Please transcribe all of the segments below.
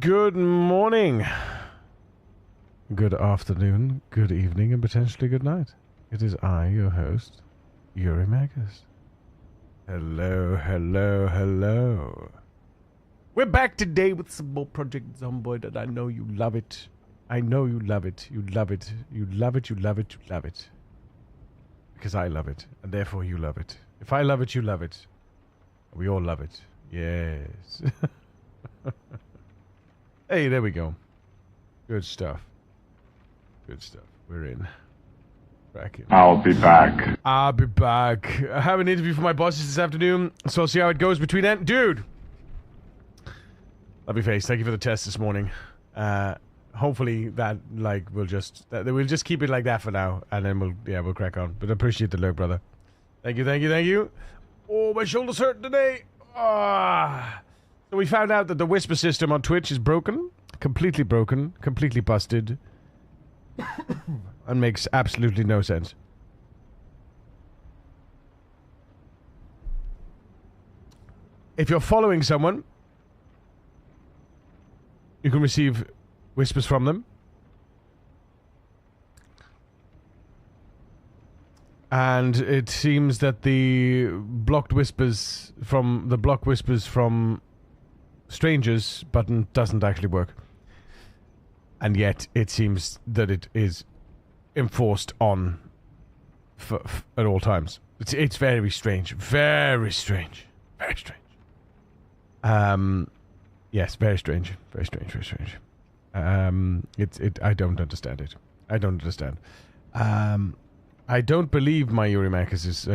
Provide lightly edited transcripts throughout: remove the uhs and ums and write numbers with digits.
Good morning, good afternoon, good evening, and potentially good night. It is I, your host, Yuri Magus. Hello, hello, hello. We're back today with some more Project Zomboid, and I know you love it. I know you love it. You love it. You love it. You love it. You love it. Because I love it, and therefore you love it. If I love it, you love it. We all love it. Yes. Hey, there we go. Good stuff. Good stuff. We're in. Back in. I'll be back. I'll be back. I have an interview for my bosses this afternoon, so I'll see how it goes between then. Dude! Lovely face. Thank you for the test this morning. Hopefully that, like, we'll just keep it like that for now, and then we'll crack on. But I appreciate the lurk, brother. Thank you, thank you, thank you. Oh, my shoulder's hurting today. So we found out that the whisper system on Twitch is broken, completely busted, and makes absolutely no sense. If you're following someone, you can receive whispers from them. And it seems that the blocked whispers from strangers button doesn't actually work. And yet it seems that it is enforced on at all times. It's very strange. Very strange. Very strange. Yes, very strange. Very strange, very strange. I don't understand it. I don't understand. I don't believe Yuri Magus is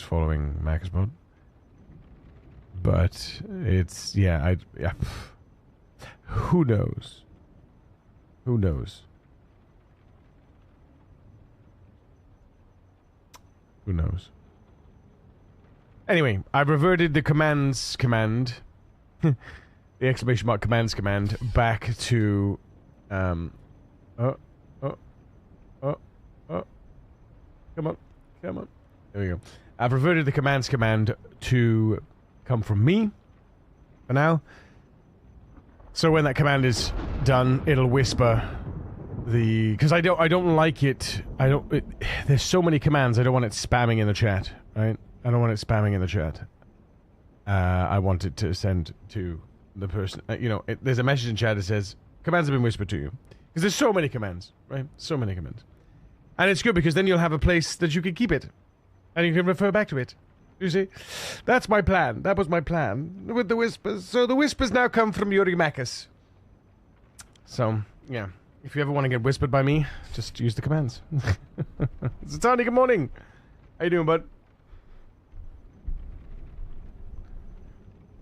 following Macusbot. But it's yeah. Who knows? Who knows? Who knows? Anyway, I've reverted the commands command, the exclamation mark commands command back to Come on. There we go. I've reverted the commands command to come from me for now. So when that command is done, it'll whisper because I don't like it. There's so many commands. I don't want it spamming in the chat, right? I don't want it spamming in the chat. I want it to send to the person. There's a message in chat that says commands have been whispered to you, because there's so many commands, right? So many commands. And it's good because then you'll have a place that you can keep it. And you can refer back to it. You see? That's my plan. That was my plan with the whispers. So the whispers now come from Yuri Magus. So, yeah. If you ever want to get whispered by me, just use the commands. Satani, good morning. How you doing, bud?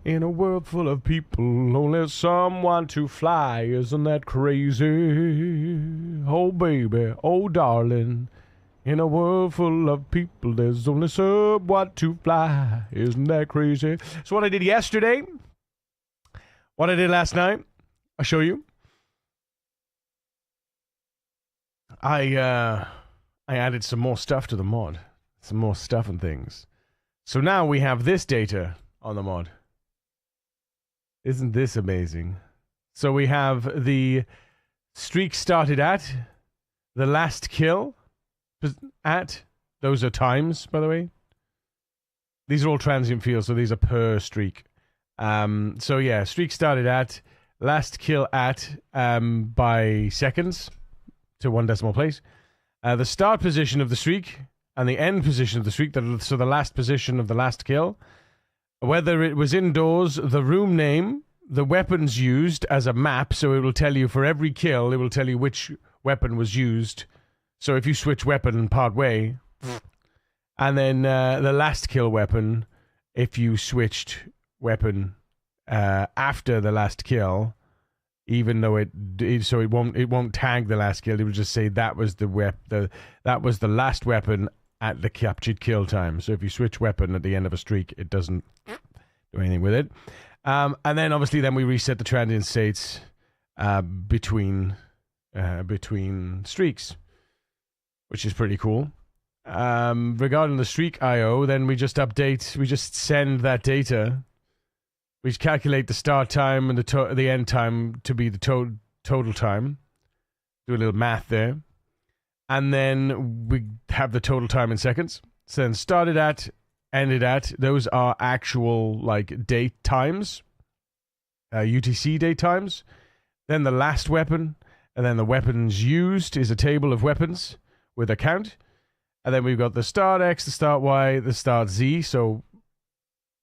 In a world full of people, only someone to fly. Isn't that crazy? Oh, baby. Oh, darling. In a world full of people, there's only someone to fly. Isn't that crazy? So what I did yesterday, what I did last night, I'll show you. I added some more stuff to the mod. Some more stuff and things. So now we have this data on the mod. Isn't this amazing? So we have the streak started at, the last kill at, those are times, by the way. These are all transient fields, so these are per streak. So yeah, streak started at, last kill at, by seconds to 1 decimal place. The start position of the streak and the end position of the streak, so the last position of the last kill. Whether it was indoors, the room name, the weapons used as a map, so it will tell you for every kill, it will tell you which weapon was used. So if you switch weapon part way, and then the last kill weapon, if you switched weapon after the last kill, even though it won't tag the last kill, it will just say that was that was the last weapon at the captured kill time. So if you switch weapon at the end of a streak, it doesn't do anything with it. And then obviously we reset the transient states between streaks, which is pretty cool. Regarding the streak IO, then we just send that data We calculate the start time and the end time to be the total time. Do a little math there. And then we have the total time in seconds. So then started at, ended at, those are actual like date times, UTC date times. Then the last weapon, and then the weapons used is a table of weapons with a count. And then we've got the start X, the start Y, the start Z, so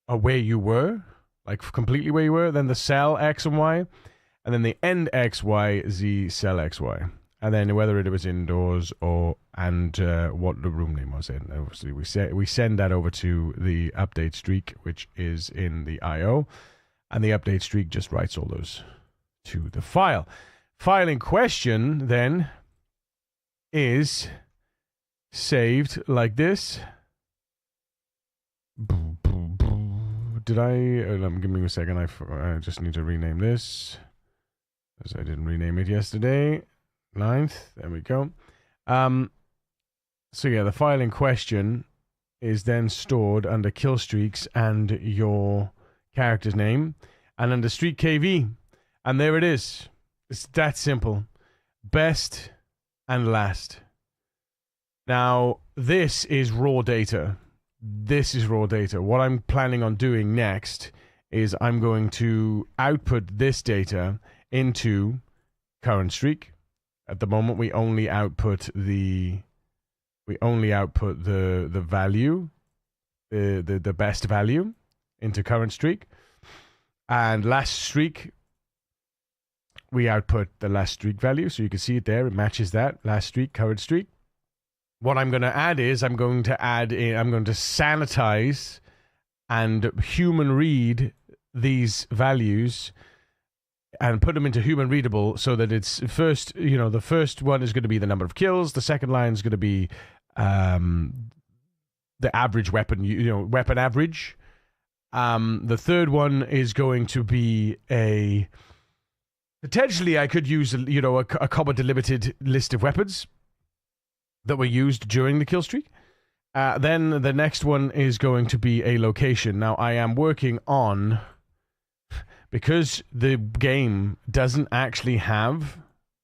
where you were, like completely where you were. Then the cell X and Y, and then the end X, Y, Z, cell X, Y. And then whether it was indoors or what the room name was in. Obviously, we send that over to the update streak, which is in the IO, and the update streak just writes all those to the file. File in question then is saved like this. Did I? Give me a second. I just need to rename this, because I didn't rename it yesterday. 9th. There we go. So yeah, the file in question is then stored under kill streaks and your character's name, and under streak KV, and there it is. It's that simple. Best and last. Now this is raw data. This is raw data. What I'm planning on doing next is I'm going to output this data into current streak. At the moment, we only output the value, the best value into current streak, and last streak we output the last streak value. So you can see it there; it matches that last streak, current streak. What I'm going to add is I'm going to sanitize and human read these values and put them into human readable, so that it's first, the first one is going to be the number of kills. The second line is going to be the average weapon, weapon average. The third one is going to be potentially I could use, a comma delimited list of weapons that were used during the kill streak. Then the next one is going to be a location. Now I am working on, because the game doesn't actually have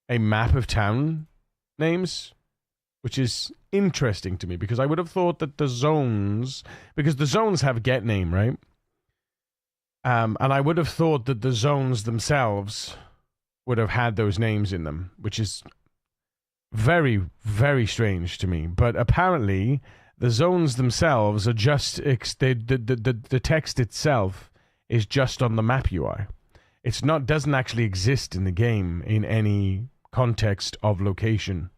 a map of town names, which is interesting to me, because I would have thought that the zones have get name, right? And I would have thought that the zones themselves would have had those names in them, which is very, very strange to me. But apparently the zones themselves are just, the text itself is just on the map UI. It's not, doesn't actually exist in the game in any context of location.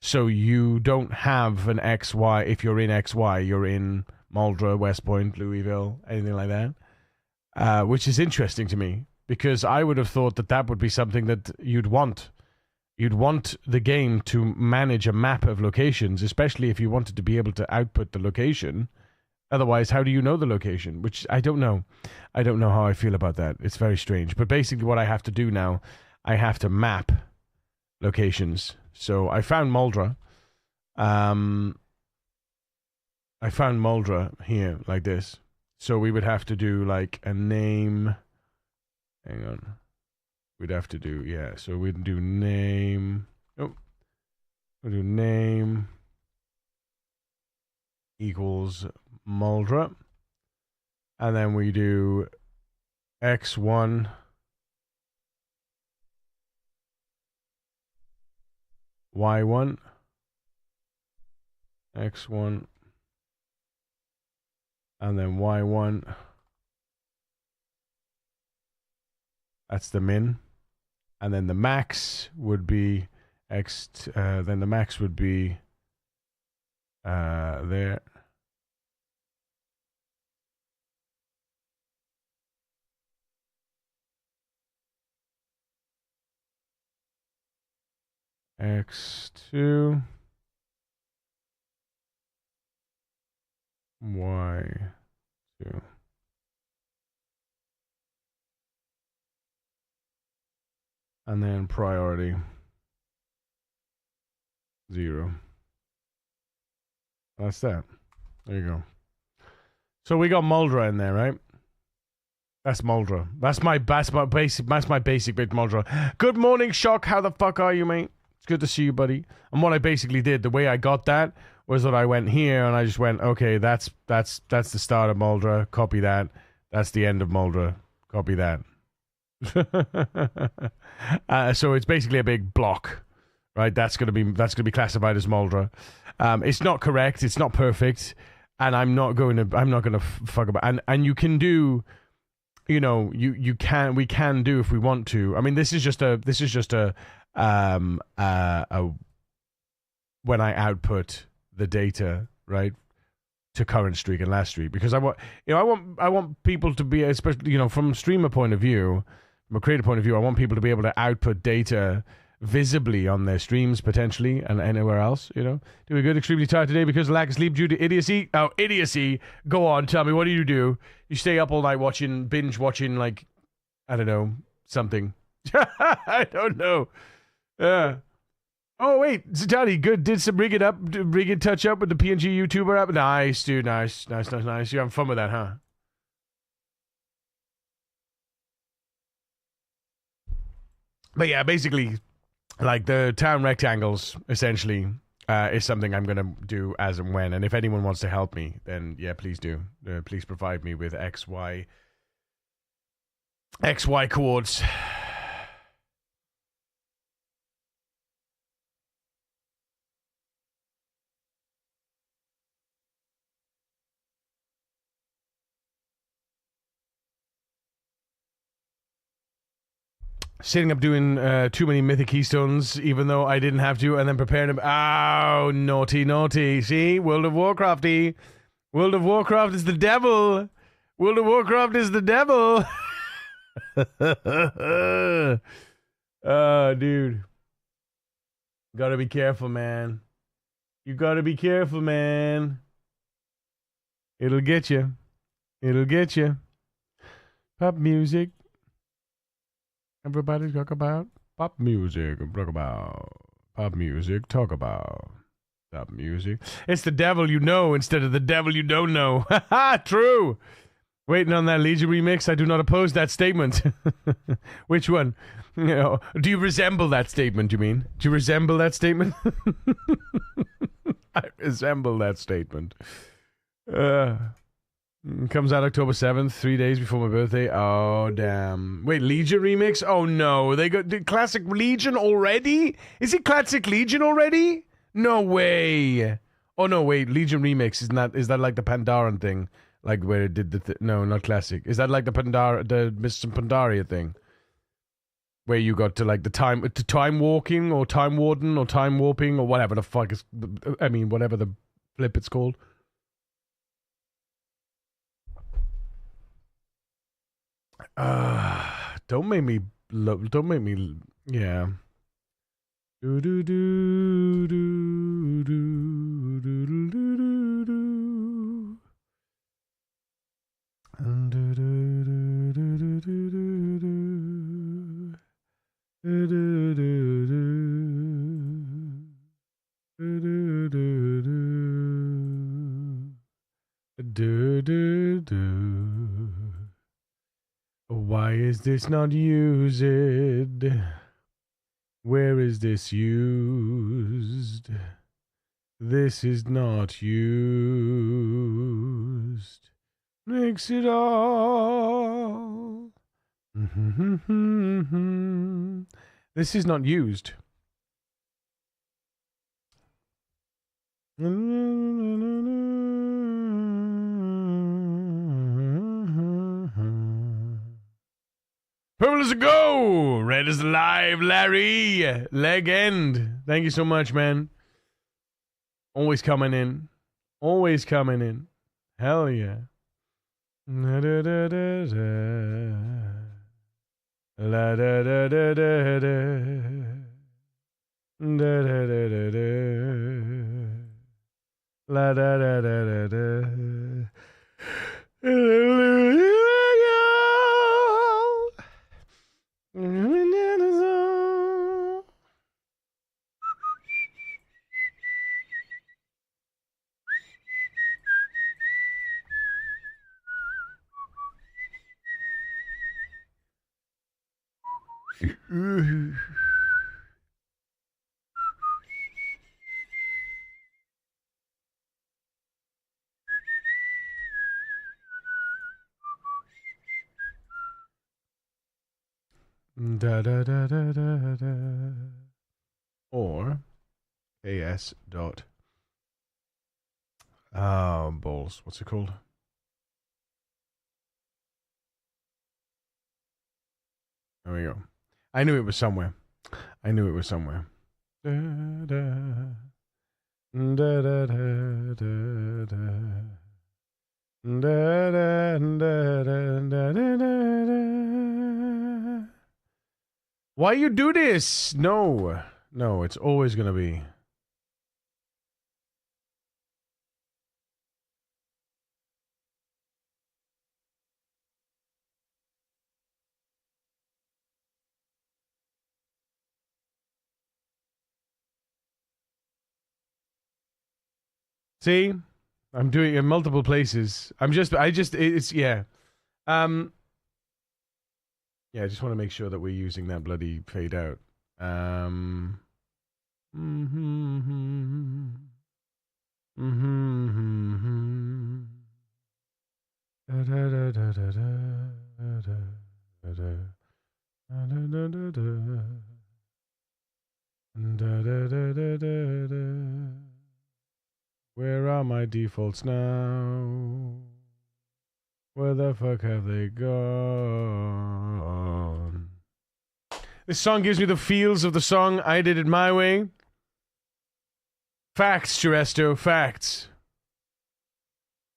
So you don't have an XY. If you're in XY, you're in Maldra, West Point, Louisville, anything like that. Which is interesting to me, because I would have thought that would be something that you'd want. You'd want the game to manage a map of locations, especially if you wanted to be able to output the location. Otherwise, how do you know the location? Which I don't know. I don't know how I feel about that. It's very strange. But basically what I have to do now, I have to map locations. So I found Maldra. I found Maldra here, like this. So we would have to do like a name. Hang on. We'd have to do, yeah. So we'd do name. Oh. We'll do name equals Maldra, and then we do x1 y1 x1 and then y1. That's the min, and then the max would be then the max would be there. X2 Y2. And then priority 0. That's that. There you go. So we got Maldra in there, right? That's Muldra. That's my basic bit Muldra. Good morning, Shock. How the fuck are you, mate? It's good to see you, buddy. And what I basically did, the way I got that was that I went here and I just went, okay, that's the start of Muldra. Copy that. That's the end of Muldra. Copy that. So it's basically a big block, right? That's gonna be classified as Muldra. It's not correct. It's not perfect, and I'm not gonna fuck about. And you can do. We can do if we want to. I mean, this is just a when I output the data, right, to current streak and last streak, because I want people to be, especially, from a streamer point of view, from a creator point of view, I want people to be able to output data visibly on their streams potentially and anywhere else. Doing good. Extremely tired today because of lack of sleep due to idiocy. Oh, idiocy. Go on, tell me, what do? You stay up all night binge watching, like, I don't know, something. I don't know. Oh wait, Zidani, good. Did some rig it touch up with the PNG YouTuber app. Nice, dude. Nice. You're having fun with that, huh? But yeah, basically, like, the town rectangles, essentially, is something I'm going to do as and when. And if anyone wants to help me, then, yeah, please do. Please provide me with XY coords. Sitting up doing too many mythic keystones, even though I didn't have to, and then preparing them. Oh, naughty. See? World of Warcrafty. World of Warcraft is the devil. World of Warcraft is the devil. Oh, dude. Gotta be careful, man. You gotta be careful, man. It'll get you. Pop music. Everybody talk about pop music. Talk about pop music. Talk about pop music. It's the devil you know instead of the devil you don't know. Ha! True. Waiting on that Legion remix. I do not oppose that statement. Which one? Do you resemble that statement, you mean? Do you resemble that statement? I resemble that statement. Comes out October 7th, 3 days before my birthday. Oh, damn. Wait, Legion remix? Oh, no. They got the classic Legion already? Is it classic Legion already? No way. Oh, no, wait. Legion remix is that like the Pandaren thing? Like where it did no, not classic. Is that like the Mr. Pandaria thing? Where you got to, like, the time walking or time warden or time warping or whatever the fuck is, whatever the flip it's called. Don't make me, yeah. Do do do do do do do do do do. Do do do do do do do. Do do do do do do do. Why is this not used? Where is this used? This is not used. Mix it all. This is not used. Purple is a go! Red is alive, Larry! Leg end. Thank you so much, man. Always coming in. Always coming in. Hell yeah. La da da da da. La da da da da da. Da da da da da. La da da da da da. Da da da da da da. Or AS dot. Balls. What's it called? There we go. I knew it was somewhere. I knew it was somewhere. Da da da da da da da. Da da da da da da da. Why you do this? No. No, it's always gonna be. See? I'm doing it in multiple places. It's, yeah. Yeah, I just want to make sure that we're using that bloody fade out. Where are my defaults now? Where the fuck have they gone? This song gives me the feels of the song I Did It My Way. Facts, Cheresto, facts.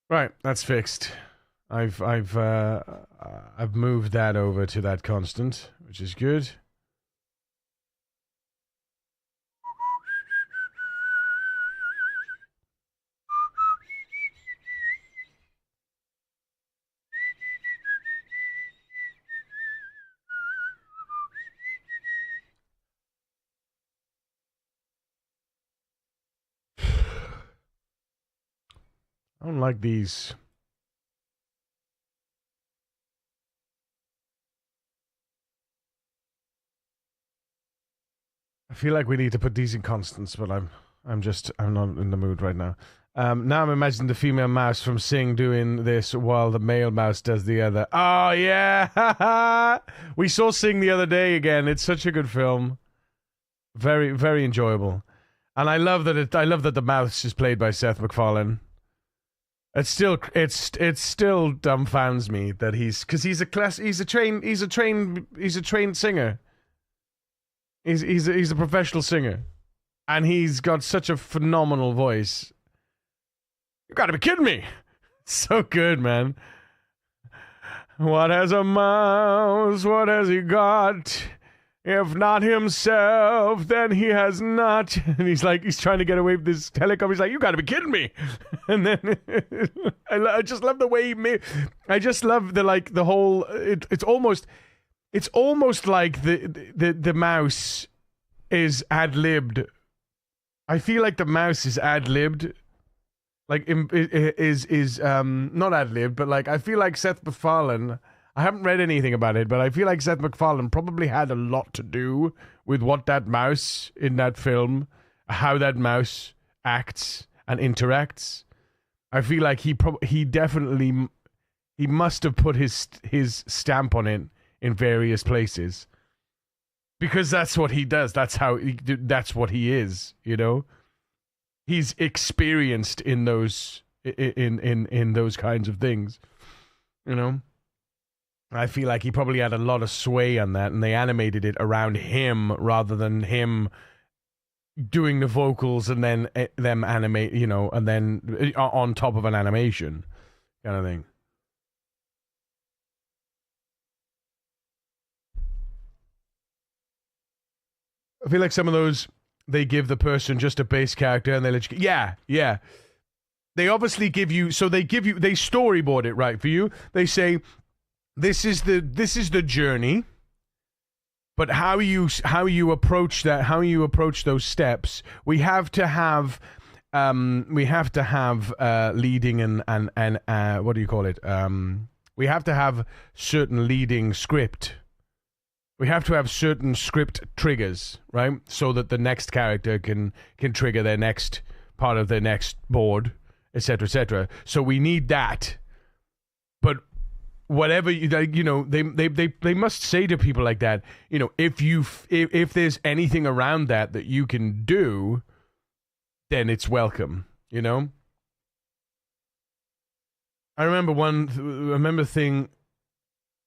Right, that's fixed. I've moved that over to that constant, which is good. I don't like these. I feel like we need to put these in constants, but I'm not in the mood right now. Now I'm imagining the female mouse from Sing doing this while the male mouse does the other. Oh yeah, we saw Sing the other day again. It's such a good film. Very, very enjoyable, and I love that the mouse is played by Seth MacFarlane. It still dumbfounds me that he's a trained singer. He's a professional singer, and he's got such a phenomenal voice. You gotta be kidding me! So good, man. What has a mouse? What has he got? If not himself, then he has not. And he's trying to get away with this helicopter. He's like, you gotta be kidding me. And then I just love the way I just love the whole, it's almost like the mouse is ad-libbed. I feel like the mouse is ad-libbed. Not ad-libbed, but I feel like Seth MacFarlane, I haven't read anything about it, but I feel like Seth MacFarlane probably had a lot to do with what that mouse in that film, how that mouse acts and interacts. I feel like he must have put his stamp on it in various places, because that's what he does. That's what he is. You know, he's experienced in those in those kinds of things. You know. I feel like he probably had a lot of sway on that, and they animated it around him rather than him doing the vocals and then them animate, and then on top of an animation kind of thing. I feel like some of those, they give the person just a base character and they let you... Yeah. They obviously give you... So they storyboard it, right, for you. They say... This is the journey, but how you approach that, how you approach those steps, we have to have leading and what do you call it? We have to have certain leading script We have to have certain script triggers, right? So that the next character can trigger their next part of their next board, etc., etc. So we need that. But whatever they must say to people like that, if there's anything around that you can do, then it's welcome. I remember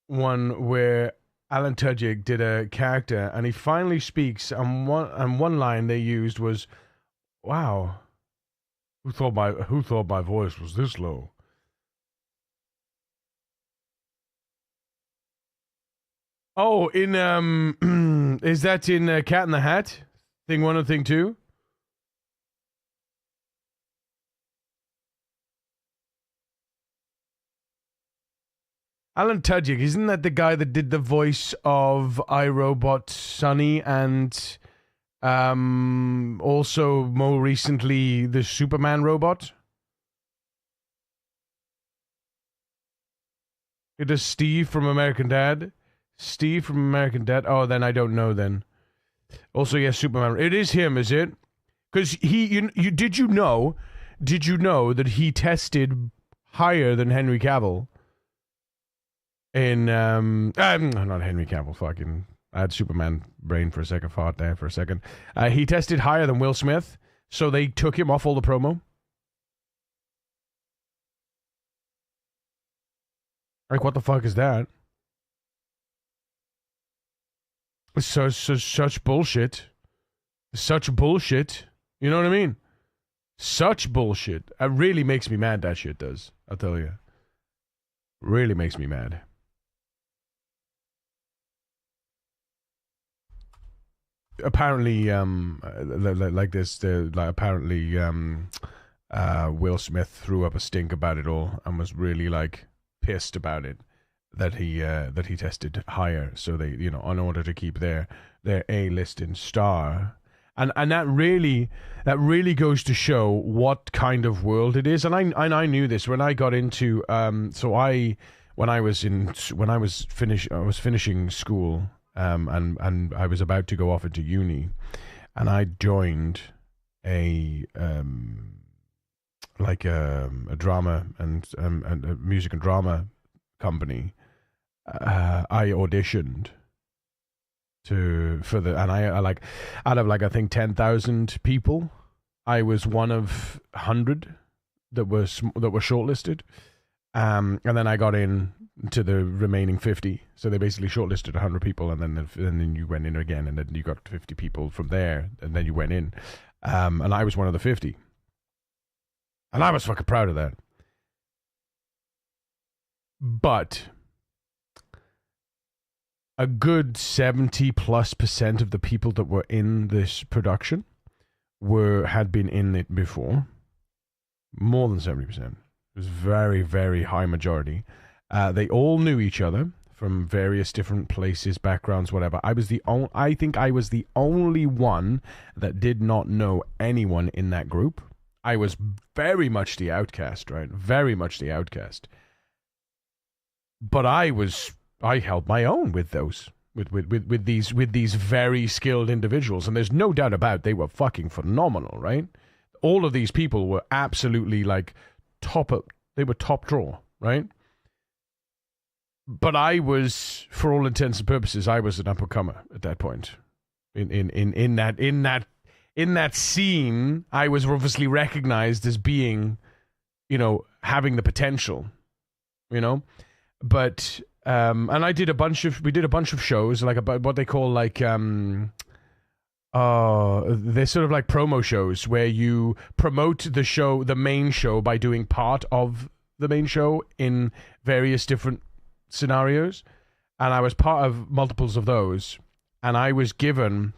one where Alan Tudyk did a character, and he finally speaks, and one line they used was, "Wow, who thought my voice was this low?" Oh, in is that in Cat in the Hat? Thing 1 and Thing 2? Alan Tudyk, isn't that the guy that did the voice of iRobot Sonny and also more recently the Superman robot? It is Steve from American Dad. Steve from American Dad. Oh, then I don't know then. Also, yes, Superman. It is him, is it? Because did you know that he tested higher than Henry Cavill? In not Henry Cavill, fucking I had Superman brain for a second, fought there for a second. He tested higher than Will Smith, so they took him off all the promo. Like, what the fuck is that? Such bullshit. Such bullshit. You know what I mean? Such bullshit. It really makes me mad, that shit does. I'll tell you. Really makes me mad. Apparently, apparently, Will Smith threw up a stink about it all and was really pissed about it that he tested higher. So they, in order to keep their A-listing star, and that really goes to show what kind of world it is. And I knew this when I got into when I was finishing school. And I was about to go off into uni, and I joined a drama and a music and drama company. I auditioned and I out of I think 10,000 people, I was one of 100 that were shortlisted. And then I got in to the remaining 50. So they basically shortlisted 100 people, and then you went in again, and then you got 50 people from there, and then you went in. And I was one of the 50. And I was fucking proud of that. But a good 70+% of the people that were in this production had been in it before. More than 70%. It was very, very high majority. They all knew each other from various different places, backgrounds, whatever. I think I was the only one that did not know anyone in that group. I was very much the outcast, right? Very much the outcast. But I held my own with those, with these very skilled individuals, and there's no doubt about they were fucking phenomenal, right? All of these people were absolutely they were top draw, right? But I was, for all intents and purposes, I was an up and comer at that point. In that scene, I was obviously recognized as being, having the potential, But and we did a bunch of shows, about what they call they're sort of like promo shows where you promote the main show by doing part of the main show in various different scenarios, and I was part of multiples of those, and I was given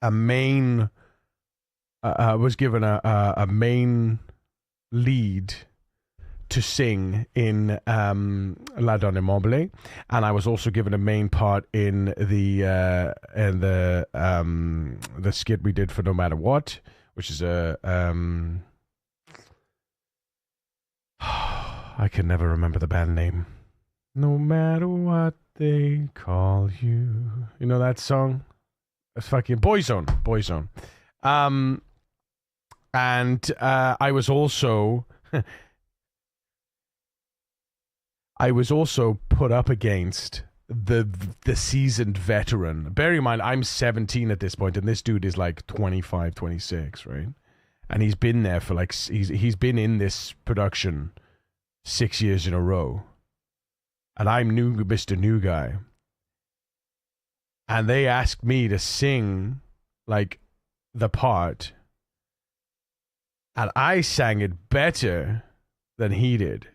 a main a main lead to sing in La Donna Immobile, and I was also given a main part in the skit we did for No Matter What, which is I can never remember the band name. No matter what they call you. You know that song? It's fucking Boyzone. Boyzone. And I was also put up against the seasoned veteran. Bear in mind, I'm 17 at this point, and this dude is like 25, 26, right? And he's been there for like he's been in this production 6 years in a row, and I'm Mr. New Guy. And they asked me to sing like the part, and I sang it better than he did,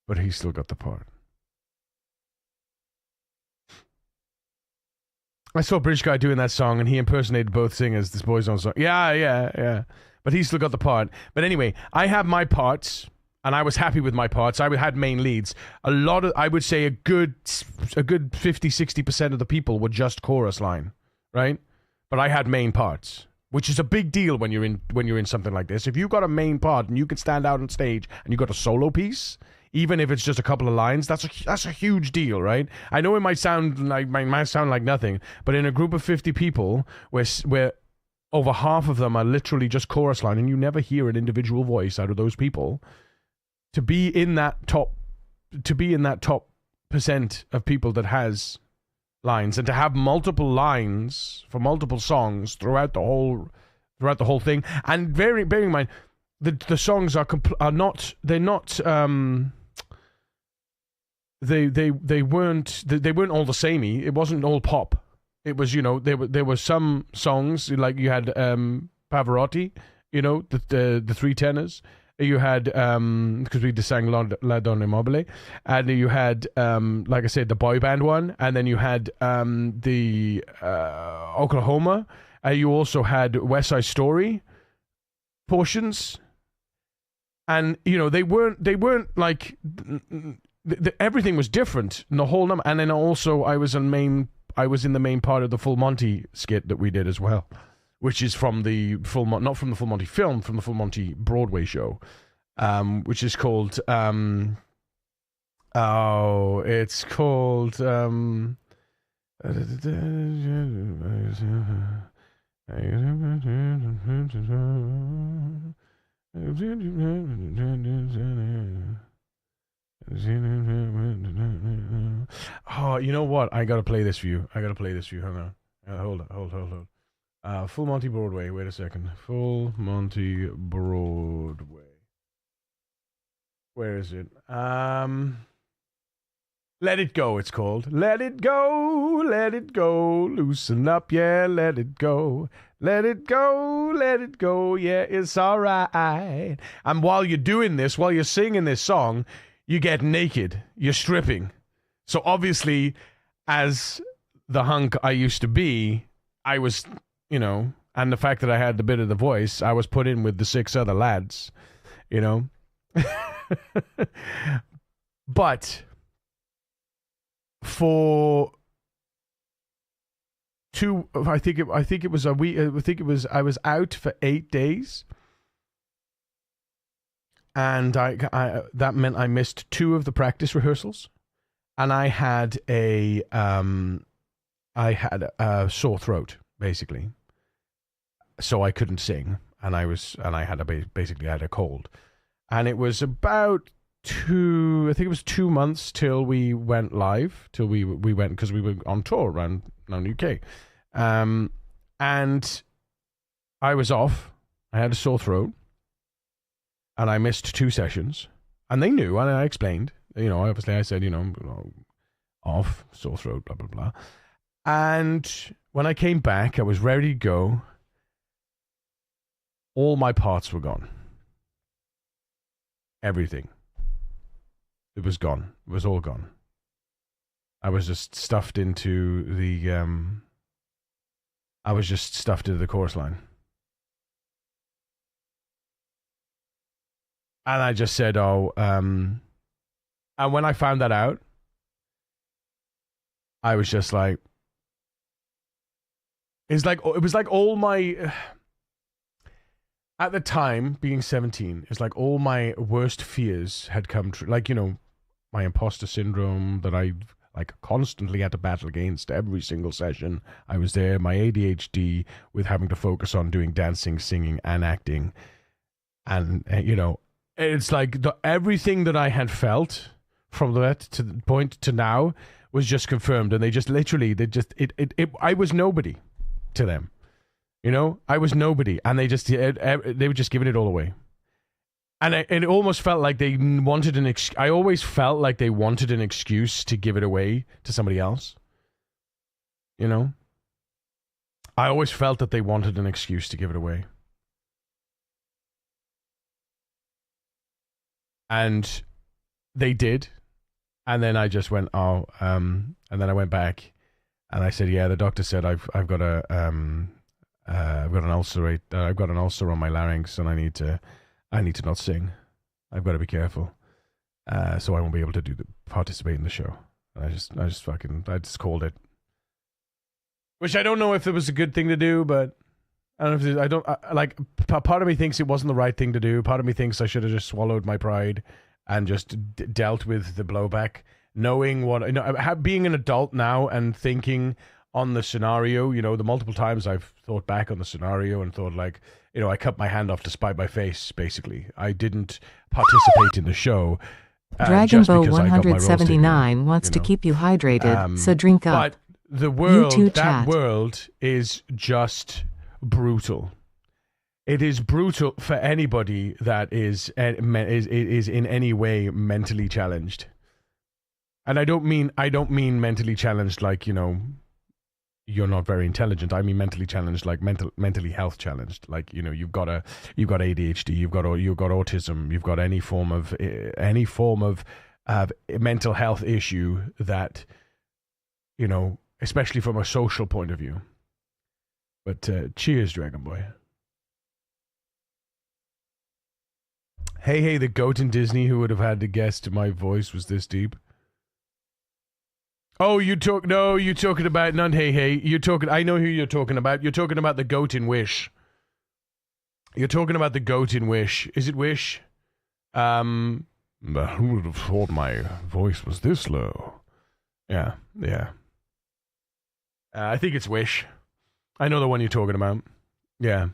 but he still got the part. I saw a British guy doing that song, and he impersonated both singers. This Boyzone song, yeah. But he still got the part. But anyway, I have my parts, and I was happy with my parts. I had main leads. I would say a good 50-60% of the people were just chorus line, right? But I had main parts, which is a big deal when you're in something like this. If you've got a main part and you can stand out on stage and you got a solo piece, even if it's just a couple of lines, that's a huge deal, right? I know it might sound like nothing, but in a group of 50 people where over half of them are literally just chorus line, and you never hear an individual voice out of those people, to be in that top percent of people that has lines, and to have multiple lines for multiple songs throughout the whole thing, and bearing in mind the songs they weren't all the samey. It wasn't all pop. It was, there were some songs like you had Pavarotti, the three tenors. You had because we just sang La Donna Immobile, and you had like I said, the boy band one, and then you had the Oklahoma. You also had West Side Story portions, and they weren't like everything was different in the whole number. And then also I was in the main part of the Full Monty skit that we did as well, which is from the not from the Full Monty film, from the Full Monty Broadway show, which is called it's called oh, you know what? I gotta play this for you. Hang on. Hold on. Full Monty Broadway. Wait a second. Full Monty Broadway. Where is it? Let It Go, it's called. Let it go, loosen up, yeah, let it go. Let it go, yeah, it's alright. And while you're doing this, while you're singing this song, you get naked. You're stripping. So obviously, as the hunk I used to be, I was, and the fact that I had the bit of the voice, I was put in with the 6 other lads, But for I think it was a week. I was out for 8 days, and I that meant I missed 2 of the practice rehearsals, and I had a sore throat basically, so I couldn't sing, and I had a cold, and it was about 2 months till we went live, till we went, because we were on tour around UK, and I was off. I had a sore throat, and I missed 2 sessions, and they knew, and I explained, obviously I said, off, sore throat, blah blah blah, and when I came back, I was ready to go. All my parts were gone. Everything. It was gone. It was all gone. I was just stuffed into the chorus line. And I just said, and when I found that out, I was just like, it was like all my, at the time, being 17, it's like all my worst fears had come true. Like, my imposter syndrome that I like constantly had to battle against every single session I was there, my ADHD with having to focus on doing dancing, singing, and acting. And, you know, it's like everything that I had felt from that to the point to now was just confirmed. And they just literally, I was nobody to them. You know, I was nobody. And they were just giving it all away. And it almost felt like they wanted I always felt like they wanted an excuse to give it away to somebody else. You know? I always felt that they wanted an excuse to give it away. And they did. And then I just went, and then I went back and I said, yeah, the doctor said I've got an ulcer on my larynx and I need to not sing. I've got to be careful. So I won't be able to participate in the show. And I just called it. Which I don't know if it was a good thing to do, but part of me thinks it wasn't the right thing to do. Part of me thinks I should have just swallowed my pride and just dealt with the blowback, knowing being an adult now and thinking on the scenario, you know, the multiple times I've thought back on the scenario and thought like, you know, I cut my hand off to spite my face, basically. I didn't participate in the show. Dragon Bow 179 wants to keep you hydrated, so drink up. But the world is just brutal. It is brutal for anybody that is in any way mentally challenged. And I don't mean mentally challenged like, you know, you're not very intelligent. I mean mentally challenged, like mentally health challenged. Like, you know, you've got ADHD, you've got autism, you've got any form of mental health issue that, you know, especially from a social point of view. But cheers, Dragon Boy. Hey, the goat in Disney who would have had to guess my voice was this deep. Oh, you're talking about, not hey, I know who you're talking about. You're talking about the goat in Wish. You're talking about the goat in Wish. Is it Wish? Who would have thought my voice was this low? Yeah. I think it's Wish. I know the one you're talking about. Yeah.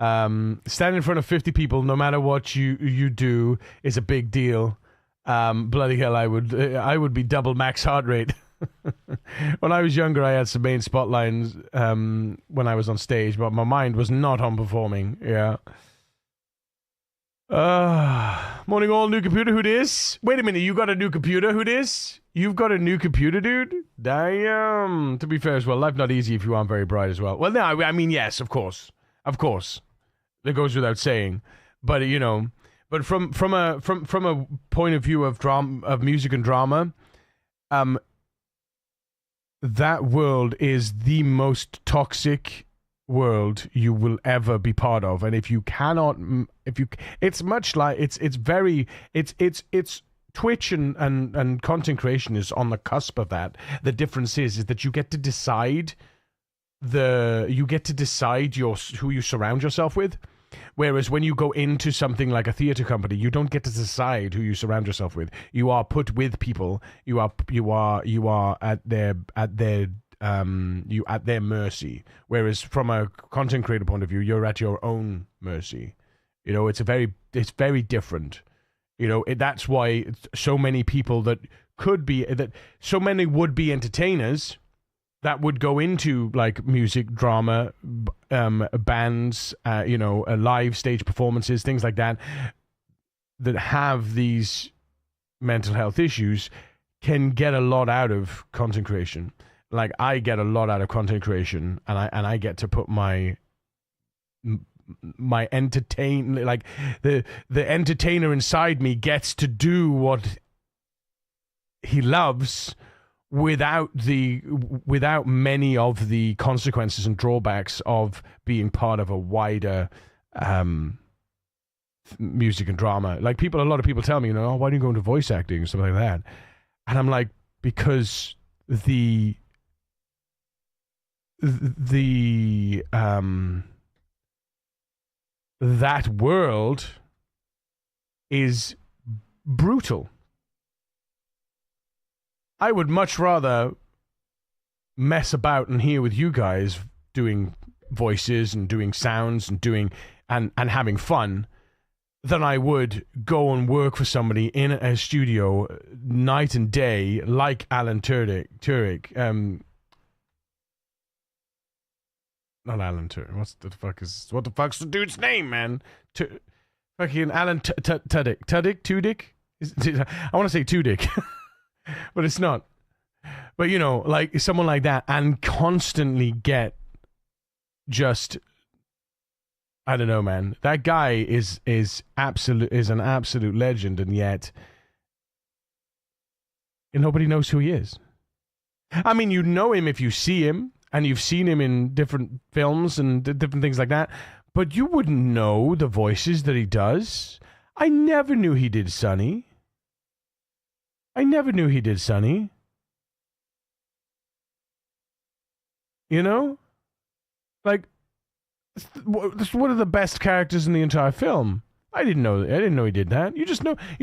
Standing in front of 50 people, no matter what you do, is a big deal. Bloody hell, I would be double max heart rate. When I was younger, I had some main spotlines when I was on stage, but my mind was not on performing. Yeah. Morning all, new computer, who dis? Wait a minute, you got a new computer, who dis? You've got a new computer, dude? Damn. To be fair as well, life not easy if you aren't very bright as well. Well, no, I mean, yes, of course. That goes without saying. But, you know, but from a point of view of music and drama, that world is the most toxic world you will ever be part of. And it's much like it's Twitch and content creation is on the cusp of that. The difference is that you get to decide who you surround yourself with. Whereas when you go into something like a theater company, you don't get to decide who you surround yourself with. You are put with people. You are at their mercy. Whereas from a content creator point of view, you're at your own mercy. You know, it's very different. You know, that's why so many people so many would-be entertainers that would go into like music, drama, bands, live stage performances, things like that have these mental health issues, can get a lot out of content creation. Like I get a lot out of content creation, and I get to put my like the entertainer inside me gets to do what he loves without many of the consequences and drawbacks of being part of a wider music and drama. Like a lot of people tell me, oh, why do you go into voice acting or something like that? And I'm like, because that world is brutal. I would much rather mess about and here with you guys doing voices and doing sounds and doing and having fun than I would go and work for somebody in a studio night and day like Alan Tudyk. Not Alan Tudyk. What the fuck's the dude's name, man? Fucking Alan Tudyk. I want to say Tudyk, but it's not. But you know, like someone like that, and constantly get just, I don't know, man. That guy is an absolute legend, and yet nobody knows who he is. I mean, you know him if you see him, and you've seen him in different films and different things like that, but you wouldn't know the voices that he does. I never knew he did Sonny. You know? Like, this is one of the best characters in the entire film. I didn't know he did that. You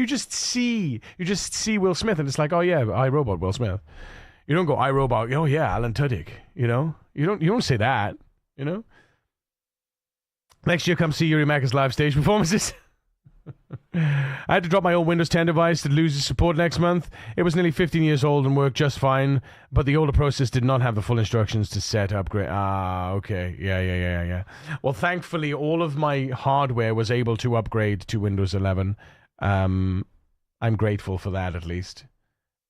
just see Will Smith, and it's like, oh yeah, iRobot Will Smith. You don't go iRobot, oh yeah, Alan Tudyk. You know, you don't say that. You know. Next year, come see Yuri Maka's live stage performances. I had to drop my old Windows 10 device to lose its support next month. It was nearly 15 years old and worked just fine, but the older process did not have the full instructions to set upgrade. Ah, okay. Yeah. Well, thankfully, all of my hardware was able to upgrade to Windows 11. I'm grateful for that, at least.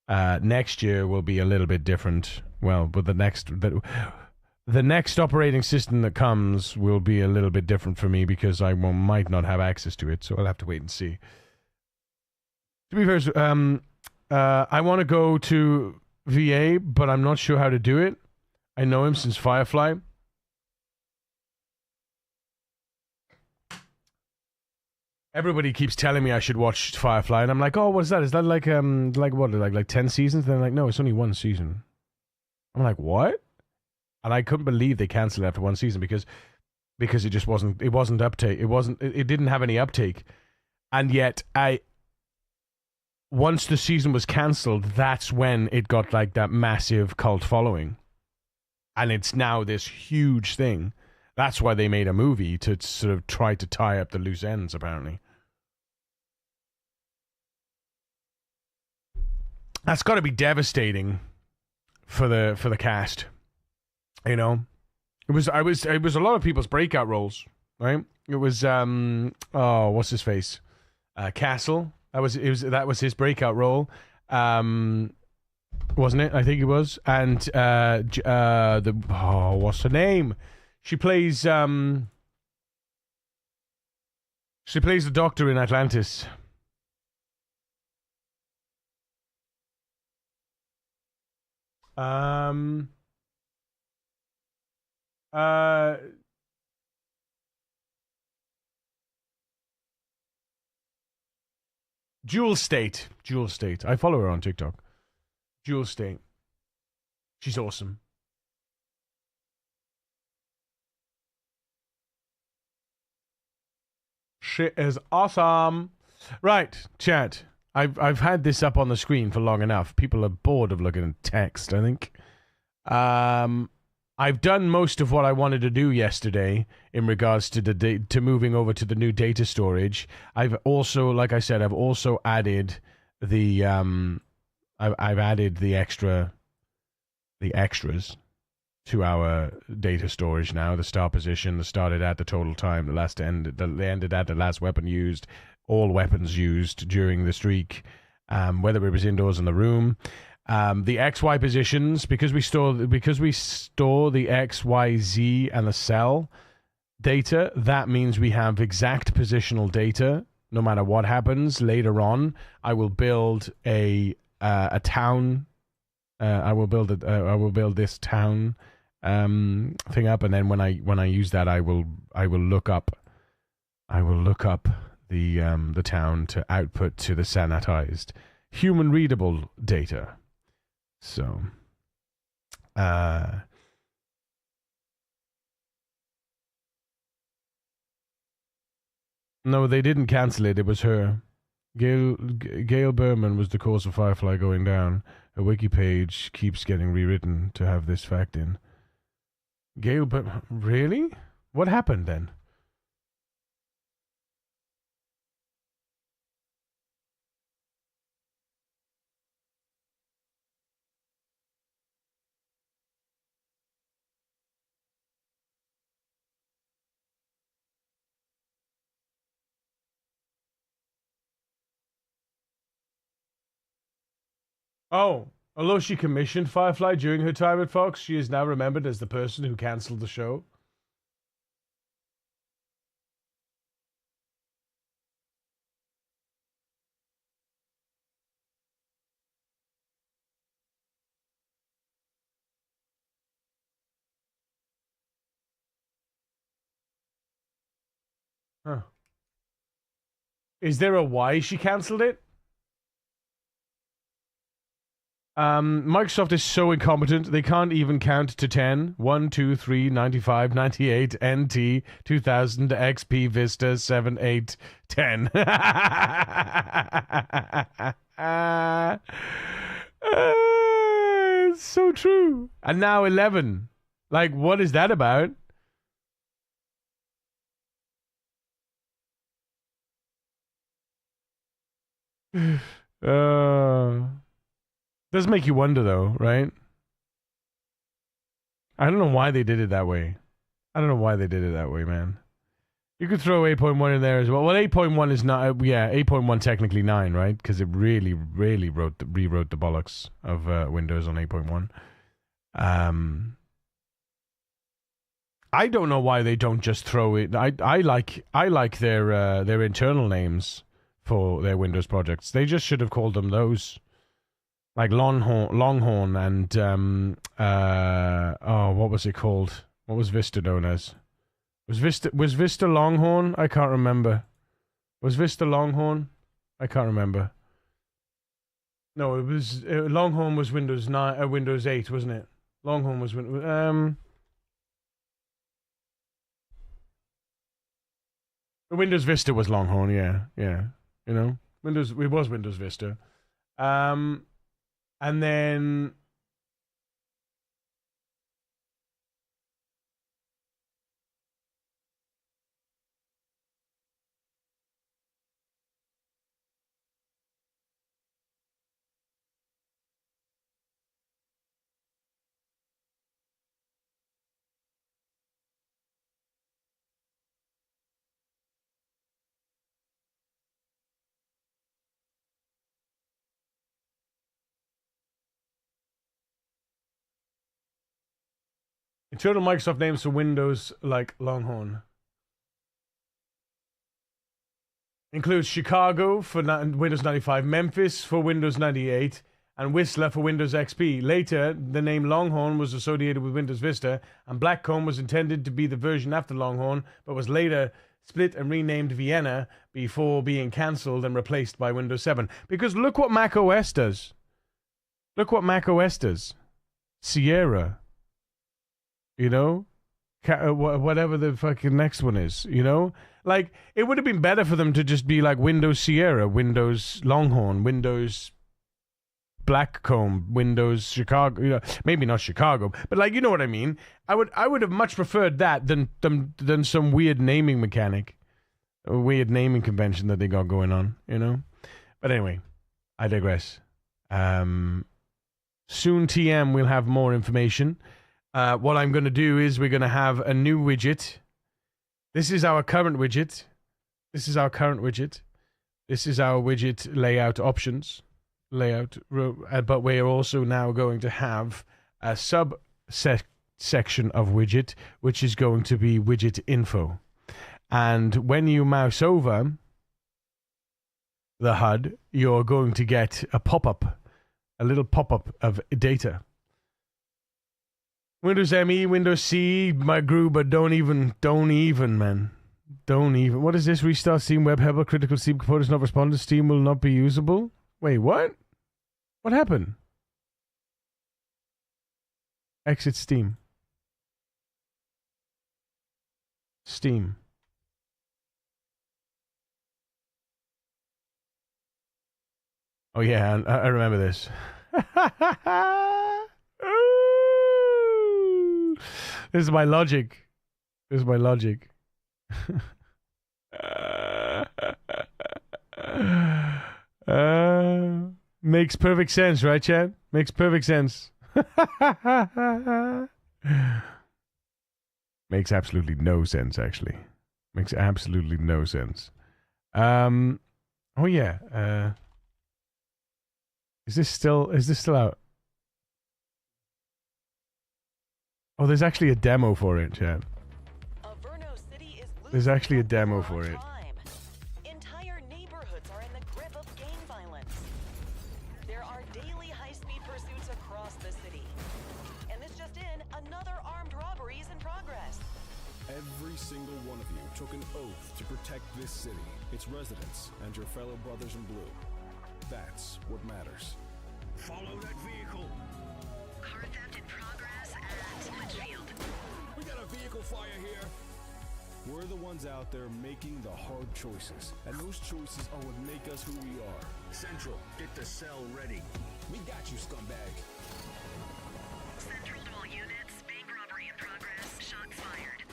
Next year will be a little bit different. Well, but the next operating system that comes will be a little bit different for me because I might not have access to it, so I'll have to wait and see. To be fair, I want to go to VA, but I'm not sure how to do it. I know him since Firefly. Everybody keeps telling me I should watch Firefly, and I'm like, oh, what is that? Is that like 10 seasons? And they're like, no, it's only one season. I'm like, what? And I couldn't believe they canceled it after one season because it just wasn't uptake. It didn't have any uptake. And yet once the season was cancelled, that's when it got like that massive cult following. And it's now this huge thing. That's why they made a movie, to sort of try to tie up the loose ends, apparently. That's got to be devastating for the cast. You know, it was a lot of people's breakout roles, right? It was what's his face, Castle. That was his breakout role, wasn't it? I think it was. And what's her name? She plays the Doctor in Atlantis. Jewel State. I follow her on TikTok. Jewel State. She's awesome. She is awesome. Right, chat. I've had this up on the screen for long enough. People are bored of looking at text, I think. I've done most of what I wanted to do yesterday in regards to to moving over to the new data storage. I've also, like I said, I've also added the I've added the extras to our data storage now. The start position, the started at, the total time, the ended at, the last weapon used, all weapons used during the streak, whether it was indoors in the room. The XY positions, because we store the X, Y, Z and the cell data, that means we have exact positional data no matter what happens. Later on, I will build a town. I will build this town thing up, and then when I use that, I will look up the town to output to the sanitized human readable data. So, no, they didn't cancel it. It was her. Gail Berman was the cause of Firefly going down. Her wiki page keeps getting rewritten to have this fact in. Gail Berman... Really? What happened then? Oh, although she commissioned Firefly during her time at Fox, she is now remembered as the person who cancelled the show. Huh. Is there a why she cancelled it? Microsoft is so incompetent, they can't even count to 10. 1, 2, 3, 95, 98, NT, 2000, XP, Vista, 7, 8, 10. It's so true. And now 11. Like, what is that about? Does make you wonder, though, right? I don't know why they did it that way. I don't know why they did it that way, man. You could throw 8.1 in there as well. Well, 8.1 is not... yeah, 8.1 technically 9, right? Because it really rewrote the bollocks of Windows on 8.1. I don't know why they don't just throw it... I like their internal names for their Windows projects. They just should have called them those. Like Longhorn and what was it called? What was Vista known as? Was Vista Longhorn? I can't remember. Was Vista Longhorn? I can't remember. No, it was Longhorn was Windows 9, Windows 8, wasn't it? Longhorn was Windows Vista was Longhorn, yeah. You know, it was Windows Vista. And then internal Microsoft names for Windows like Longhorn includes Chicago for Windows 95, Memphis for Windows 98, and Whistler for Windows XP. Later, the name Longhorn was associated with Windows Vista, and Blackcomb was intended to be the version after Longhorn, but was later split and renamed Vienna before being cancelled and replaced by Windows 7. Because look what Mac OS does. Look what Mac OS does. Sierra. You know? Whatever the fucking next one is, you know? Like, it would have been better for them to just be like Windows Sierra, Windows Longhorn, Windows Blackcomb, Windows Chicago, you know, maybe not Chicago, but like, you know what I mean? I would have much preferred that than some weird naming mechanic, a weird naming convention that they got going on, you know? But anyway, I digress. Soon TM we'll have more information. What I'm going to do is we're going to have a new widget. This is our current widget. This is our widget layout options. But we're also now going to have a section of widget, which is going to be widget info. And when you mouse over the HUD, you're going to get a little pop-up of data. Windows ME, Windows C, my Gruber, don't even, man. Don't even. What is this? Restart Steam Web Helper, critical Steam components not responded, Steam will not be usable? Wait, what? What happened? Exit Steam. Steam. Oh yeah, I remember this. This is my logic. This is my logic. Makes perfect sense, right, Chad? Makes perfect sense. Makes absolutely no sense, actually. Makes absolutely no sense. Oh yeah. Is this still out? Oh, there's actually a demo for it, Chad. There's actually a demo for it. Entire neighborhoods are in the grip of gang violence. There are daily high-speed pursuits across the city. And this just in, another armed robbery is in progress. Every single one of you took an oath to protect this city, its residents, and your fellow brothers in blue. That's what matters. Follow that vehicle. Car theft in progress at Litchfield. We got a vehicle fire here. We're the ones out there making the hard choices, and those choices are what make us who we are. Central, get the cell ready. We got you, scumbag. Central to all units. Bank robbery in progress. Shots fired.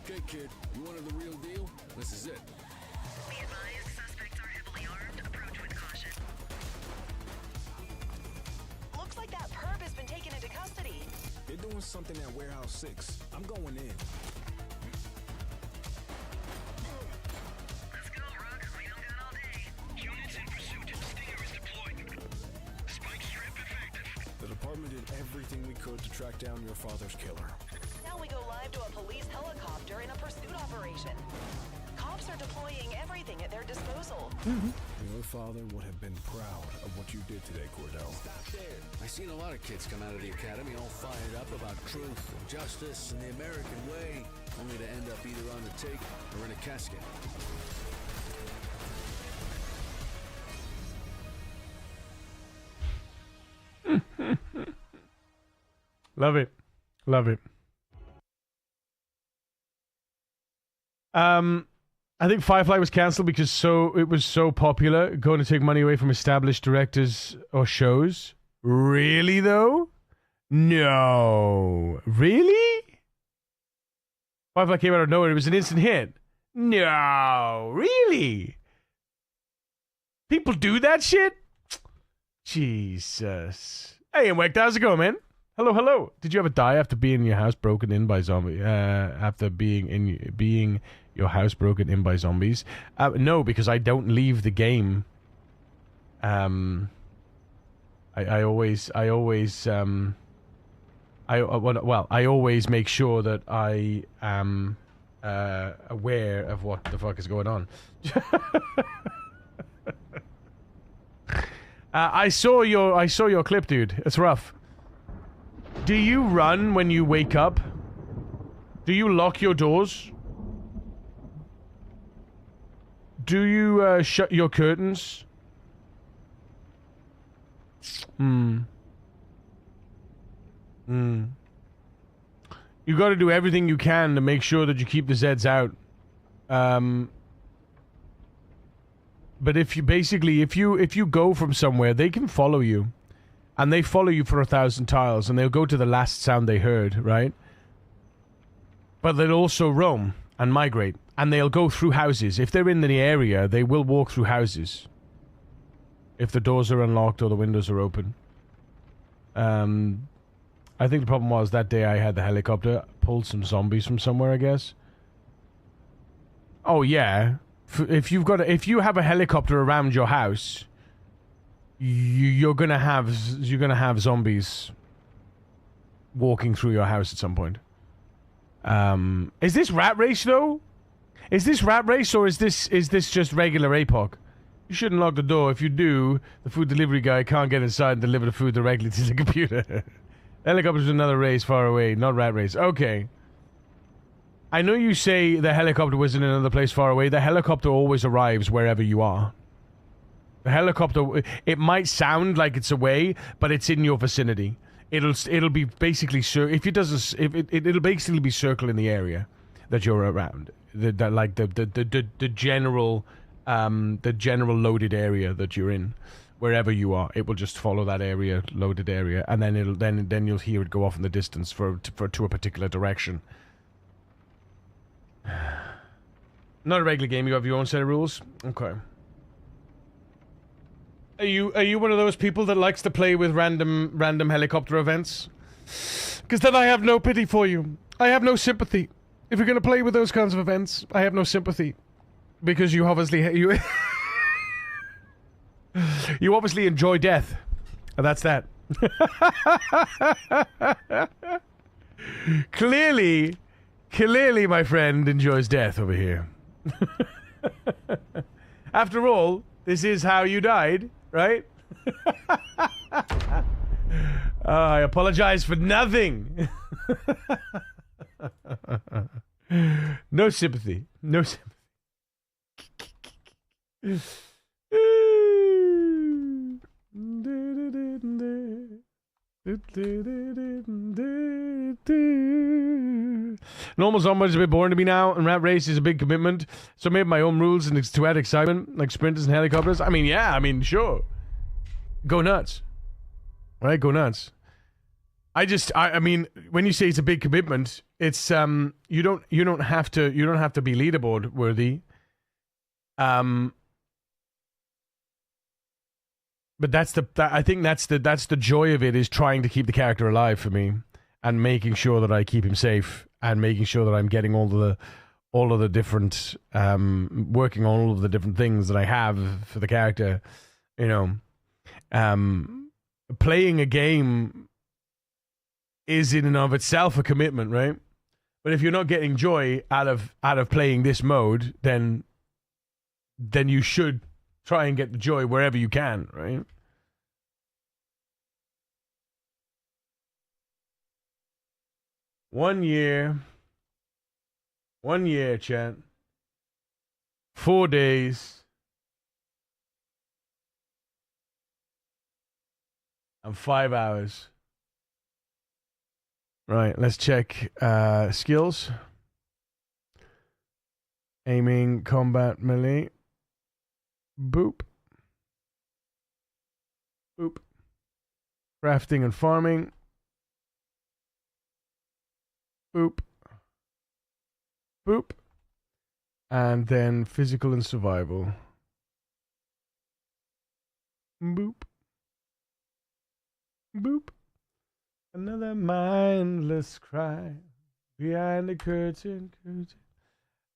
Okay, kid, you wanted the real deal? This is it. Be advised, suspects are heavily armed. Approach with caution. Looks like that perp has been taken into custody. They're doing something at Warehouse 6. I'm going in. Let's go, Rook. We don't got all day. Units in pursuit. Stinger is deployed. Spike strip effective. The department did everything we could to track down your father's killer. Now we go live to a police helicopter in a pursuit operation. Cops are deploying everything at their disposal. Your father would have been proud of what you did today, Cordell. Stop there. I've seen a lot of kids come out of the academy all fired up about truth and justice and the American way, only to end up either on the take or in a casket. Love it. Love it. I think Firefly was cancelled because it was so popular, going to take money away from established directors or shows. Really, though? No. Really? Firefly came out of nowhere. It was an instant hit. No. Really? People do that shit? Jesus. Hey, and Wick, how's it going, man? Hello, hello. Did you ever die after being in your house broken in by zombie? After being your house broken in by zombies? No, because I don't leave the game. I always make sure that I am aware of what the fuck is going on. I saw your clip, dude. It's rough. Do you run when you wake up? Do you lock your doors? Do you shut your curtains? You got to do everything you can to make sure that you keep the Zeds out. But if you go from somewhere, they can follow you. And they follow you for 1,000 tiles, and they'll go to the last sound they heard, right? But they'll also roam and migrate, and they'll go through houses. If they're in the area, they will walk through houses. If the doors are unlocked or the windows are open. I think the problem was that day I had the helicopter, pulled some zombies from somewhere, I guess. Oh yeah, if you have a helicopter around your house, you're gonna have zombies walking through your house at some point. Is this Rat Race though? Is this Rat Race or is this just regular APOC? You shouldn't lock the door. If you do, the food delivery guy can't get inside and deliver the food directly to the computer. Helicopter's another race far away, not Rat Race. Okay. I know you say the helicopter was in another place far away. The helicopter always arrives wherever you are. The helicopter, it might sound like it's away, but it's in your vicinity. It'll be basically it'll basically be circling the area that you're around. The general the general loaded area that you're in. Wherever you are, it will just follow that area, loaded area, and then it'll then you'll hear it go off in the distance to a particular direction. Not a regular game. You have your own set of rules. Okay. Are you one of those people that likes to play with random helicopter events? Because then I have no pity for you. I have no sympathy. If you're gonna play with those kinds of events, I have no sympathy, because you obviously you obviously enjoy death, and that's that. Clearly, my friend enjoys death over here. After all, this is how you died, right? I apologize for nothing. No sympathy. No sympathy. Normal Zombie is a bit boring to me now, and Rat Race is a big commitment, so I made my own rules and to add excitement, like sprinters and helicopters. I mean, yeah, sure. Go nuts. Right, go nuts. I mean, when you say it's a big commitment, it's you don't have to be leaderboard worthy. But I think that's the joy of it, is trying to keep the character alive for me, and making sure that I keep him safe, and making sure that I'm getting all of the different working on all of the different things that I have for the character. You know, playing a game is in and of itself a commitment, right? But if you're not getting joy out of playing this mode, then you should try and get the joy wherever you can, right? One year, chat. 4 days. And 5 hours. Right, let's check skills. Aiming, combat, melee. Boop. Boop. Crafting and farming. Boop. Boop. And then physical and survival. Boop. Boop. Another mindless cry behind the curtain.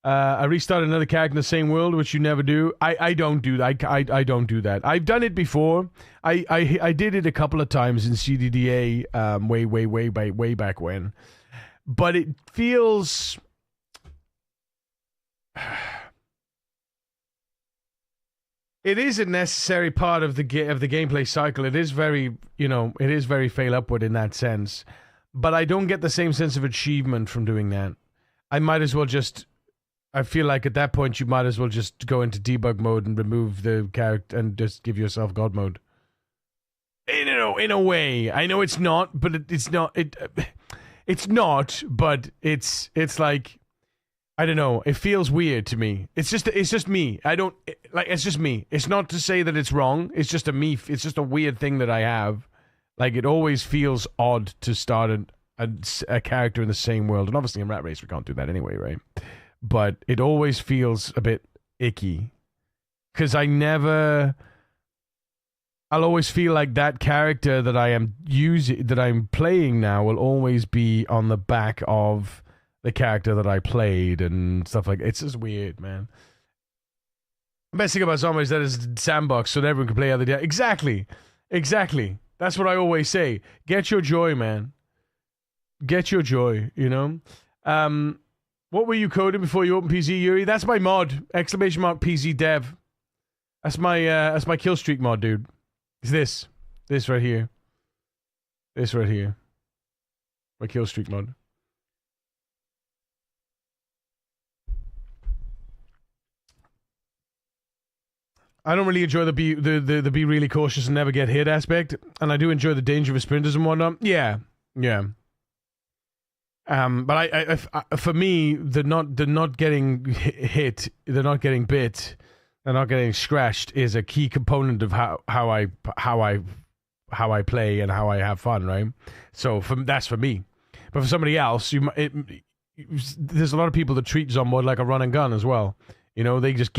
I restarted another character in the same world, which you never do. I don't do that. I don't do that. I've done it before. I did it a couple of times in CDDA way back when. But it feels... It is a necessary part of the gameplay cycle. It is very, it is very fail upward in that sense. But I don't get the same sense of achievement from doing that. I might as well just... I feel like at that point you might as well just go into debug mode and remove the character and just give yourself God mode. In a way. I know it's not, but it's not. It's not, but it's like... I don't know. It feels weird to me. It's just me. It's just me. It's not to say that it's wrong. It's just it's just a weird thing that I have. Like, it always feels odd to start a character in the same world. And obviously in Rat Race we can't do that anyway, right? But it always feels a bit icky. Because I'll always feel like that character that I'm playing now will always be on the back of the character that I played and stuff like that. It's just weird, man. The best thing about Zombies is that it's sandbox, so that everyone can play other day. Exactly. That's what I always say. Get your joy, man. Get your joy, What were you coding before you opened PZ, Yuri? That's my mod! ! pzdev. That's my kill streak mod, dude. It's this. This right here. My kill streak mod. I don't really enjoy the be really cautious and never get hit aspect, and I do enjoy the danger of sprinters and whatnot. Yeah. But I for me, the not getting hit, the not getting bit, and not getting scratched is a key component of how I play and how I have fun, right? So that's for me. But for somebody else, there's a lot of people that treat Zombod like a run and gun as well. You know, they just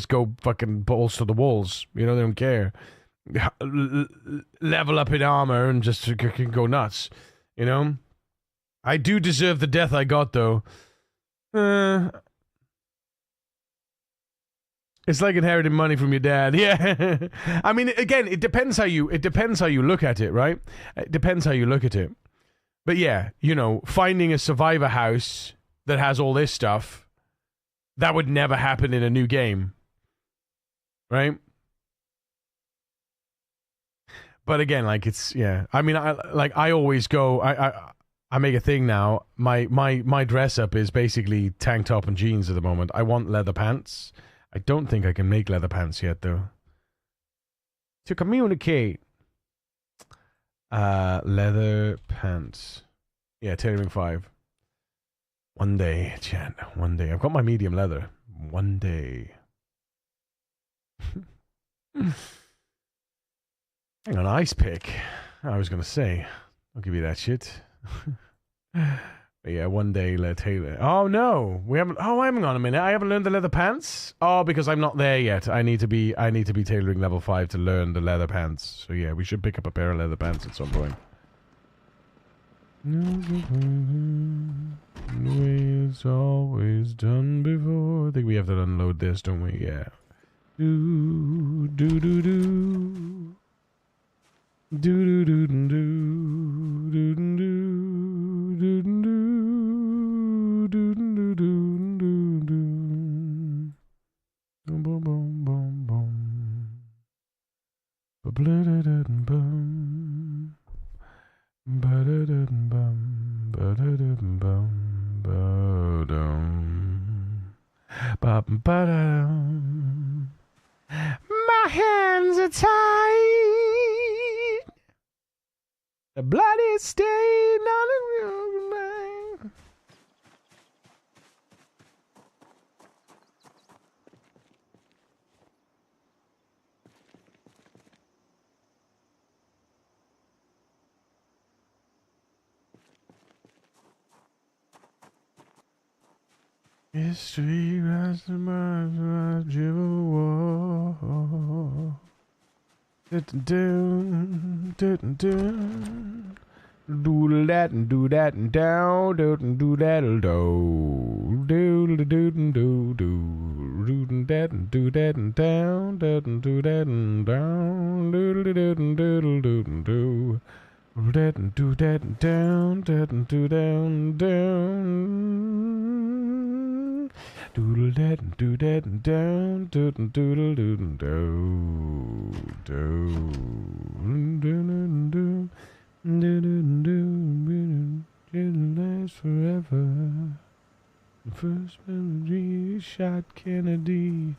go fucking balls to the walls. You know, they don't care. Level up in armor and just go nuts. You know, I do deserve the death I got though. It's like inheriting money from your dad. Yeah. I mean, again, it depends how you look at it, right? It depends how you look at it. But yeah, you know, finding a survivor house that has all this stuff, that would never happen in a new game. Right? But again, like it's, yeah. I mean, I always go, I make a thing now. My dress up is basically tank top and jeans at the moment. I want leather pants. I don't think I can make leather pants yet, though. To communicate. Leather pants. Yeah, tailoring 5. One day, chat. One day. I've got my medium leather. One day. Hang on, ice pick. I was going to say. I'll give you that shit. But yeah, one day, tailor. Oh no, we haven't. Oh, hang on a minute. I haven't learned the leather pants. Oh, because I'm not there yet. I need to be tailoring level 5 to learn the leather pants. So yeah, we should pick up a pair of leather pants at some point. The way it's always done before. I think we have to unload this, don't we? Yeah. Do do do do. Do do do do do do do do do do do do. Boom boom boom boom. Ba bla da da bum. Ba da da bum. Ba da da bum. Ba dum. Ba ba dum. My hands are tied. The blood is stained on the road. History runs the miles of war. Do that and do that and down, do that and do that and do that and down, do that and down, do that and do that and do that and down, do down down. Doodle that and do that and down, doodle doodle doodle do do do it'll last forever. The first melody shot Kennedy.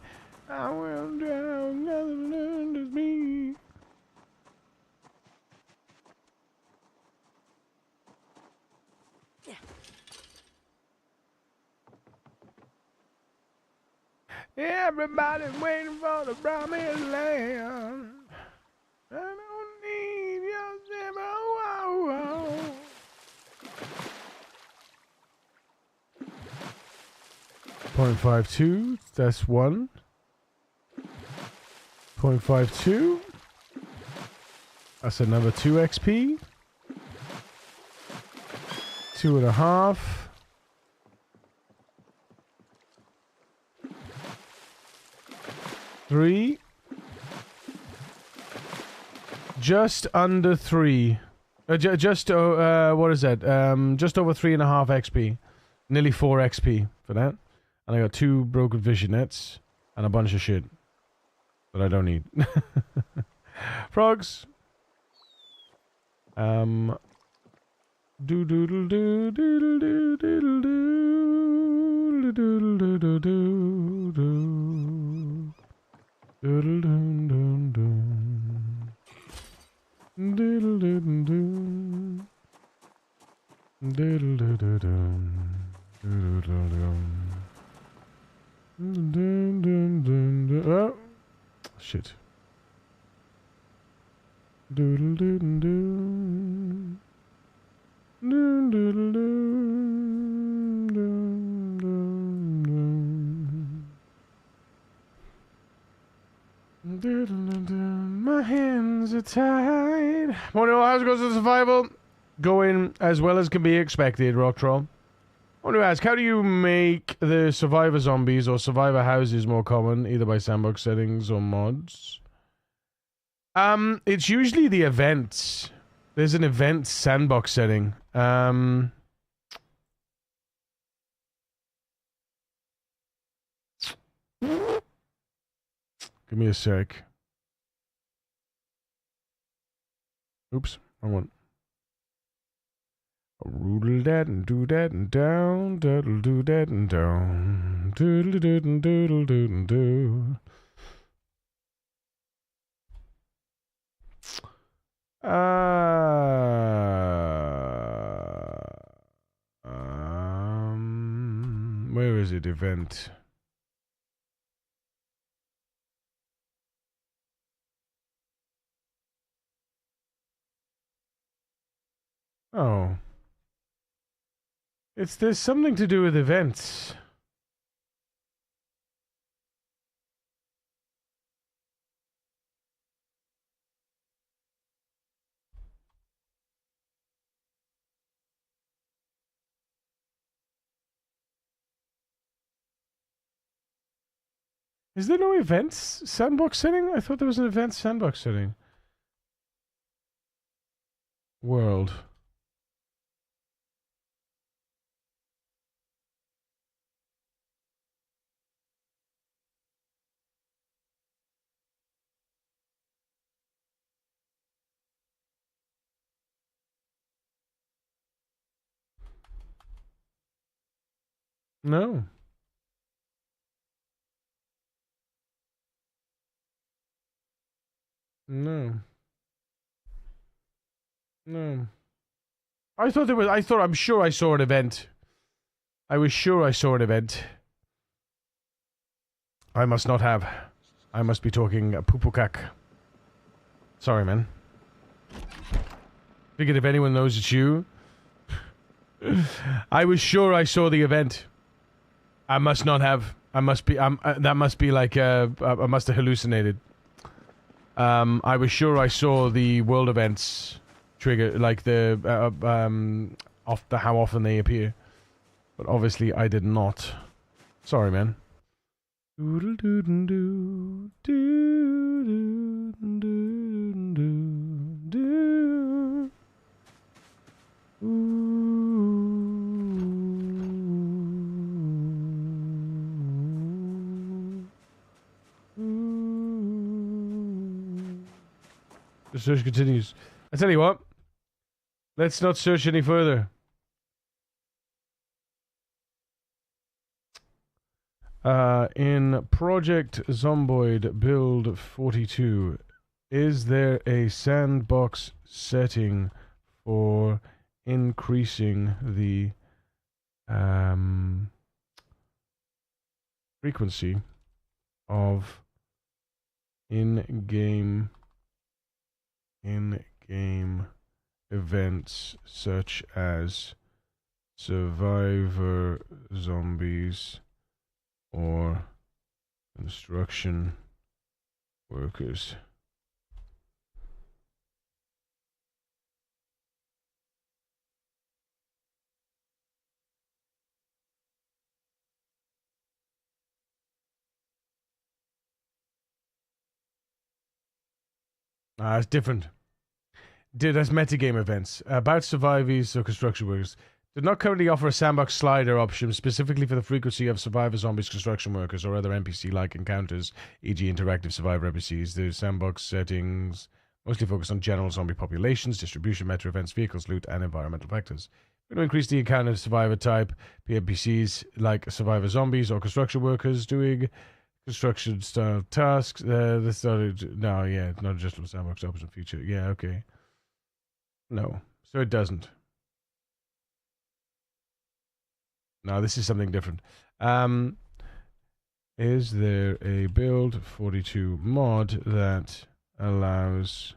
I will drown, nothing under me. Everybody's waiting for the promised land. I don't need your zipper. Whoa, whoa. 0.52, that's 1. 0.52. That's another 2 XP. 2.5. 3. Just under 3. What is that? Just over 3.5 XP. Nearly 4 XP for that. And I got 2 broken vision nets and a bunch of shit that I don't need. Frogs. Do doodle do doodle do doodle do doodle do do do do. Doodle dum dum dum. Doodle dum dum. Doodle dum dum. Doodle dum dum. Dum dum dum dum. Oh, shit. Doodle doodle doo. Doodle doodle doo. Doodle doodle doo. My hands are tied. Wonder how goes the survival? Going as well as can be expected, Rock Troll. I want to ask, how do you make the survivor zombies or survivor houses more common, either by sandbox settings or mods? It's usually the events. There's an event sandbox setting. Give me a sec. Oops, wrong one. Roodle that and do that and down, doodle do that and down, doodle doodle doodle doodle do. Where is it? Event. Oh. There's something to do with events. Is there no events sandbox setting? I thought there was an events sandbox setting. World. No. No. No. I'm sure I saw an event. I was sure I saw an event. I must not have. I must be talking poopokak. Sorry, man. Figured if anyone knows it's you. I was sure I saw the event. I must not have. I must be. That must be like. I must have hallucinated. I was sure I saw the world events trigger, like the how often they appear, but obviously I did not. Sorry, man. Doodle doodle doo doo doo doo doo. The search continues. I tell you what, let's not search any further. In Project Zomboid Build 42, is there a sandbox setting for increasing the frequency of in-game events such as survivor zombies or construction workers? It's different. That's metagame events. About survivors or construction workers. Did not currently offer a sandbox slider option specifically for the frequency of survivor zombies, construction workers, or other NPC-like encounters, e.g. interactive survivor NPCs. The sandbox settings mostly focus on general zombie populations, distribution, meta events, vehicles, loot, and environmental factors. We're going to increase the encounter survivor type, PNPCs like survivor zombies or construction workers doing construction style tasks. This started. No, yeah, not adjustable sandbox option feature. Yeah, okay. No, so it doesn't. No, this is something different. Is there a build 42 mod that allows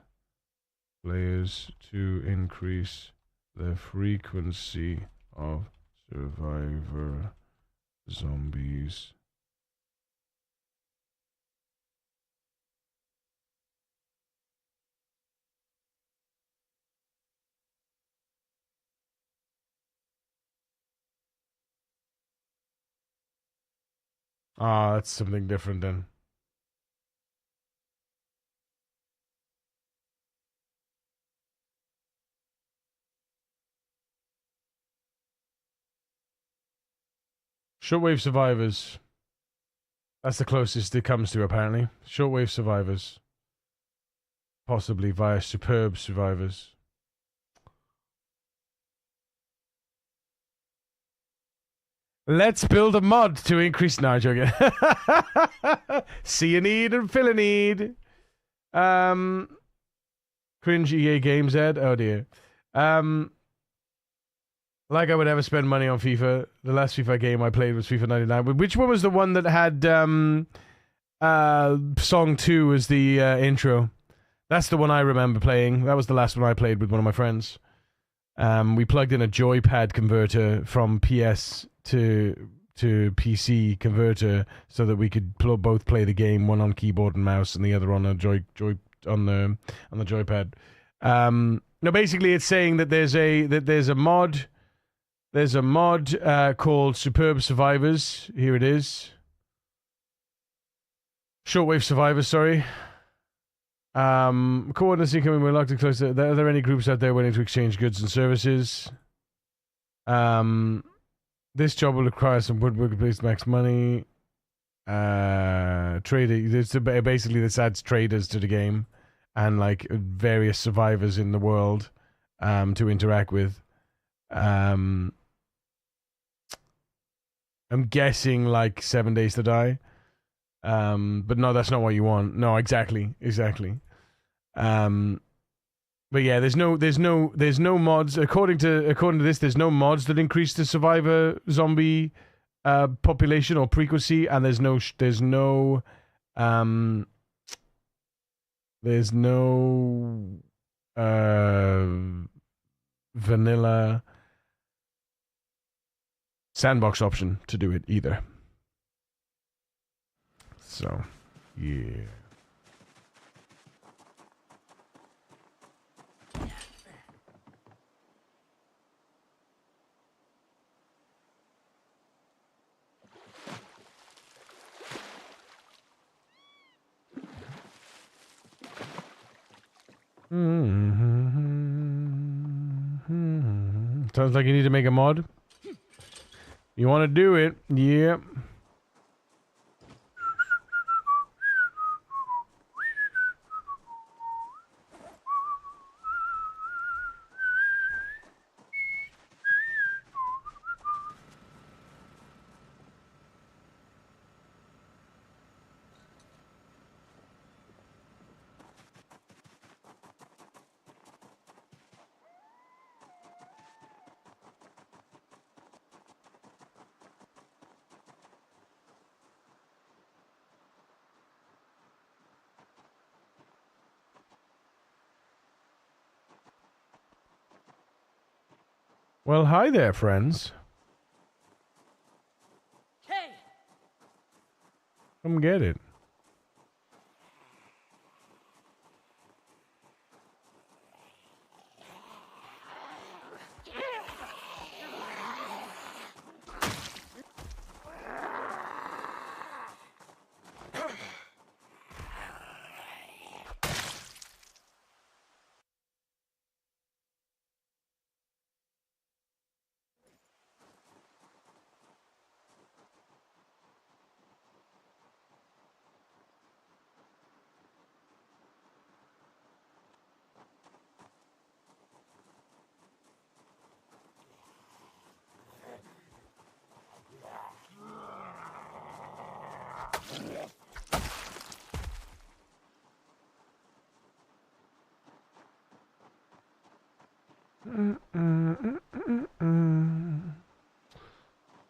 players to increase the frequency of survivor zombies? Ah, that's something different then. Shortwave survivors. That's the closest it comes to, apparently. Shortwave survivors. Possibly via superb survivors. Let's build a mod to increase... No, I'm joking. See a need and fill a need. Cringe EA Games Ed. Oh, dear. Like I would ever spend money on FIFA. The last FIFA game I played was FIFA 99. Which one was the one that had Song 2 as the intro? That's the one I remember playing. That was the last one I played with one of my friends. We plugged in a joypad converter from PS to PC converter so that we could both play the game, one on keyboard and mouse and the other on a on the joypad. No, basically it's saying that there's a mod. There's a mod called Superb Survivors. Here it is. Shortwave Survivors, sorry. Coordinates incoming, we're locked in close. Are there any groups out there willing to exchange goods and services? This job will require some woodwork-based max money. Basically, this adds traders to the game and like various survivors in the world to interact with. I'm guessing like 7 Days to Die. But no, that's not what you want. No, exactly. But yeah, there's no mods. According to this, there's no mods that increase the survivor zombie population or frequency, and there's no vanilla sandbox option to do it either. So, yeah. Sounds like you need to make a mod. You want to do it? Yep. Well, hi there, friends. Hey! Come get it.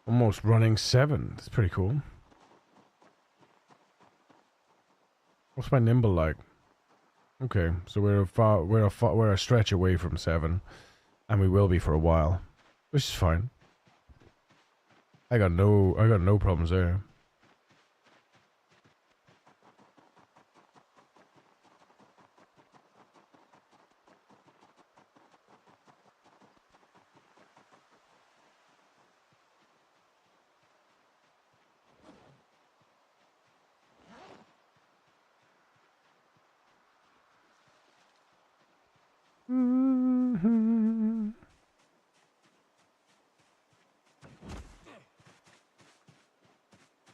Almost running 7. That's pretty cool. What's my nimble like? Okay, so we're a stretch away from 7, and we will be for a while, which is fine. I got no problems there.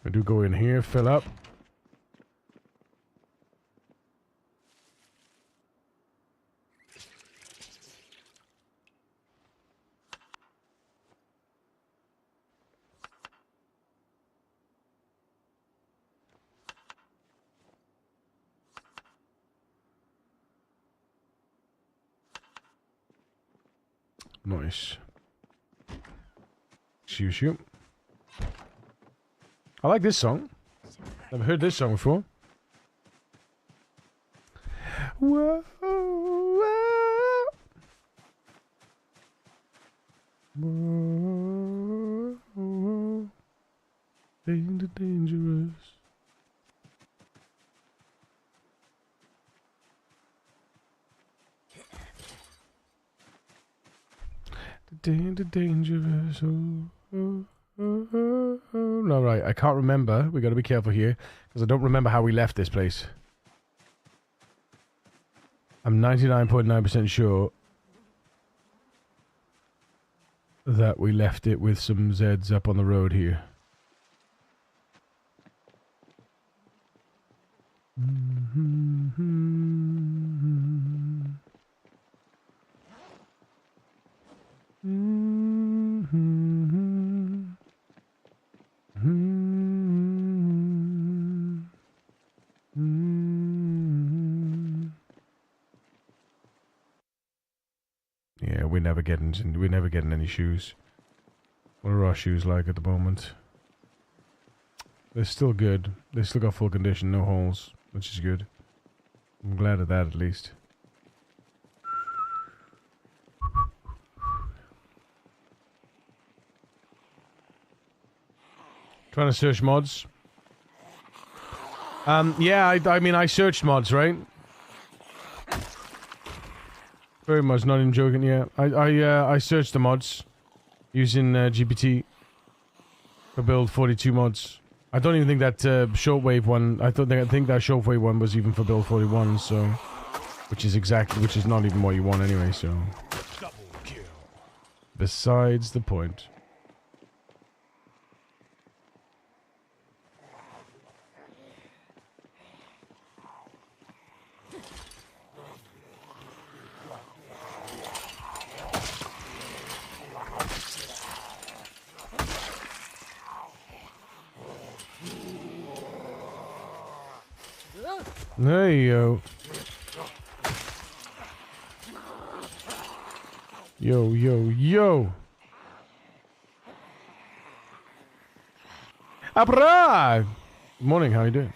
I do go in here, fill up. Nice. Shoot. I like this song. Never heard this song before. Whoa, whoa. Whoa, whoa. Dangerous. Dangerous. No, right. I can't remember. We got to be careful here because I don't remember how we left this place. I'm 99.9% sure that we left it with some Zeds up on the road here. Yeah, we're never getting any shoes. What are our shoes like at the moment? They're still good. They still got full condition, no holes, which is good. I'm glad of that at least. Trying to search mods. Yeah, I mean I searched mods, right? Very much, not even joking. Yeah, I searched the mods using GPT to build 42 mods. I don't even think that shortwave one. I think that shortwave one was even for build 41. So, which is not even what you want anyway. So, double kill. Besides the point. There you go. Yo. Abra! Good morning, how you doing?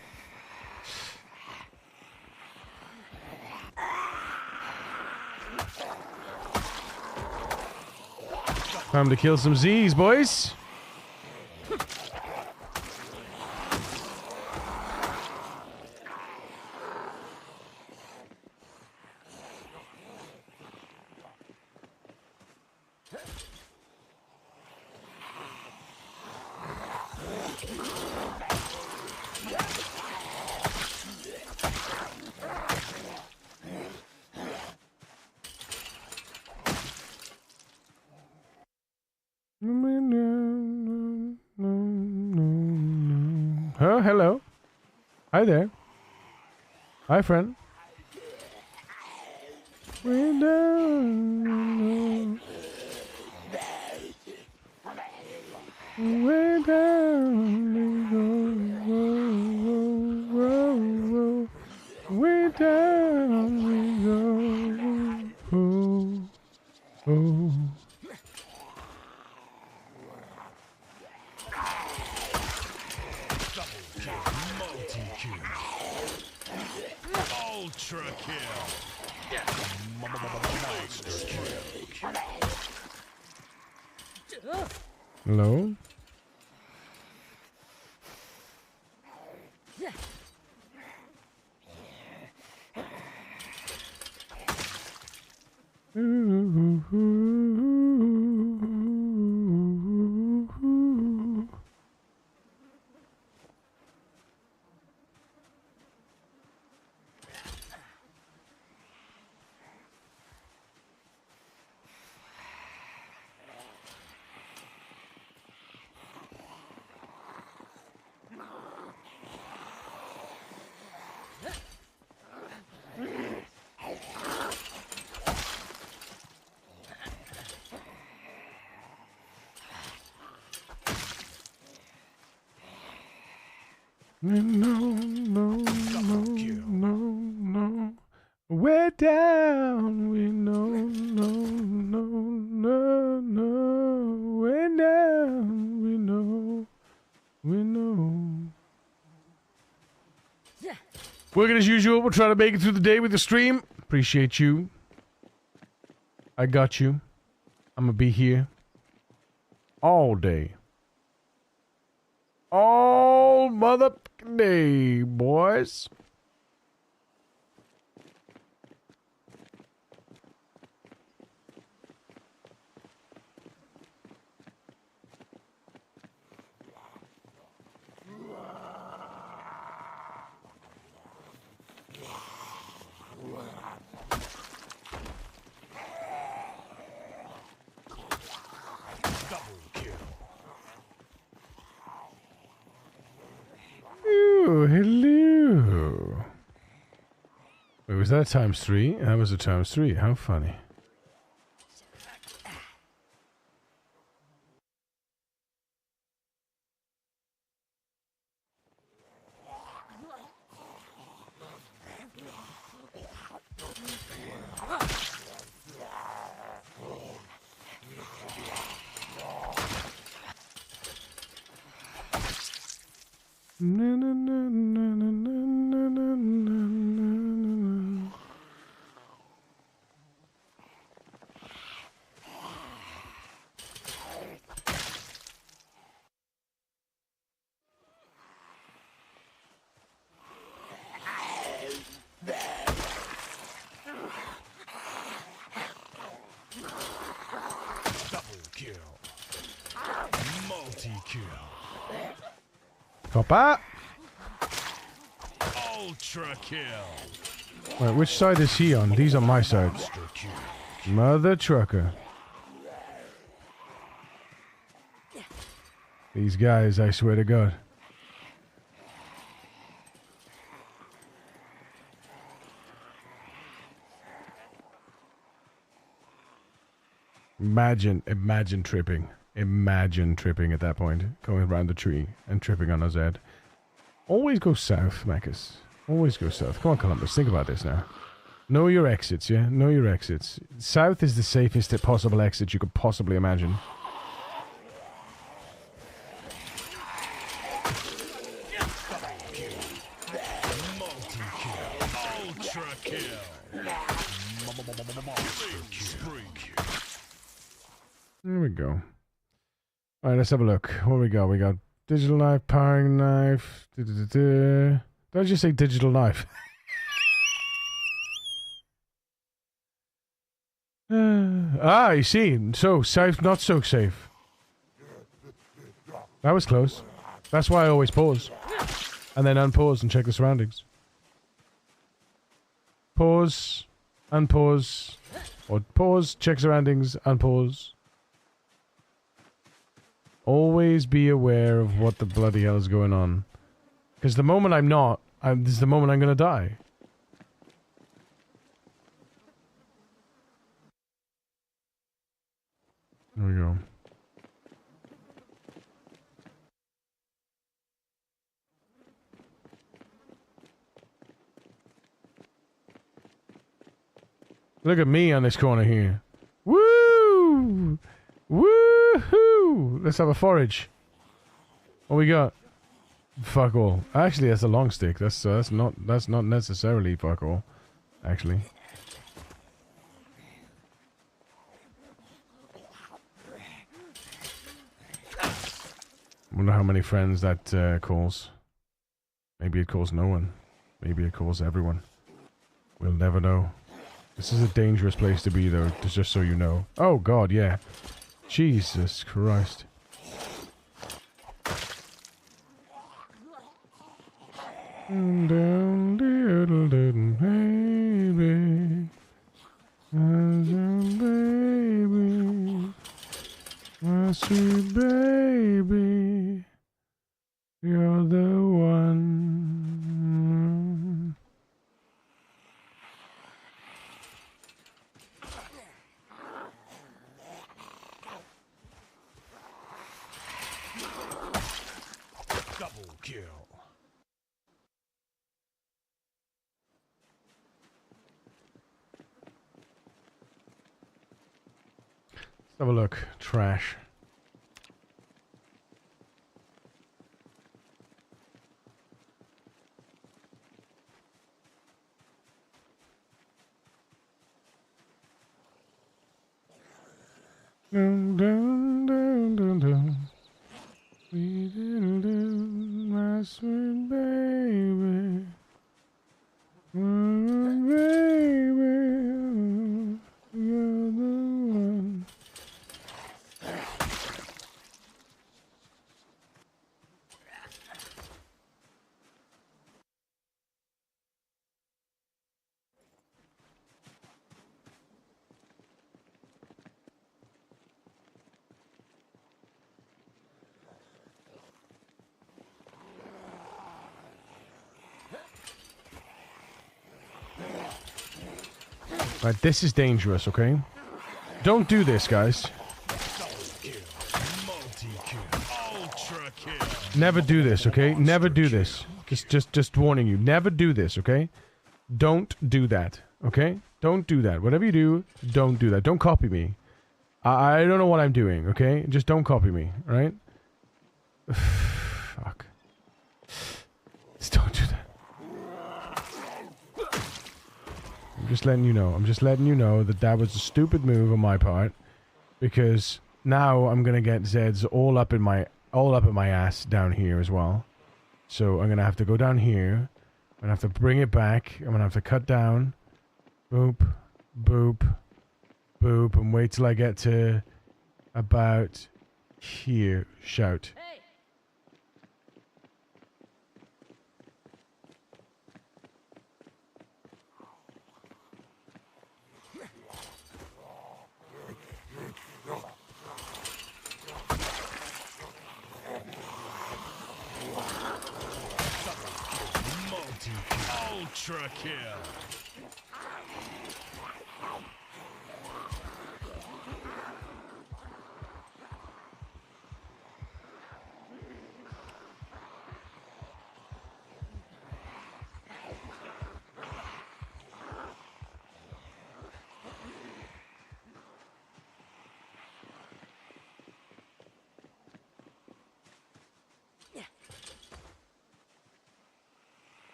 Time to kill some Z's, boys. Oh, hello. Hi there. Hi, friend. We're down. We're down. We're down. We go. Oh. Ultra kill. Monster kill. Hello? No. We're down. We know, no. We're down. We know. Working as usual. We'll try to make it through the day with the stream. Appreciate you. I got you. I'm gonna be here all day. All motherfucking day, boys. Oh, hello. Wait, was that times 3? That was a times 3. How funny. Copper. Ultra kill. Wait, which side is he on? These are my sides. Mother trucker. These guys, I swear to God. Imagine tripping. Imagine tripping at that point. Going around the tree and tripping on his head. Always go south, Macus. Always go south. Come on, Columbus. Think about this now. Know your exits, yeah? Know your exits. South is the safest possible exit you could possibly imagine. There we go. Alright, let's have a look. What we got? We got digital knife, powering knife. Did I just say digital knife? You see. So, safe, not so safe. That was close. That's why I always pause. And then unpause and check the surroundings. Pause. Unpause. Or pause, check surroundings, unpause. Always be aware of what the bloody hell is going on. Because the moment I'm not, this is the moment I'm going to die. There we go. Look at me on this corner here. Woo! Woohoo! Let's have a forage. What we got? Fuck all. Actually, that's a long stick. That's not necessarily fuck all. actually. Wonder how many friends that calls. Maybe it calls no one. Maybe it calls everyone. We'll never know. This is a dangerous place to be, though, just so you know. Oh, God, yeah. Jesus Christ. Down, diddle, diddle, baby. Baby. My sweet baby. You're the one. Double kill. Let's have a look. Trash. Dun, dun, dun, dun, dun. My sweet baby. Baby. You're the one. Right, this is dangerous, okay? Don't do this, guys. Never do this, okay? Never do this. Just warning you. Never do this, okay? Don't do that, okay? Don't do that. Whatever you do, don't do that. Don't copy me. I don't know what I'm doing, okay? Just don't copy me, alright? Fuck. Just don't do that. I'm just letting you know. I'm just letting you know that that was a stupid move on my part, because now I'm gonna get Zeds all up in my ass down here as well. So I'm gonna have to go down here. I'm gonna have to bring it back. I'm gonna have to cut down. Boop, boop, boop, and wait till I get to about here. Shout. Ultra kill.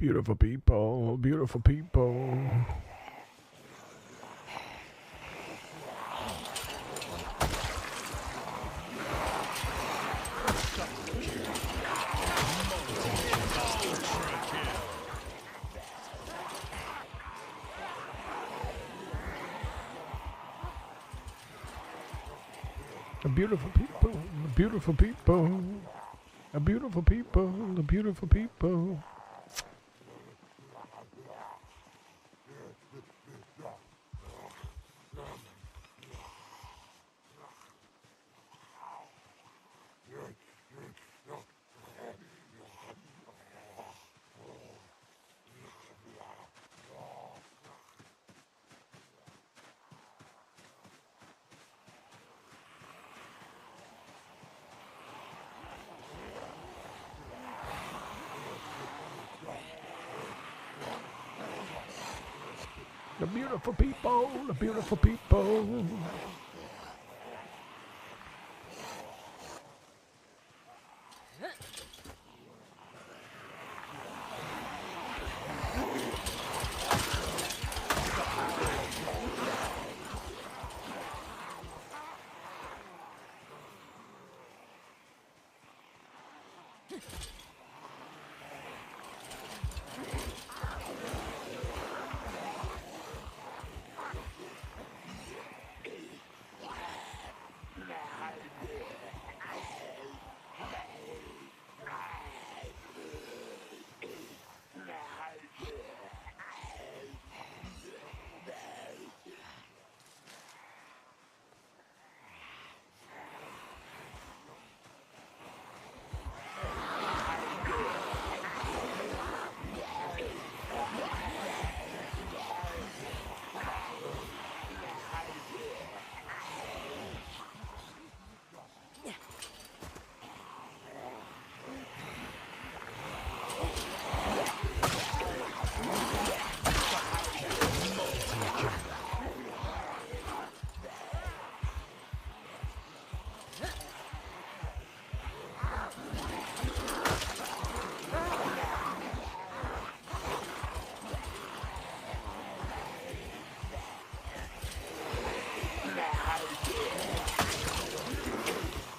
Beautiful people, beautiful people. The beautiful people, the beautiful people, the beautiful people, the beautiful people. The beautiful people, the beautiful people.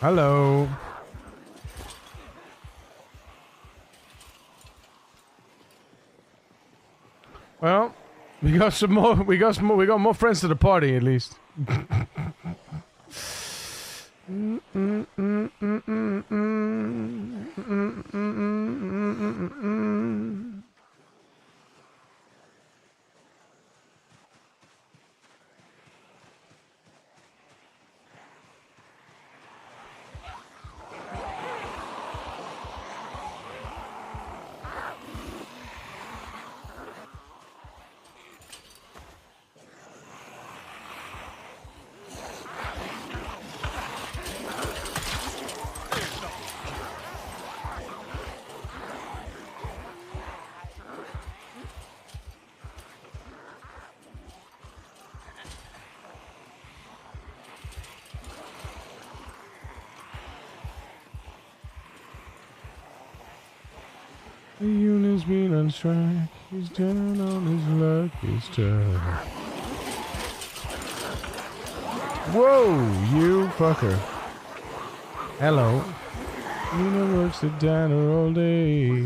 Hello. Well, we got some more. We got more friends to the party at least. The unit's been on strike. He's down on his lucky strike. Whoa, you fucker. Hello. Una works at diner all day.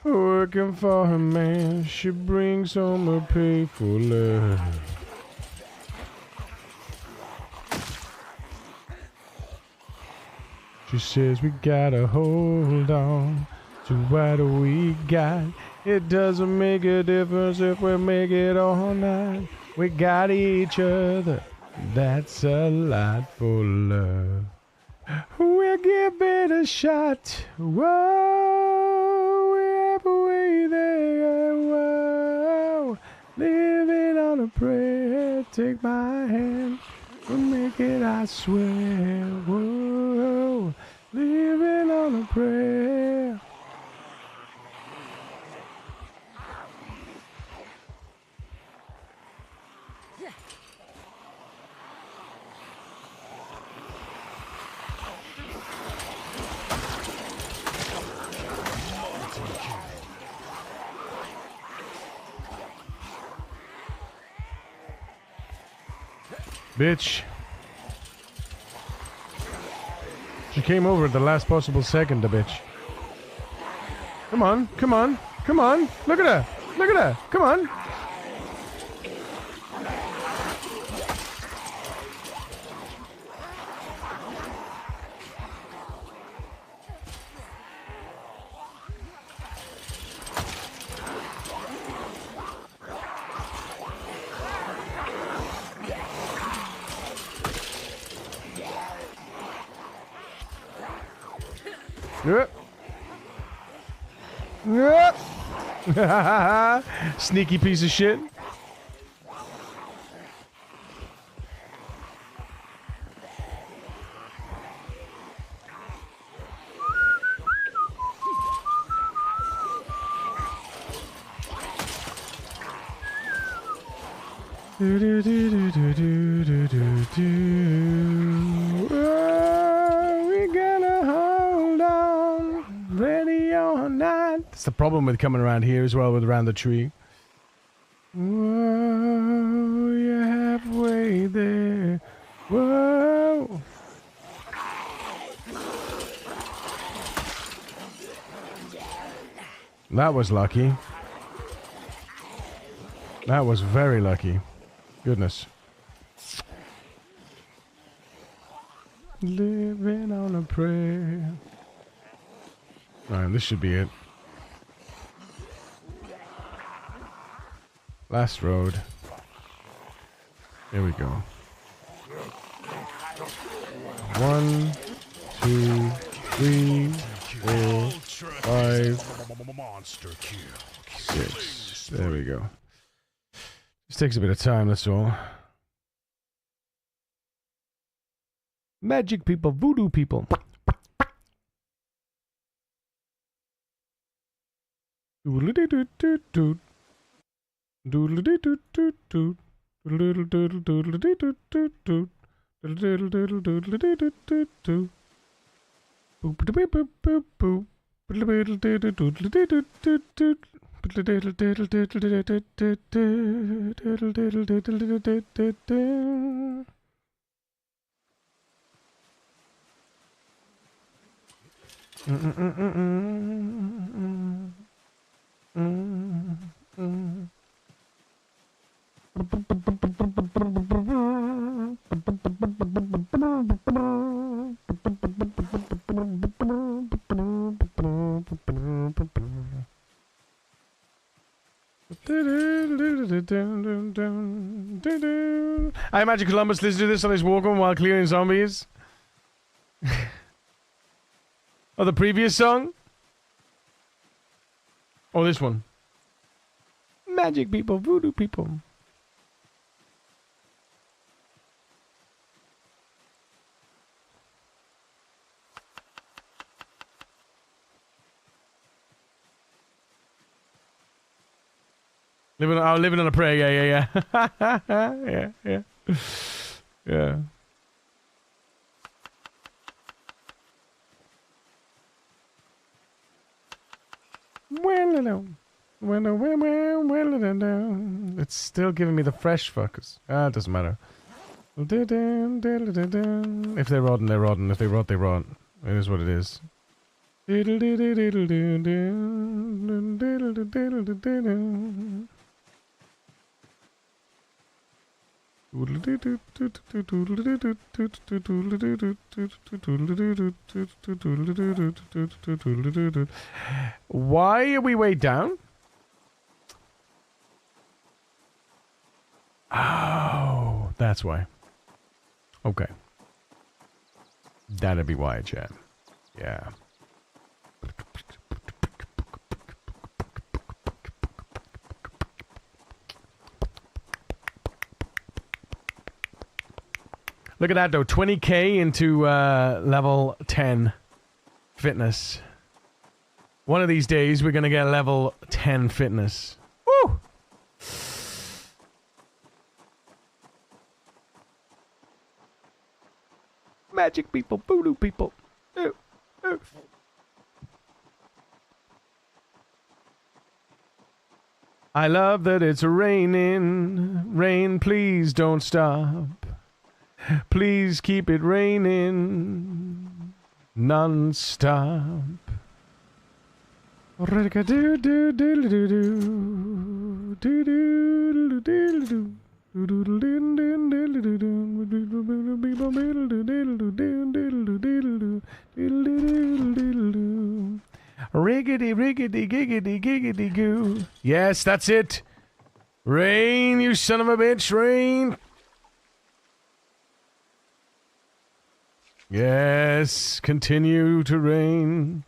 Working for her man. She brings home her pay for love. She says we gotta hold on to what we got. It doesn't make a difference if we make it all night. We got each other. That's a lot for love. We'll give it a shot. Whoa, we're halfway there. Whoa, living on a prayer. Take my hand. We'll make it, I swear. Whoa, living on a prayer. Bitch. She came over at the last possible second, the bitch. Come on, come on, come on. Look at her. Look at her. Come on. Sneaky piece of shit. We're gonna hold on, ready or not. That's the problem with coming around here as well, with around the tree. Whoa, you're halfway there. Whoa. That was lucky. That was very lucky. Goodness. Living on a prayer. Alright, this should be it. Last road. There we go. 1, 2, 3, 4, 5, 6. There we go. This takes a bit of time, that's all. Magic people, voodoo people. Doodle-dee-doo-doo-doo. Doodle-dee-doo-doo-doo. Doodle-doo-doo-doo-doo-doo. Doodle-doo-doo-doo-doo-doo. Boop-a-dee-boop-boop-boop. Doodle-dee-doo-doo-doo-doo-doo. Doodle-dee-doo-doo-doo-doo-doo. I imagine Columbus listens to this on his walk-on while clearing zombies. Oh, the previous song? Or this one? Magic people, voodoo people. Living on a prayer, yeah. yeah. Yeah. It's still giving me the fresh fuckers. Ah, it doesn't matter. If they're rotten, they're rotten. If they rot, they rot. It is what it is. Why are we way down? Oh, that's why. Okay. That'd be why, chat. Yeah. Look at that, though. 20k into level 10 fitness. One of these days, we're going to get level 10 fitness. Woo! Magic people, voodoo people. Ooh, ooh. I love that it's raining. Rain, please don't stop. Please keep it raining non-stop. Riggedy, riggedy, giggedy, giggedy, goo. Yes, that's it. Rain, you son of a bitch, rain. Yes, continue to rain.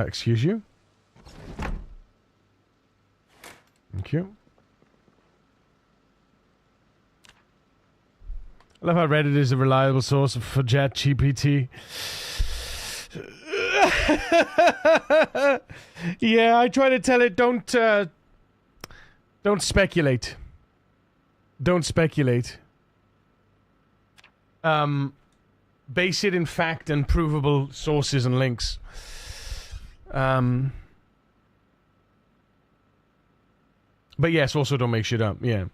Excuse you? Thank you. I love how Reddit is a reliable source for ChatGPT. Yeah, I try to tell it, don't speculate. Don't speculate. Base it in fact and provable sources and links. But yes, also don't make shit up. Yeah.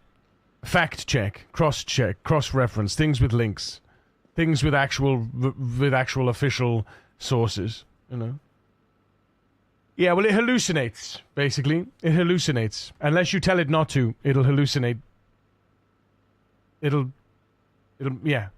Fact check, cross-reference, things with links, things with actual official sources, you know. Yeah, well, it hallucinates, basically. It hallucinates. Unless you tell it not to, it'll hallucinate. It'll, yeah.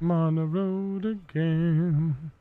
I'm on the road again.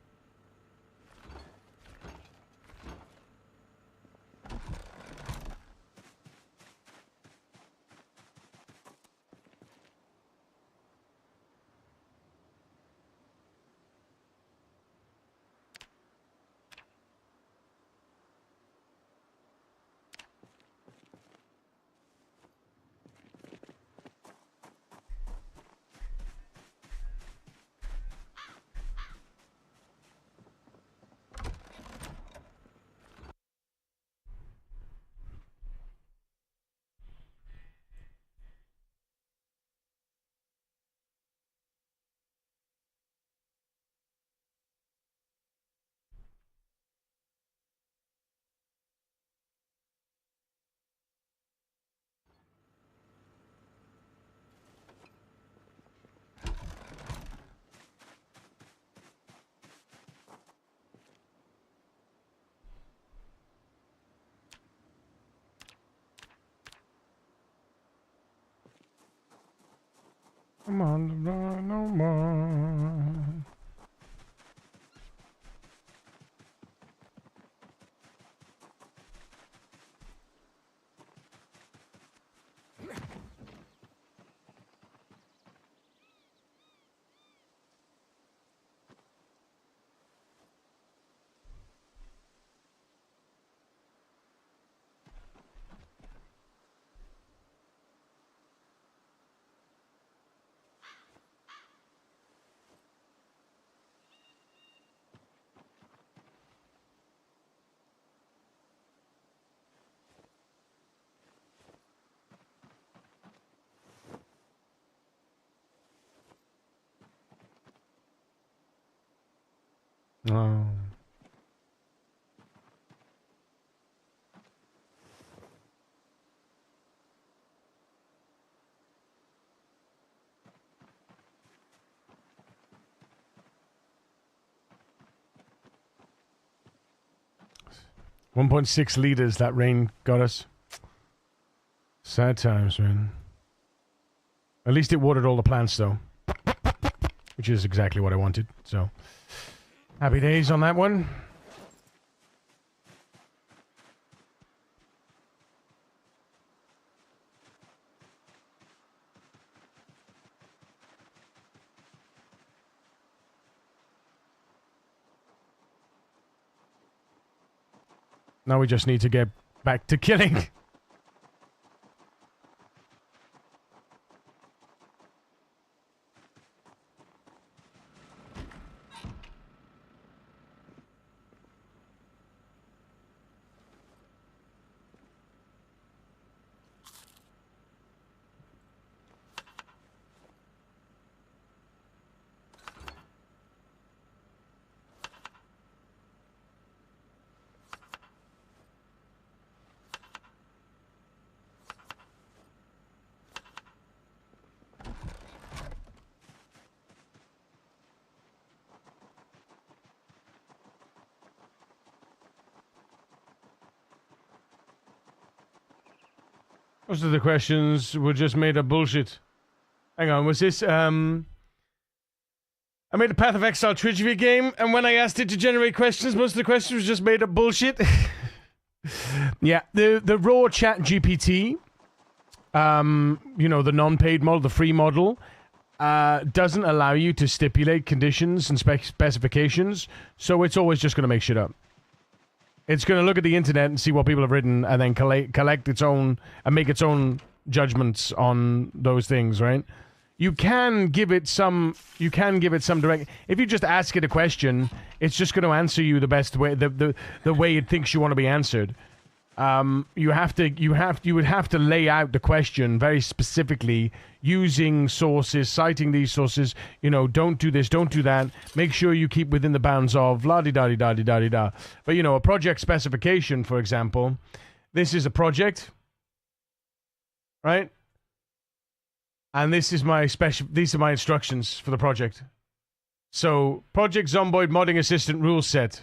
I'm on the run no more. Oh. .6 liters that rain got us. Sad times, man. At least it watered all the plants, though. Which is exactly what I wanted, so... Happy days on that one. Now we just need to get back to killing. Most of the questions were just made up bullshit. Hang on, was this, I made a Path of Exile trivia game, and when I asked it to generate questions, most of the questions was just made up bullshit. Yeah, the raw chat GPT, you know, the non-paid model, the free model, doesn't allow you to stipulate conditions and specifications, so it's always just going to make shit up. It's going to look at the internet and see what people have written and then collect its own and make its own judgments on those things, right? You can give it some direct... If you just ask it a question, it's just going to answer you the best way, the way it thinks you want to be answered. You would have to lay out the question very specifically using sources, citing these sources, you know, don't do this, don't do that, make sure you keep within the bounds of la-di-da-di-da-di-da-di-da. But, you know, a project specification, for example, this is a project, right? And this is these are my instructions for the project. So, Project Zomboid Modding Assistant rule set.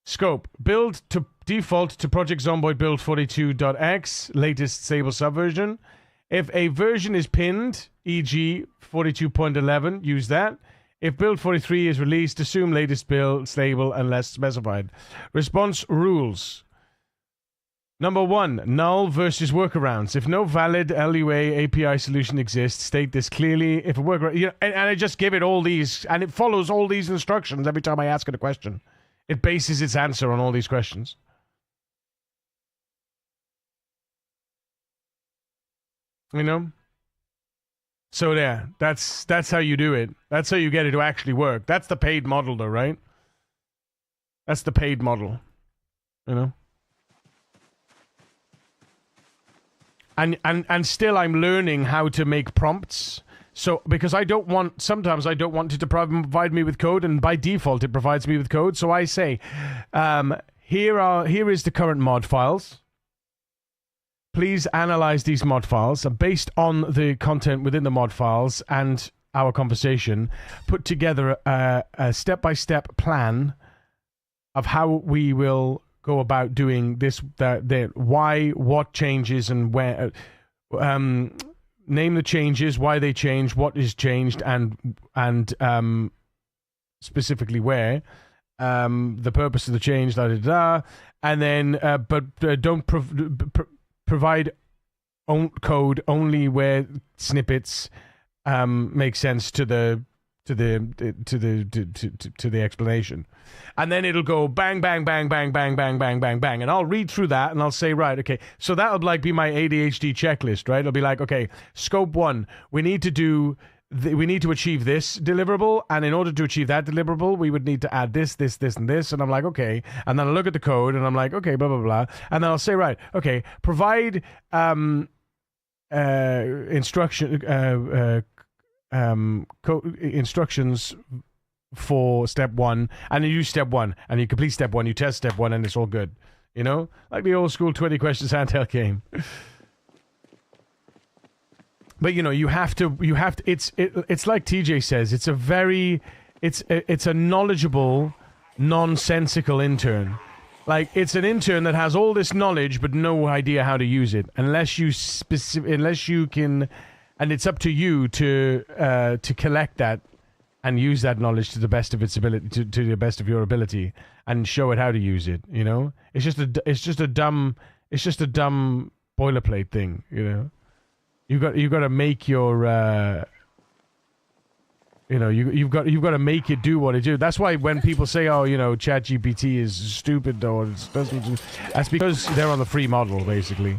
Scope. Build to default to Project Zomboid build 42.x, latest stable subversion. If a version is pinned, e.g. 42.11, use that. If build 43 is released, assume latest build, stable, unless specified. Response rules. Number 1, null versus workarounds. If no valid LUA API solution exists, state this clearly. If a workaround, you know, and I just give it all these, and it follows all these instructions every time I ask it a question. It bases its answer on all these questions. You know? So there, that's how you do it. That's how you get it to actually work. That's the paid model though, right? That's the paid model. You know? And still I'm learning how to make prompts. So, because sometimes I don't want it to provide me with code, and by default it provides me with code. So I say, here is the current mod files. Please analyze these mod files, and based on the content within the mod files and our conversation, put together a step-by-step plan of how we will go about doing this, that, why, what changes, and where. Name the changes, why they change, what is changed, and specifically where, the purpose of the change, and then don't provide code only where snippets make sense to the explanation. And then it'll go bang, bang, bang, bang, bang, bang, bang, bang, bang. And I'll read through that and I'll say, right, okay. So that'll like be my ADHD checklist, right? It'll be like, okay, scope 1, we need to achieve this deliverable. And in order to achieve that deliverable, we would need to add this, this, this, and this. And I'm like, okay. And then I look at the code and I'm like, okay, blah, blah, blah. And then I'll say, right, okay, provide instructions for step 1, and you use step 1, and you complete step 1, you test step 1, and it's all good. You know? Like the old school 20 questions handheld game. But you know, you have to it's like TJ says, it's a knowledgeable, nonsensical intern. Like, it's an intern that has all this knowledge but no idea how to use it, unless you can, and it's up to you to collect that and use that knowledge to the best of its ability, to the best of your ability, and show it how to use it. You know, it's just a dumb boilerplate thing. You know, you've got to make your. You know, you've got to make it do what it do. That's why when people say, "Oh, you know, ChatGPT is stupid," or it doesn't do, that's because they're on the free model, basically.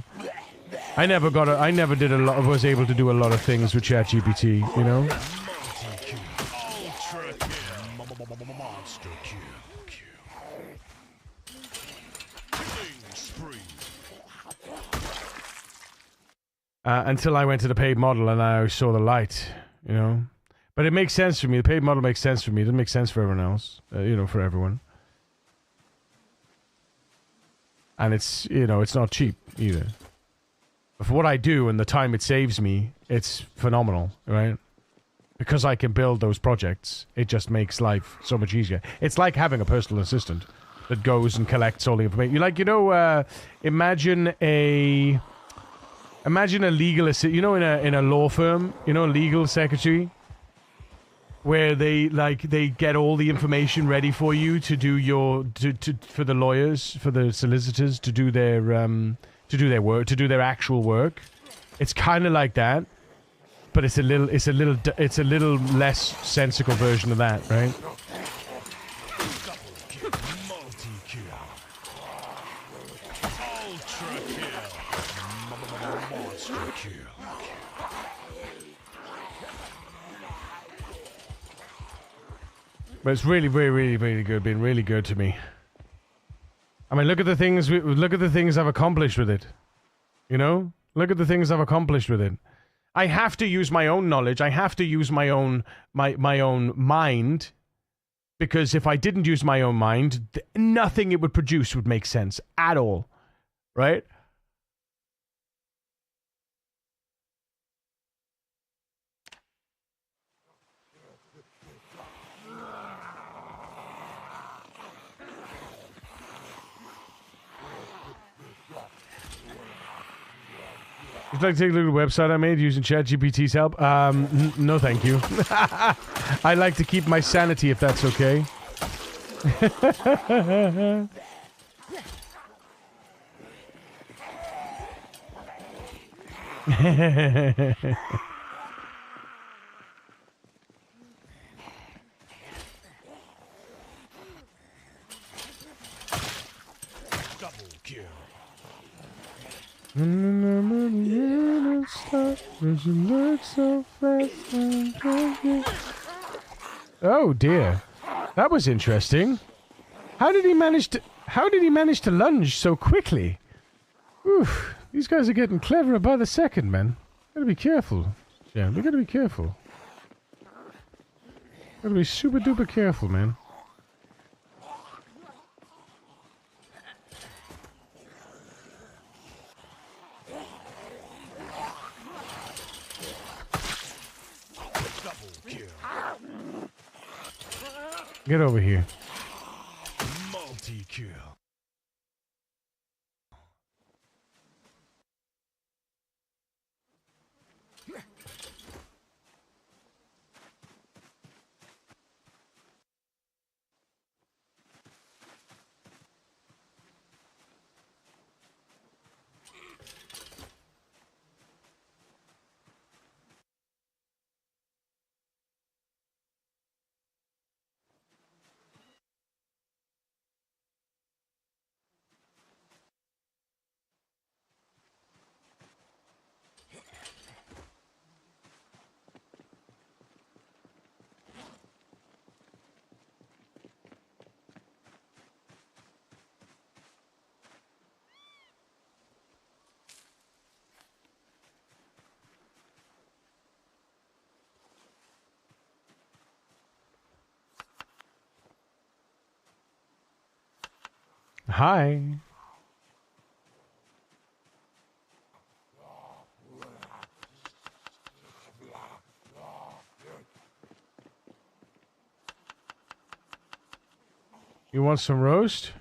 I never was able to do a lot of things with ChatGPT. You know. Until I went to the paid model and I saw the light. You know. But it makes sense for me. The paid model makes sense for me. It doesn't make sense for everyone else. You know, for everyone. And it's, you know, it's not cheap either. But for what I do and the time it saves me, it's phenomenal, right? Because I can build those projects, it just makes life so much easier. It's like having a personal assistant that goes and collects all the information. Imagine a legal assistant, you know, in a law firm, you know, a legal secretary, where they get all the information ready for you to do for the lawyers, for the solicitors to do their work, to do their actual work. It's kind of like that, but it's a little less sensical version of that, right? But it's really, really, really, really good. Been really good to me. I mean, look at the things I've accomplished with it. You know, look at the things I've accomplished with it. I have to use my own knowledge. I have to use my own mind, because if I didn't use my own mind, nothing it would produce would make sense at all, right? Would you like to take a look at the website I made using ChatGPT's help? No, thank you. I like to keep my sanity, if that's okay. Double kill. Oh dear, that was interesting. How did he manage to lunge so quickly? Oof, these guys are getting cleverer by the second, man. Gotta be careful. Yeah, we gotta be careful. Gotta be super duper careful, man. Get over here. Multi-kill. Hi. You want some roast?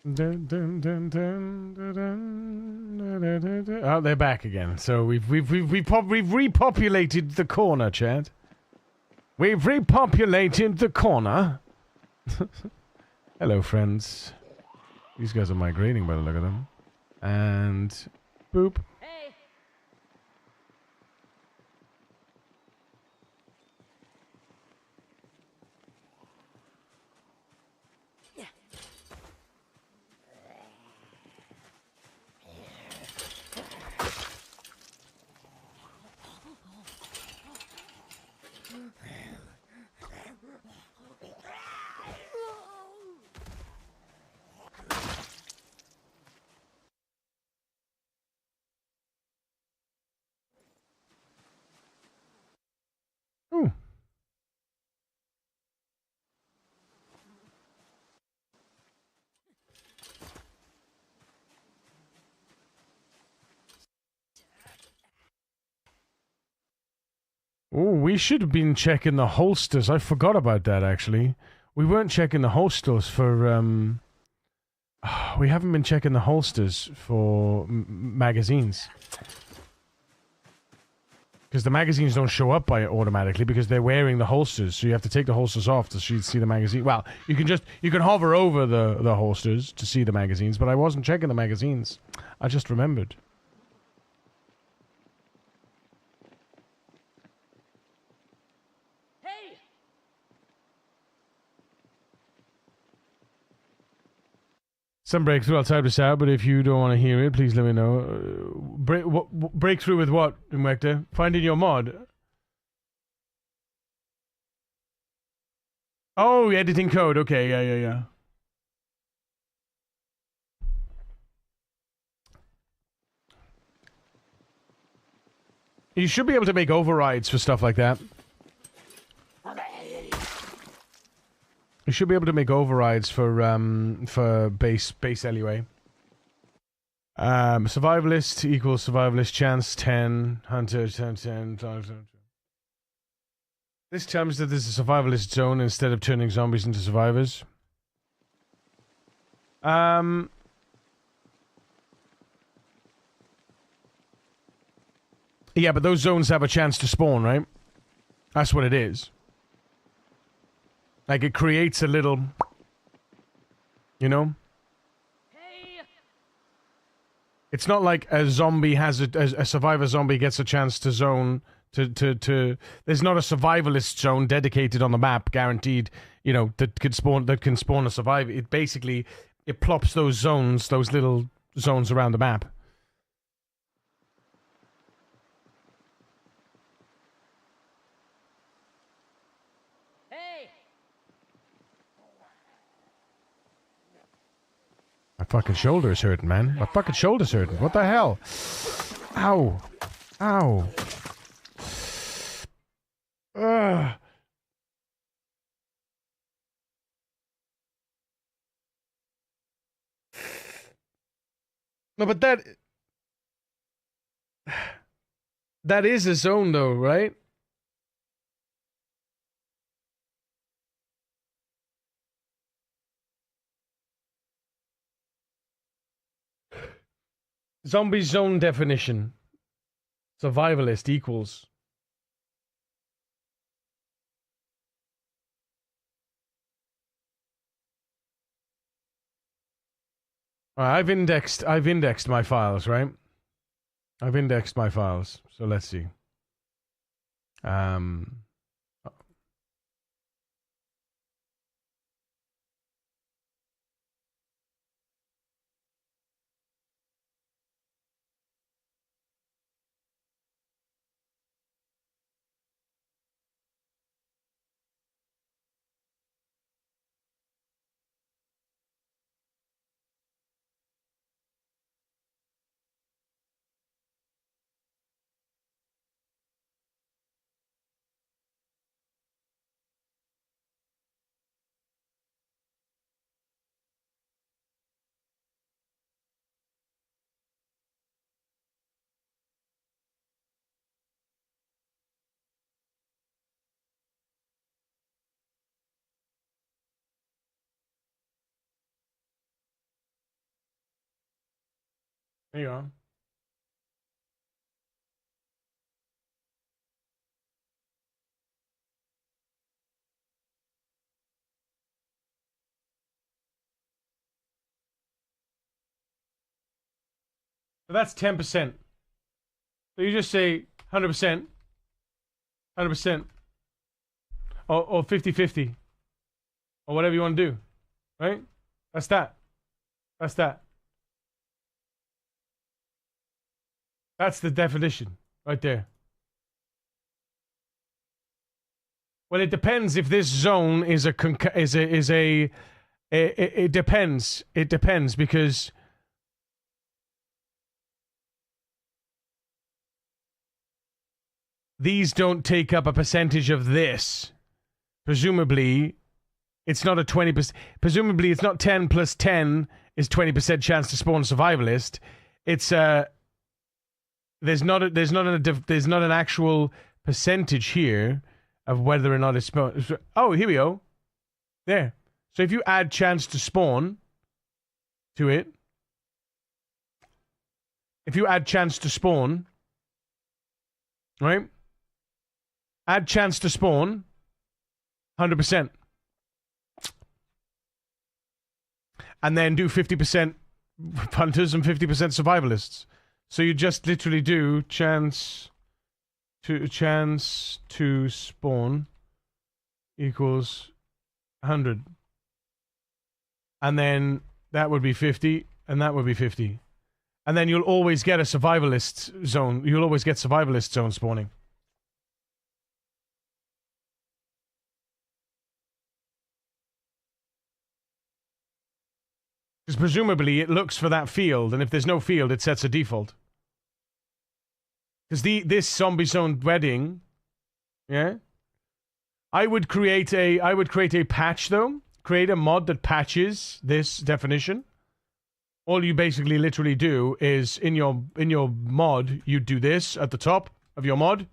Oh, they're back again. So we've repopulated the corner, Chad. We've repopulated the corner. Hello, friends. These guys are migrating by the look of them. And boop. Ooh. Oh, we should have been checking the holsters. I forgot about that, actually. We weren't checking the holsters for, we haven't been checking the holsters for magazines. Because the magazines don't show up by automatically because they're wearing the holsters. So you have to take the holsters off to see the magazine. Well, you can hover over the holsters to see the magazines, but I wasn't checking the magazines. I just remembered. Some breakthrough. I'll type this out, but if you don't want to hear it, please let me know. Breakthrough with what, Mwekta? Finding your mod. Oh, editing code. Okay, yeah. You should be able to make overrides for stuff like that. You should be able to make overrides for base anyway. Survivalist equals survivalist chance 10, hunter 10. This tells that there's a survivalist zone instead of turning zombies into survivors. Yeah, but those zones have a chance to spawn, right? That's what it is. Like, it creates a little... You know? Hey. It's not like a zombie has a survivor zombie gets a chance to zone... To there's not a survivalist zone dedicated on the map, guaranteed, you know, that can spawn a survivor. It basically... It plops those zones, those little zones around the map. My fucking shoulder's hurting, man. My fucking shoulder's hurting. What the hell? Ow. Ow. Ugh. No, but that is a zone, though, right? Zombie zone definition. Survivalist equals. I've indexed my files, right? I've indexed my files. So let's see. There you are. So that's 10%. So you just say 100%, 100%, or 50-50, or whatever you want to do, right? That's that. That's that. That's the definition right there. Well, it depends if this zone is it depends. It depends because these don't take up a percentage of this. Presumably, it's not a 20%. Presumably, it's not 10 plus 10 is 20% chance to spawn survivalist. It's there's not an actual percentage here of whether or not it's spawn. Oh, here we go. There. So if you add chance to spawn to it, if you add chance to spawn, right? Add chance to spawn, 100%. And then do 50% hunters and 50% survivalists. So you just literally do chance to spawn equals 100. And then that would be 50, and that would be 50. And then you'll always get a survivalist zone. You'll always get survivalist zone spawning. Because presumably it looks for that field, and if there's no field, it sets a default. Because this zombie zone wedding, yeah, I would create a patch though. Create a mod that patches this definition. All you basically literally do is in your mod, you do this at the top of your mod.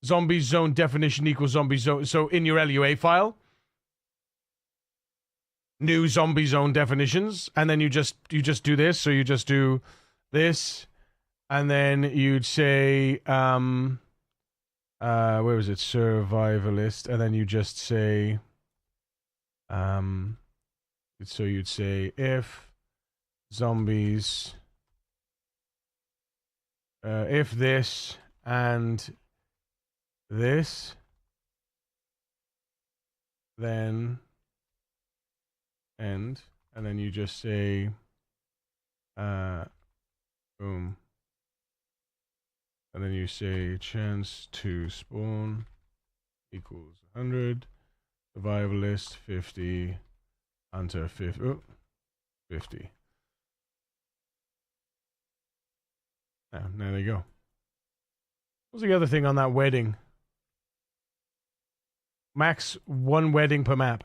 Zombie zone definition equals zombie zone. So in your LUA file, new zombie zone definitions, and then you just do this. So you just do this, and then you'd say where was it? Survivalist, and then you just say so you'd say if zombies if this and this, then end, and then you just say boom, and then you say chance to spawn equals 100, survivalist 50, hunter 50, 50. Now there you go. What's the other thing on that wedding? Max 1 wedding per map.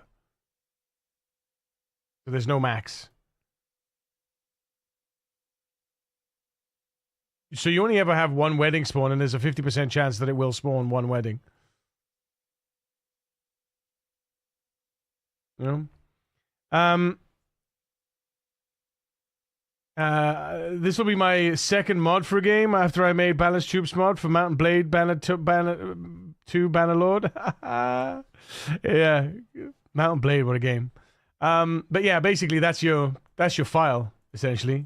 So there's no max. So you only ever have 1 wedding spawn, and there's a 50% chance that it will spawn 1 wedding. You know? This will be my second mod for a game after I made Balanced Troops mod for Mountain Blade Banner 2 Bannerlord. Yeah, Mountain Blade, what a game. But yeah, basically that's your file essentially.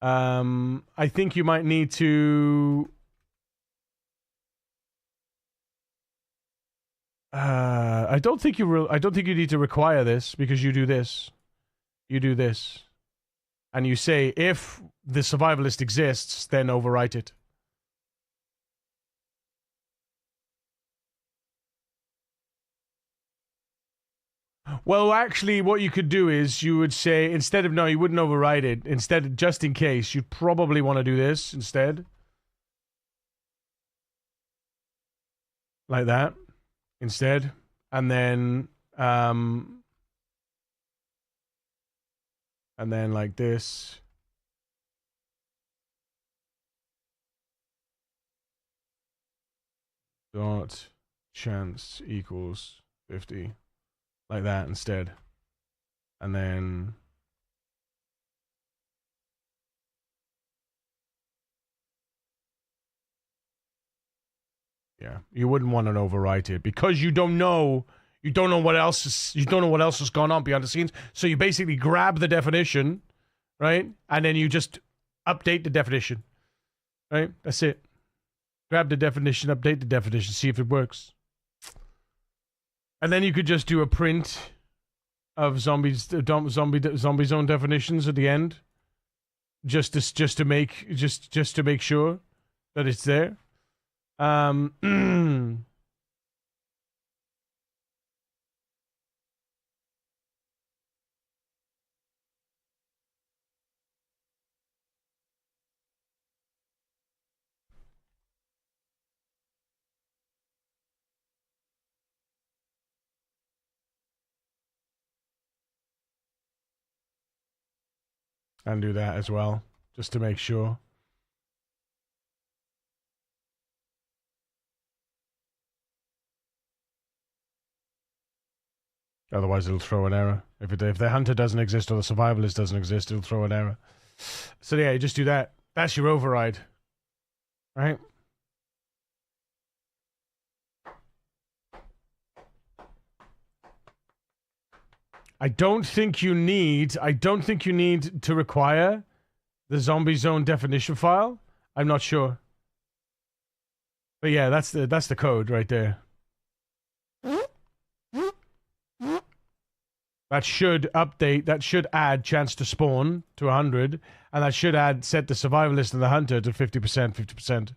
I think you might need to I don't think you need to require this, because you do this. You do this. And you say, if the survivalist exists, then overwrite it. Well, actually, what you could do is you would say, instead of, no, you wouldn't overwrite it. Instead, just in case, you'd probably want to do this instead. Like that. Instead. And then like this. Dot chance equals 50. Like that instead. And then Yeah, you wouldn't want to overwrite it because you don't know what else has gone on behind the scenes. So you basically grab the definition, right? And then you just update the definition. Right? That's it. Grab the definition, update the definition, see if it works. And then you could just do a print of zombie zone definitions at the end. Just to make sure that it's there. And do that as well, just to make sure. Otherwise, it'll throw an error. If the hunter doesn't exist or the survivalist doesn't exist, it'll throw an error. So yeah, you just do that. That's your override, right? I don't think you need to require the zombie zone definition file. I'm not sure. But yeah, that's the code right there. That should add chance to spawn to 100, and that should set the survivalist and the hunter to 50%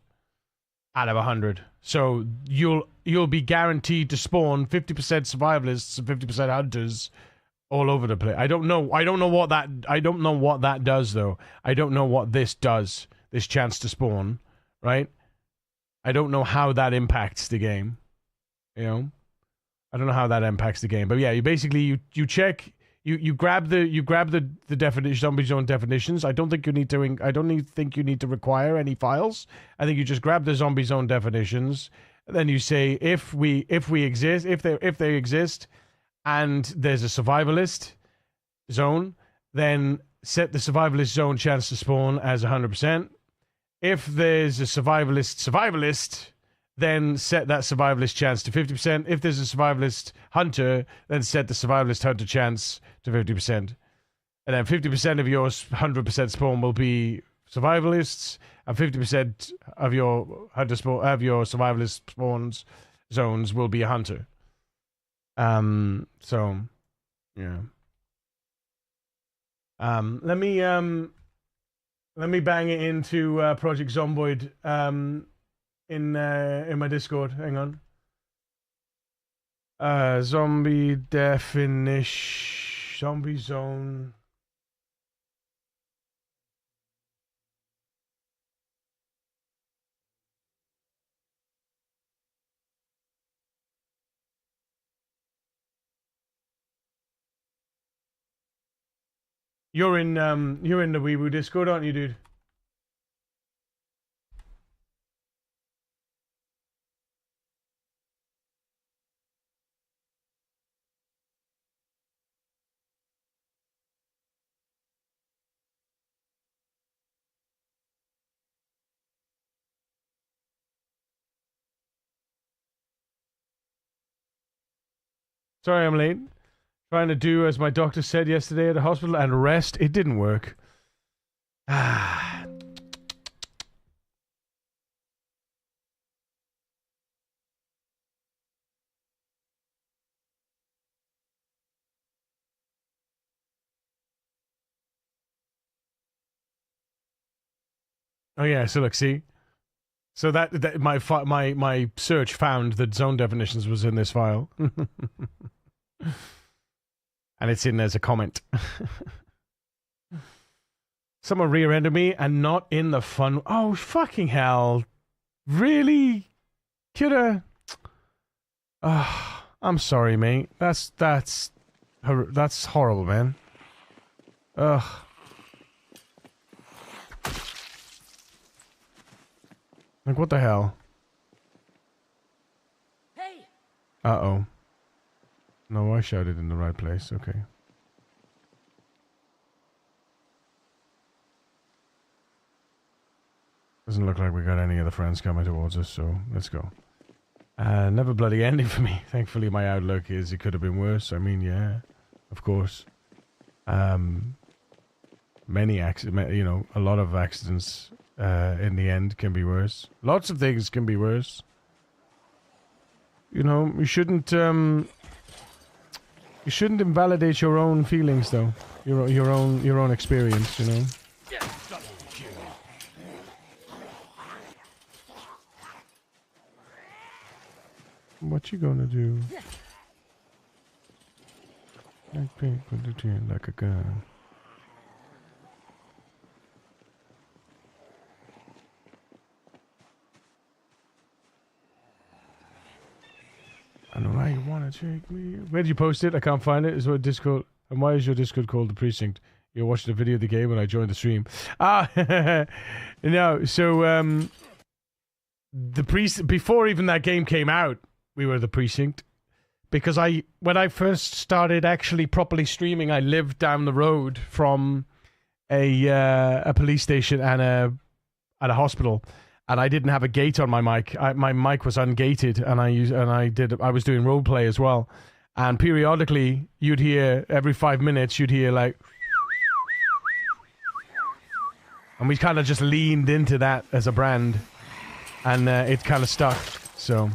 out of 100. So you'll be guaranteed to spawn 50% survivalists and 50% hunters all over the place. I don't know what that does though. I don't know what this does. This chance to spawn, right? I don't know how that impacts the game. You know, I don't know how that impacts the game. But yeah, you basically you check, you grab the definition, zombie zone definitions. I don't think you need to require any files. I think you just grab the zombie zone definitions. And then you say if they exist. And there's a survivalist zone, then set the survivalist zone chance to spawn as 100%. If there's a survivalist, then set that survivalist chance to 50%. If there's a survivalist hunter, then set the survivalist hunter chance to 50%. And then 50% of your 100% spawn will be survivalists, and 50% of your survivalist spawns zones will be a hunter. So yeah. Let me bang it into Project Zomboid in my Discord. Hang on. Zombie definition, zombie zone. You're in the Weeboo Discord, aren't you, dude? Sorry I'm late. Trying to do as my doctor said yesterday at the hospital and rest. It didn't work. Ah. Oh yeah, so look, see? So that my search found that zone definitions was in this file. And it's in as a comment. Someone rear-ended me and not in the fun. Oh, fucking hell. Really? Coulda. Oh, I'm sorry, mate. That's horrible, man. Ugh. Like, what the hell? Hey. Uh-oh. No, I shouted in the right place. Okay. Doesn't look like we got any of the friends coming towards us, so let's go. Never bloody ending for me. Thankfully, my outlook is it could have been worse. I mean, yeah, of course. Many accidents, you know, a lot of accidents in the end can be worse. Lots of things can be worse. You know, you shouldn't invalidate your own feelings, though. Your own experience, you know. What you gonna do? Like paint with the tin like a gun. I know why you wanna take me. Where did you post it? I can't find it. Is what Discord? And why is your Discord called The Precinct? You're watching the video of the game when I joined the stream. Ah, no. So before even that game came out, we were The Precinct. Because when I first started actually properly streaming, I lived down the road from a police station and a hospital, and I didn't have a gate on my mic. My mic was ungated, and I was doing role play as well. And periodically, you'd hear every 5 minutes, you'd hear like, and we kind of just leaned into that as a brand, and it kind of stuck. So.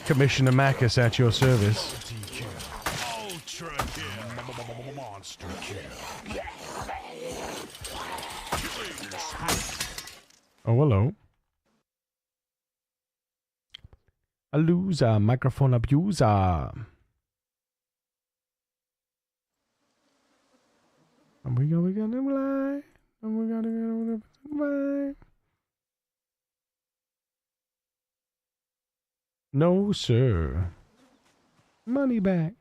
Commissioner Macus at your service. Ultra kill. Monster kill. Oh, hello. A loser, microphone abuser. And we gonna lie. And we gotta lie. No, sir. Money back.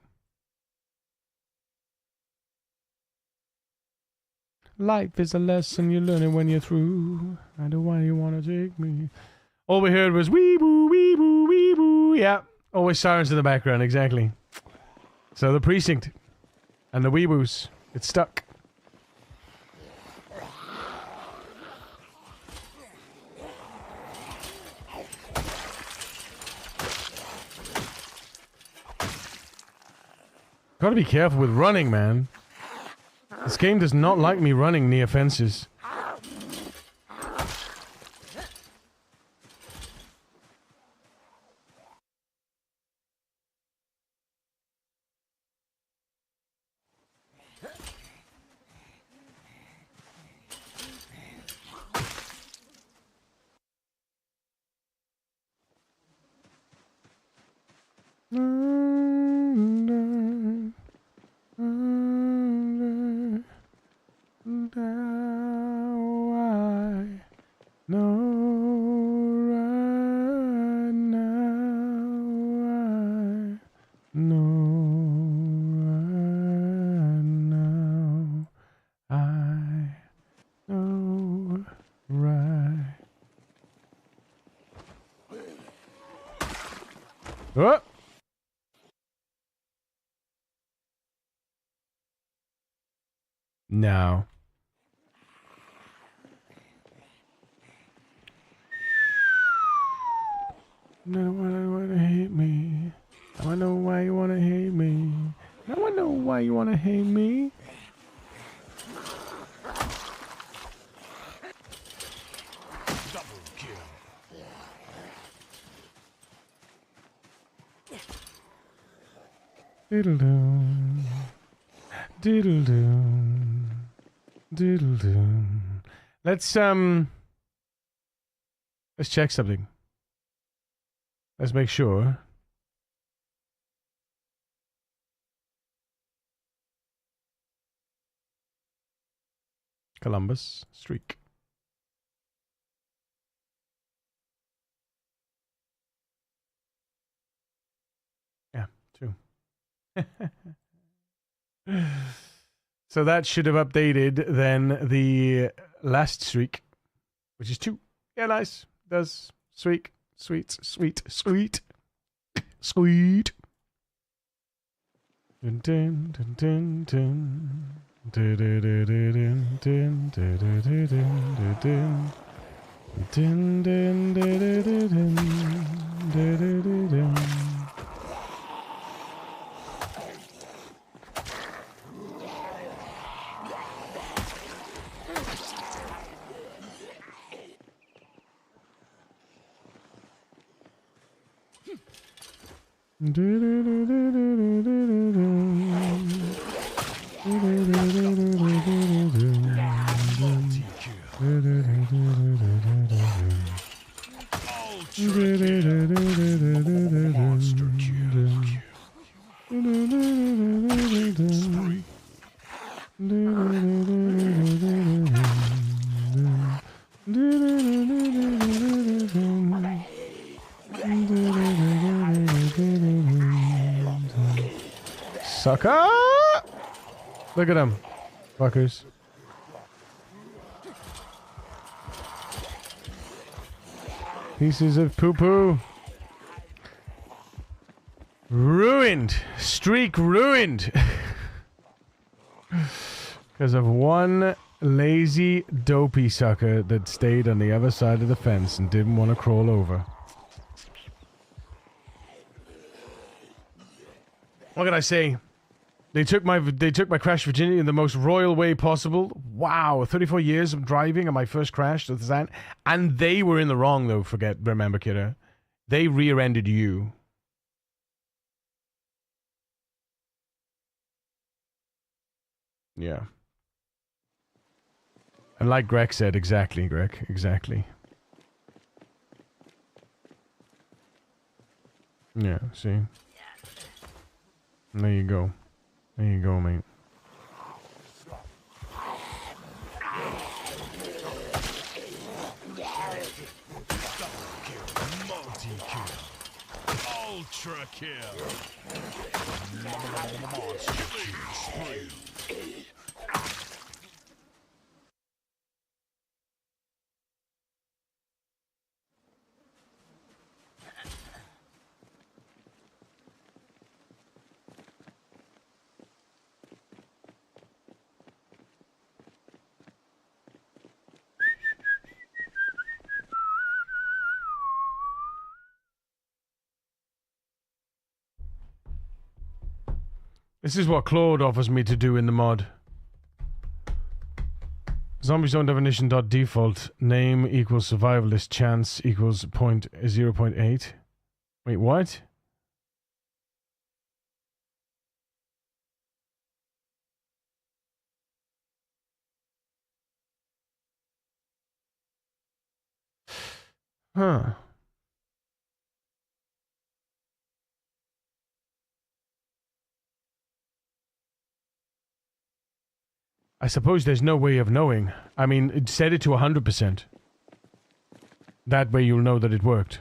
Life is a lesson you learn it when you're through. I know why you want to take me. All we heard was wee boo, wee boo, wee boo. Yeah, always sirens in the background, exactly. So The Precinct and the wee boos, it's stuck. Gotta be careful with running, man. This game does not like me running near fences. Oh. No. No, I wanna hate me. Now I know why you wanna hate me. Now I know why you wanna hate me. Double kill. Diddle-doo. Diddle-doo. Diddle-doo. Let's check something. Let's make sure. Columbus streak. Yeah, 2. So that should have updated then the last streak, which is 2. Yeah, nice. Does streak. Sweet, sweet, sweet, sweet. Dun, dun, dun, dun, dun. Dun, dun, dun, dun, dun, dun, dun, dun, dun, dun. Dun, dun, dun, dun, dun, dun, dun, dun, dun. Monster kill. Spree. Sucker! Look at them, fuckers. Pieces of poo-poo. Ruined. Streak ruined. Because of one lazy, dopey sucker that stayed on the other side of the fence and didn't want to crawl over. What can I say? They took my crash virginity in the most royal way possible. Wow, 34 years of driving and my first crash. That's that. And they were in the wrong, though. Remember, kiddo. They rear-ended you. Yeah. And like Greg said, exactly, Greg, exactly. Yeah, see? There you go. There you go, mate. Multi-kill. Ultra kill. Monster kill spree. This is what Claude offers me to do in the mod. Zombie zone definition dot default name equals survivalist chance equals 0.8. Wait, what? Huh. I suppose there's no way of knowing. I mean, set it to 100%. That way you'll know that it worked.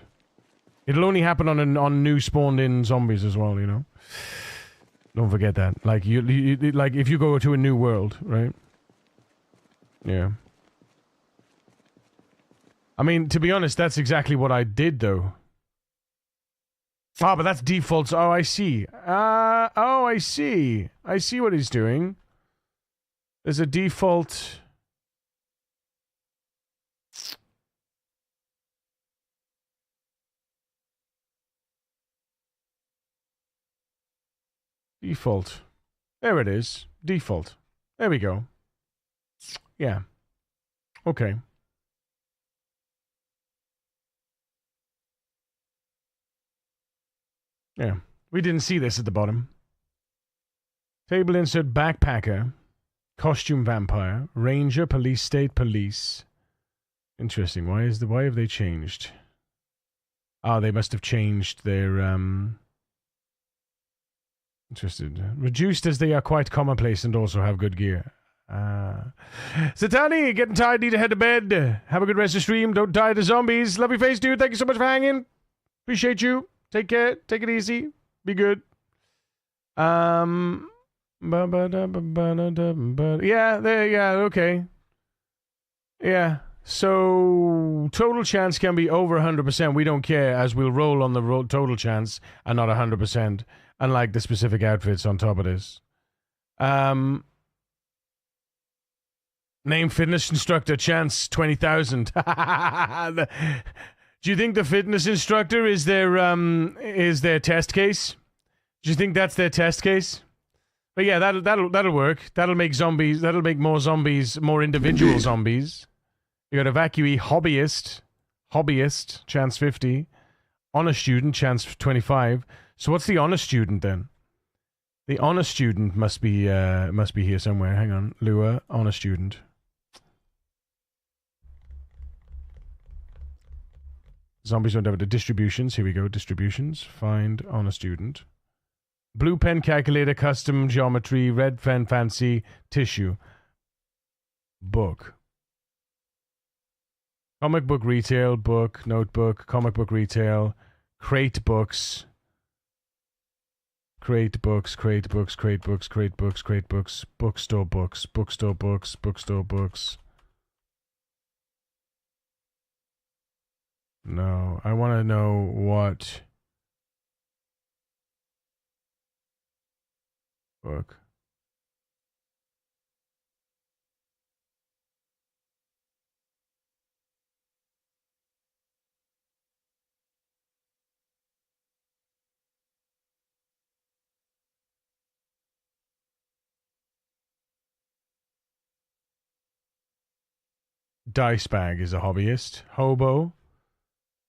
It'll only happen on new spawned-in zombies as well, you know? Don't forget that. Like, like if you go to a new world, right? Yeah. I mean, to be honest, that's exactly what I did, though. Ah, but that's defaults. Oh, I see. Oh, I see. I see what he's doing. There's a default... Default. There it is. Default. There we go. Yeah. Okay. Yeah. We didn't see this at the bottom. Table insert backpacker. Costume vampire. Ranger, police state, police. Interesting. Why have they changed? Ah, they must have changed their Interested. Reduced as they are quite commonplace and also have good gear. Satani, getting tired, need to head to bed. Have a good rest of the stream. Don't die to zombies. Love your face, dude. Thank you so much for hanging. Appreciate you. Take care. Take it easy. Be good. Yeah, okay. Yeah. So, total chance can be over 100%. We don't care, as we'll roll on the total chance and not 100%. Unlike the specific outfits on top of this. Name fitness instructor, chance 20,000. Do you think the fitness instructor is their test case? Do you think that's their test case? But yeah, that'll work. That'll make zombies. That'll make more zombies, more individual zombies. You got evacuee, hobbyist, chance 50. Honest student, chance 25. So what's the honest student then? The honest student must be here somewhere. Hang on, lure, honest student. Zombies don't have the distributions. Here we go. Distributions. Find honest student. Blue pen calculator, custom geometry, red pen fancy, tissue. Book. Comic book retail, book, notebook, comic book retail, crate books. Crate books, crate books, crate books, crate books, crate books, bookstore books, bookstore books, bookstore books. No, I want to know what book. Dice bag is a hobbyist. Hobo.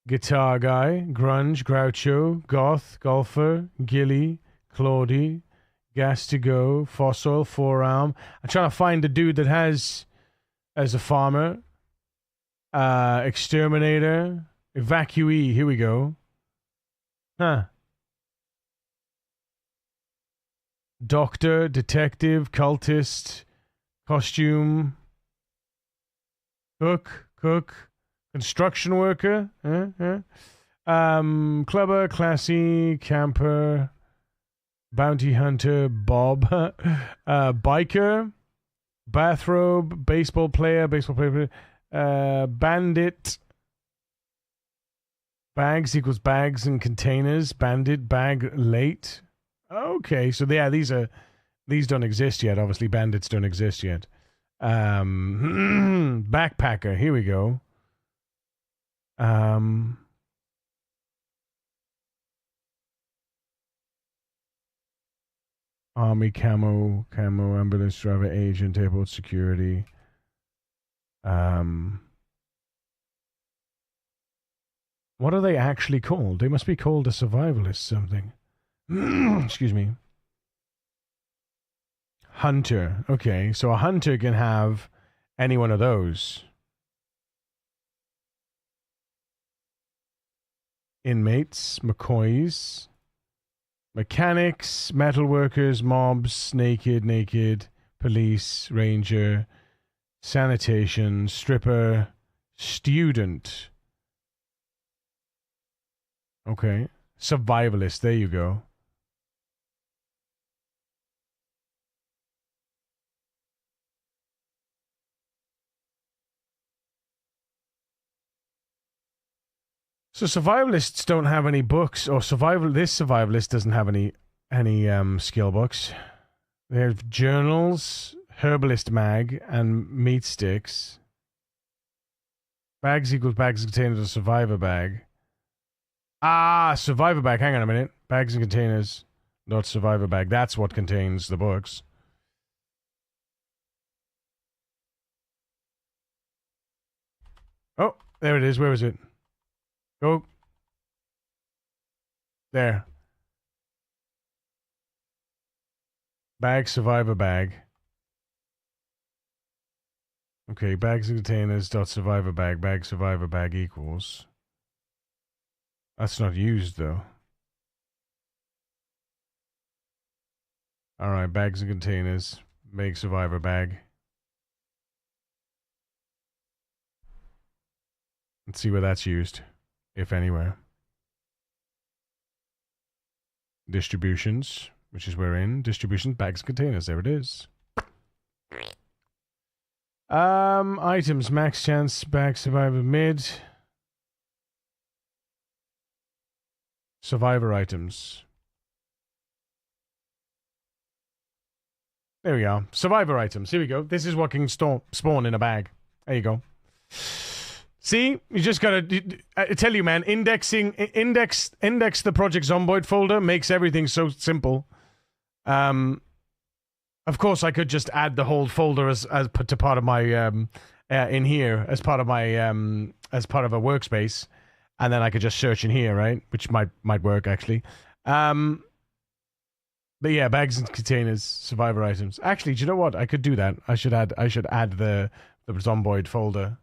Guitar guy. Grunge. Groucho. Goth. Golfer. Gilly. Claudie. Gas to go. Fossil. Forearm. I'm trying to find the dude that has as a farmer. Exterminator. Evacuee. Here we go. Huh. Doctor. Detective. Cultist. Costume. Cook, construction worker, clubber, classy, camper, bounty hunter, Bob, biker, bathrobe, baseball player, bandit, bags equals bags and containers, bandit, bag, late. Okay, so yeah, these don't exist yet. Obviously, bandits don't exist yet. Backpacker, here we go. Army camo, ambulance driver, agent, airport security. What are they actually called? They must be called a survivalist something. Excuse me. Hunter. Okay, so a hunter can have any one of those. Inmates, McCoys, mechanics, metalworkers, mobs, naked, police, ranger, sanitation, stripper, student. Okay, survivalist, there you go. So survivalists don't have any books, or this survivalist doesn't have any skill books. They have journals, herbalist mag, and meat sticks. Bags equals bags and containers of survivor bag. Survivor bag. Hang on a minute. Bags and containers, not survivor bag. That's what contains the books. Oh, there it is. Where is it? Go. There. Bag, survivor bag. Okay, bags and containers dot survivor bag survivor bag equals. That's not used though. Alright, bags and containers. Make survivor bag. Let's see where that's used. If anywhere. Distributions, which is where in. Distributions, bags, containers. There it is. Items, max chance, bag, survivor, mid. – Survivor items. There we are. Survivor items. Here we go. This is what can spawn in a bag. There you go. See, you just gotta. I tell you, man. Index the Project Zomboid folder makes everything so simple. Of course, I could just add the whole folder as to part of my in here as part of my as part of a workspace, and then I could just search in here, right? Which might work actually. But yeah, bags and containers, survivor items. Actually, do you know what? I could do that. I should add the Zomboid folder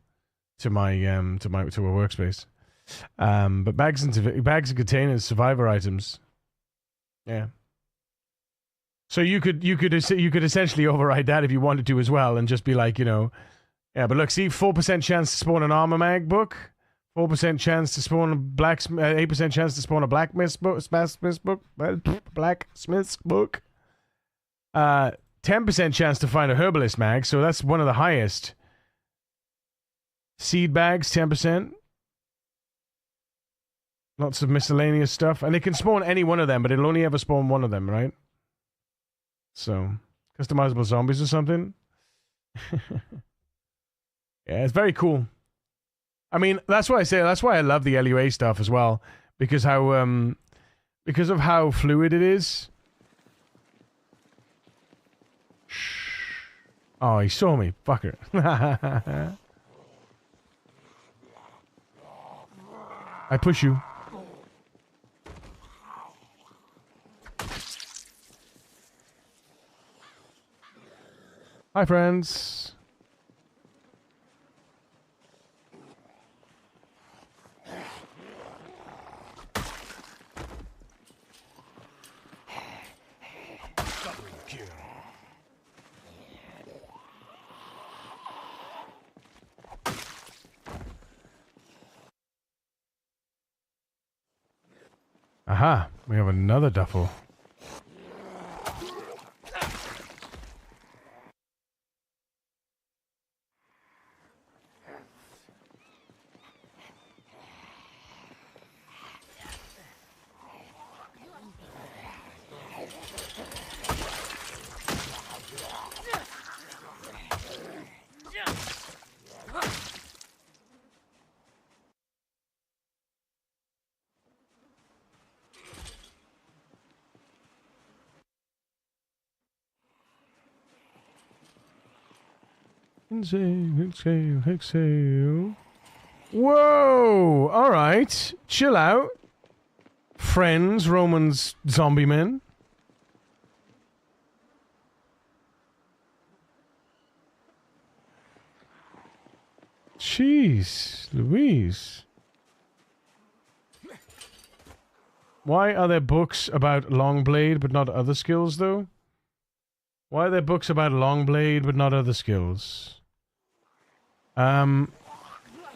to my to a workspace. But bags and containers, survivor items. Yeah. So you could essentially override that if you wanted to as well, and just be like, yeah. But look, see, 4% chance to spawn an armor mag book, 4% chance to spawn a 8% chance to spawn a blacksmith's book, 10% chance to find a herbalist mag, so that's one of the highest. Seed bags, 10%. Lots of miscellaneous stuff, and it can spawn any one of them, but it'll only ever spawn one of them, right? So, customizable zombies or something. Yeah, it's very cool. I mean, that's why I love the LUA stuff as well, because of how fluid it is. Oh, he saw me, fucker. I push you. Hi, friends. Aha, we have another duffel. Exhale. Whoa! Alright. Chill out. Friends, Romans, zombie men. Jeez, Louise. Why are there books about Longblade but not other skills, though? Why are there books about Longblade but not other skills?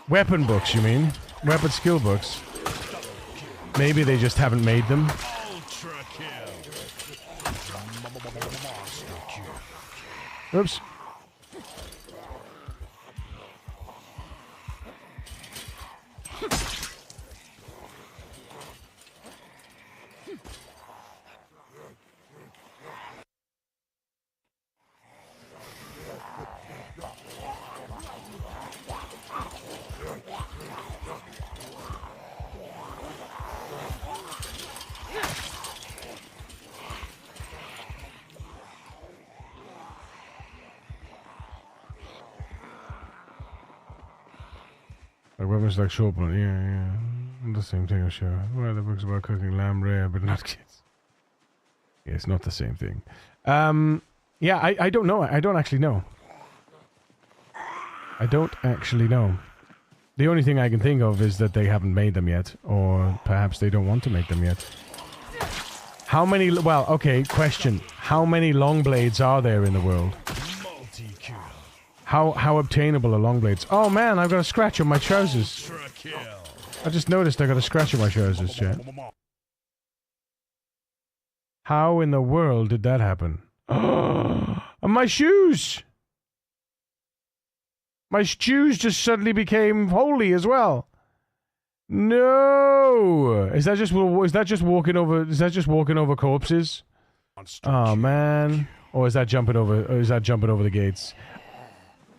Weapon books, you mean? Weapon skill books. Maybe they just haven't made them. Oops. Weapons like short one, yeah. The same thing, I'm sure. Well, the book's about cooking lamb rare, but not kids. Yeah, it's not the same thing. Yeah, I don't know. I don't actually know. I don't actually know. The only thing I can think of is that they haven't made them yet, or perhaps they don't want to make them yet. How many... Well, okay, question. How many long blades are there in the world? How obtainable are long blades? Oh man, I've got a scratch on my trousers. I just noticed I got a scratch on my trousers, chat. How in the world did that happen? Oh, and my shoes! My shoes just suddenly became holy as well. No! Is that just walking over corpses? Oh man. Or is that jumping over? Or is that jumping over the gates?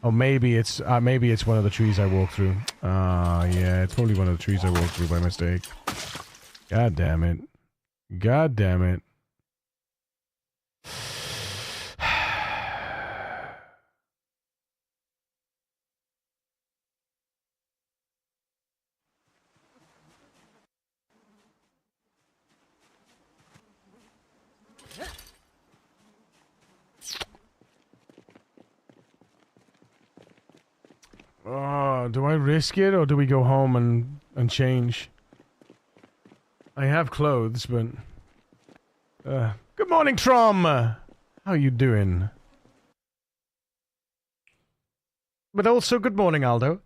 Oh, maybe it's one of the trees I walked through. Yeah, it's probably one of the trees I walked through by mistake. God damn it! God damn it! Oh, do I risk it or do we go home and change? I have clothes, but... good morning, Trom! How you doing? But also, good morning, Aldo.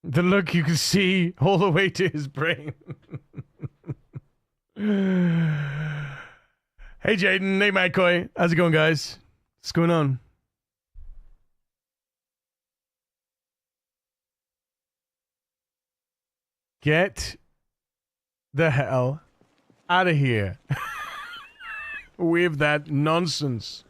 The look you can see all the way to his brain. Hey, Jaden. Hey, McCoy. How's it going, guys? What's going on? Get the hell out of here with that nonsense.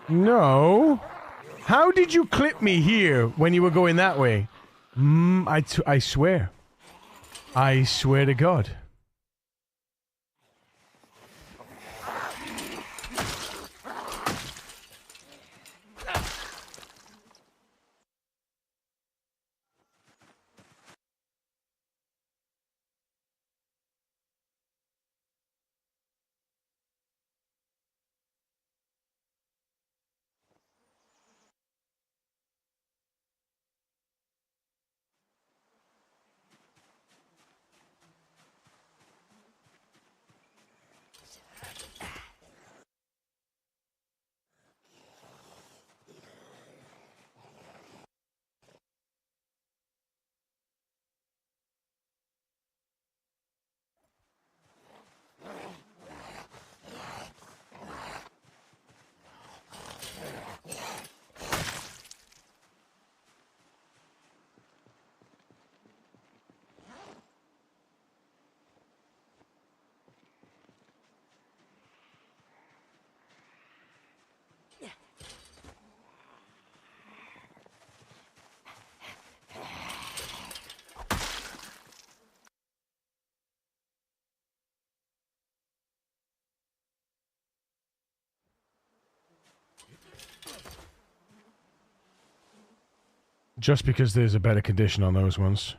No. How did you clip me here when you were going that way? I swear. I swear to God. Just because there's a better condition on those ones.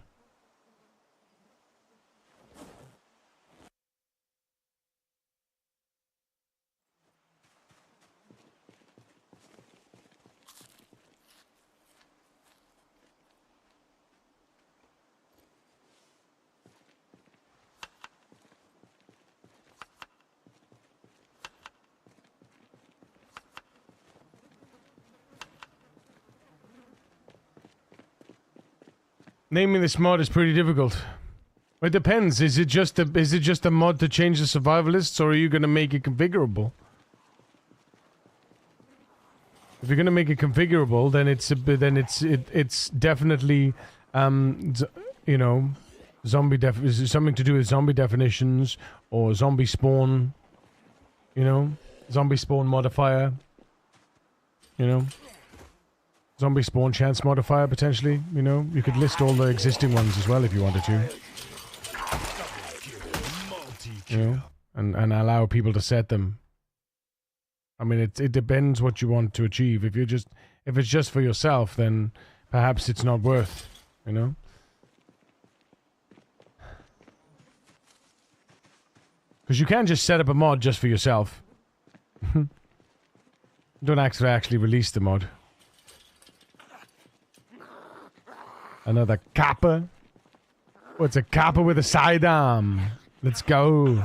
Naming this mod is pretty difficult. It depends. Is it just a mod to change the survivalists, or are you gonna make it configurable? If you're gonna make it configurable, then it's definitely you know, something to do with zombie definitions or zombie spawn. You know, zombie spawn modifier. You know. Zombie spawn chance modifier, potentially, you know? You could list all the existing ones as well if you wanted to. You know? And allow people to set them. I mean, it depends what you want to achieve. If it's just for yourself, then perhaps it's not worth, you know? Because you can just set up a mod just for yourself. Don't actually release the mod. Another kappa. What's a kappa with a sidearm? Let's go.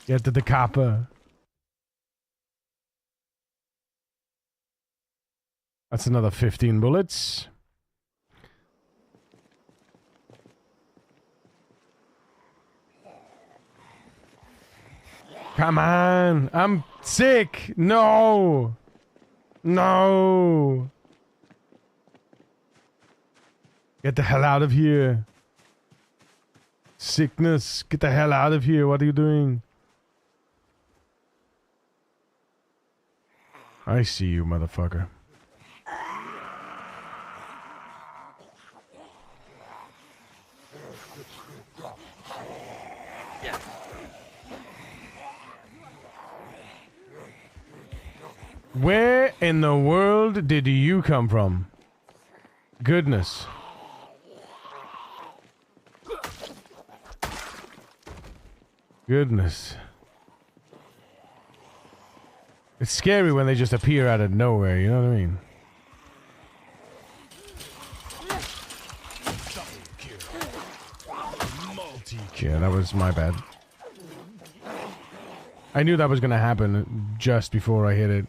Get to the kappa. That's another 15 bullets. Come on. I'm sick. No. No. Get the hell out of here. Sickness. Get the hell out of here. What are you doing? I see you, motherfucker. Yeah. Where in the world did you come from? Goodness. Goodness. It's scary when they just appear out of nowhere, you know what I mean? Yeah, that was my bad. I knew that was gonna happen just before I hit it.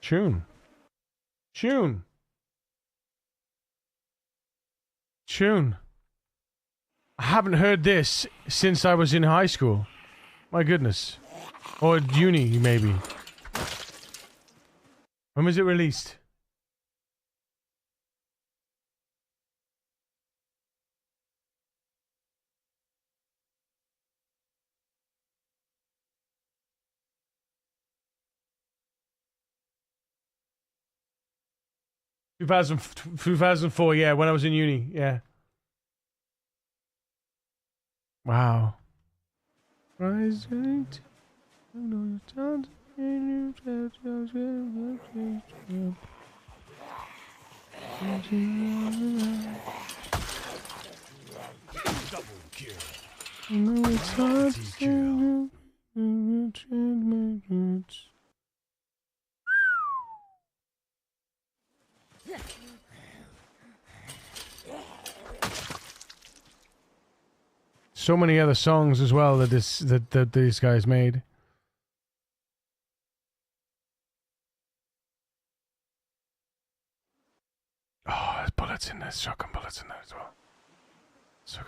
Tune. Tune. Tune. I haven't heard this since I was in high school. My goodness. Or uni, maybe. When was it released? Two 2004, yeah, when I was in uni, yeah. Wow. So many other songs as well that these guys made. Oh, there's bullets in there, shotgun bullets in there as well. So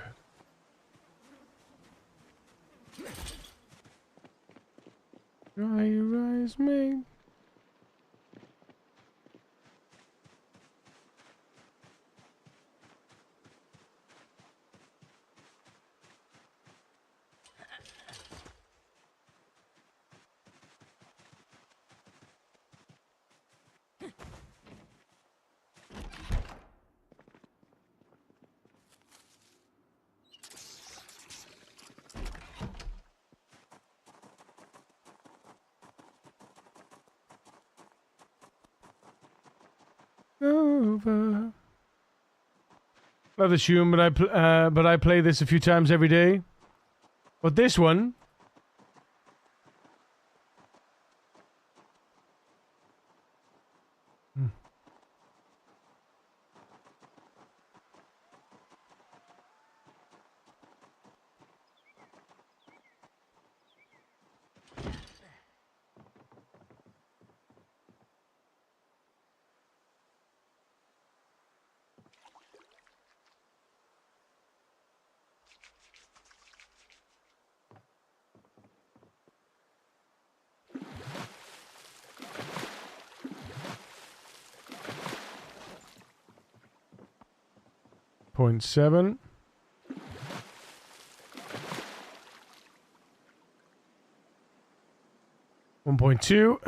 good. Dry your eyes, mate. Over. Love the tune, but I play this a few times every day. But this one, 0.7. One point two.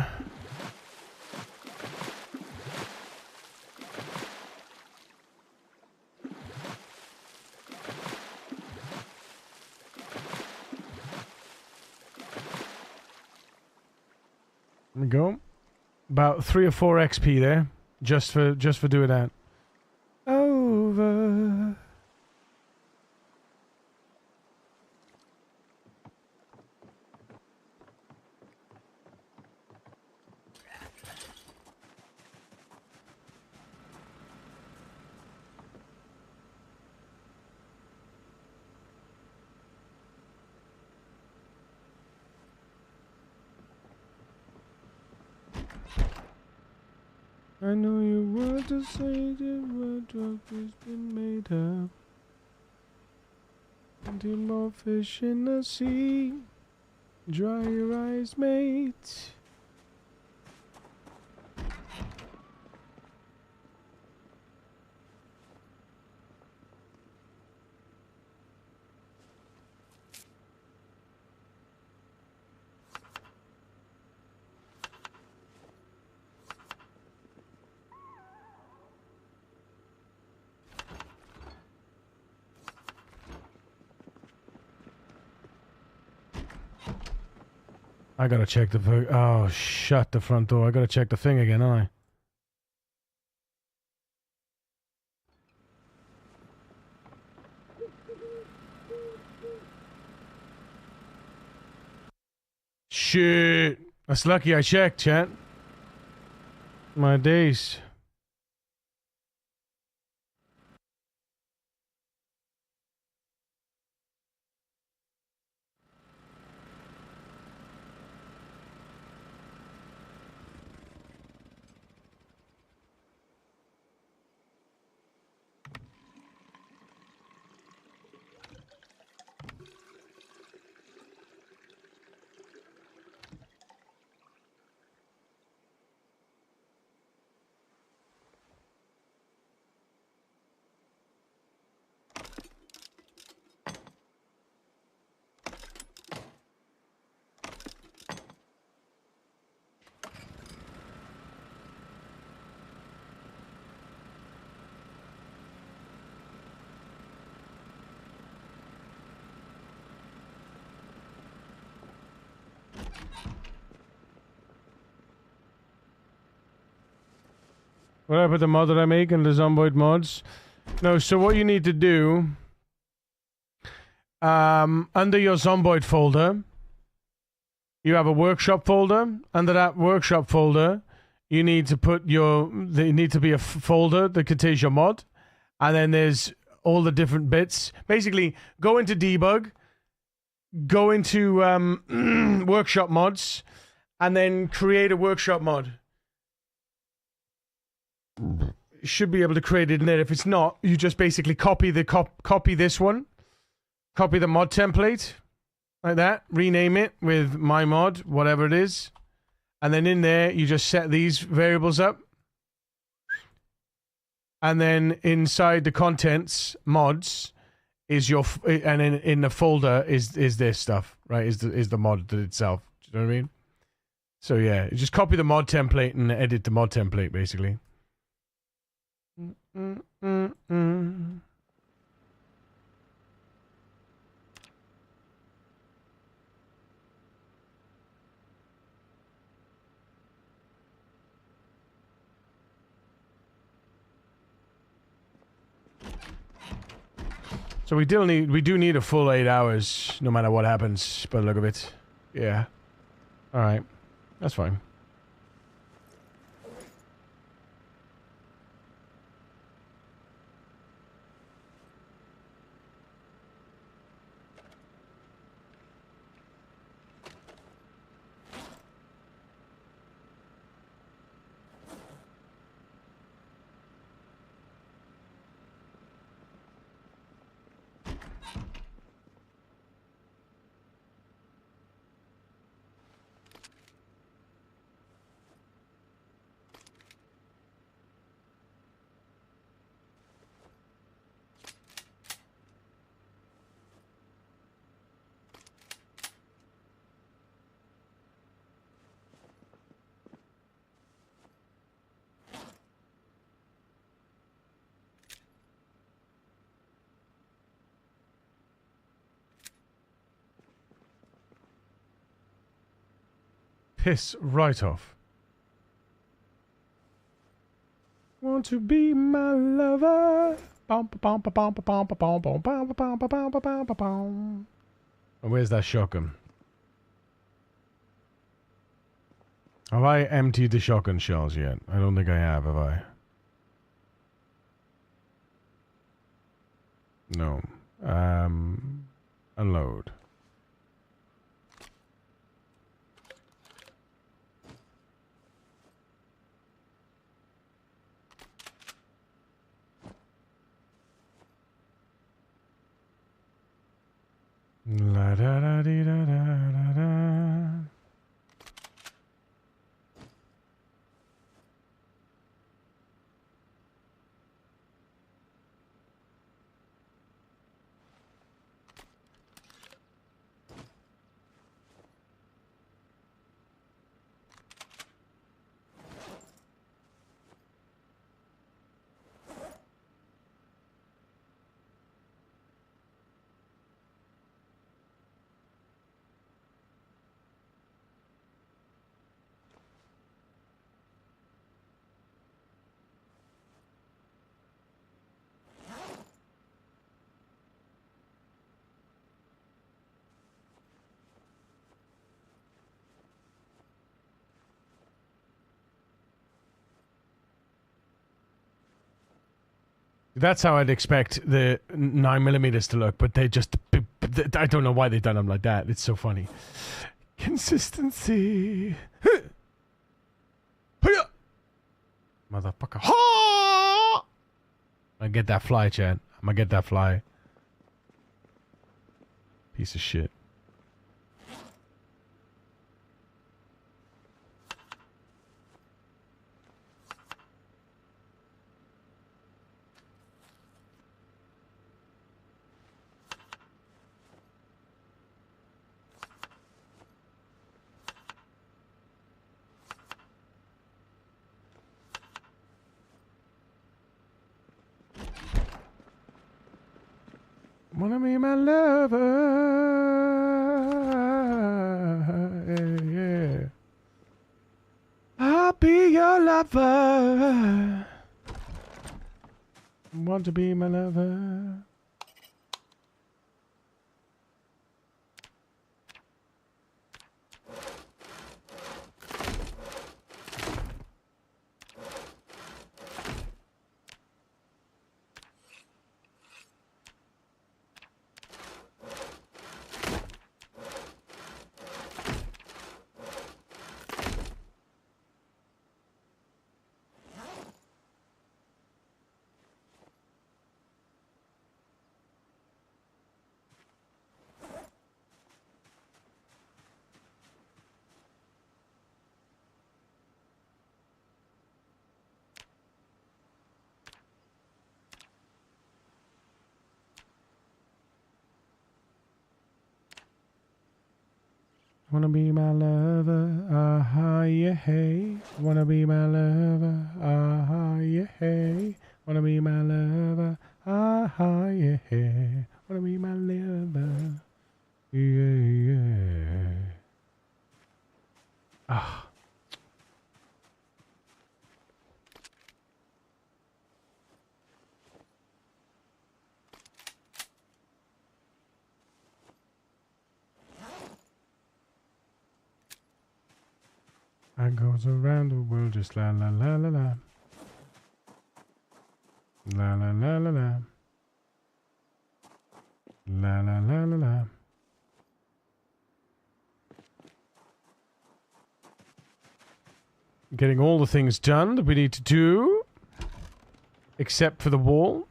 There we go. About 3 or 4 XP there, just for doing that. Over. I know you want to say that what drug has been made of. Plenty more fish in the sea. Dry your eyes, mate. I gotta check the... Oh, shut the front door. I gotta check the thing again, don't I? Shit. That's lucky I checked, chat. My days. What happened to the mod that I make and the Zomboid mods? No, so what you need to do... under your Zomboid folder, you have a workshop folder. Under that workshop folder, you need to put your... There needs to be a folder that contains your mod. And then there's all the different bits. Basically, go into debug, go into workshop mods, and then create a workshop mod. You should be able to create it in there. If it's not, you just basically copy the copy this one, copy the mod template like that, rename it with my mod, whatever it is, and then in there you just set these variables up, and then inside the contents mods is your and in the folder is this stuff, right? Is the mod itself. Do you know what I mean? So yeah, you just copy the mod template and edit the mod template basically. So we do need a full 8 hours, no matter what happens, by the look of it. Yeah. Alright. That's fine. piss right off. Want to be my lover? And where's that shotgun? Have I emptied the shotgun shells yet? I don't think I have I? No. Unload. La da da dee da da da da. That's how I'd expect the 9mm to look, but they just... I don't know why they've done them like that. It's so funny. Consistency. Motherfucker. I get that fly, Chad. I'm gonna get that fly. Piece of shit. Wanna be my lover? Yeah. I'll be your lover. Want to be my lover? Wanna be my lover, ah yeah hey. Wanna be my lover, ah yeah hey. Wanna be my lover, ah yeah hey. Wanna be my lover, yeah yeah. Ah. I goes around the world just la la la la la. La la la la la. La la la la la. Getting all the things done that we need to do. Except for the wall.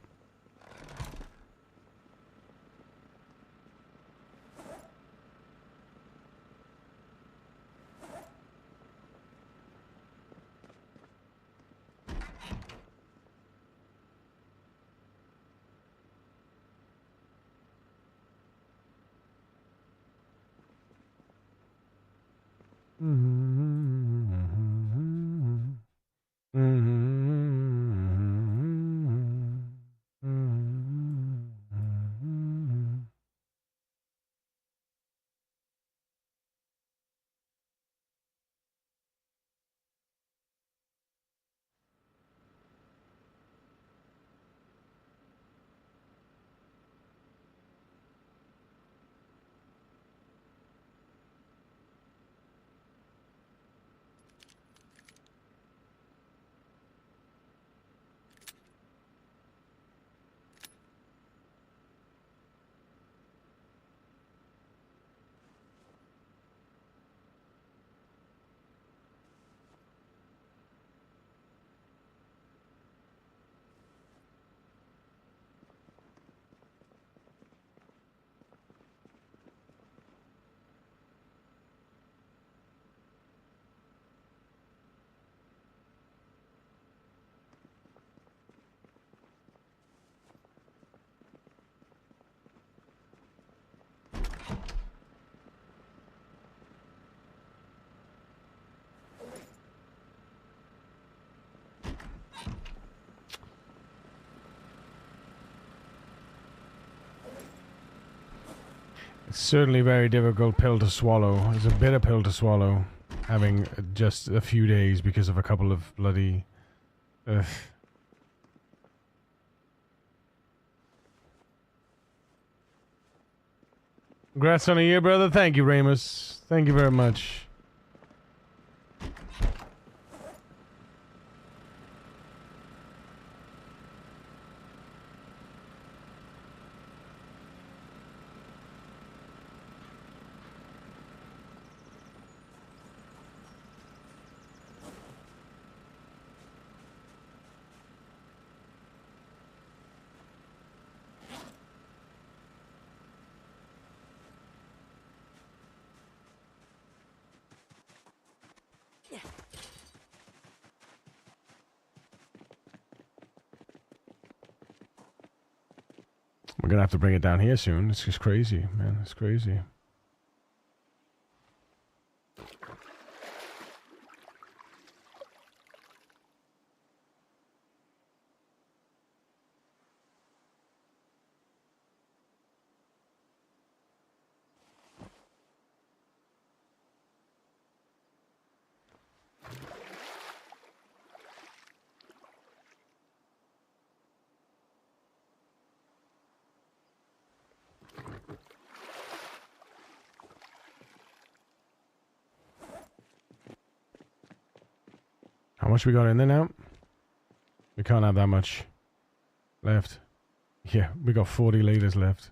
It's certainly a very difficult pill to swallow. It's a bitter pill to swallow, having just a few days because of a couple of bloody... Ugh. Congrats on a year, brother. Thank you, Ramus. Thank you very much. We're gonna have to bring it down here soon. It's just crazy, man. It's crazy. How much we got in there now? We can't have that much left. Yeah, we got 40 liters left.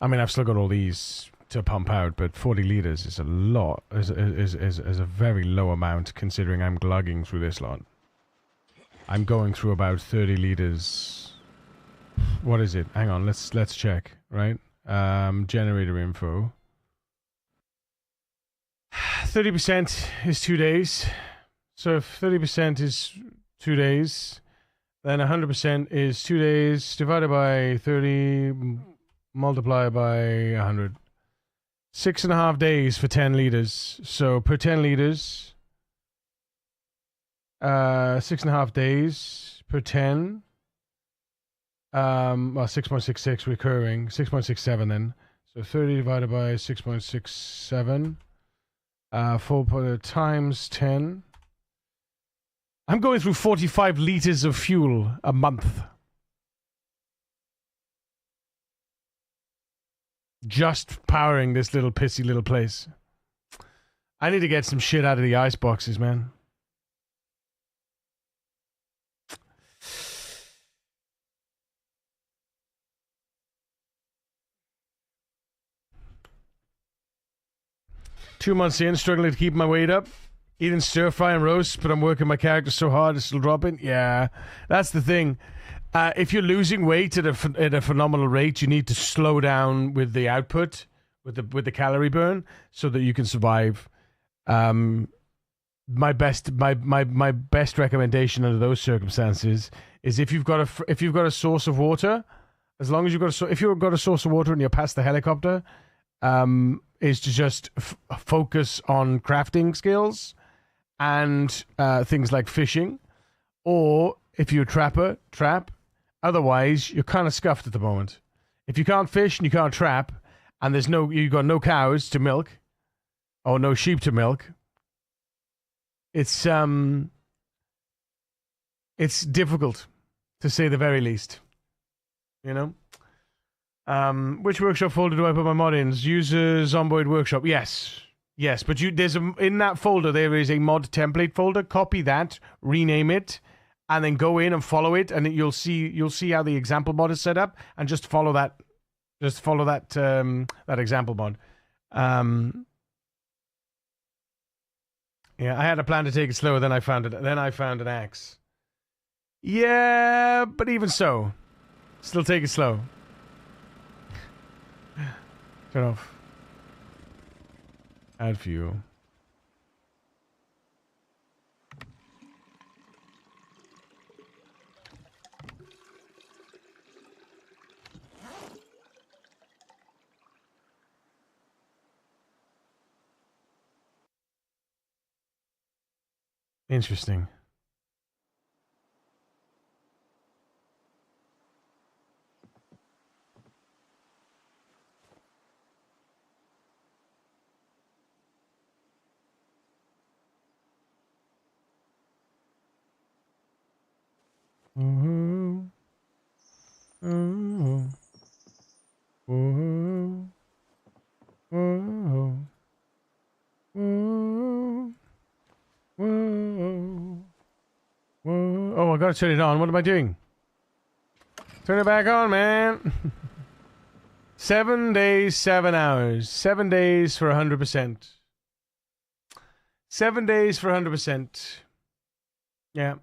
I mean, I've still got all these to pump out, but 40 liters is a lot. Is a very low amount considering I'm glugging through this lot. I'm going through about 30 liters. What is it? Hang on, let's check. Right? Generator info. 30% is 2 days. So if 30% is 2 days, then 100% is 2 days divided by 30 multiplied by 100. 6.5 days for 10 liters. So per 10 liters, 6.5 days per 10. Well, 6.66 recurring, 6.67 then. So 30 divided by 6.67. 4 times 10. I'm going through 45 liters of fuel a month. Just powering this little pissy little place. I need to get some shit out of the ice boxes, man. Two months in, struggling to keep my weight up. Eating stir fry and roast, but I'm working my character so hard it's still dropping. Yeah, that's the thing. If you're losing weight at a phenomenal rate, you need to slow down with the output, with the calorie burn, so that you can survive. My best recommendation under those circumstances is if you've got a source of water, as long as if you've got a source of water and you're past the helicopter, is to just focus on crafting skills and things like fishing, or if you're a trapper, trap. Otherwise, you're kind of scuffed at the moment. If you can't fish and you can't trap, and you've got no cows to milk, or no sheep to milk, it's difficult, to say the very least. You know. Which workshop folder do I put my mod in? Users onboard workshop. Yes, but in that folder there is a mod template folder. Copy that, rename it, and then go in and follow it, and you'll see how the example mod is set up, and just follow that. Just follow that example mod. Yeah, I had a plan to take it slower. Then I found an axe. Yeah, but even so, still take it slow. Turn off. Add fuel. Interesting. Oh, oh, oh, oh, oh, whoa, whoa. Oh, I gotta turn it on. What am I doing? Turn it back on, man. 7 days, 7 hours. 7 days for 100%. 7 days for 100%. Yeah.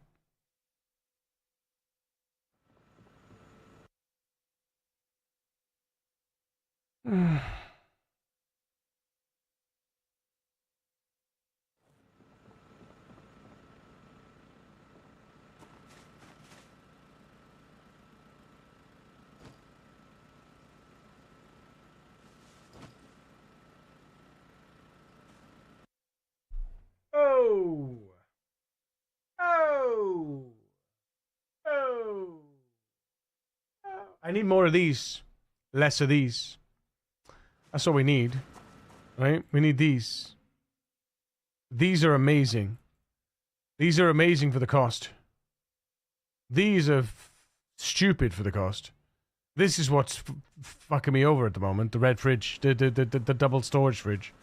Oh! Oh! Oh! I need more of these. Less of these. That's all we need. Right? We need these. These are amazing. These are amazing for the cost. These are stupid for the cost. This is what's fucking me over at the moment. The red fridge. The double storage fridge.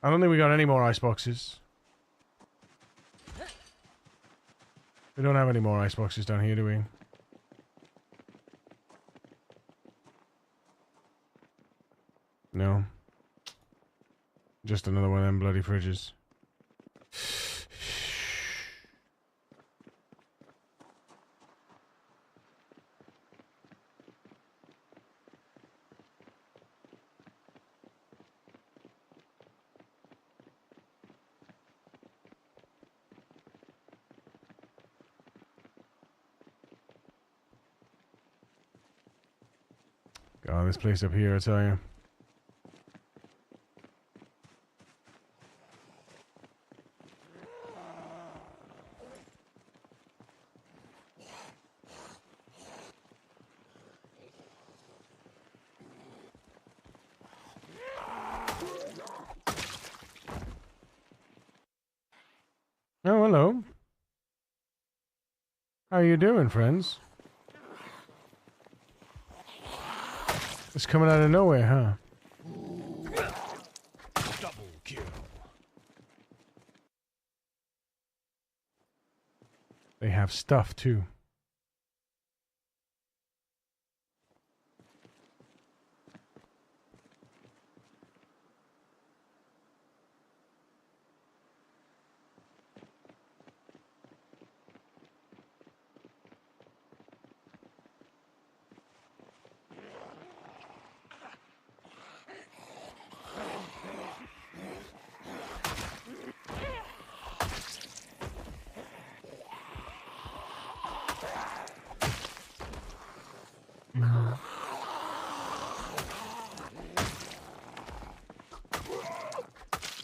I don't think we got any more ice boxes. We don't have any more ice boxes down here, do we? No. Just another one of them bloody fridges. God, this place up here, I tell you. Oh, hello. How you doing, friends? It's coming out of nowhere, huh? Double kill. They have stuff, too.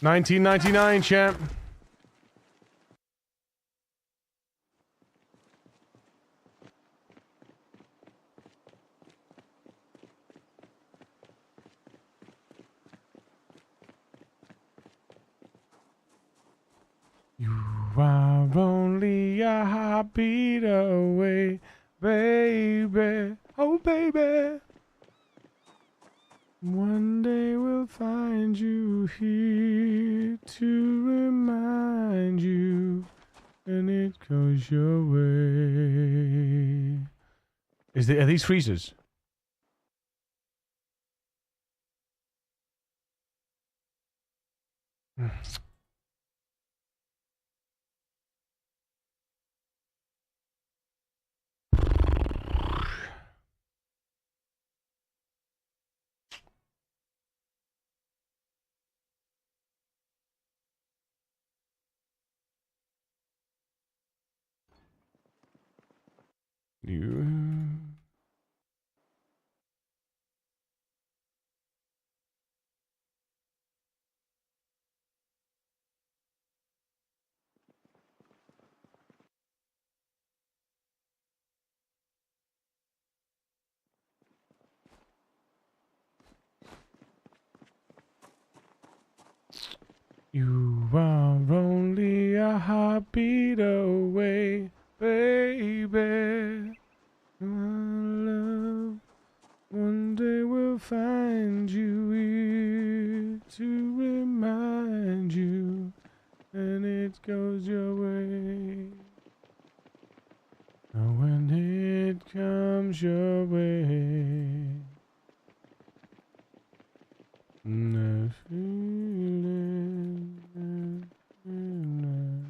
$19.99, champ. You are only a heartbeat away, baby. Oh, baby. One day we'll find you here to remind you, and it goes your way. Are these freezers? You. You are only a heartbeat goes your way. Oh, when it comes your way. The feeling, the feeling.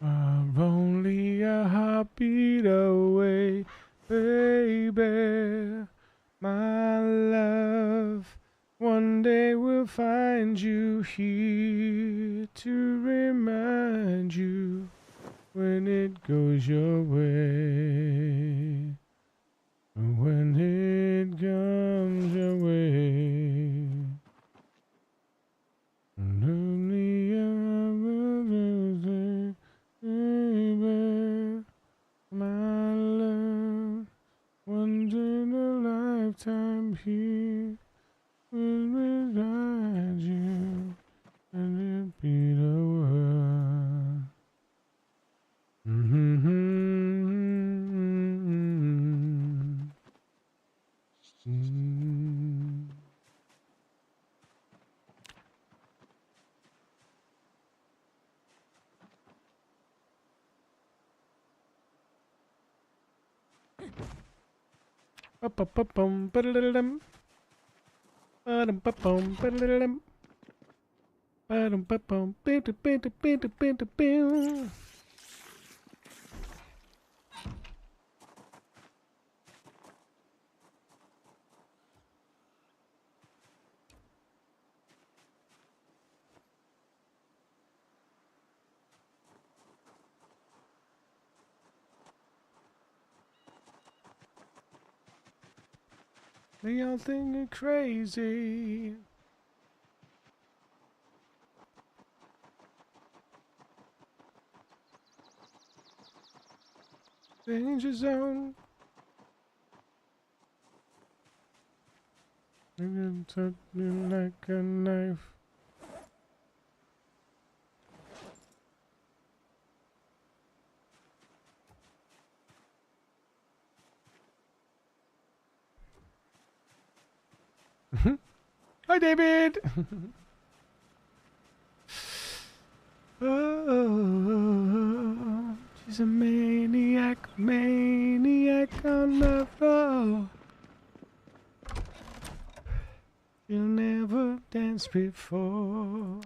I'm only a heartbeat away, baby, my love. One day we'll find you here to remind you when it goes your way. When it comes your way. Only a baby, my love, once in a lifetime here will reside you and it be the world. Ba-ba-ba-bum, ba-da-da-da-dum. Ba-dum-ba-bum, ba-da-da-da-dum. Ba-dum-ba-bum, ba-da-ba-da-ba-da-ba-da-bum. They all think you're crazy. Danger zone. You can touch me like a knife. Hi, David. Oh, she's a maniac, maniac on the floor. She'll never dance before.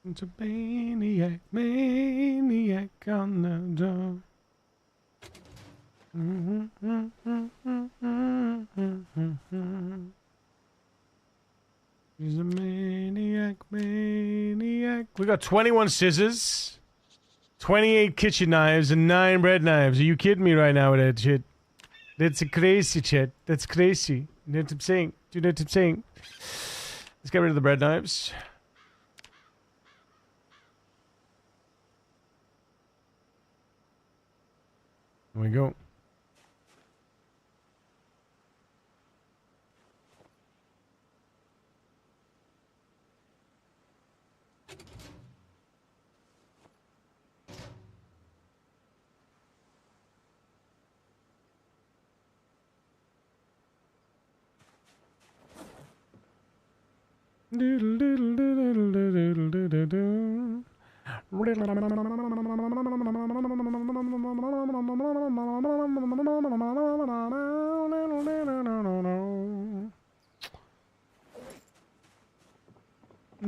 It's a maniac, maniac on the door. He's a maniac, maniac. We got 21 scissors, 28 kitchen knives, and 9 bread knives. Are you kidding me right now with that shit? That's crazy shit. That's crazy. You know what I'm saying? Do you know what I'm saying? Let's get rid of the bread knives. There we go.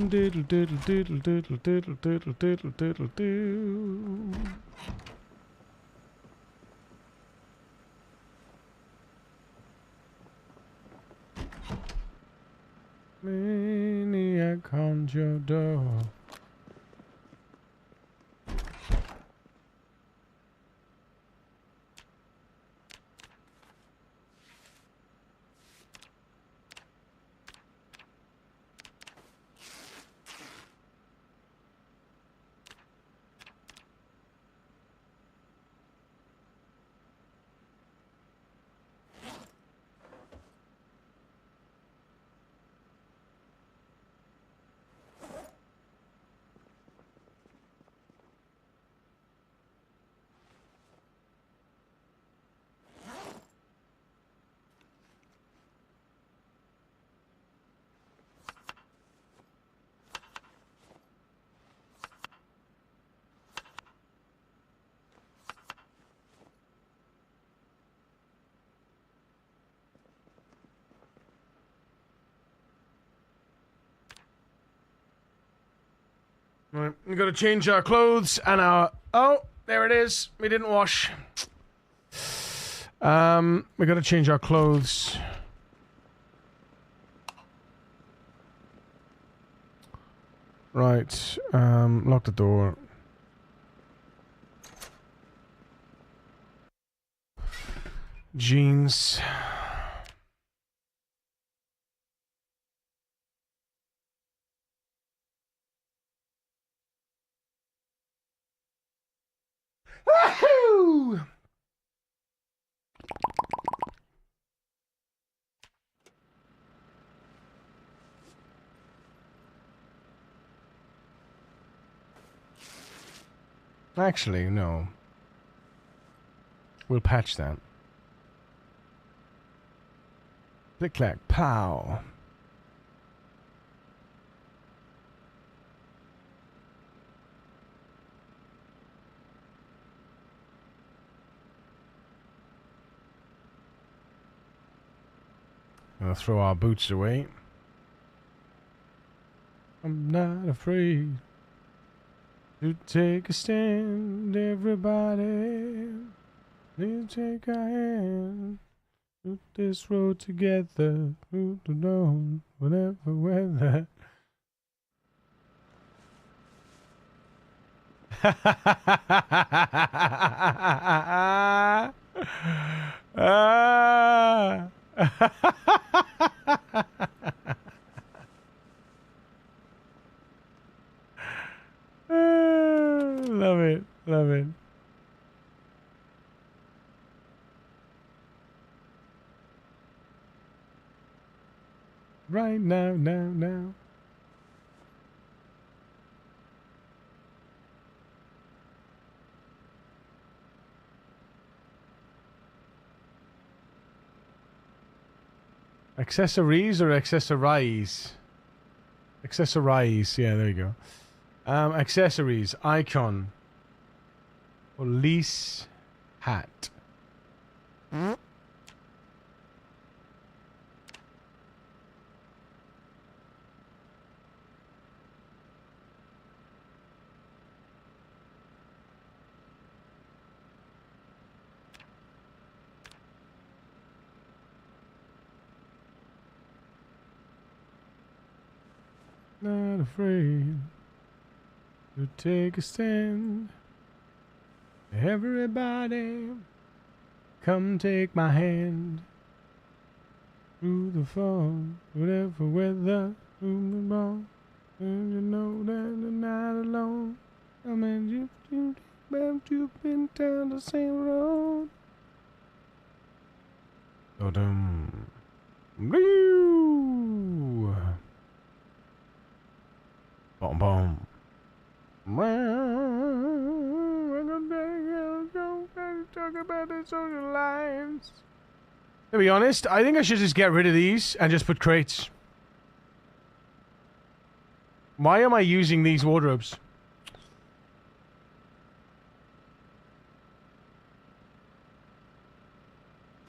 Diddle diddle diddle diddle diddle diddle diddle diddle do. Maniac on your door. Right, we gotta change our clothes and our... Oh, there it is. We didn't wash. We gotta change our clothes. Right, lock the door. Jeans. Wahoo! Actually, no. We'll patch that. Click clack pow. We'll throw our boots away. I'm not afraid to take a stand, everybody. Let's take a hand. Put this road together. Who to know, whatever weather. Love it, love it. Right now, now. Accessories or accessorize? Accessorize, yeah, there you go. Accessories, icon. Police hat. Not afraid to take a stand. Everybody, come take my hand. Through the fall, whatever weather, through the ball. And you know that I'm not alone. I mean, you've been down the same road. Dum. Woo! Boom, boom. Talk about the social lives. To be honest, I think I should just get rid of these and just put crates. Why am I using these wardrobes?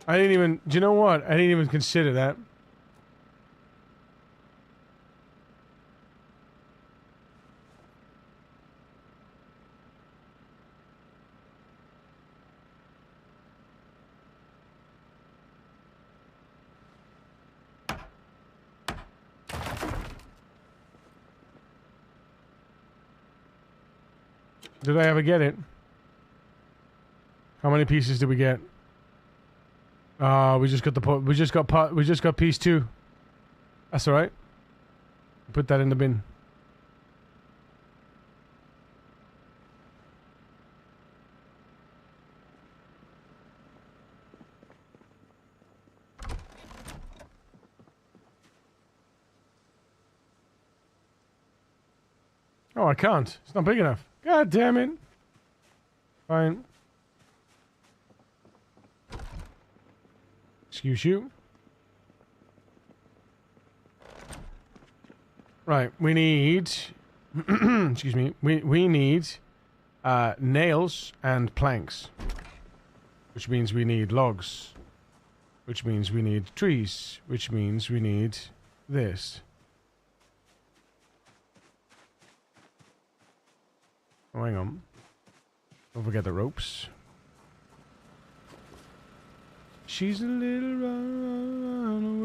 I didn't even... Do you know what? I didn't even consider that. Did I ever get it? How many pieces did we get? We just got we just got piece 2. That's all right. Put that in the bin. Oh, I can't. It's not big enough. God damn it. Fine. Excuse you. Right, we need... excuse me. We need nails and planks. Which means we need logs. Which means we need trees. Which means we need this. Oh, hang on. Don't forget the ropes. She's a little runaway.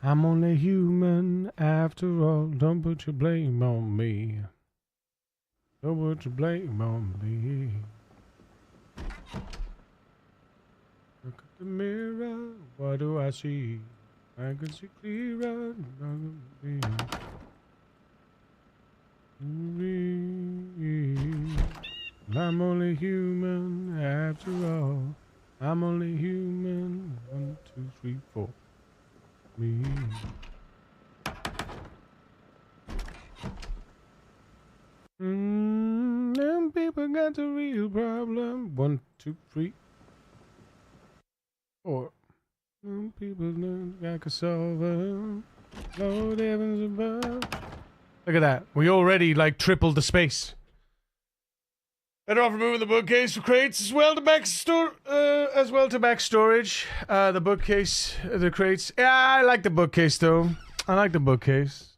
I'm only human after all. Don't put your blame on me. Don't put your blame on me. Look at the mirror. What do I see? I can see clearer. I'm only human after all. I'm only human. 1, 2, 3, 4. Me. Them people got a real problem. 1, 2, 3, 4. Them people know I can solve them. Lord heavens above. Look at that. We already like tripled the space. Better off removing the bookcase for crates as well to back storage. The bookcase, the crates. Yeah, I like the bookcase though. I like the bookcase.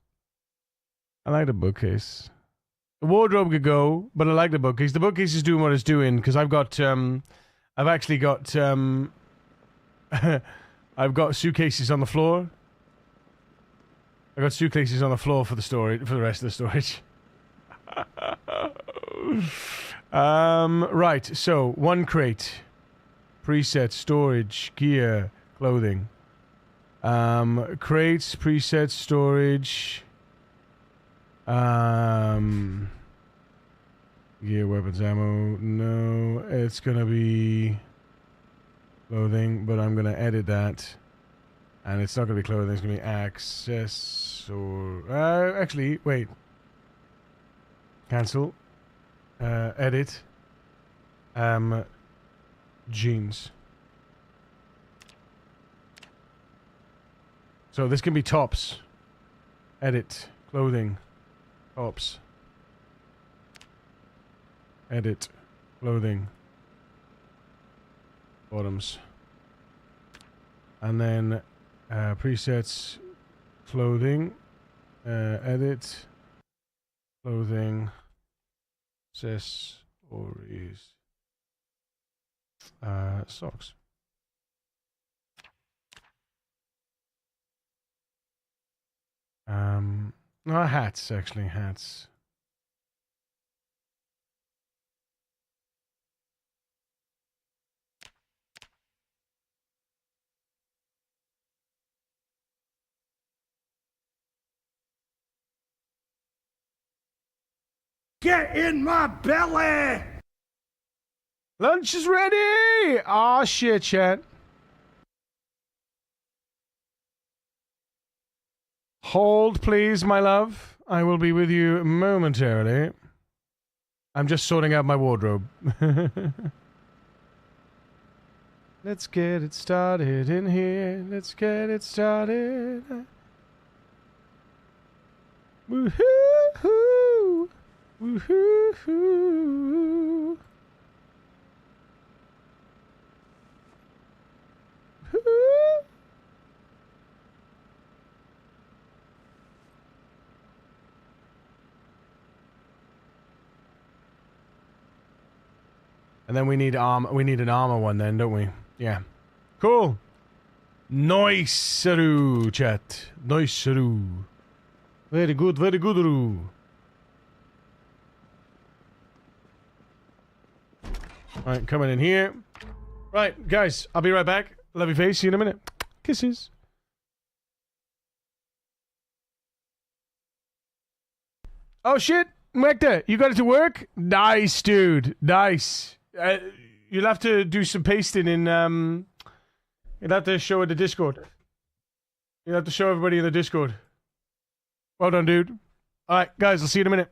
The wardrobe could go, but I like the bookcase. The bookcase is doing what it's doing because I've got, I've actually got, I've got suitcases on the floor. I got suitcases on the floor for the storage, for the rest of the storage. Right, so 1 crate, preset, storage, gear, clothing, crates, preset, storage, Gear, weapons, ammo. No, it's gonna be clothing, but I'm gonna edit that. And it's not gonna be clothing, it's gonna be access or actually, wait. Cancel. Edit. Jeans. So this can be tops. Edit. Clothing. Tops. Edit. Clothing. Bottoms. And then presets. Clothing. Edit. Clothing. Accessories. Socks. No, hats, actually, hats. Get in my belly! Lunch is ready! Aw, shit, chat. Hold, please, my love. I will be with you momentarily. I'm just sorting out my wardrobe. Let's get it started in here. Let's get it started. Woohoo! Woohoo! And then we need an armor one then, don't we? Yeah. Cool. Nice, chat. Nice, very good, very good. Alright, coming in here. Right, guys, I'll be right back. Love your face. See you in a minute. Kisses. Oh shit, Mecta, you got it to work? Nice, dude. Nice. You'll have to do some pasting in, you'll have to show it the Discord. You'll have to show everybody in the Discord. Well done, dude. Alright, guys, I'll see you in a minute.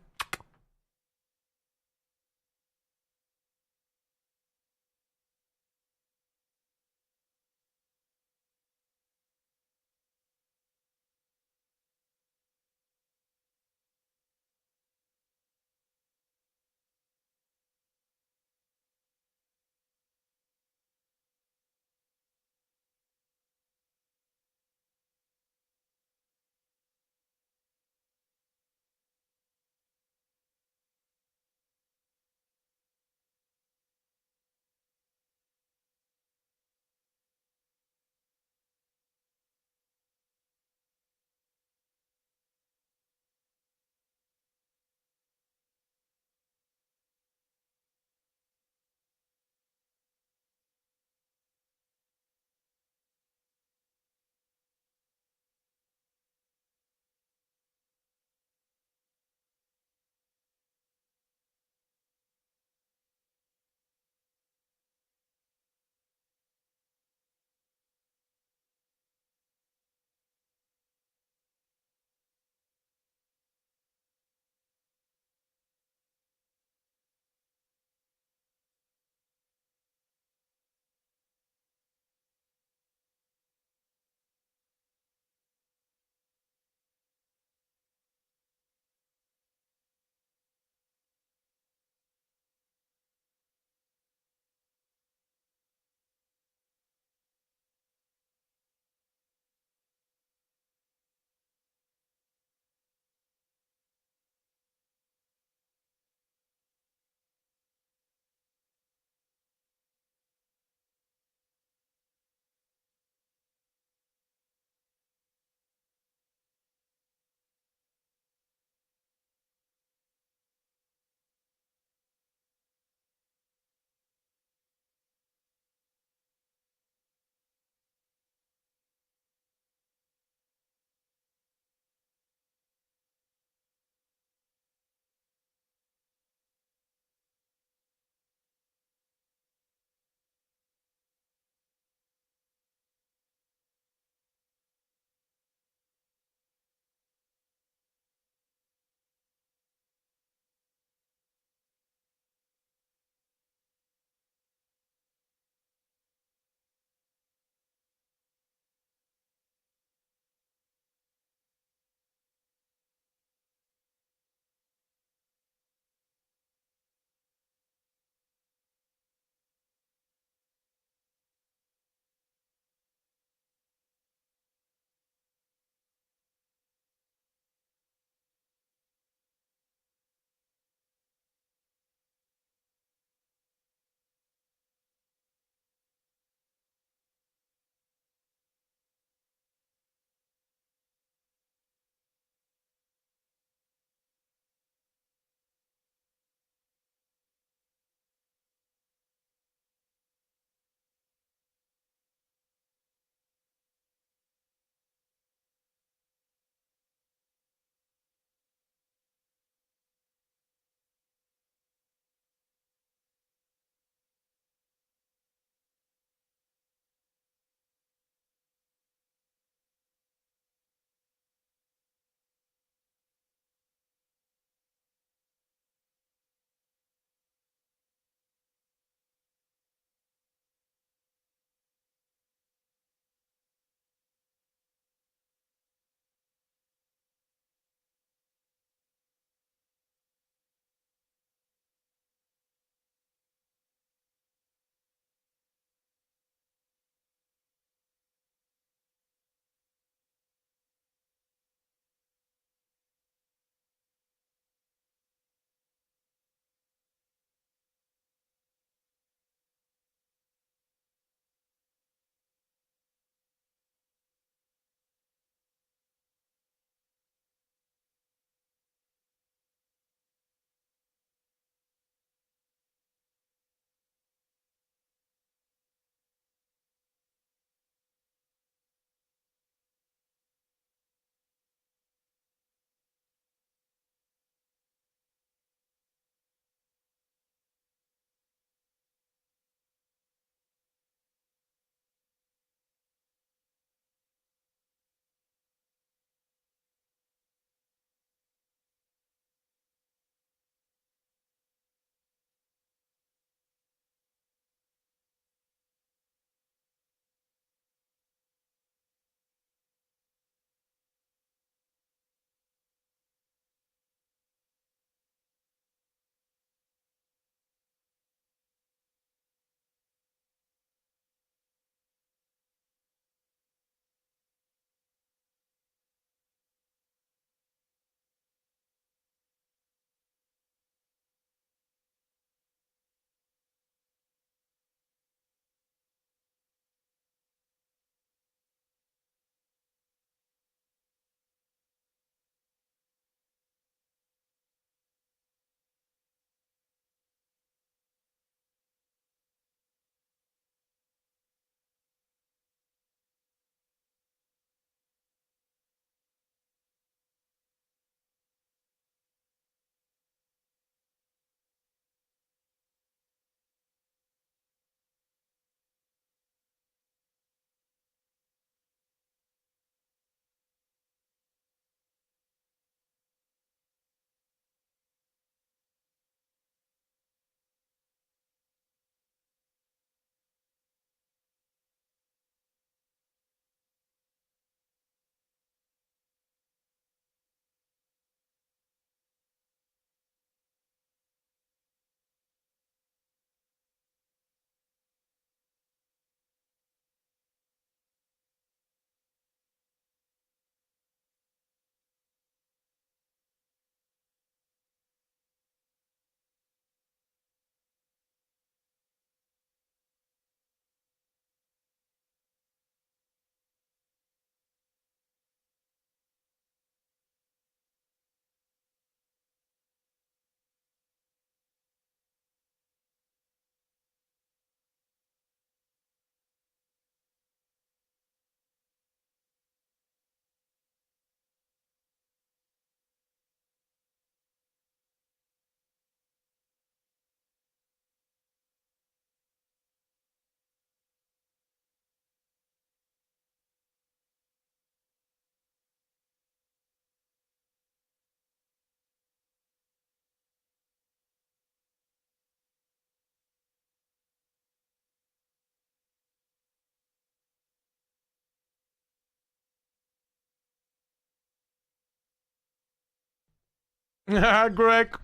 Greg.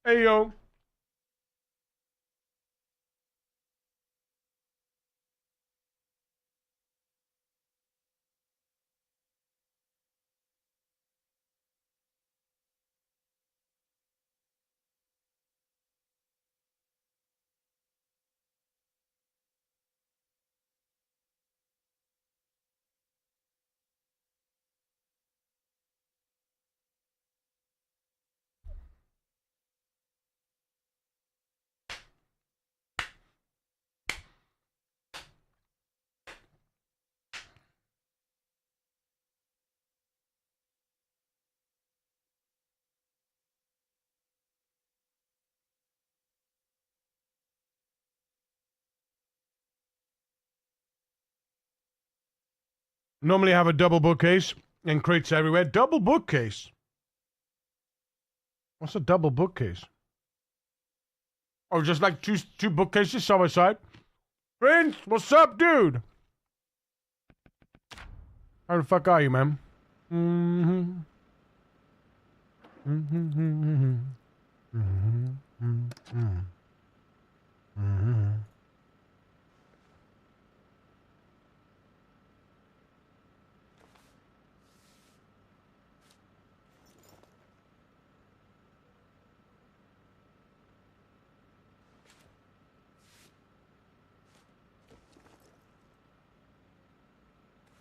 Hey, yo. Normally have a double bookcase and crates everywhere. Double bookcase? What's a double bookcase? Oh, just like two bookcases side by side? Prince, what's up, dude? How the fuck are you, man?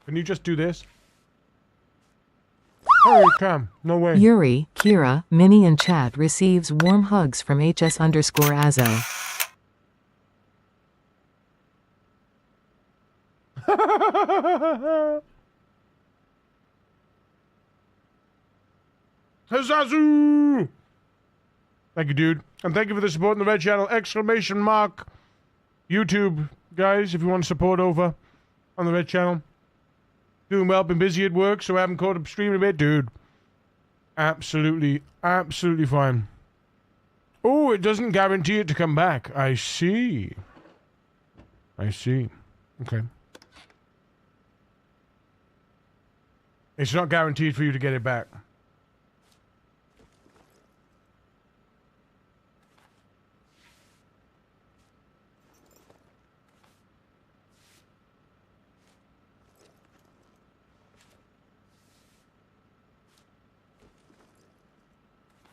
Can you just do this? Oh, you can. No way. Yuri, Kira, Minnie and chat receives warm hugs from HS_Azo. Hazazu! Thank you, dude. And thank you for the support in the red channel. Exclamation mark. YouTube, guys, if you want to support over on the red channel. Doing well, been busy at work, so I haven't caught up streaming a bit, dude. Absolutely fine. Oh, it doesn't guarantee it to come back. I see. Okay. It's not guaranteed for you to get it back.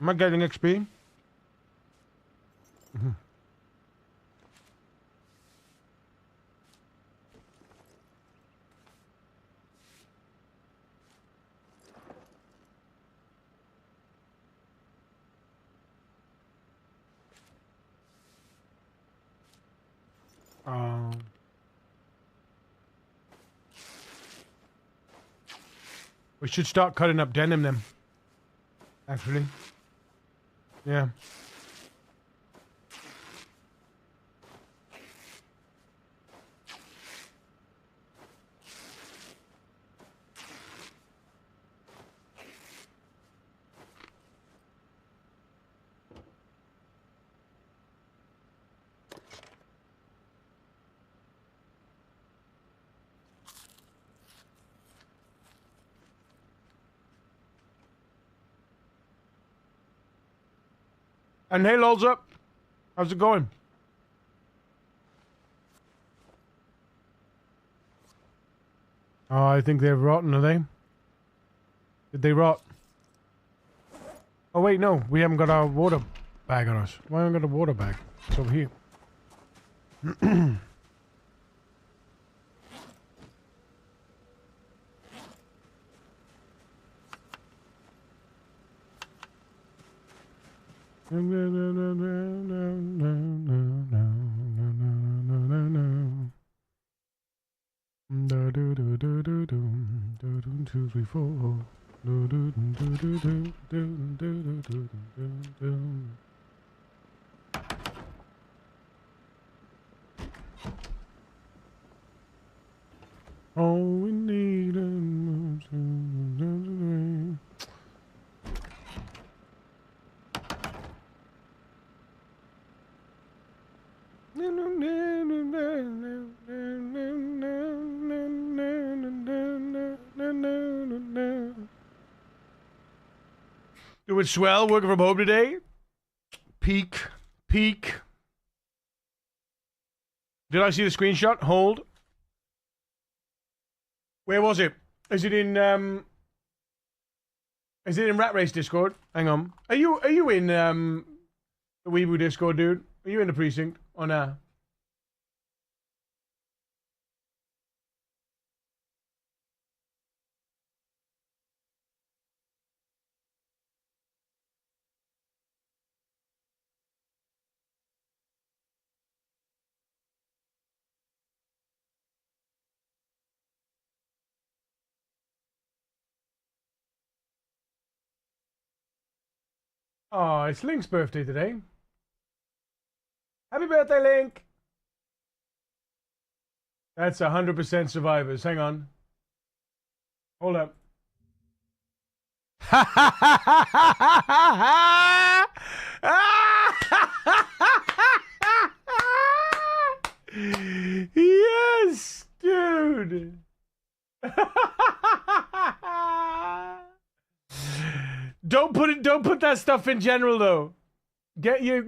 Am I getting XP? Mm-hmm. We should start cutting up denim then. Actually. Yeah. And hey, lols up. How's it going? Oh, I think they're rotten, are they? Did they rot? Oh, wait, no. We haven't got our water bag on us. Why haven't we got a water bag? It's over here. Two, three, four. All we need Doing swell, working from home today. Peak. Did I see the screenshot? Hold. Where was it? Is it in Rat Race Discord? Hang on. Are you in the Weeboo Discord, dude? Are you in the precinct or nah? Oh, it's Link's birthday today. Happy birthday, Link! That's 100% survivors. Hang on. Hold up. Yes, dude. Don't put that stuff in general though. Get your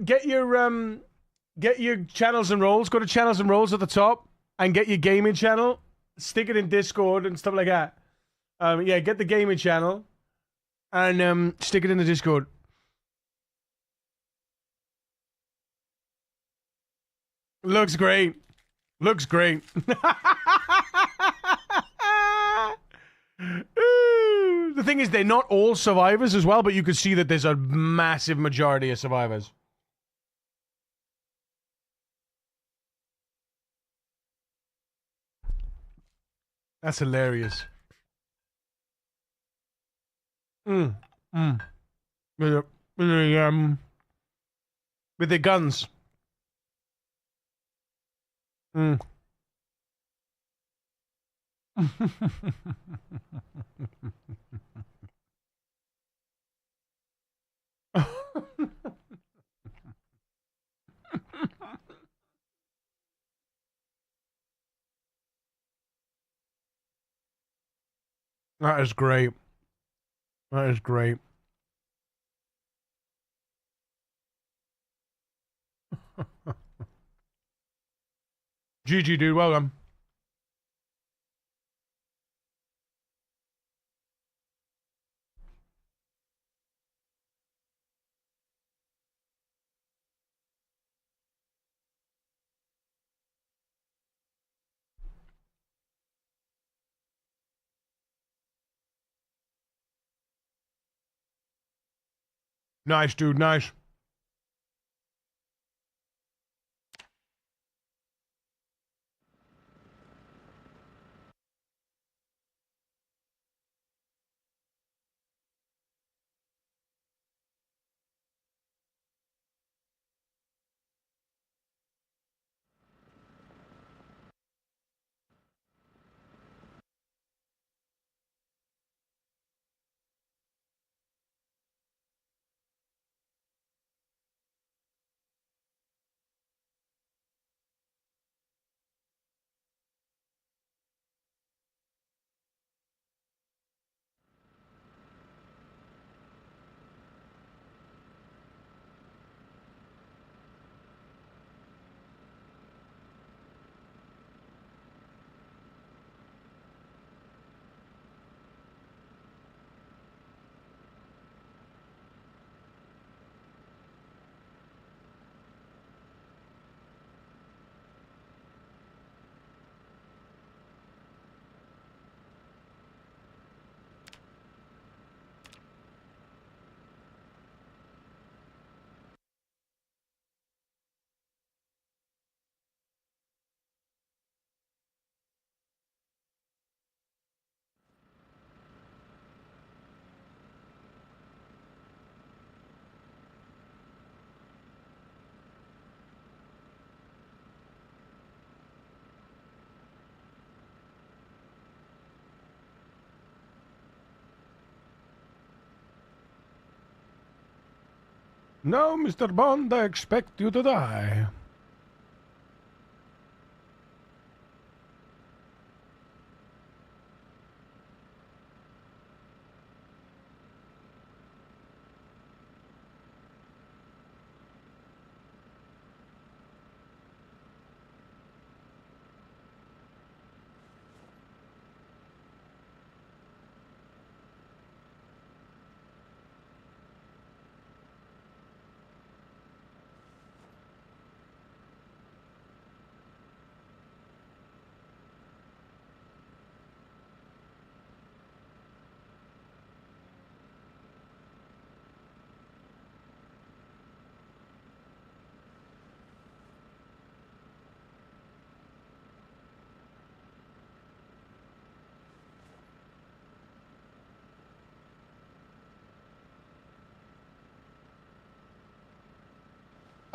channels and roles. Go to channels and roles at the top and get your gaming channel. Stick it in Discord and stuff like that. Yeah, get the gaming channel and stick it in the Discord. Looks great. Looks great. The thing is, they're not all survivors as well, but you can see that there's a massive majority of survivors. That's hilarious. With the guns. That is great. That is great. GG, dude. Well done. Nice, dude. Nice. No, Mr. Bond, I expect you to die.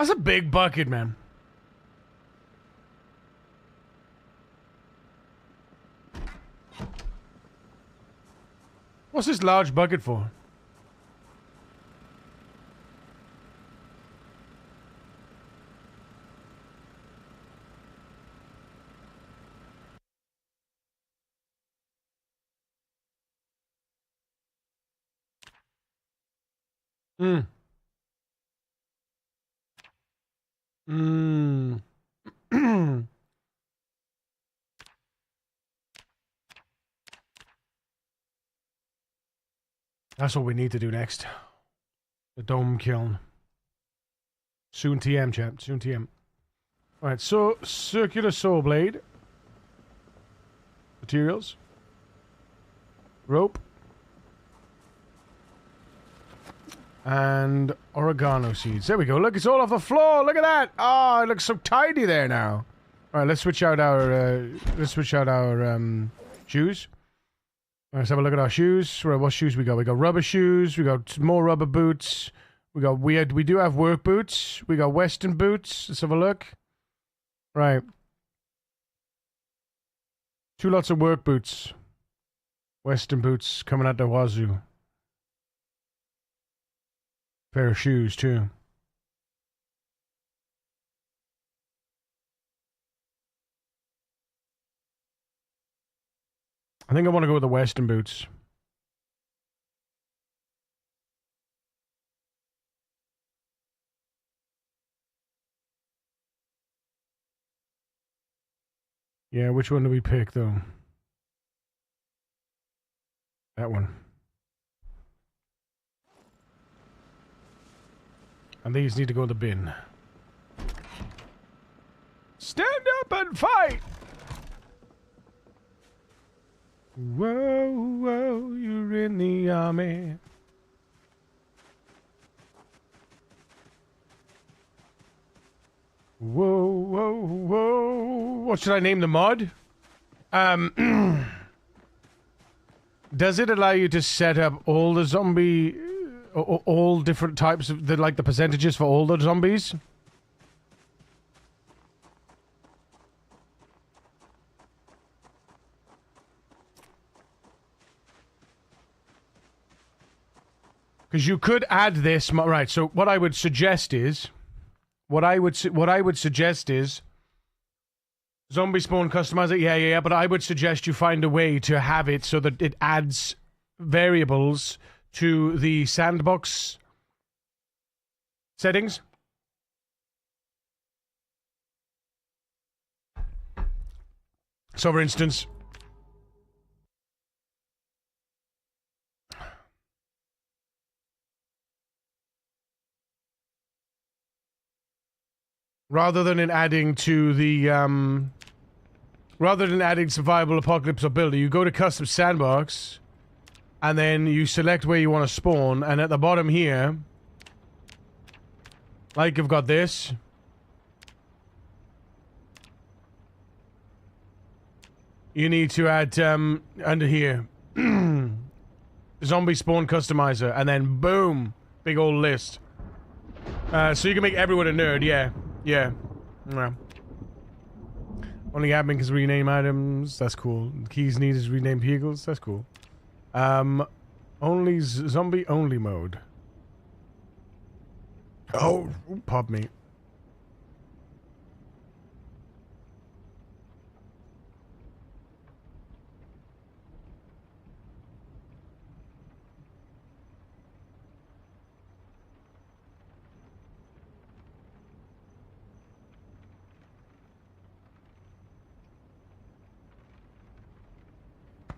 That's a big bucket, man. What's this large bucket for? Mm. Mm. That's what we need to do next. The dome kiln. Soon TM, chat. Soon TM. Alright, so circular saw blade. Materials. Rope. And oregano seeds. There we go. Look, it's all off the floor. Look at that. Oh, it looks so tidy there now. All right, let's switch out our shoes. Let's have a look at our shoes. Right, what shoes we got? We got rubber shoes. We got more rubber boots. We do have work boots. We got Western boots. Let's have a look. Right. 2 lots of work boots. Western boots coming out the wazoo. Pair of shoes, too. I think I want to go with the Western boots. Yeah, which one do we pick, though? That one. And these need to go in the bin. Stand up and fight! Whoa, whoa, you're in the army. Whoa, whoa, whoa. What should I name the mod? Does it allow you to set up all the zombie... all different types of the percentages for all the zombies? Because you could add this, right? So what I would suggest is, zombie spawn customizer. Yeah. But I would suggest you find a way to have it so that it adds variables to the sandbox settings. So, for instance, rather than adding survival, apocalypse, or builder, you go to custom sandbox. And then you select where you want to spawn, and at the bottom here, like you've got this. You need to add, under here, zombie spawn customizer, and then boom, big old list. So you can make everyone a nerd, yeah. Only admin can rename items, that's cool. Keys needed is rename vehicles, that's cool. Only zombie only mode. Oh, pop me.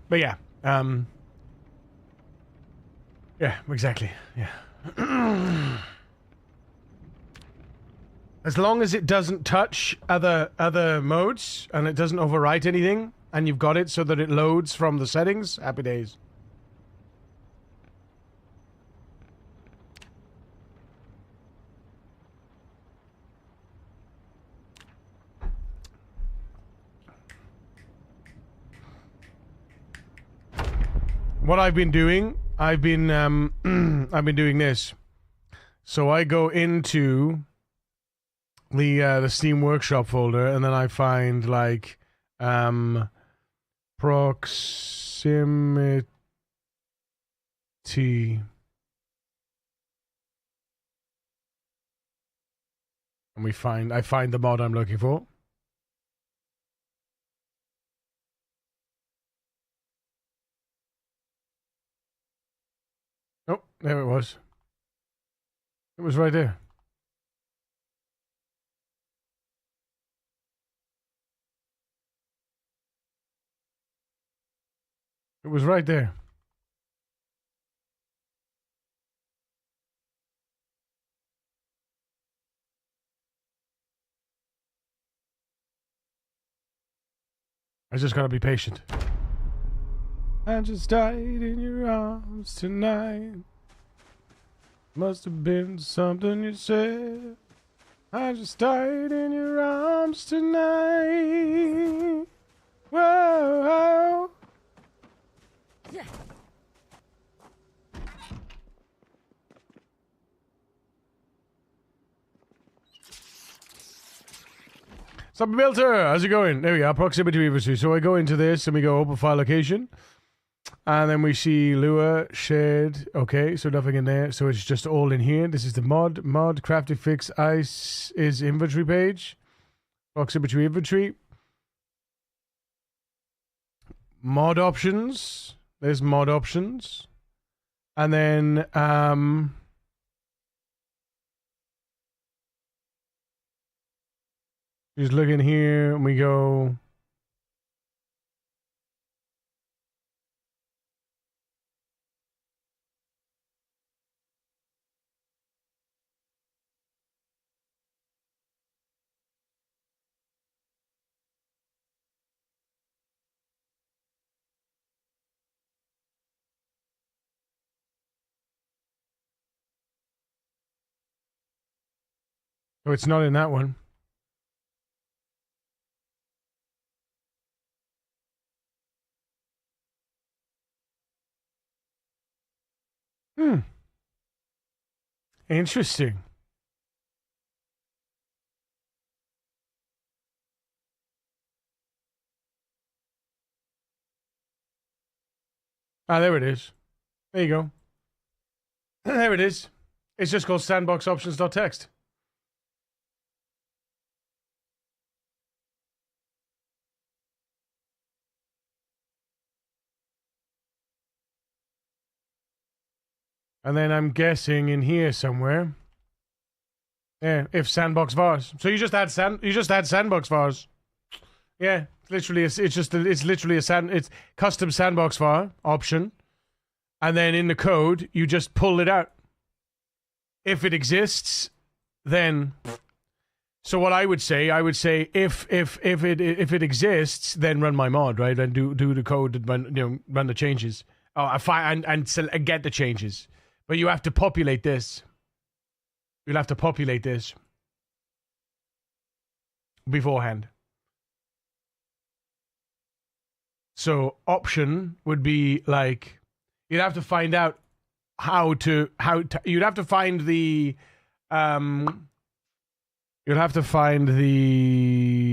But yeah, yeah, exactly. Yeah. As long as it doesn't touch other modes and it doesn't overwrite anything, and you've got it so that it loads from the settings, happy days. What I've been doing, I've been doing this. So I go into the Steam Workshop folder, and then I find like proximity. And I find the mod I'm looking for. Oh, there it was. It was right there. It was right there. I just gotta be patient. I just died in your arms tonight. Must have been something you said. I just died in your arms tonight. Whoa. Subbuilder, how's it going? There we go, proximity inventory. So I go into this and we go open file location. And then we see Lua, shared. Okay, so nothing in there. So it's just all in here. This is the mod, crafting fix, ice is inventory page. Proximity inventory. Mod options. There's mod options. And then, just look in here and we go. Oh, it's not in that one. Interesting. Ah, there it is. There you go. There it is. It's just called sandboxoptions.txt. And then I'm guessing in here somewhere. Yeah, if sandbox vars. So you just add sandbox vars. Yeah, literally it's literally it's custom sandbox var option. And then in the code, you just pull it out. If it exists, then so what I would say if it exists, then run my mod, right? And do the code and run the changes. Oh, and get the changes. But you have to populate this. You'll have to populate this beforehand. So option would be like you'd have to find out how to you'd have to find the you'd have to find the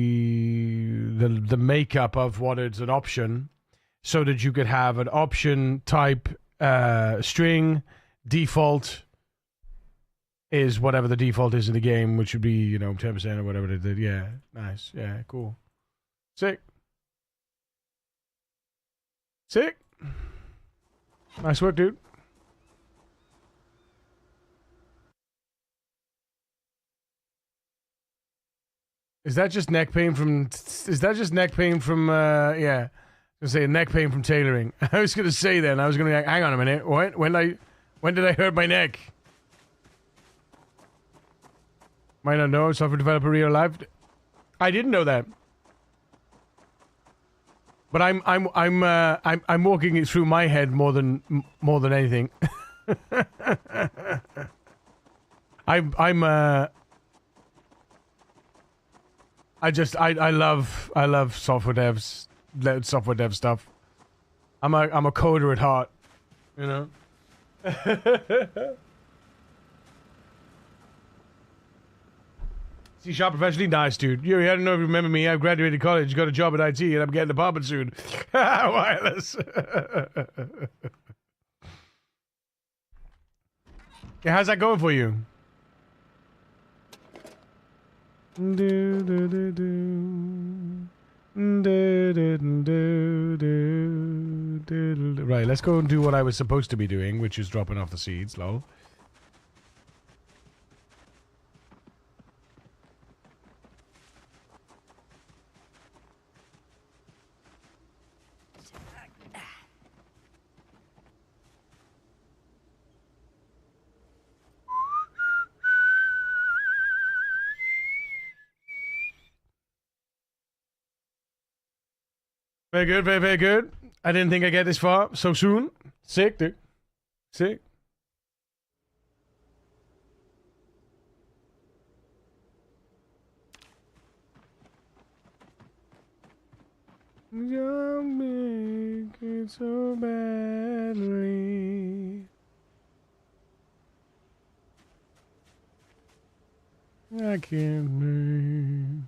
makeup of what is an option so that you could have an option type string. Default is whatever the default is in the game, which would be 10% or whatever they did. Yeah, nice. Yeah, cool. Sick. Nice work, dude. Is that just neck pain from? Yeah. I was gonna say neck pain from tailoring. I was gonna say then. I was gonna hang on a minute. What? When did I hurt my neck? Might not know. Software developer real life. I didn't know that. But I'm walking it through my head more than anything. I love software dev stuff. I'm a coder at heart, C# professionally? Nice, dude. You don't know if you remember me. I graduated college, got a job at IT, and I'm getting an apartment soon. Wireless. Yeah, how's that going for you? Right, let's go and do what I was supposed to be doing, which is dropping off the seeds, lol. Very good, very, very good. I didn't think I'd get this far so soon. Sick, dude. Sick. You make it so badly. I can't breathe.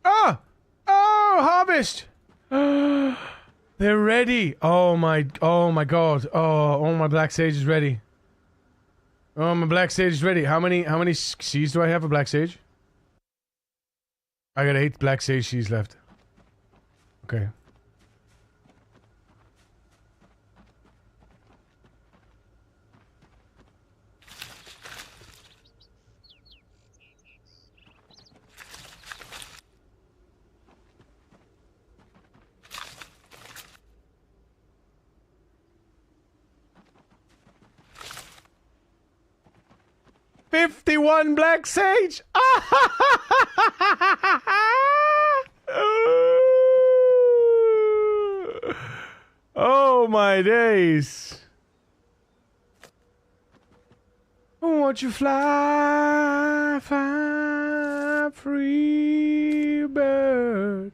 Ah! Oh, harvest! They're ready. Oh my god. Oh, my black sage is ready. Oh, my black sage is ready. How many seeds do I have for black sage? I got 8 black sage seeds left. Okay. $51 black sage. Oh my days. Won't you fly, fly, free bird?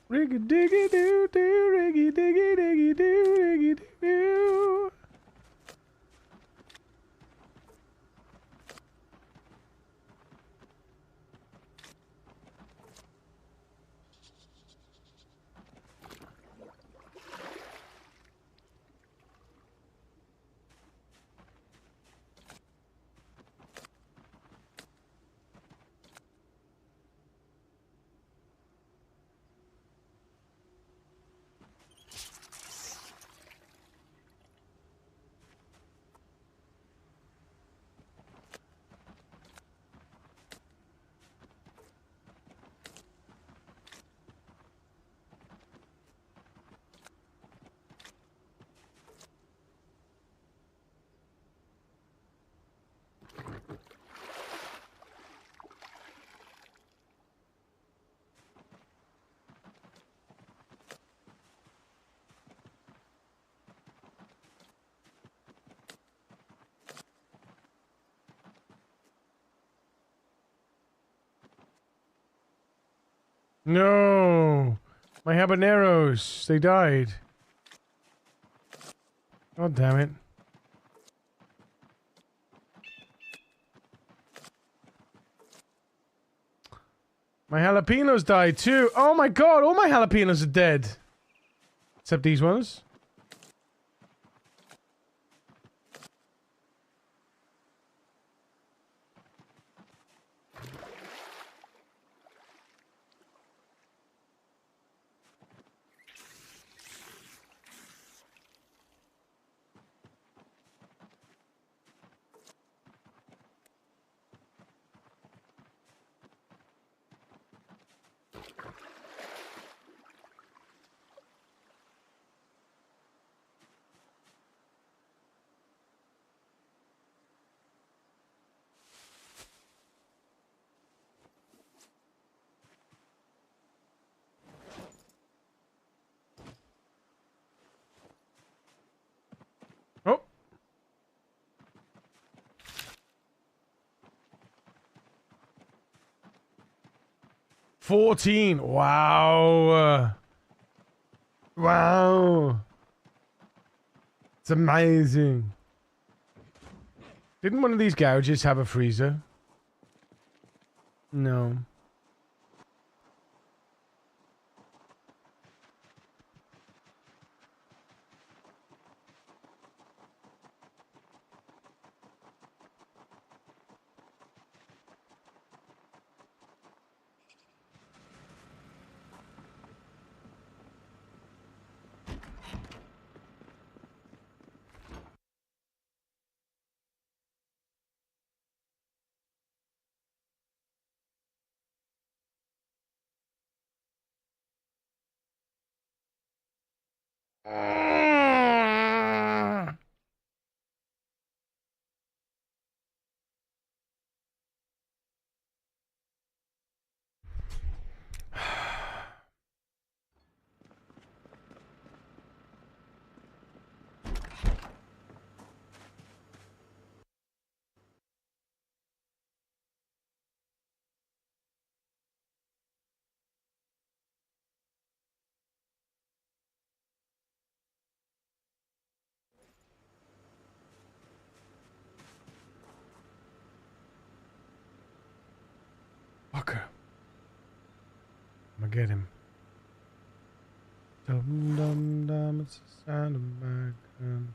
Riggy diggy doo doo, riggy diggy diggy doo, riggy doo. No, my habaneros, they died. God damn it. My jalapenos died too. Oh my god, all my jalapenos are dead. Except these ones. 14. Wow. Wow. It's amazing. Didn't one of these garages have a freezer? No. Fucker. I'm gonna get him. Dum dum dum, it's the sound of my gun.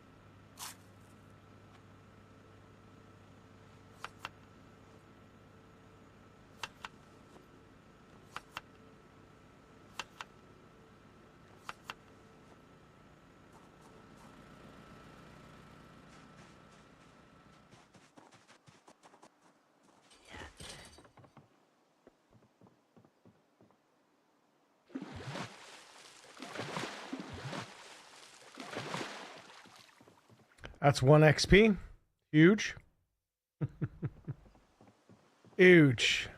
That's 1 XP. Huge. Huge.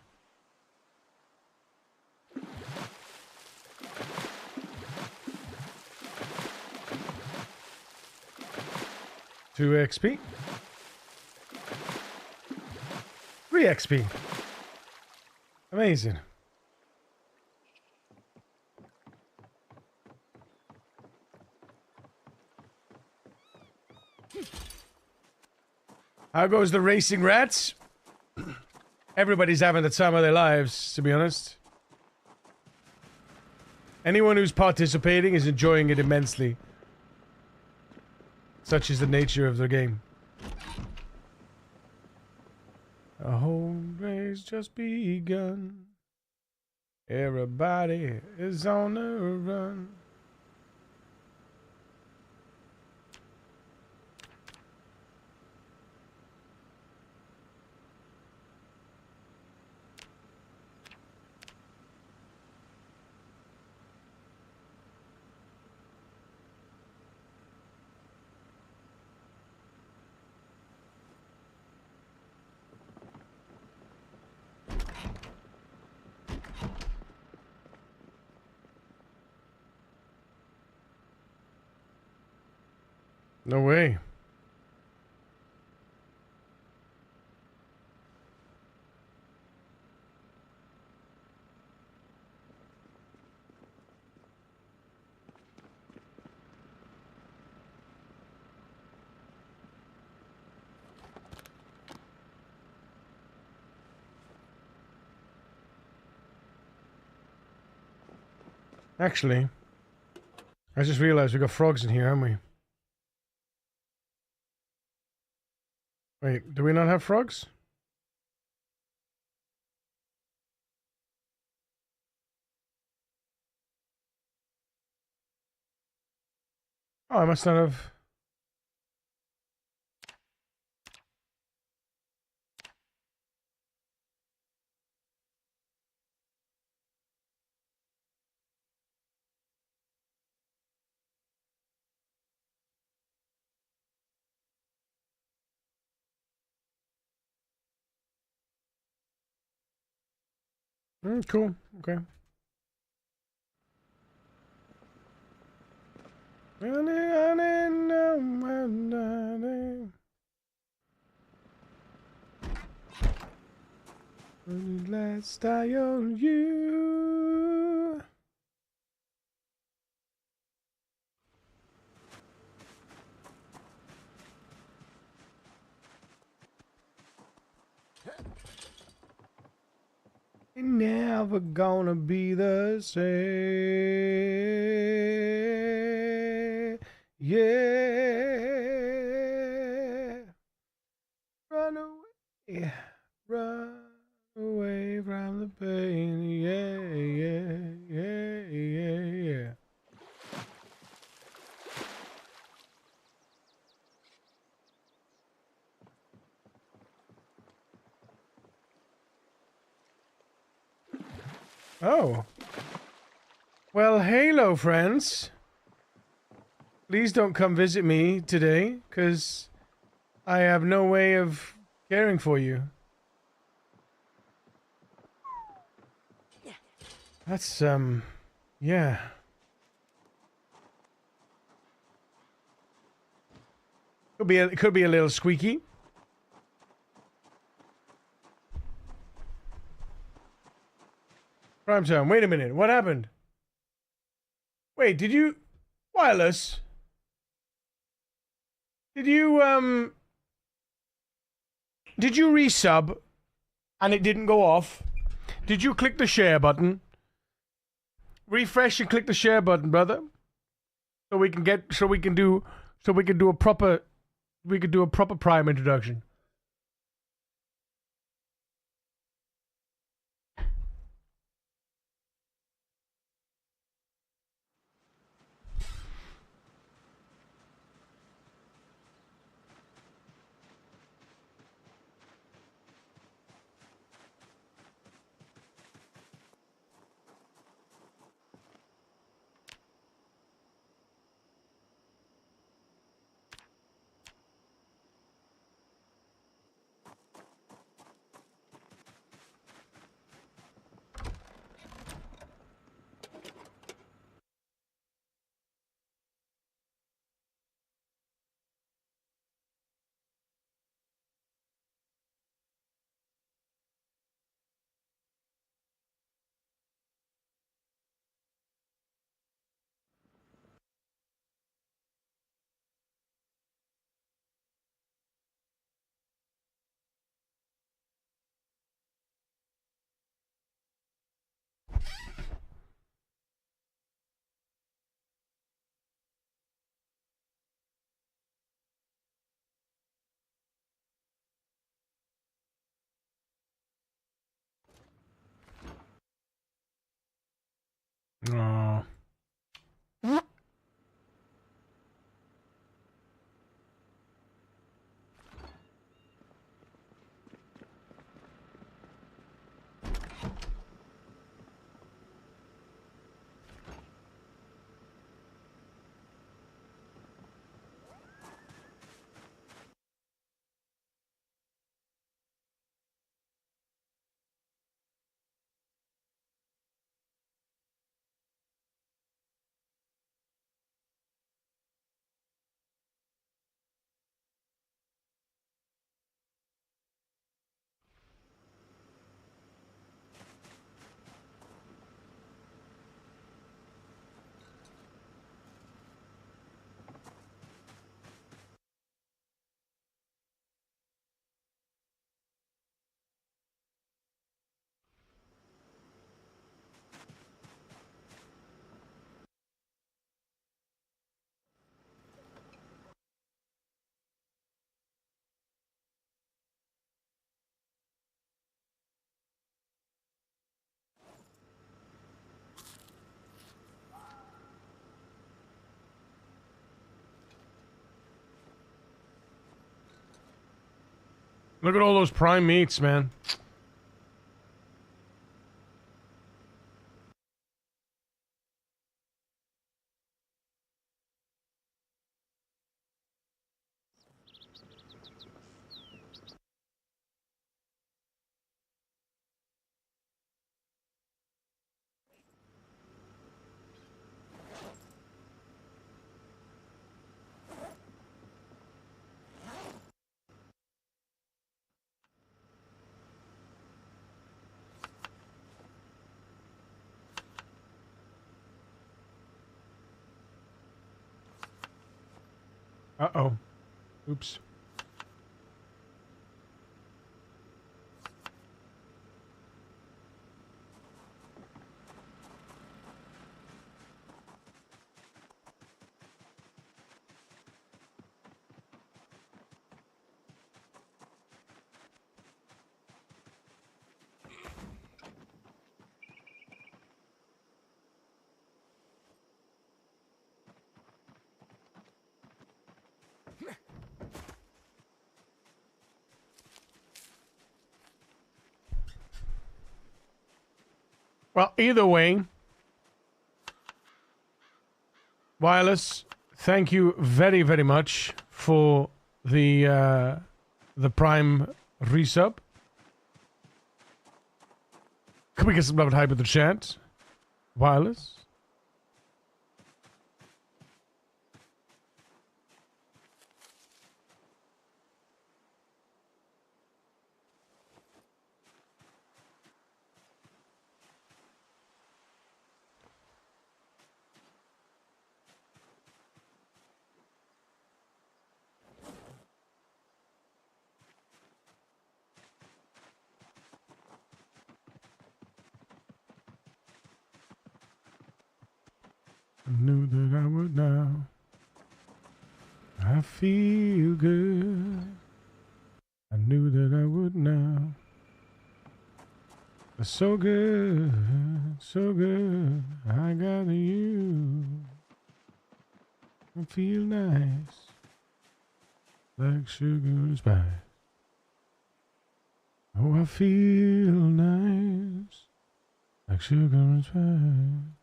Two XP. 3 XP. Amazing. How goes the racing rats? Everybody's having the time of their lives, to be honest. Anyone who's participating is enjoying it immensely. Such is the nature of the game. A whole race just begun. Everybody is on the run. No way. Actually, I just realized we got frogs in here, haven't we? Wait, do we not have frogs? Oh, I must not have. Cool. Okay. Last eye on you. Ain't never gonna be the same. Yeah. Run away. Run away from the pain. Yeah, yeah, yeah, yeah. Oh. Well, hello, friends. Please don't come visit me today, because I have no way of caring for you. That's, yeah. It could be a little squeaky. Prime time. Wait a minute. What happened? Wait, did you... Wireless? Did you resub and it didn't go off? Did you click the share button? Refresh and click the share button, brother. So we can do a proper Prime introduction. Oh. Look at all those prime meats, man. Uh-oh. Oops. Well, either way, Wireless, thank you very, very much for the Prime resub. Can we get some love and hype in the chat? Wireless. I knew that I would now. I feel good. I knew that I would now. It's so good, so good. I got you. I feel nice, like sugar and spice. Oh, I feel nice, like sugar and spice.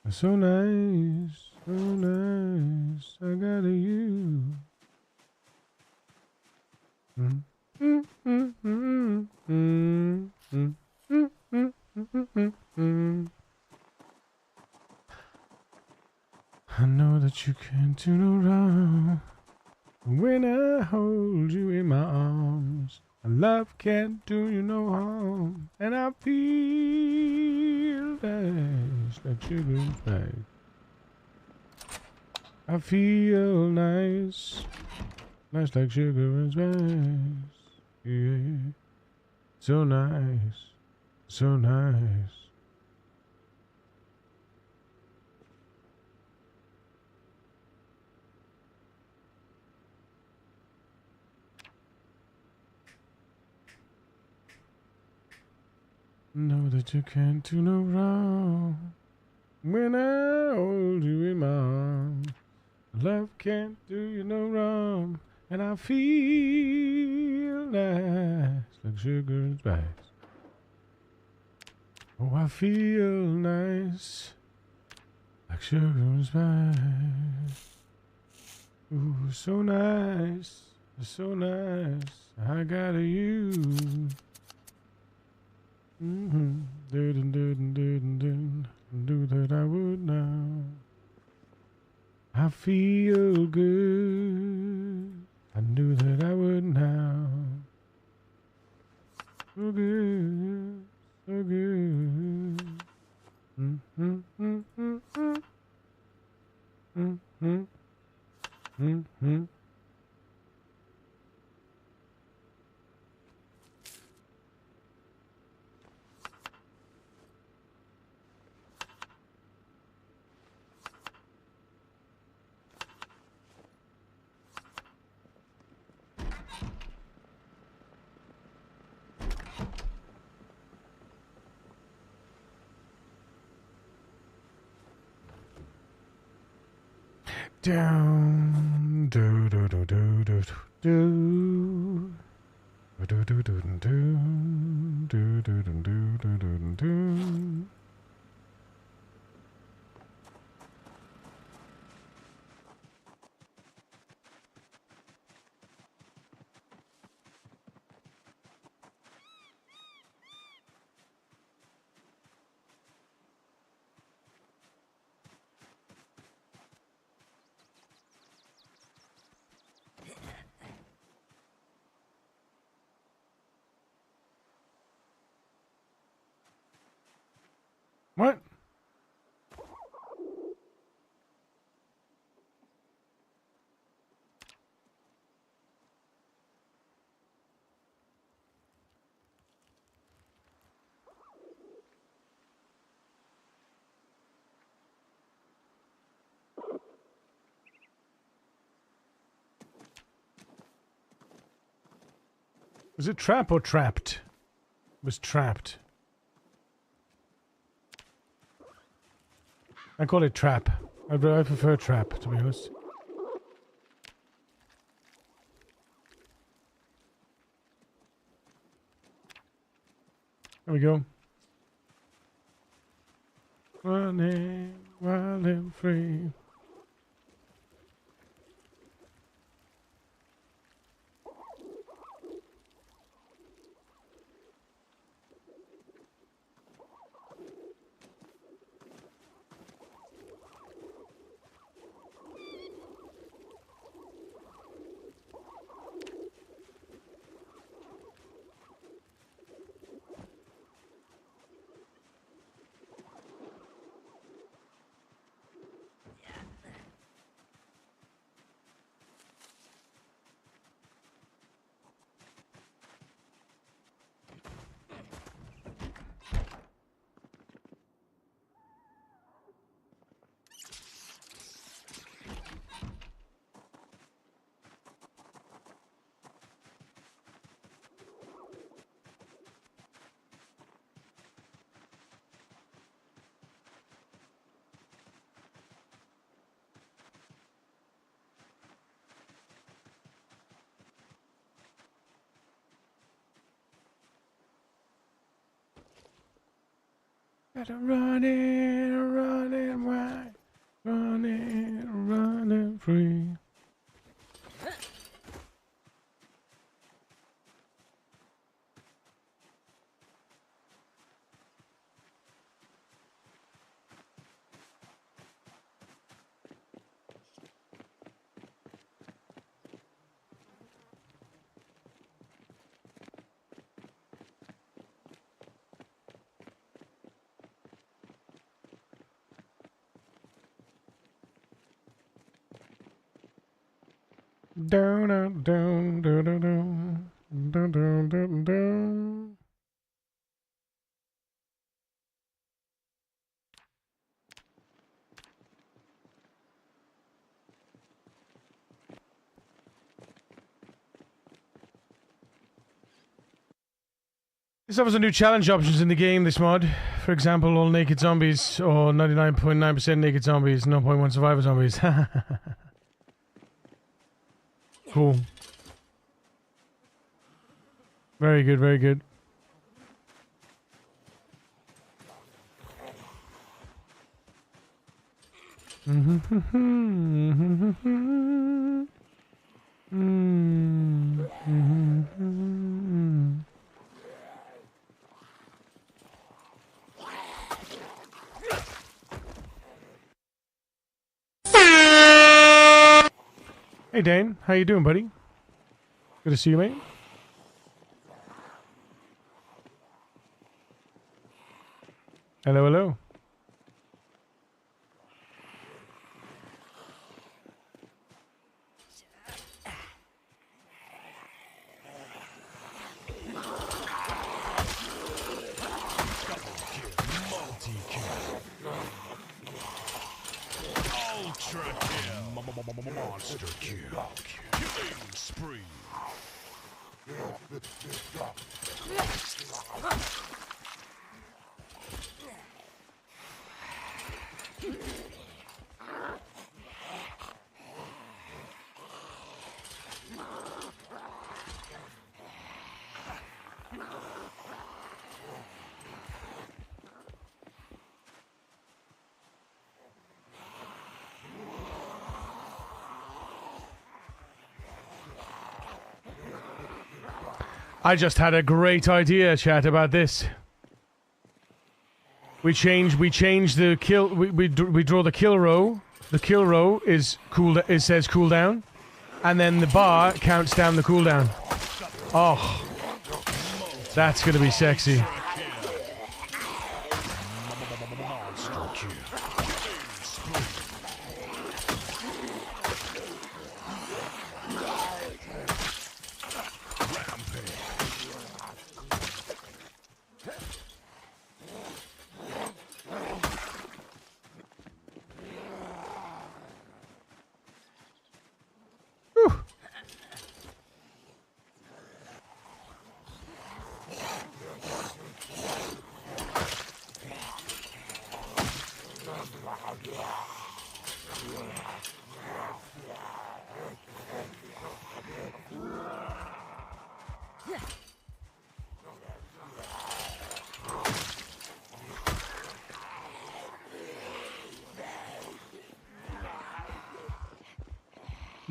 It's so nice, so nice. I got you. I know that you can't do no wrong when I hold you in my arms. Love can't do you no harm, and I feel nice like sugar and spice. I feel nice, nice like sugar and spice. Yeah, so nice, so nice. Know that you can't do no wrong when I hold you in my arms. Love can't do you no wrong, and I feel nice like sugar and spice. Oh, I feel nice like sugar and spice. Ooh, so nice, so nice. I got you. Do that I would now. I feel good. I knew that I would now. So good, so good. Down, do do do do do do do do do do do do do do do do. What? Was it trap or trapped? It was trapped. I call it trap. I prefer trap, to be honest. There we go. Running wild and free. Gotta running wide, running free. Down, down, down, down, down, down, down, down, down. This offers a new challenge options in the game, this mod. For example, all naked zombies, or 99.9% naked zombies, 0.1 survivor zombies. Cool. Very good, very good. Hey Dane, how you doing, buddy? Good to see you, mate. Hello, hello. Monster kill. Killing spree. I just had a great idea, chat, about this. We change the kill. We draw the kill row. The kill row is cool. It says cooldown, and then the bar counts down the cooldown. Oh, that's gonna be sexy.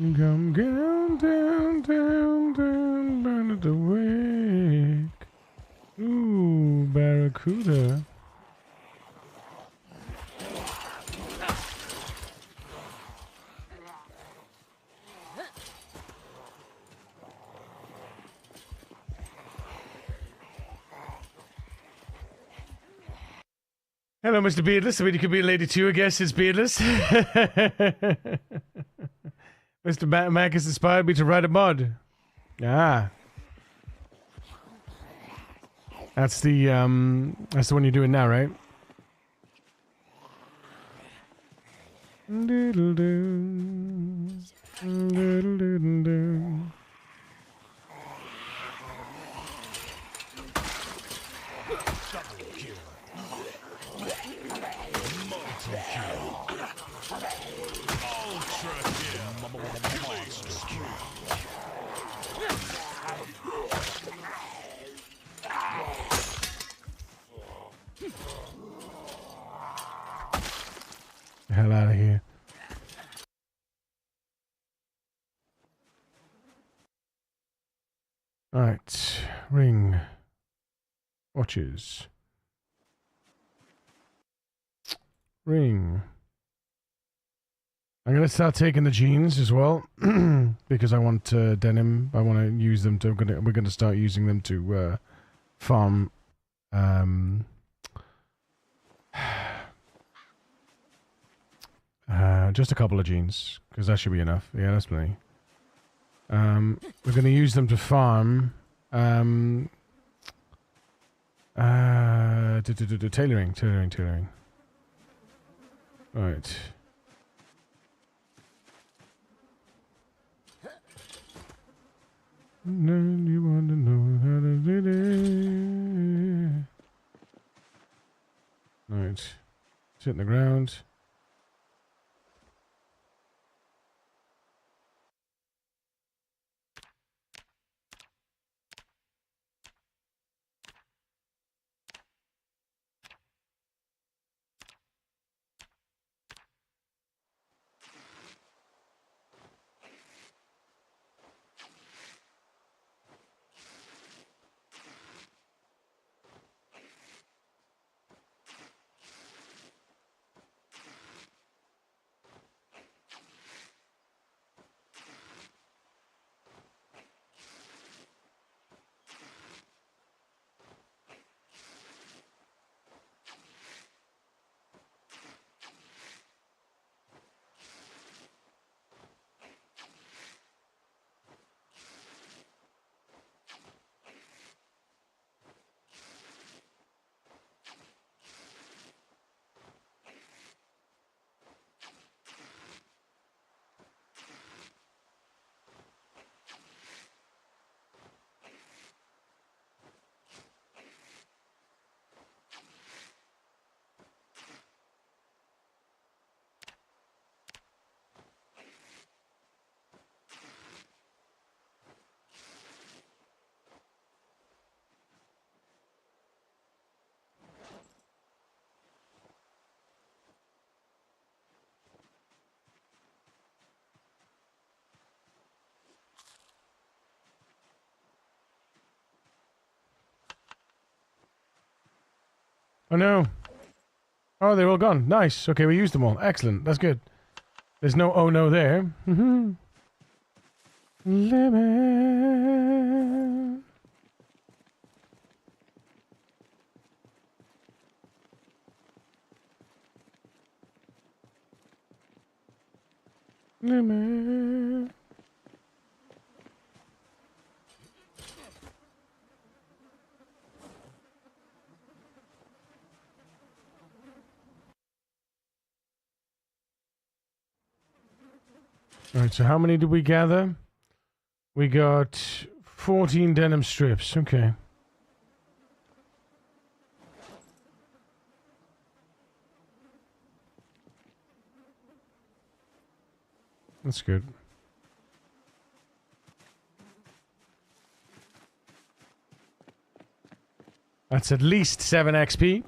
Come down, down, down, down, down at the wake. Ooh, barracuda. Hello, Mr. Beardless. I mean, you could be a lady too, I guess. It's Beardless. Mr. Mac has inspired me to write a mod. Ah. That's the one you're doing now, right? Doodle-doo. Doodle-doo-doo. The hell out of here. Alright. Ring. Watches. Ring. I'm going to start taking the jeans as well. Because I want denim. I want to use them to... We're going to start using them to farm... just a couple of jeans, because that should be enough. Yeah, that's plenty. We're going to use them to farm tailoring. Right. Then you want to know how to do it. Right. Sit in the ground. Oh no. Oh, they're all gone. Nice. Okay, we used them all. Excellent. That's good. There's no oh no there. Mm-hmm. Lemon. Lemon. Alright, so how many did we gather? We got 14 denim strips. Okay. That's good. That's at least 7 XP.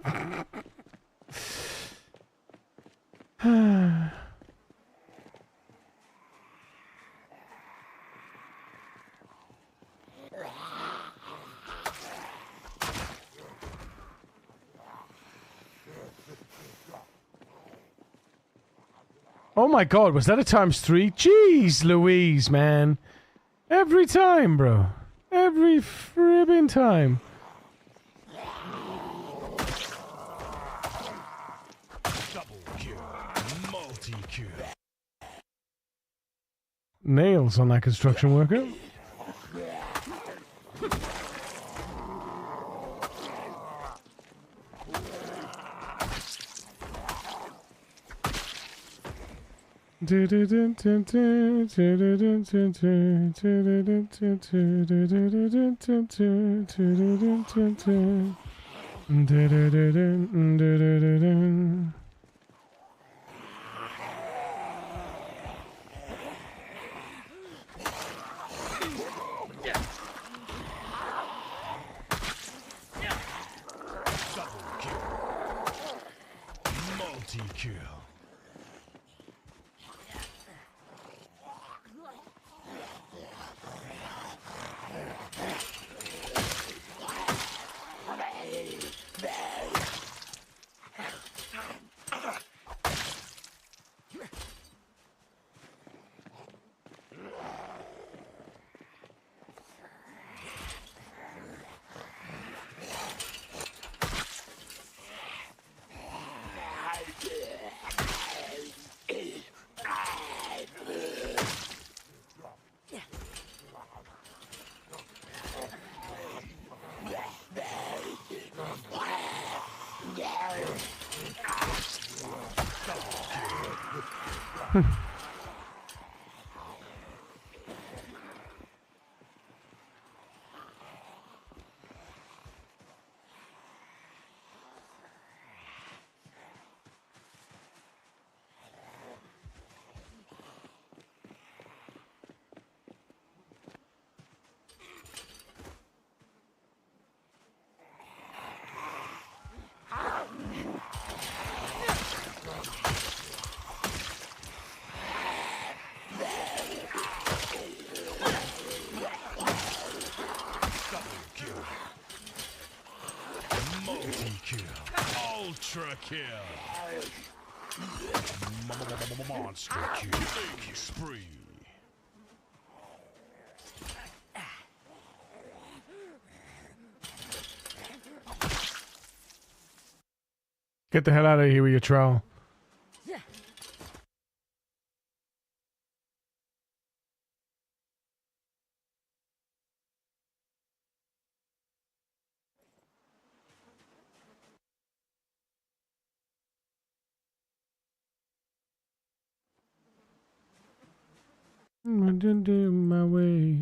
Oh my god, was that a ×3? Jeez Louise, man. Every time, bro. Every fribbin' time. Double kill. Multi-kill. Nails on that construction worker. Multi-kill. Ultra kill. Monster kill. Spree. Get the hell out of here with your trowel. I didn't do my way.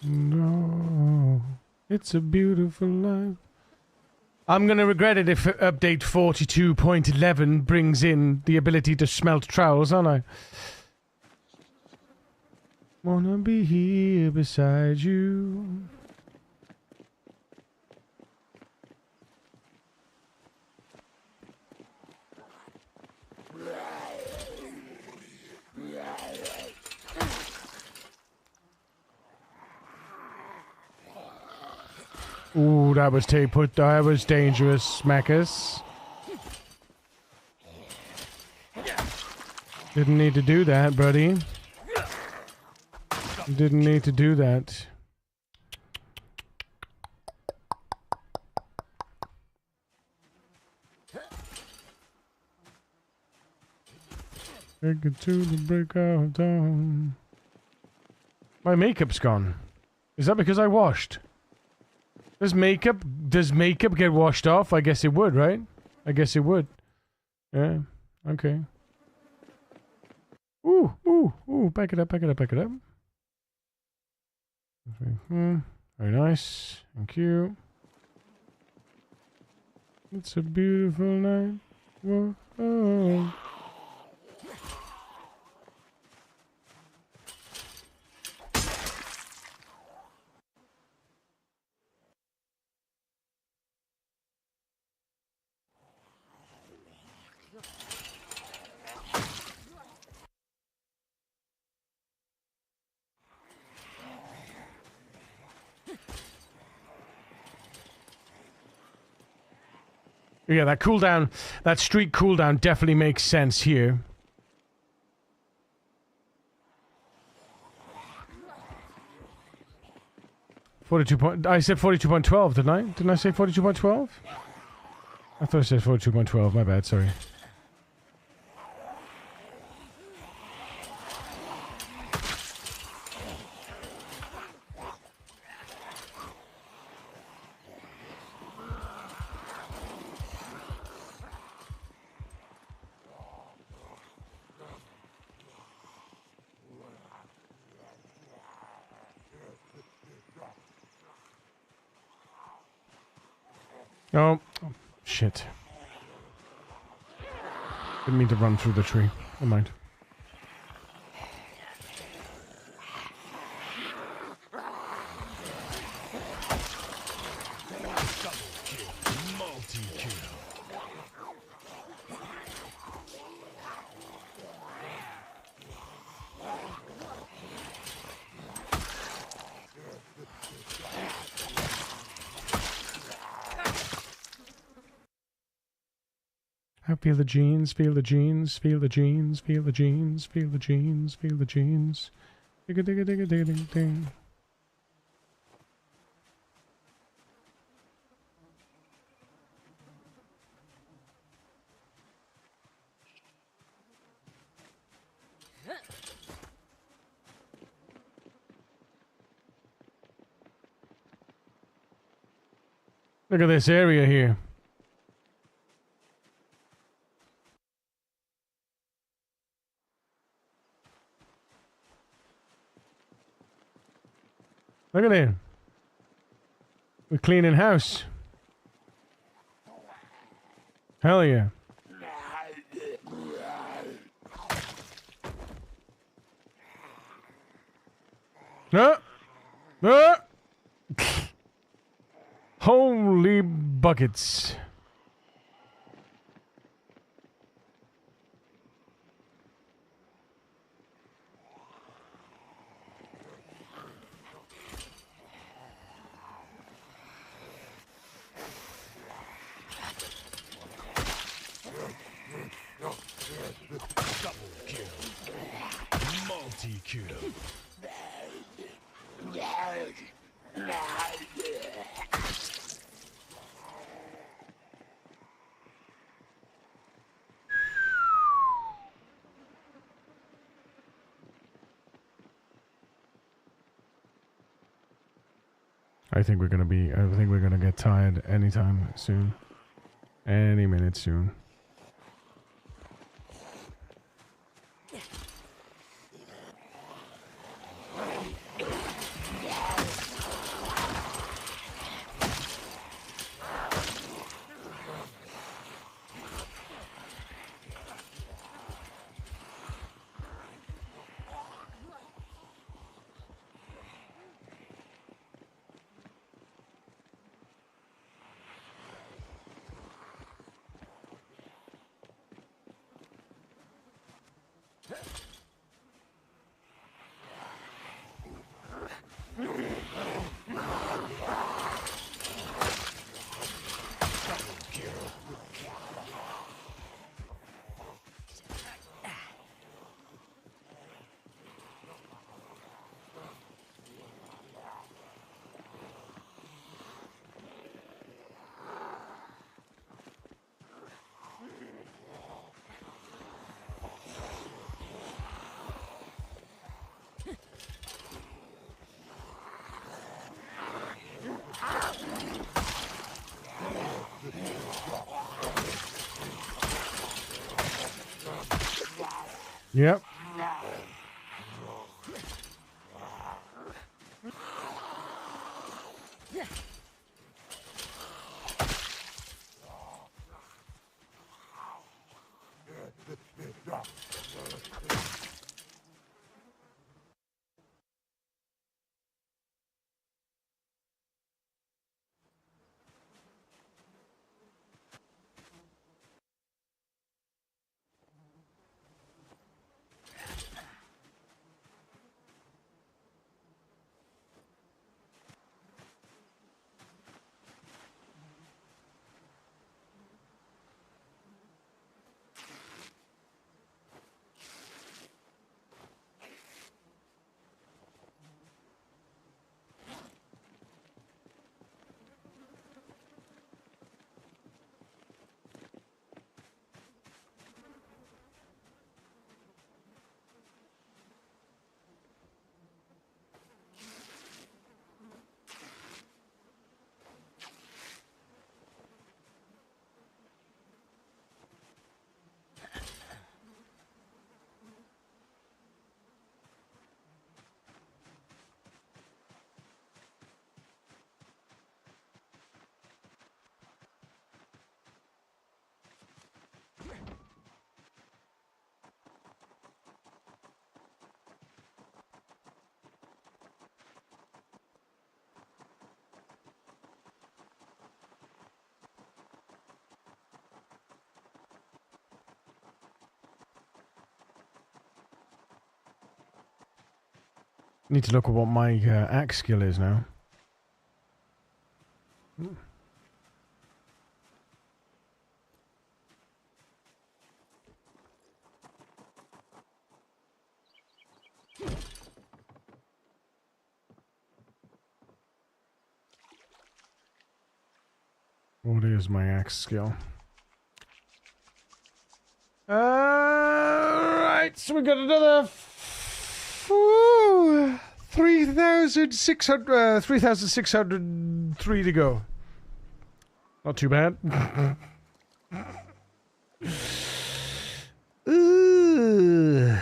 No, it's a beautiful life. I'm gonna regret it if update 42.11 brings in the ability to smelt trowels, aren't I? Wanna be here beside you. Ooh, that was that was dangerous, Smackers. Didn't need to do that, buddy. Didn't need to do that. Take it to the break of dawn. My makeup's gone. Is that because I washed? Does makeup get washed off? I guess it would, right? I guess it would. Yeah, okay. Ooh, back it up. Very nice. Thank you. It's a beautiful night. Whoa. Yeah, that cooldown, that streak cooldown definitely makes sense here. I said 42.12, didn't I? Didn't I say 42.12? I thought I said 42.12. My bad. Sorry. Oh, shit. Didn't mean to run through the tree. Never mind. I feel the jeans, feel the jeans, feel the jeans, feel the jeans, feel the jeans, feel the jeans. Digga digga digga digga digga ding. Look at this area here. Look at it. We're cleaning house. Hell yeah. No. No. Holy buckets. I think we're gonna get tired anytime soon. Any minute soon. Yep. Need to look at what my axe skill is now. What is my axe skill? Right, so we got another 3,603 to go. Not too bad. Ugh.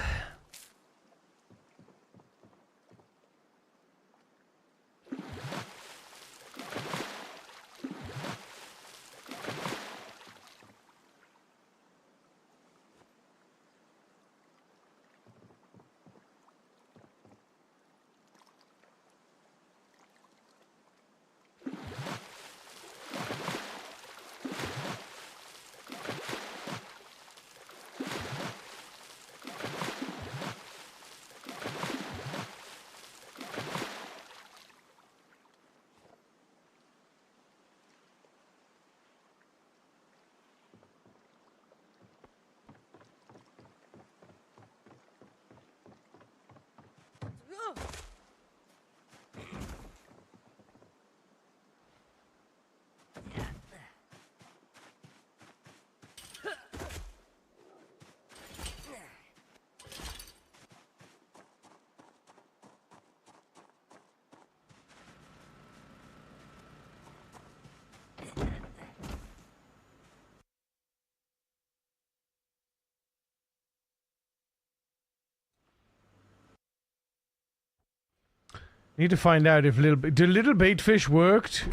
Need to find out if do little bait fish worked?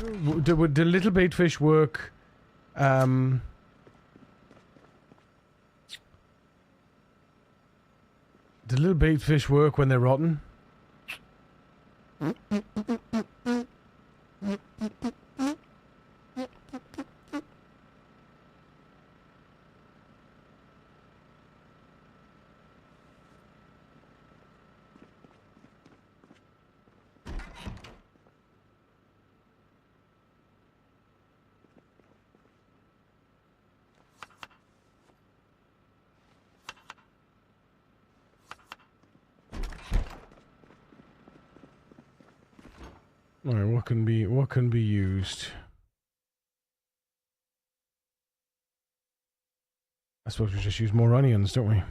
Do little bait fish work? Do little bait fish work when they're rotten? Alright, what can be used? I suppose we just use more onions, don't we?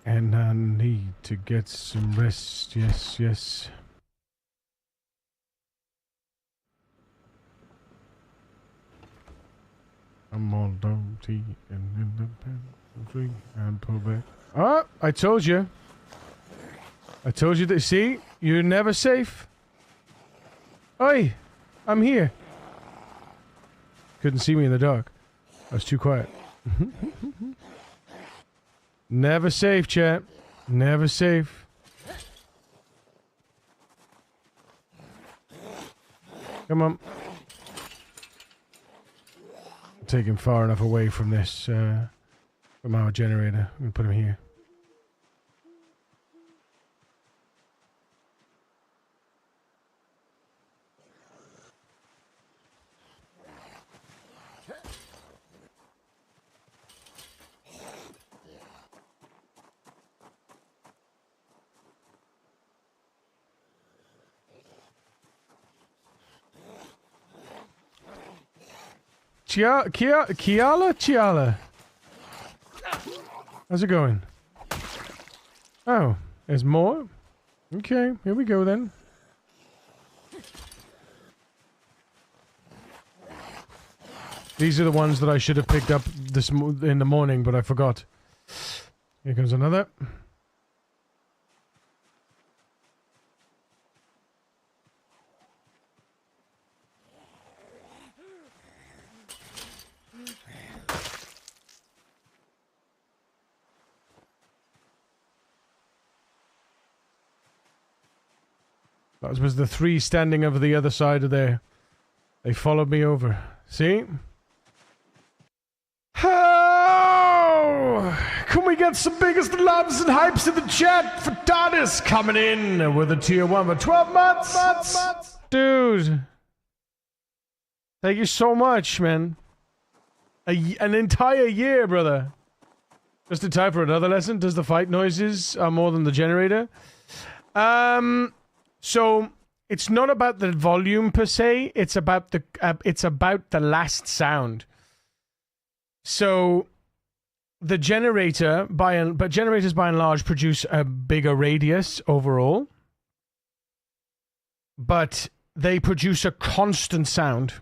And I need to get some rest. Yes, yes. I'm all dirty and in the pantry and pull back. Oh, I told you. I told you that. See, you're never safe. Oi, I'm here. Couldn't see me in the dark. I was too quiet. Never safe, chat. Never safe. Come on. Take him far enough away from this, from our generator. I'm gonna put him here. Chiala? How's it going? Oh, there's more? Okay, here we go then. These are the ones that I should have picked up in the morning, but I forgot. Here comes another. That was the 3 standing over the other side of there. They followed me over. See? Oh! Can we get some biggest loves and hypes in the chat for Tardis coming in with a tier 1 for 12 months? Dude. Thank you so much, man. An entire year, brother. Just in time for another lesson. Does the fight noises are more than the generator? So it's not about the volume per se. It's about the last sound. So the generator but generators by and large produce a bigger radius overall, but they produce a constant sound.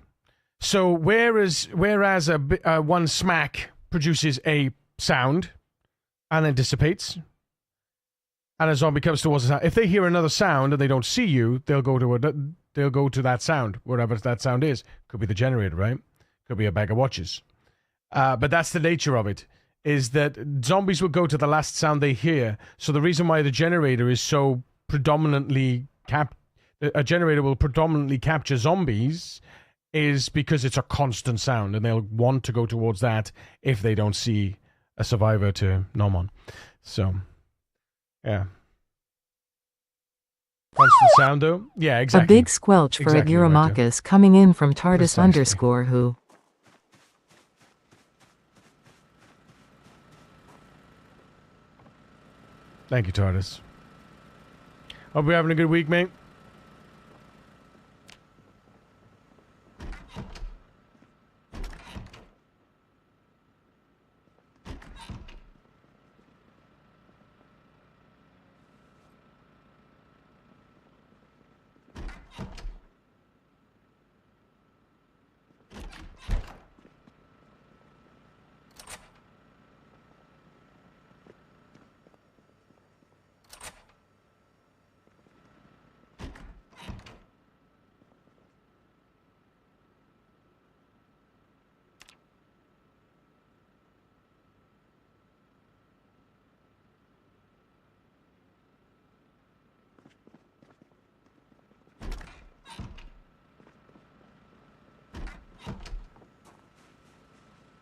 So whereas a one smack produces a sound and then dissipates, and a zombie comes towards the sound, if they hear another sound and they don't see you, they'll go to that sound, wherever that sound is. Could be the generator, right? Could be a bag of watches. But that's the nature of it, is that zombies will go to the last sound they hear. So the reason why the generator is so predominantly a generator will predominantly capture zombies is because it's a constant sound, and they'll want to go towards that if they don't see a survivor to nom on. So, yeah. Constant sound, though? Yeah, exactly. A big squelch for Agiramachus coming in from TARDIS _ who. Thank you, TARDIS. Hope you're having a good week, mate.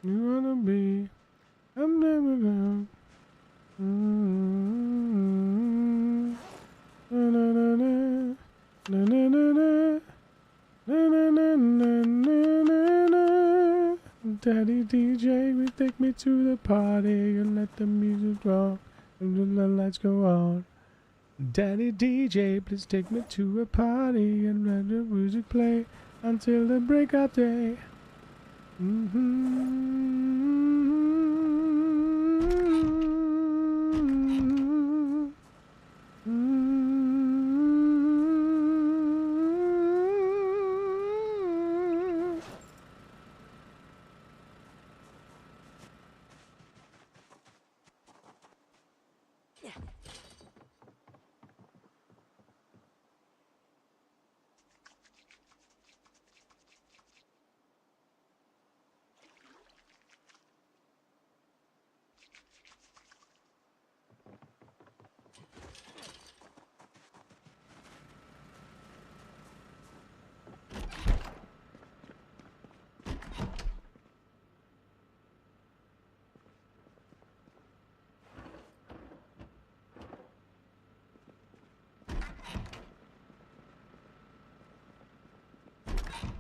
You wanna be, I'm never down. Daddy DJ, will take me to the party and let the music rock and the lights go on. Daddy DJ, please take me to a party and let the music play until the break of day.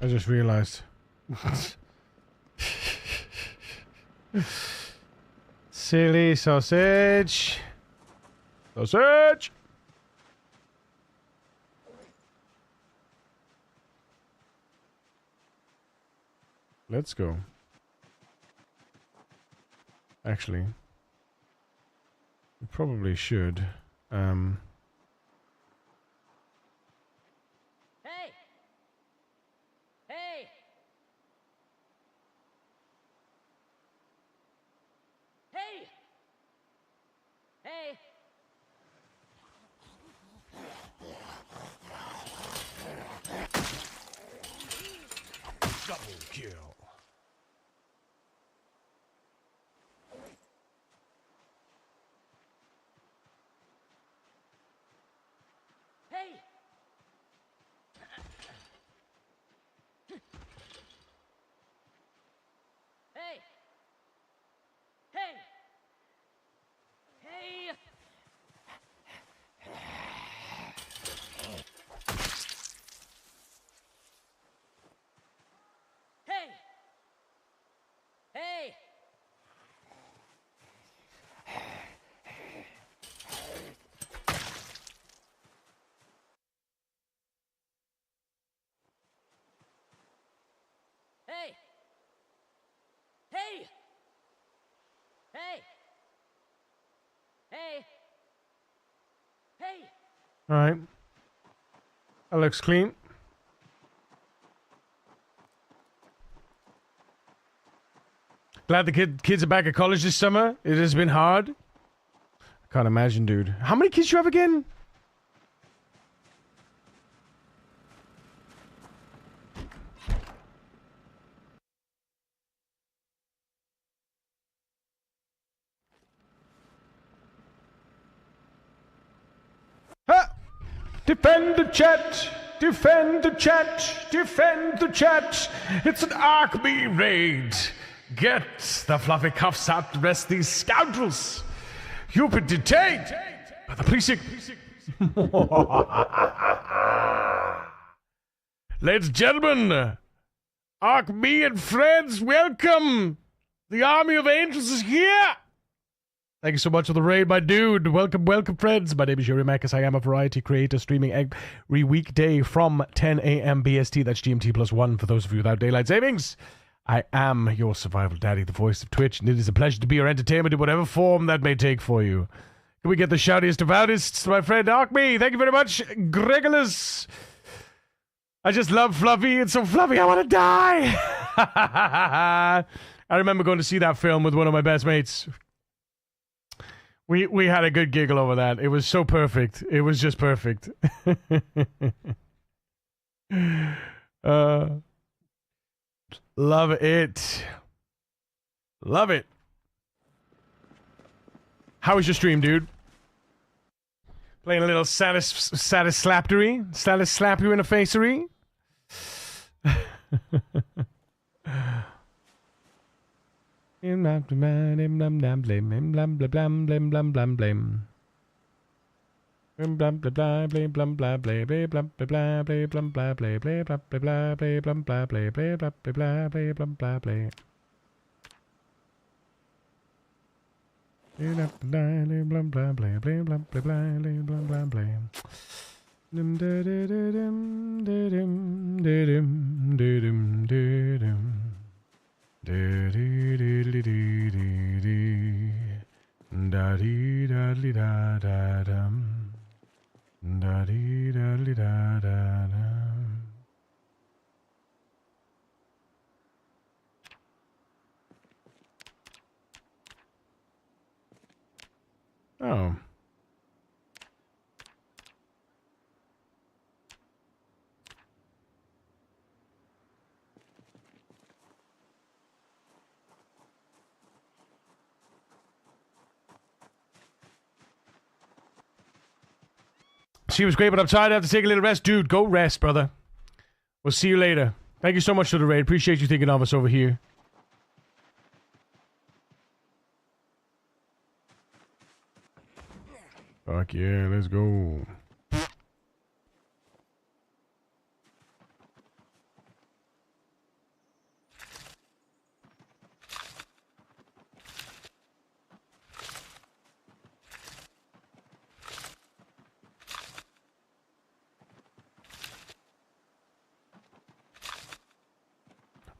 I just realized. Silly sausage. Sausage! Let's go. Actually, we probably should. Double kill. Alright. That looks clean. Glad the kids are back at college this summer. It has been hard. I can't imagine, dude. How many kids do you have again? Ha! Defend the chat! Defend the chat! Defend the chat! It's an ARC-B raid! Get the fluffy cuffs out to arrest these scoundrels! You've been detained by the precinct! Ladies and gentlemen, ARC-B and friends, welcome! The army of angels is here! Thank you so much for the raid, my dude. Welcome, welcome, friends. My name is Yuri Mackis. I am a variety creator streaming every weekday from 10 a.m. BST. That's GMT +1 for those of you without daylight savings. I am your survival daddy, the voice of Twitch, and it is a pleasure to be your entertainment in whatever form that may take for you. Can we get the shoutiest of outists to my friend ARC-B? Thank you very much, Gregulus. I just love Fluffy. It's so fluffy, I want to die. I remember going to see that film with one of my best mates. We had a good giggle over that. It was so perfect. It was just perfect. Love it. Love it. How was your stream, dude? Playing a little satisfactory? Slap you in the facery? Oh. She was great, but I'm tired. I have to take a little rest. Dude, go rest, brother. We'll see you later. Thank you so much for the raid. Appreciate you thinking of us over here. Fuck yeah, let's go.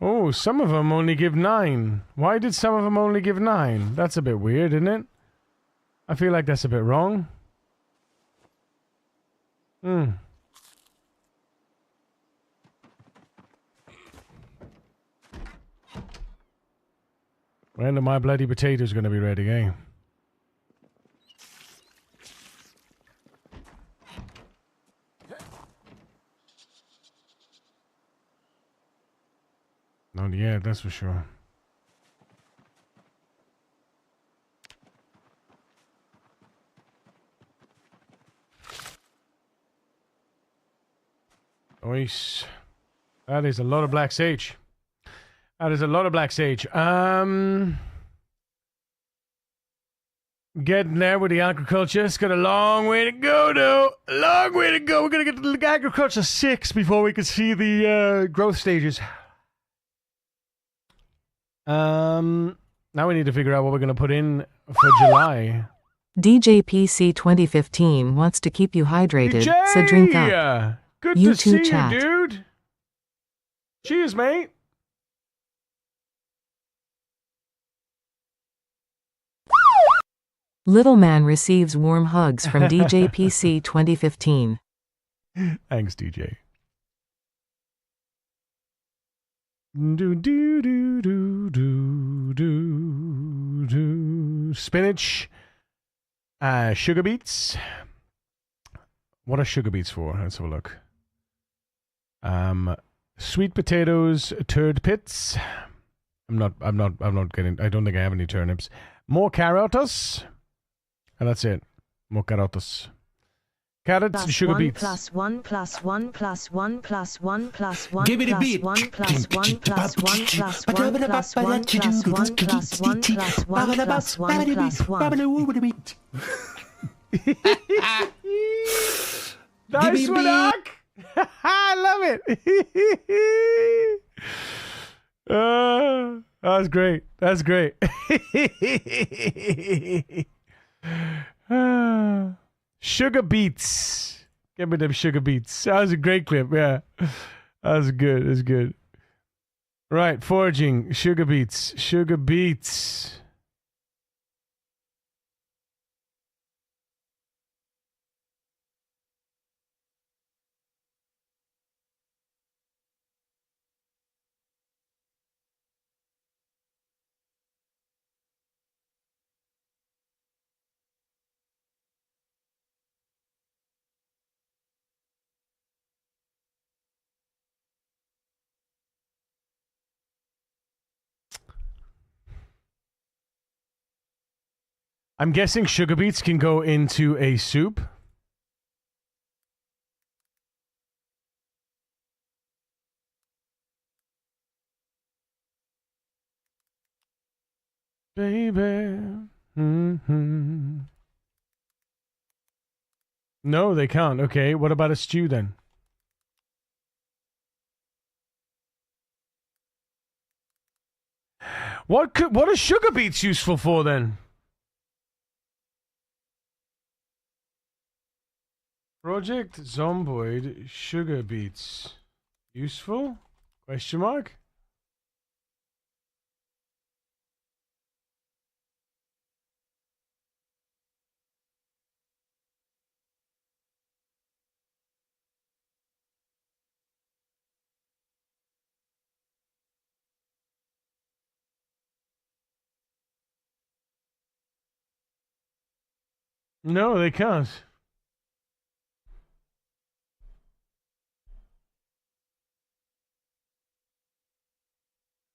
Oh, some of them only give 9. Why did some of them only give 9? That's a bit weird, isn't it? I feel like that's a bit wrong. When are my bloody potatoes gonna be ready, eh? Not yet, that's for sure. Nice. That is a lot of black sage. That is a lot of black sage. Getting there with the agriculture. It's got a long way to go, though. A long way to go. We're going to get to the agriculture 6 before we can see the growth stages. Now we need to figure out what we're going to put in for July. DJPC 2015 wants to keep you hydrated, DJ! so drink up. Good You to see too, chat. you, dude. Cheers, mate. Little man receives warm hugs from DJ PC 2015. Thanks, DJ. Do do do do do do do. Spinach, sugar beets. What are sugar beets for? Let's have a look. Sweet potatoes, turd pits. I'm not getting. I don't think I have any turnips. More carrots, and that's it. More carrots. Carrots and sugar beets. +1 +1 +1 +1 +1 Give me the beat. +1 +1 +1 +1 +1 +1 Nice one, Ark. I love it. That's great. That's great. Sugar beets. Give me them sugar beets. That was a great clip. Yeah, that was good. That's good. Right, foraging. Sugar beets. Sugar beets. I'm guessing sugar beets can go into a soup. Baby. Mm-hmm. No, they can't. Okay, what about a stew then? What are sugar beets useful for then? Project Zomboid sugar beets. Useful? Question mark? No, they can't.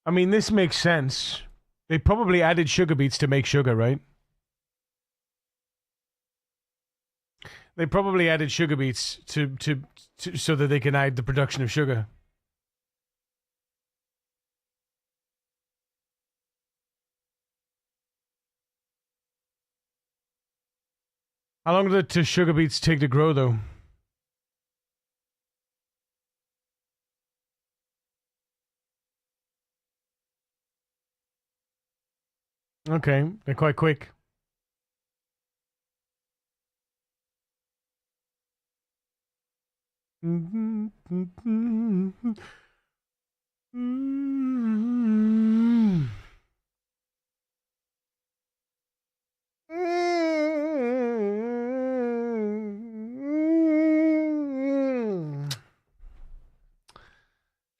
I mean, this makes sense. They probably added sugar beets to make sugar, right? They probably added sugar beets to so that they can add the production of sugar. How long did the sugar beets take to grow, though? Okay, they're quite quick.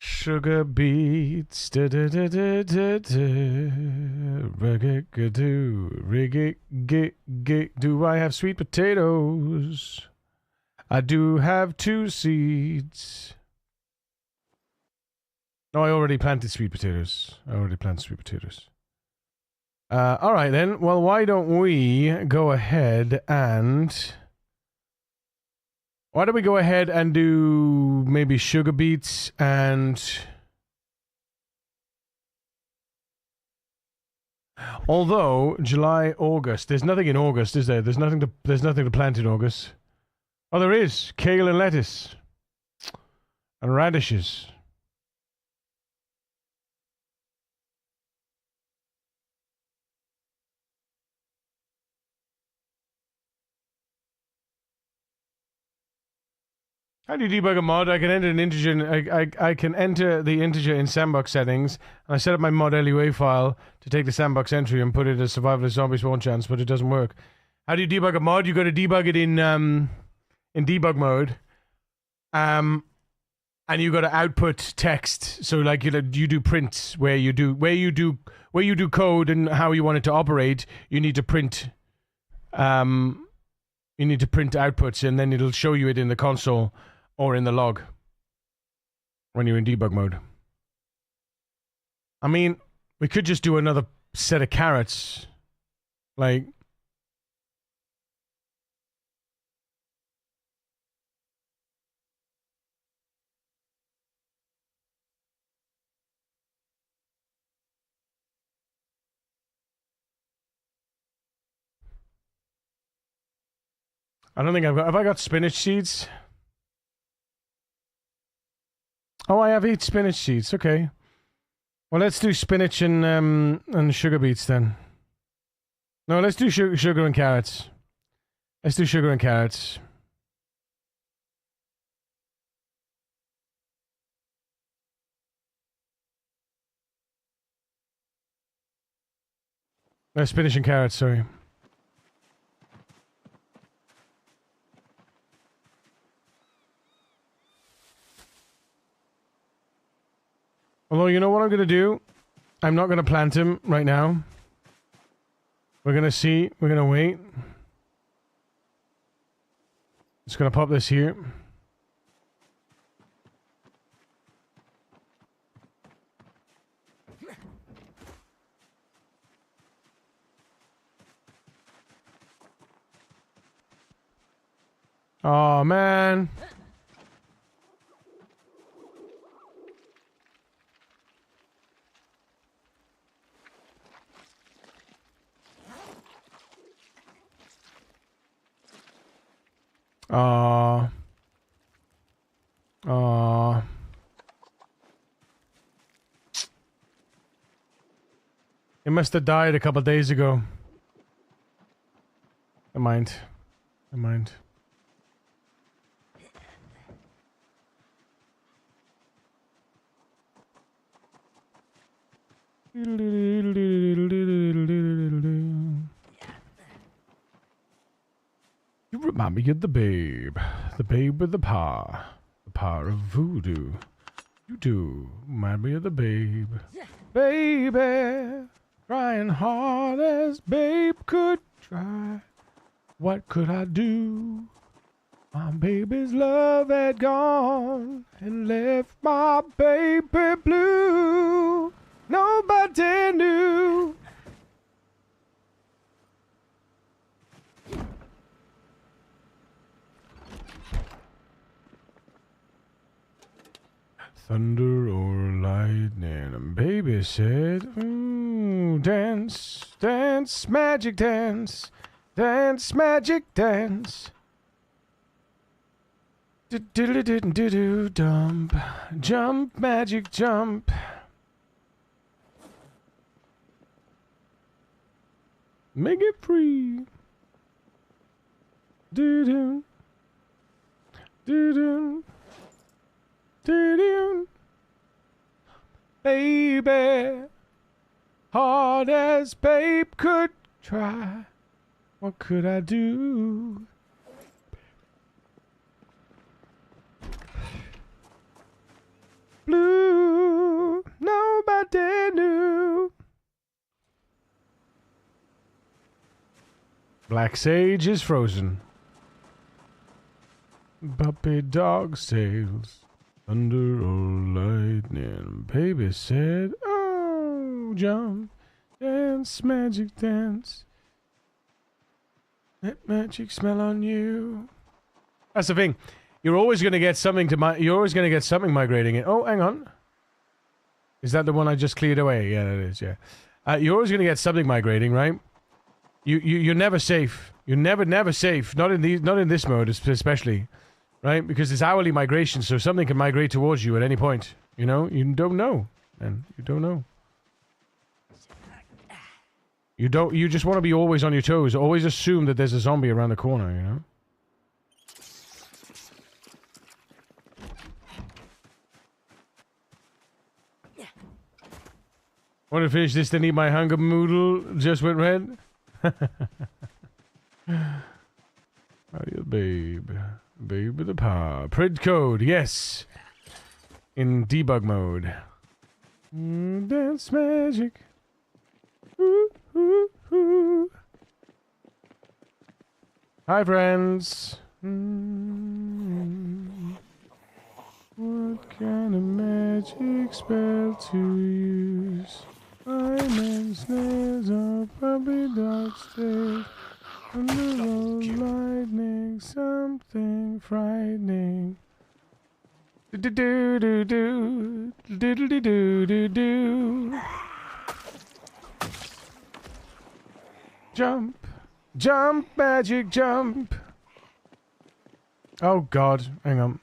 Sugar beets, da da da da da da, do I have sweet potatoes? I do have 2 seeds. No, I already planted sweet potatoes. All right then. Well, why don't we go ahead and... Why don't we go ahead and do maybe sugar beets and... Although, July, August. There's nothing in August, is there? There's nothing to plant in August. Oh, there is. Kale and lettuce. And radishes. How do you debug a mod? I can enter an integer. I can enter the integer in sandbox settings, and I set up my mod LUA file to take the sandbox entry and put it as survivalist zombie spawn chance, but it doesn't work. How do you debug a mod? You got to debug it in debug mode. And you got to output text. So like you do print where you do code and how you want it to operate. You need to print outputs, and then it'll show you it in the console or in the log when you're in debug mode. I mean, we could just do another set of carrots. Like, I don't think have I got spinach seeds? Oh, I have 8 spinach seeds. Okay. Well, let's do spinach and sugar beets then. No, let's do sugar and carrots. Let's do sugar and carrots. No, spinach and carrots, sorry. Although, you know what I'm going to do? I'm not going to plant him right now. We're going to see. We're going to wait. Just going to pop this here. Oh, man. It must have died a couple days ago. Never mind. Never mind. You remind me of the babe with the power of voodoo. You do remind me of the babe, baby, trying hard as babe could try. What could I do? My baby's love had gone and left my baby blue. Nobody knew. Thunder or lightning, and baby said, dance, dance, magic dance, dance, magic dance. Do-do-do-do-do, dump, jump, magic jump. Make it free. Do-do, do-do. Baby, hard as babe could try. What could I do? Blue, nobody knew. Black sage is frozen. Puppy dog's tails. Thunder or lightning, baby said, oh, jump, dance, magic dance. Let magic smell on you. That's the thing. You're always going to get something you're always going to get something migrating in. Oh, hang on. Is that the one I just cleared away? Yeah, it is, yeah. You're always going to get something migrating, right? You're never safe. You're never safe. Not in this mode, especially. Right? Because it's hourly migration, so something can migrate towards you at any point. You know? You don't know. And you don't know. You just want to be always on your toes. Always assume that there's a zombie around the corner, you know? Want to finish this, then eat my hunger moodle just went red? babe. Babe with the power. Prid code, yes. In debug mode. Dance magic. Ooh, ooh, ooh. Hi, friends. What kind of magic spell to use? I'm snares of puppy dog stairs. Under the lightning, something frightening. Do do do do do do do do do do. Jump, jump, magic jump. Oh God, hang on.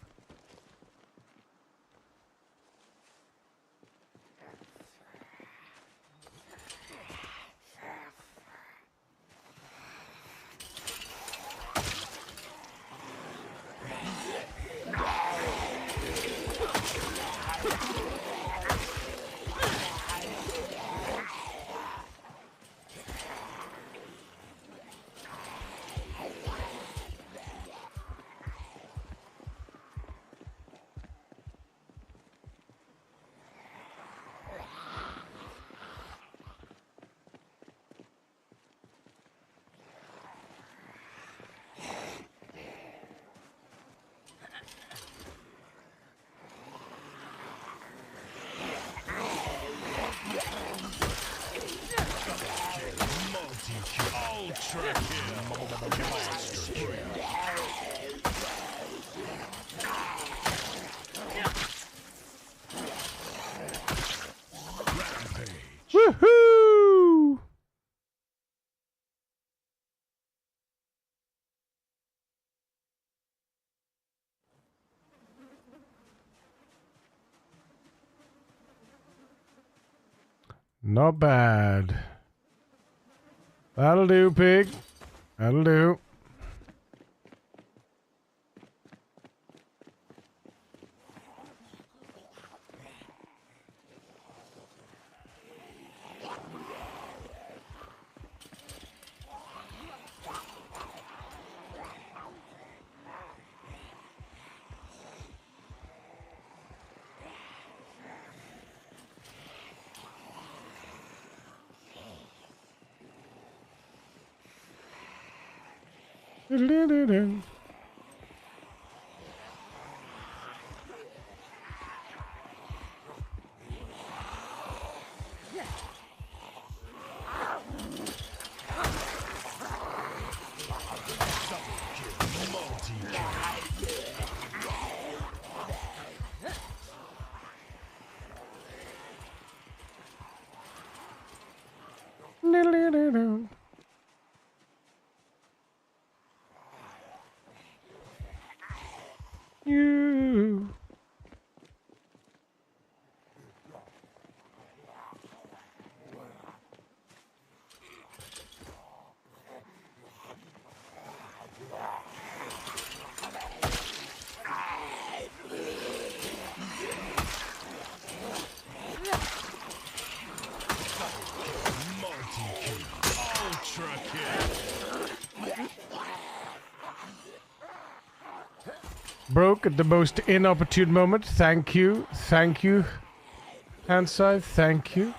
Woohoo! Not bad. That'll do, pig. That'll do. Do-do-do-do. Do-do-do-do. You. Broke at the most inopportune moment. Thank you. Thank you. Hansai, thank you.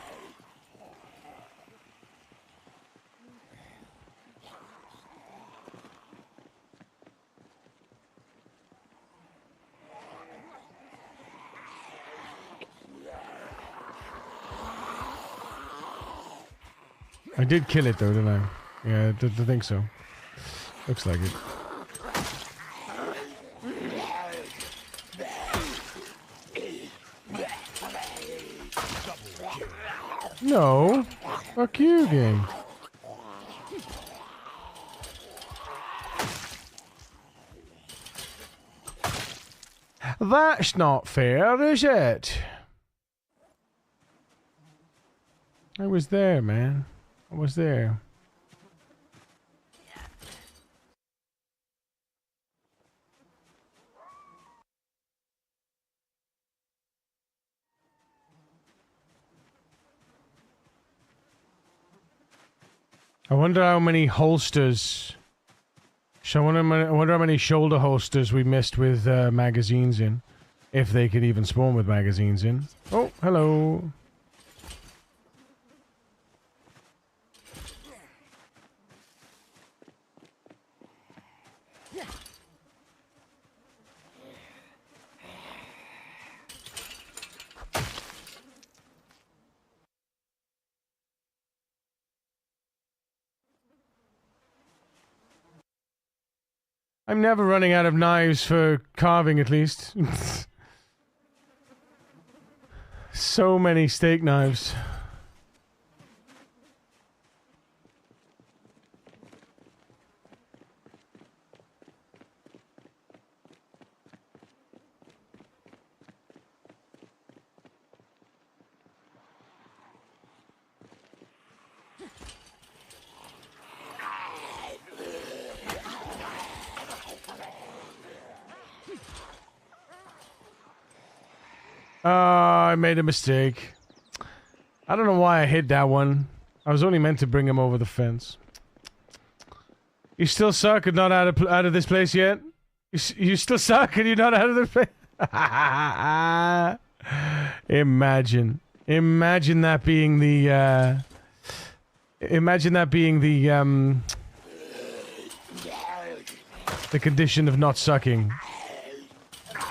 I did kill it though, didn't I? Yeah, I think so. Looks like it. No. Fuck you, game. That's not fair, is it? I was there, man. I was there. I wonder how many holsters So I wonder how many shoulder holsters we missed with magazines in. If they could even spawn with magazines in. Oh, hello. I'm never running out of knives for carving, at least. So many steak knives. I made a mistake. I don't know why I hit that one. I was only meant to bring him over the fence. You still suck and not out of this place yet? You still suck and you're not out of this place? Imagine that being the the condition of not sucking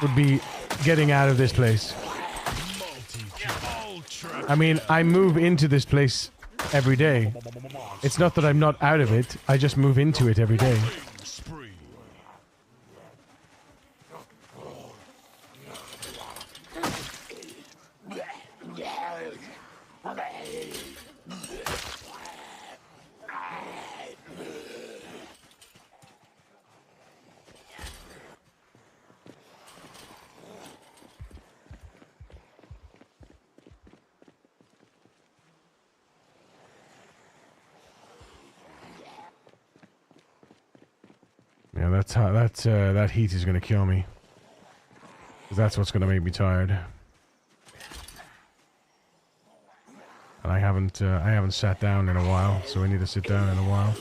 would be getting out of this place. I mean, I move into this place every day. It's not that I'm not out of it, I just move into it every day. Yeah, that heat is gonna kill me. 'Cause that's what's gonna make me tired. And I haven't sat down in a while, so I need to sit down in a while.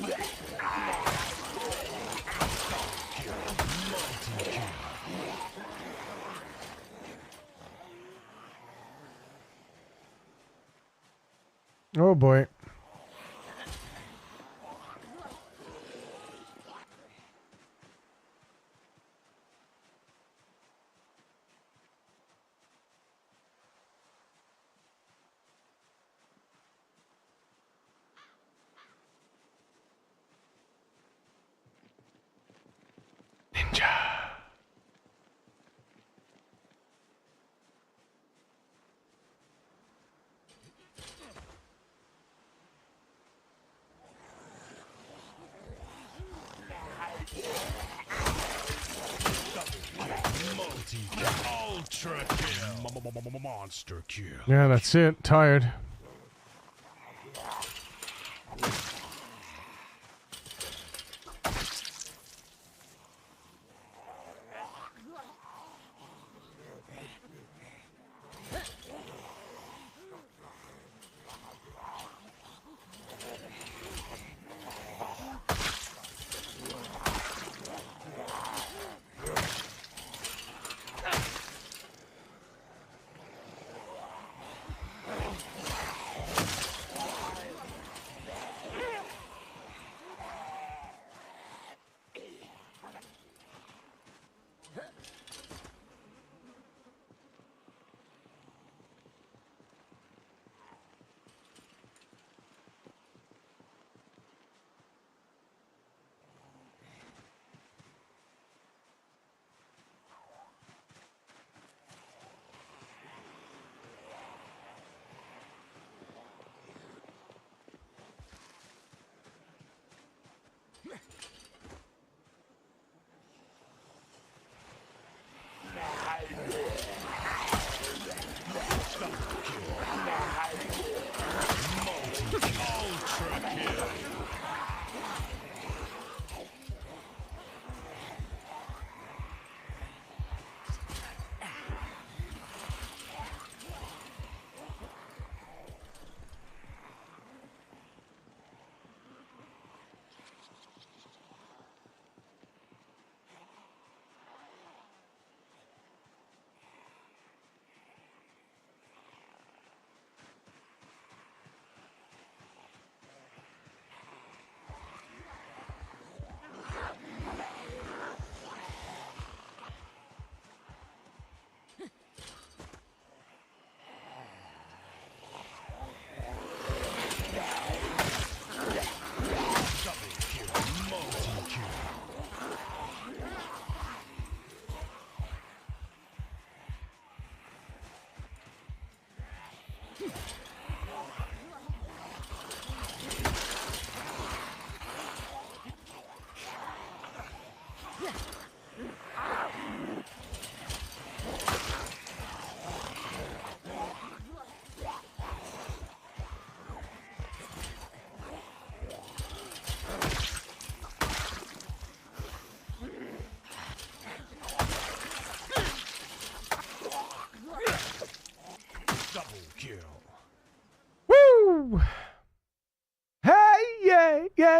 Oh boy. Ninja. Ultra kill. Monster kill. Yeah, that's it. Tired.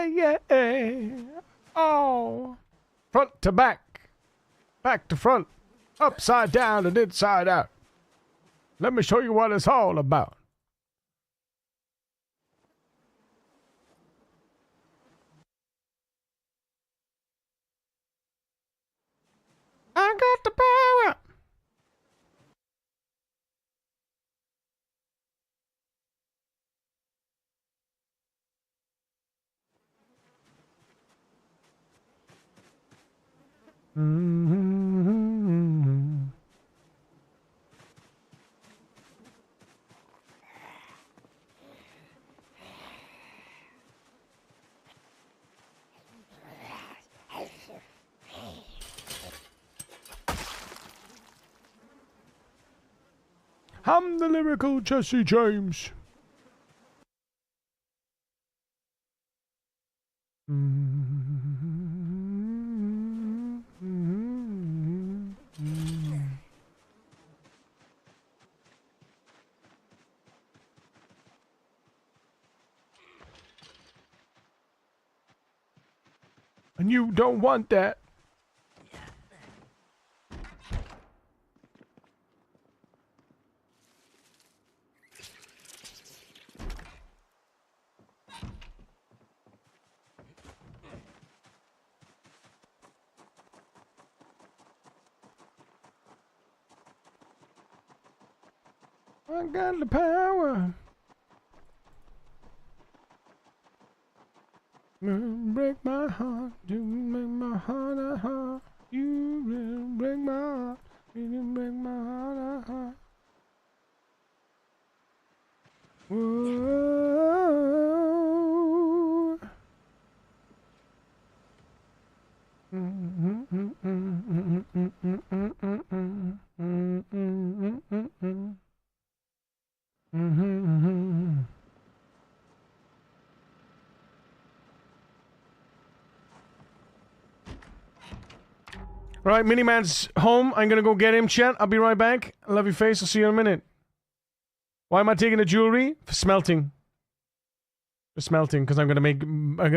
yeah, yeah. Oh. Front to back. Back to front. Upside down and inside out. Let me show you what it's all about. I got the power. Mm-hmm. I'm the lyrical Jesse James. And you don't want that. I got the power. Break my heart, you make my heart a heart. You will break my heart, you break my heart a heart. Whoa. All right, Miniman's home. I'm gonna go get him, chat. I'll be right back. I love your face. I'll see you in a minute. Why am I taking the jewelry? For smelting. For smelting, because I'm gonna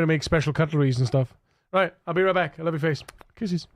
make special cutleries and stuff. Right, I'll be right back. I love your face. Kisses.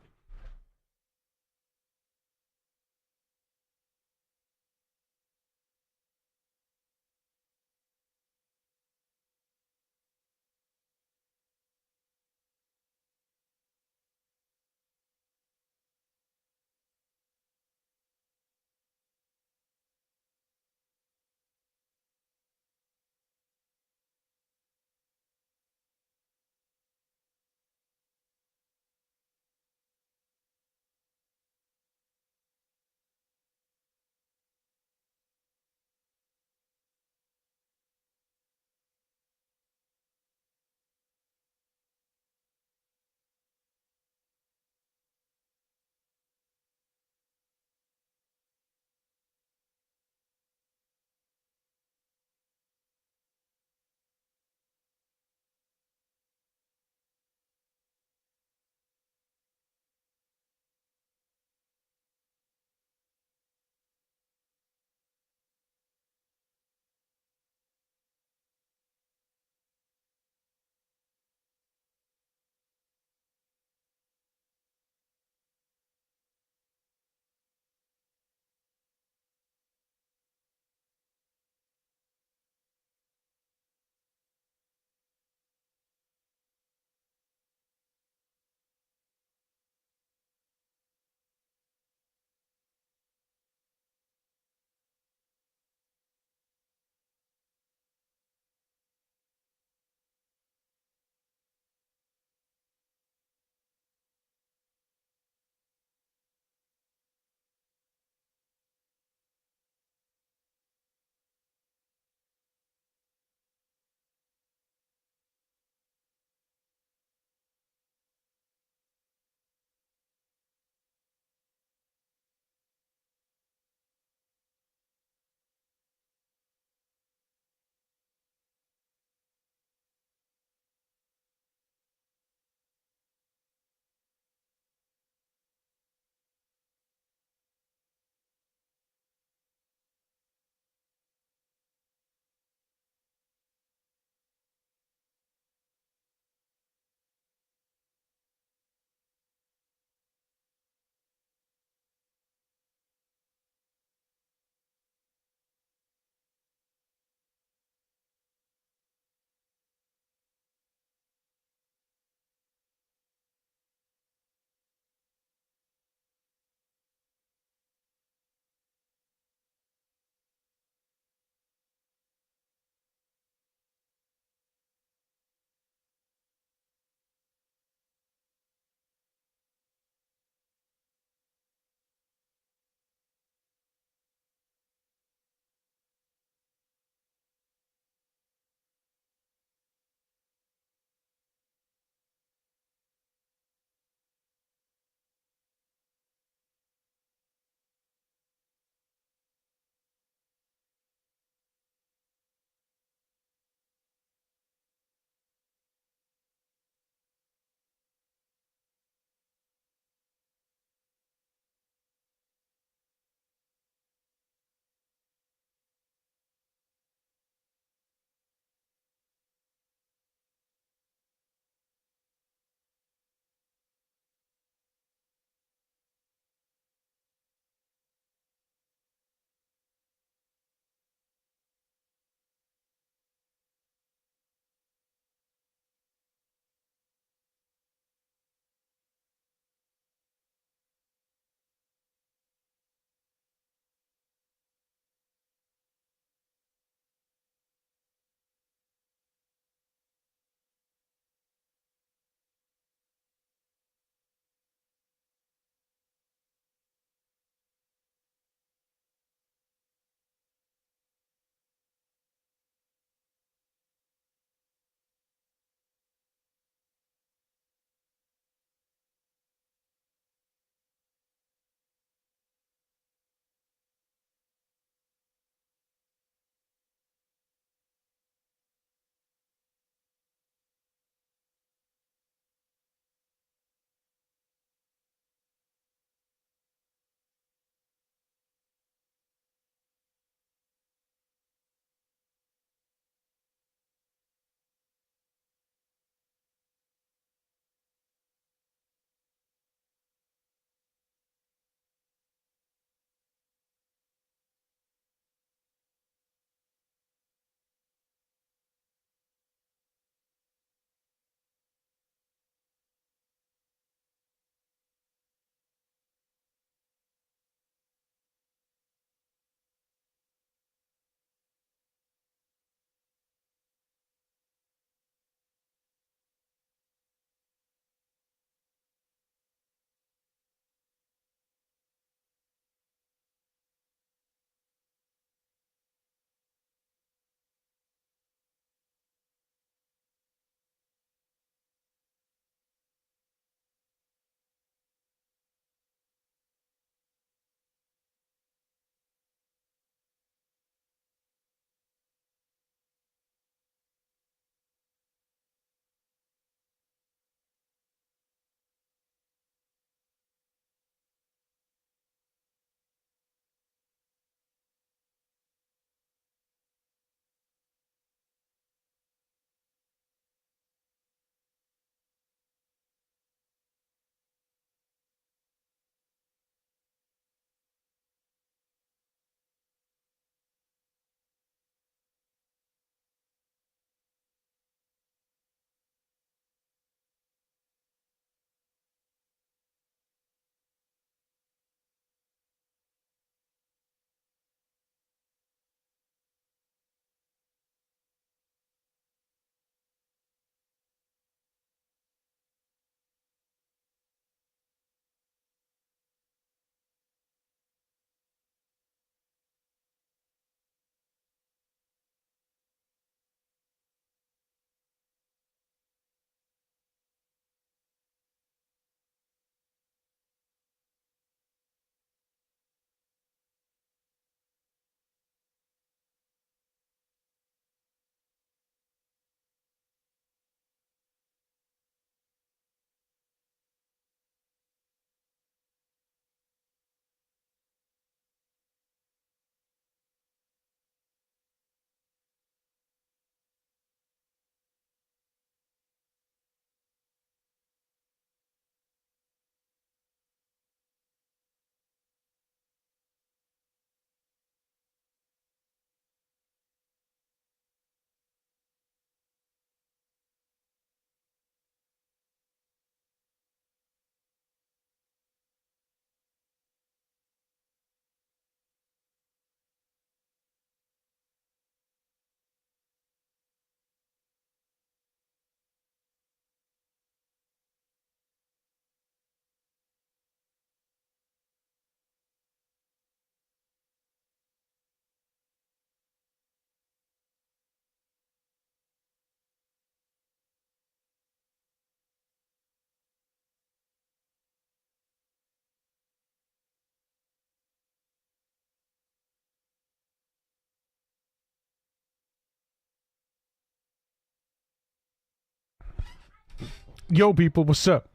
Yo, people, what's up?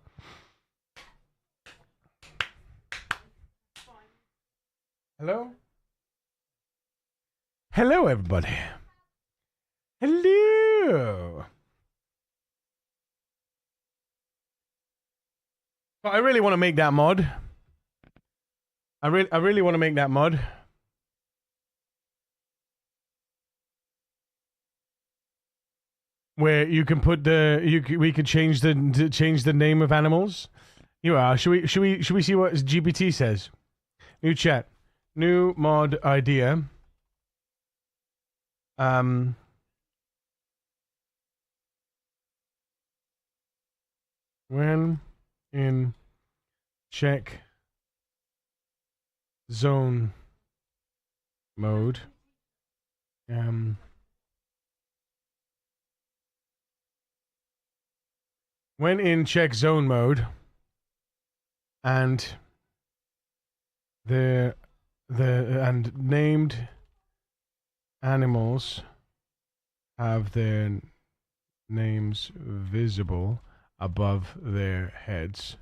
Hello? Hello, everybody. Hello. I really want to make that mod. I really want to make that mod. Where you can put we could change the name of animals. Should we see what GPT says? New chat. New mod idea. When in check zone mode, when in check zone mode, and and named animals have their names visible above their heads.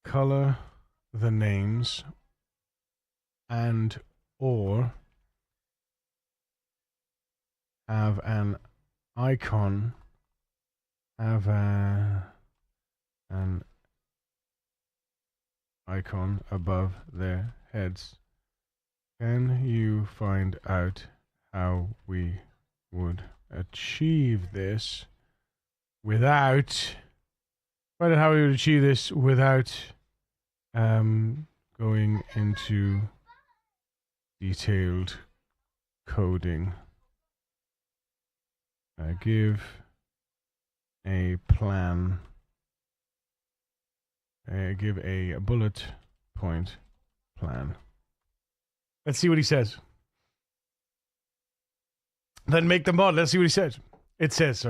Color the names and or have an icon an icon above their heads. Can you find out how we would achieve this without going into detailed coding? Give a plan. Give a bullet point plan. Let's see what he says. Then make the mod. Let's see what he says. It says.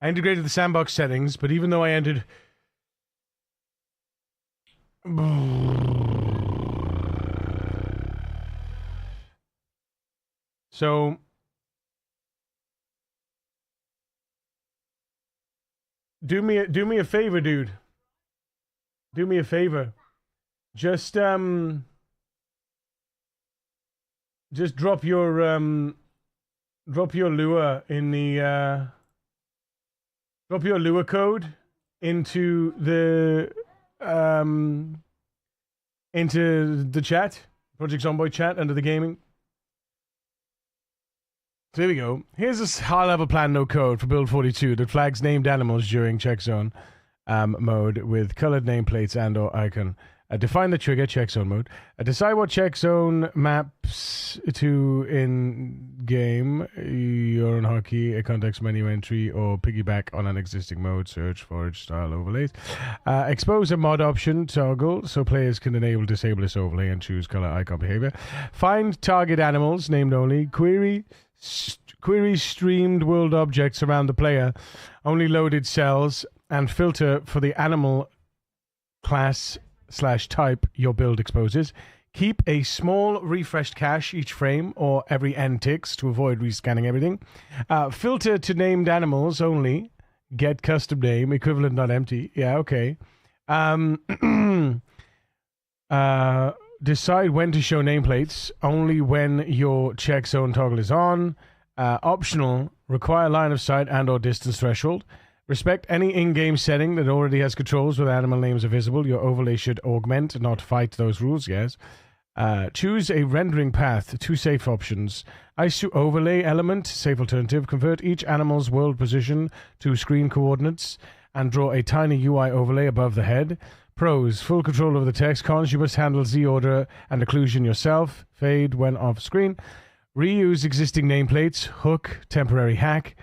I integrated the sandbox settings, but even though I entered... So... Do me a favor, dude. Do me a favor. Just drop your lure in the drop your lure code into the chat, Project Zomboid chat under the gaming. So here we go. Here's a high-level plan, no code for Build 42 that flags named animals during check zone mode with colored nameplates and/or icon. Define the trigger, check zone mode. Decide what check zone maps to in-game, your own hotkey, a context menu entry, or piggyback on an existing mode, search, forage, style overlays. Expose a mod option toggle so players can enable, disable this overlay and choose color icon behavior. Find target animals, named only. Query streamed world objects around the player, only loaded cells, and filter for the animal class/type your build exposes. Keep a small refreshed cache each frame or every n ticks to avoid rescanning everything. Filter to named animals only. Get custom name, equivalent not empty. Yeah, okay. Decide when to show nameplates. Only when your check zone toggle is on. Optional. Require line of sight and or distance threshold. Respect any in-game setting that already has controls where animal names are visible. Your overlay should augment, not fight those rules, yes. Choose a rendering path. 2 safe options. ISO overlay element, safe alternative. Convert each animal's world position to screen coordinates and draw a tiny UI overlay above the head. Pros, full control over the text. Cons, you must handle Z order and occlusion yourself. Fade when off screen. Reuse existing nameplates. Hook, temporary hack.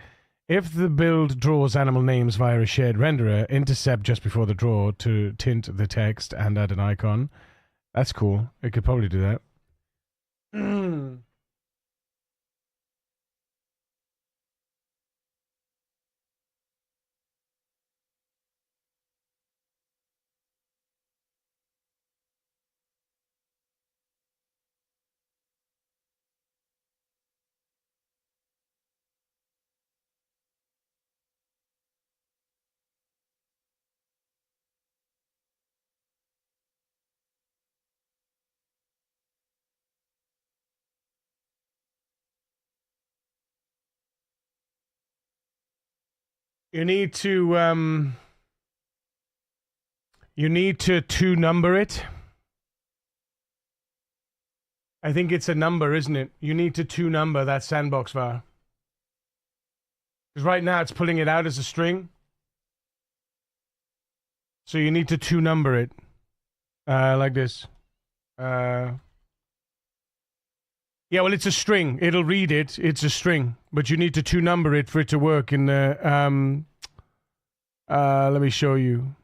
If the build draws animal names via a shared renderer, intercept just before the draw to tint the text and add an icon. That's cool. It could probably do that. You need to two number it. I think it's a number, isn't it? You need to two number that sandbox var. Because right now it's pulling it out as a string. So you need to two number it. Like this. Yeah, well, it's a string. It'll read it. It's a string. But you need to two number it for it to work in the... let me show you.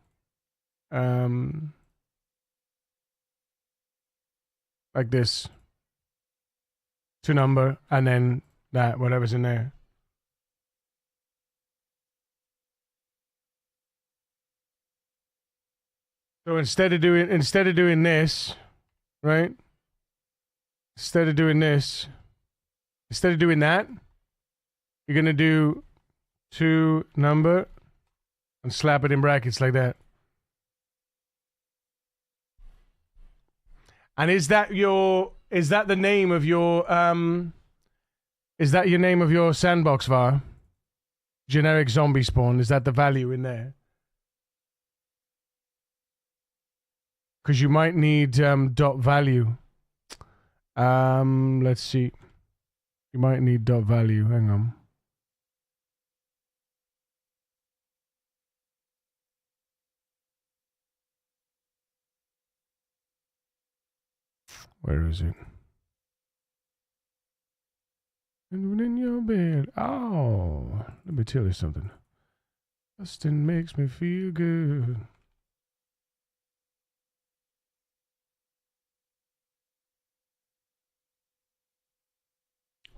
Like this. Two number, and then that, whatever's in there. So instead of doing this, right? Instead of doing that, you're gonna do two number and slap it in brackets like that. And is that the name of your sandbox var? Generic zombie spawn, is that the value in there? Because you might need dot value. Let's see. You might need dot value. Hang on. Where is it? In your bed. Oh, let me tell you something. Justin makes me feel good.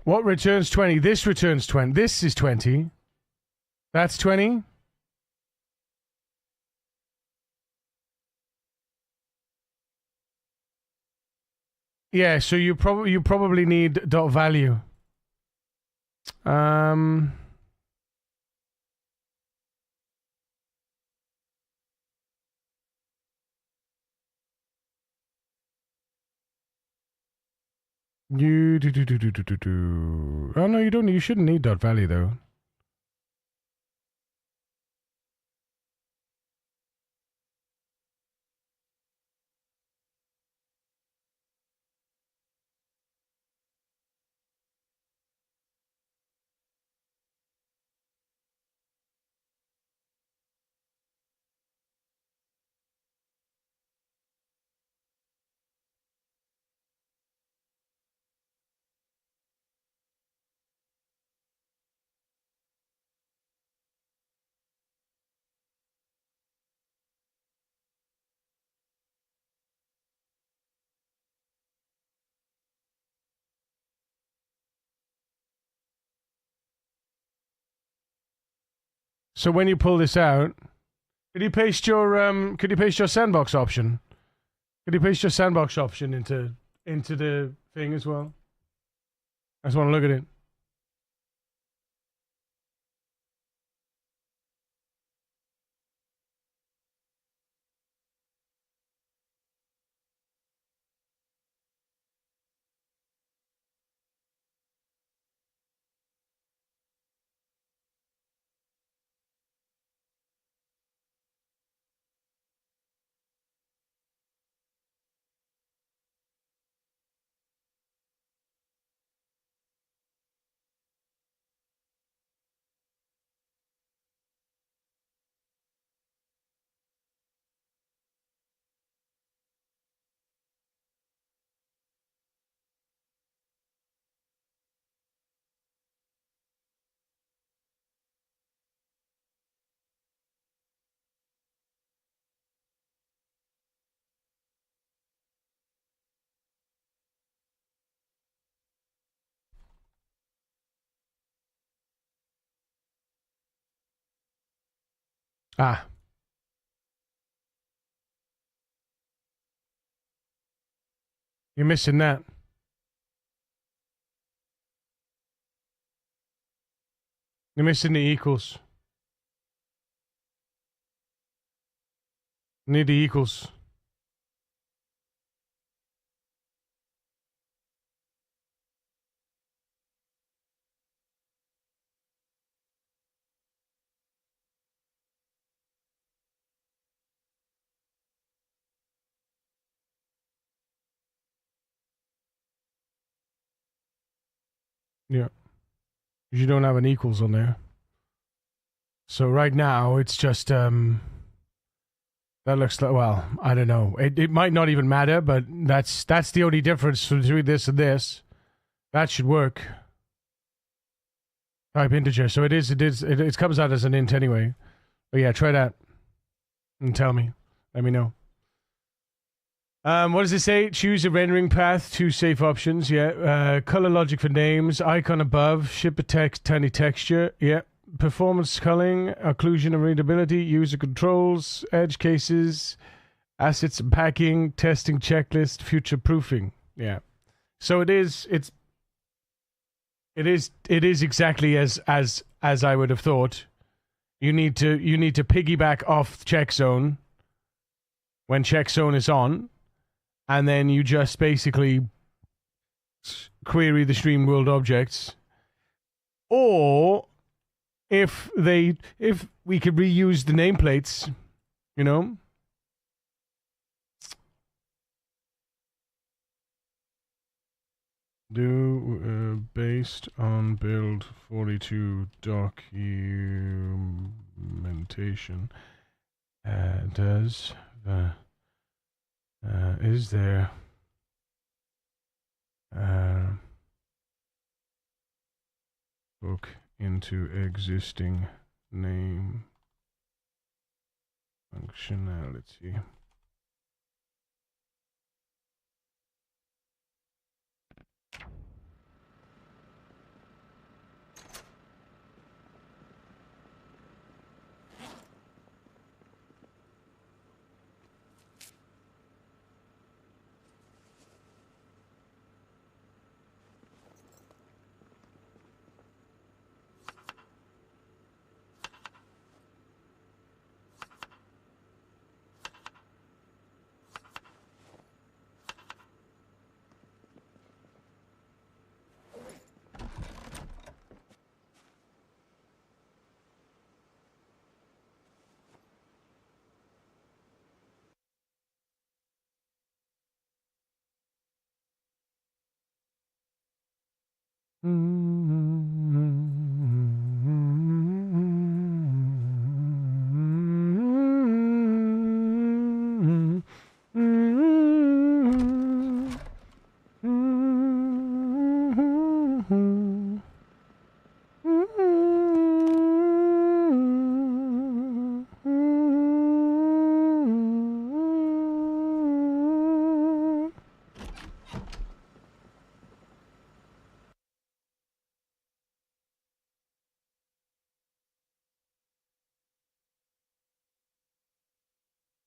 What returns 20? This returns 20. This is 20. That's 20. Yeah, so you probably need dot value. Oh no, you don't. You shouldn't need dot value though. So when you pull this out, could you paste your sandbox option? Could you paste your sandbox option into the thing as well? I just want to look at it. Ah. You're missing that. You're missing the equals. Need the equals. Yeah. You don't have an equals on there. So right now it's just that looks like, well, I don't know. It might not even matter, but that's the only difference between this and this. That should work. Type integer. So it comes out as an int anyway. But yeah, try that. And tell me. Let me know. What does it say? Choose a rendering path, 2 safe options. Yeah. Color logic for names. Icon above. Ship a text, tiny texture. Yeah. Performance culling. Occlusion and readability. User controls. Edge cases. Assets and packing. Testing checklist. Future proofing. Yeah. So it is exactly as I would have thought. You need to piggyback off check zone when check zone is on. And then you just basically query the stream world objects. Or if we could reuse the nameplates, you know. Do based on build 42 documentation. Does the is there hook into existing name functionality?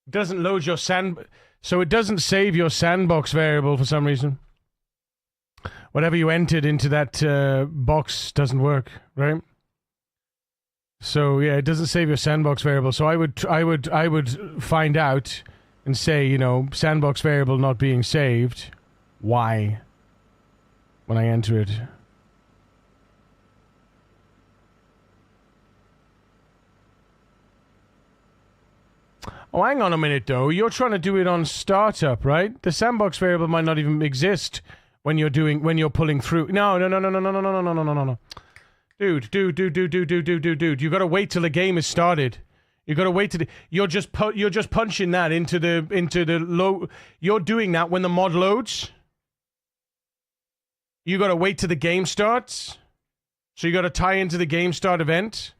Doesn't load your so it doesn't save your sandbox variable for some reason. Whatever you entered into that box doesn't work, right? So yeah, it doesn't save your sandbox variable. So I would find out and say, you know, sandbox variable not being saved. Why? When I enter it. Oh, hang on a minute, though. You're trying to do it on startup, right? The sandbox variable might not even exist when you're pulling through. No. Dude. You gotta wait till the game is started. You gotta wait till you're just punching that into the low. You're doing that when the mod loads. You gotta wait till the game starts. So you gotta tie into the game start event.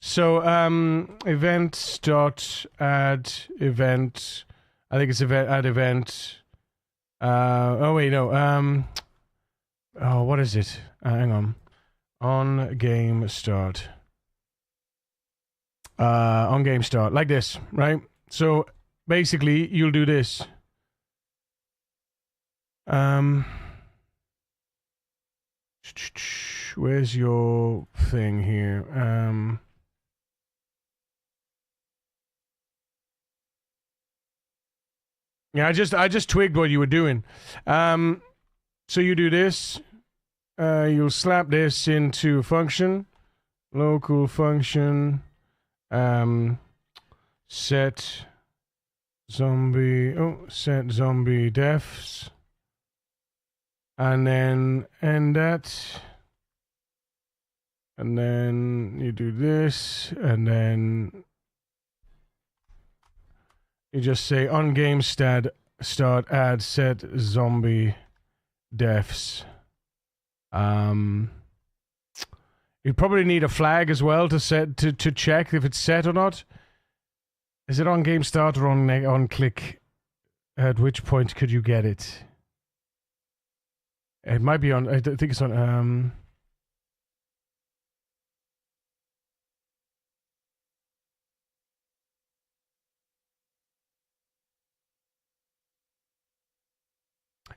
So, event.add event. I think it's add event. Oh, wait, no. Oh, what is it? Hang on. On game start. on game start, like this, right? So basically, you'll do this. Where's your thing here? Yeah, I just twigged what you were doing. So you do this. You'll slap this into a function. Local function. Set zombie defs. And then end that. And then you do this. And then you just say on game start add set zombie defs. You probably need a flag as well to set to check if it's set or not. Is it on game start or on click? At which point could you get it? It might be on. I think it's on.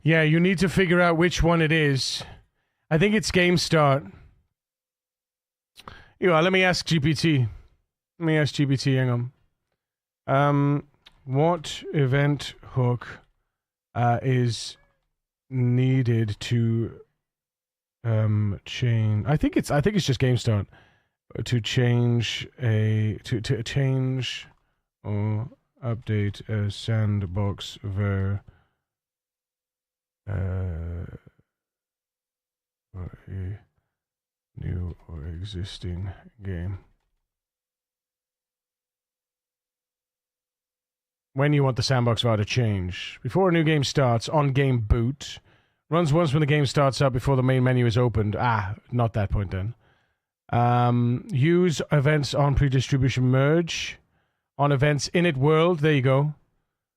Yeah, you need to figure out which one it is. I think it's game start. Let me ask GPT. Hang on. What event hook is needed to change? I think it's just game start to change to change or update a sandbox ver or a new or existing game. When you want the sandbox var to change. Before a new game starts, on game boot. Runs once when the game starts up before the main menu is opened. Not that point then. Use events on pre-distribution merge. On events init world. There you go.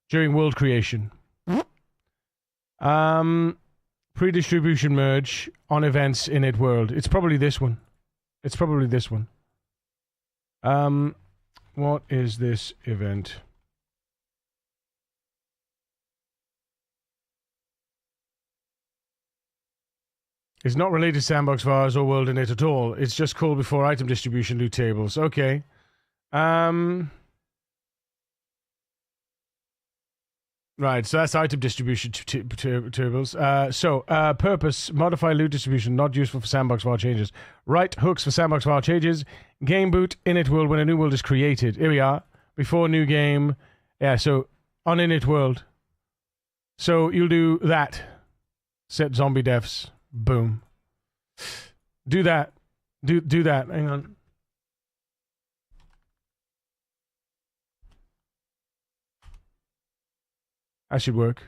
During world creation. Pre-distribution merge on events init world. It's probably this one. What is this event? It's not related to sandbox vars or world init at all. It's just called before item distribution loot tables. Okay. Right, so that's item distribution tables. Purpose, modify loot distribution, not useful for sandbox var changes. Write hooks for sandbox var changes. Game boot, init world, when a new world is created. Here we are. Before new game. Yeah, so on init world. So you'll do that. Set zombie defs. Boom. Do that. Do that. Hang on. That should work.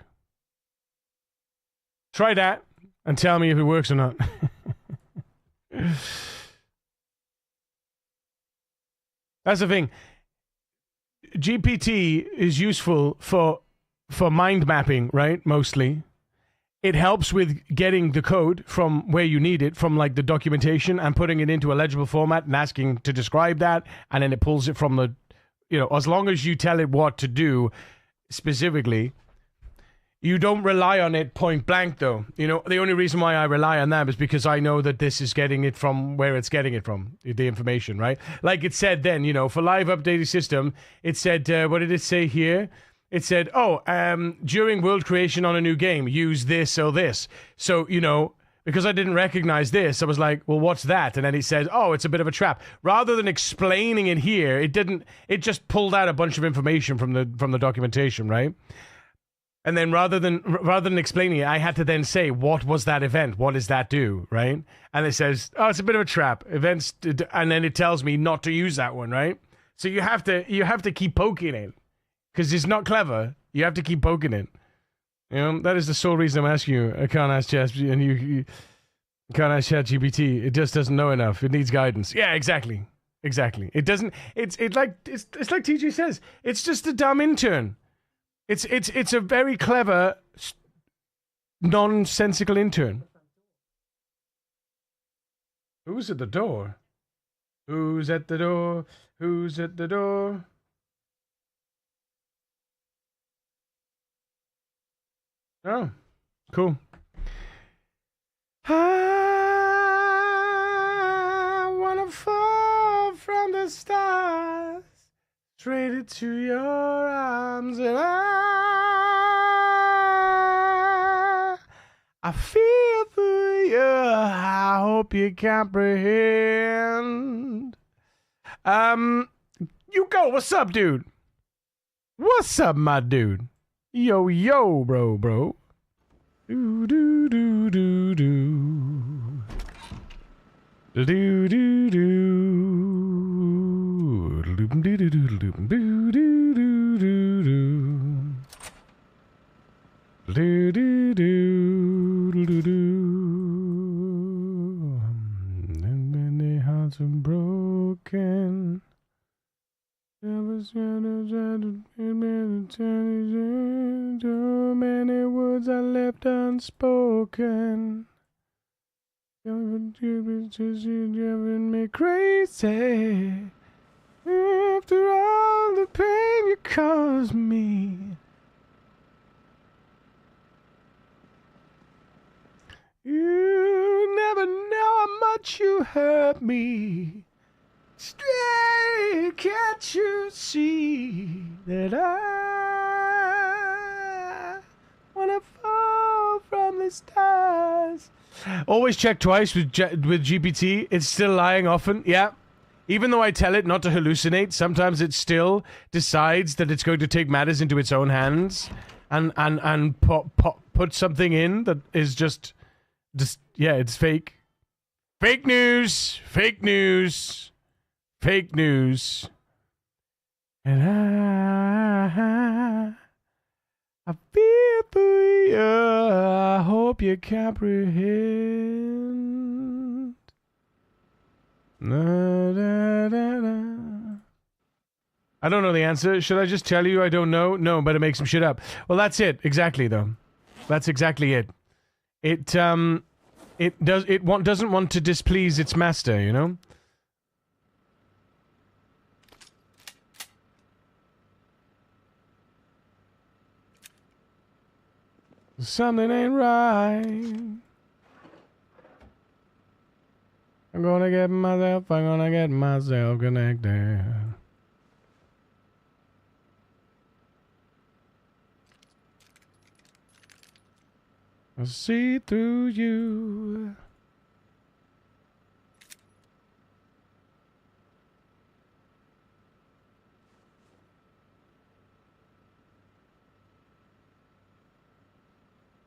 Try that and tell me if it works or not. That's the thing. GPT is useful for mind mapping, right? Mostly. It helps with getting the code from where you need it, from like the documentation, and putting it into a legible format and asking to describe that, and then it pulls it from the, as long as you tell it what to do specifically. You don't rely on it point blank, though. The only reason why I rely on that is because I know that this is getting it from where it's getting it from, the information, right? Like it said then, for live updated system, it said, what did it say here? It said, during world creation on a new game, use this or this. So, because I didn't recognize this, I was like, well, what's that? And then he said, it's a bit of a trap. Rather than explaining it here, it just pulled out a bunch of information from the documentation, right? And then rather than explaining it, I had to then say, what was that event? What does that do, right? And it says, it's a bit of a trap. Events, and then it tells me not to use that one, right? So you have to keep poking it. Because it's not clever. You have to keep poking it. That is the sole reason I'm asking you. I can't ask Chat, and you can't ask ChatGPT. It just doesn't know enough. It needs guidance. Yeah, exactly. It doesn't. It's like TG says. It's just a dumb intern. It's a very clever, nonsensical intern. Who's at the door? Who's at the door? Who's at the door? Oh, cool. I wanna fall from the stars, straight into your arms, and I feel for you. I hope you comprehend. You go. What's up, dude? What's up, my dude? Yo, yo, bro. Do do do do do. Do do do. Do do do do do do do do. Do do do do. And many hearts are broken. Too many words are left unspoken. You're driving me crazy. After all the pain you caused me. You never know how much you hurt me. Stray, can't you see that I wanna fall from the stars? Always check twice with GPT. It's still lying often. Yeah. Even though I tell it not to hallucinate, sometimes it still decides that it's going to take matters into its own hands and put something in that is just yeah, it's fake. Fake news. Fake news. Fake news. And I feel for you. I hope you comprehend. Da, da, da, da. I don't know the answer. Should I just tell you I don't know? No, but it makes some shit up. Well, that's it. Exactly, though. That's exactly it. It doesn't want to displease its master, you know? Something ain't right. I'm gonna get myself connected. I see through you.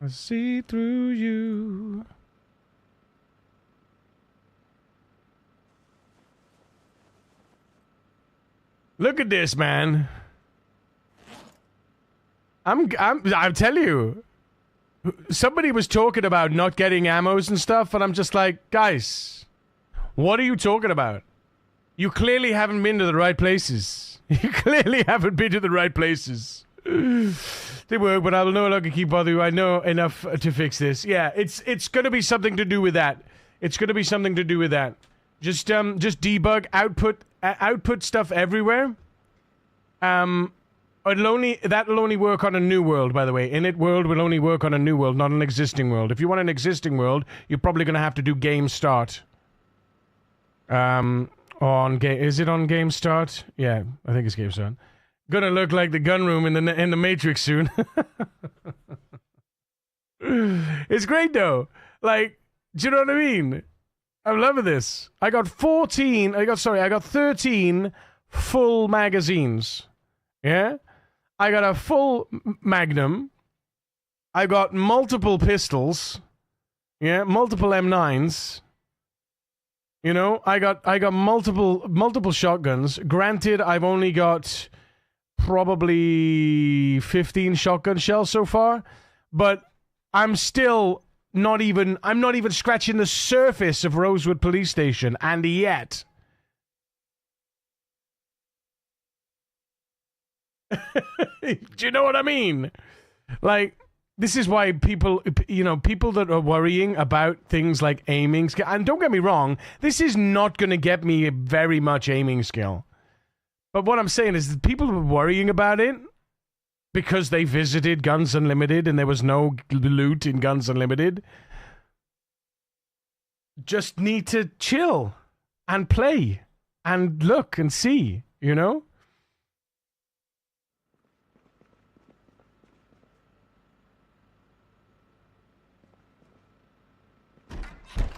I see through you. Look at this, man. I tell you, somebody was talking about not getting ammos and stuff, and I'm just like, guys, what are you talking about? You clearly haven't been to the right places. You clearly haven't been to the right places. They work, but I will no longer keep bothering you. I know enough to fix this. Yeah, it's going to be something to do with that. It's going to be something to do with that. Just debug, output stuff everywhere. That'll only work on a new world, by the way. Init world will only work on a new world, not an existing world. If you want an existing world, you're probably going to have to do game start. Is it on game start? Yeah, I think it's game start. Gonna look like the gun room in the Matrix soon. It's great though. Like, do you know what I mean? I'm loving this. I got 13 full magazines. Yeah? I got a full Magnum. I got multiple pistols. Yeah, multiple M9s. You know, I got multiple shotguns. Granted, I've only got probably 15 shotgun shells so far, but I'm still not even scratching the surface of Rosewood Police Station, and yet do you know what I mean? Like, This is why people that are worrying about things like aiming skill, and don't get me wrong, this is not going to get me very much aiming skill. But what I'm saying is that people who are worrying about it because they visited Guns Unlimited and there was no loot in Guns Unlimited just need to chill and play and look and see, you know?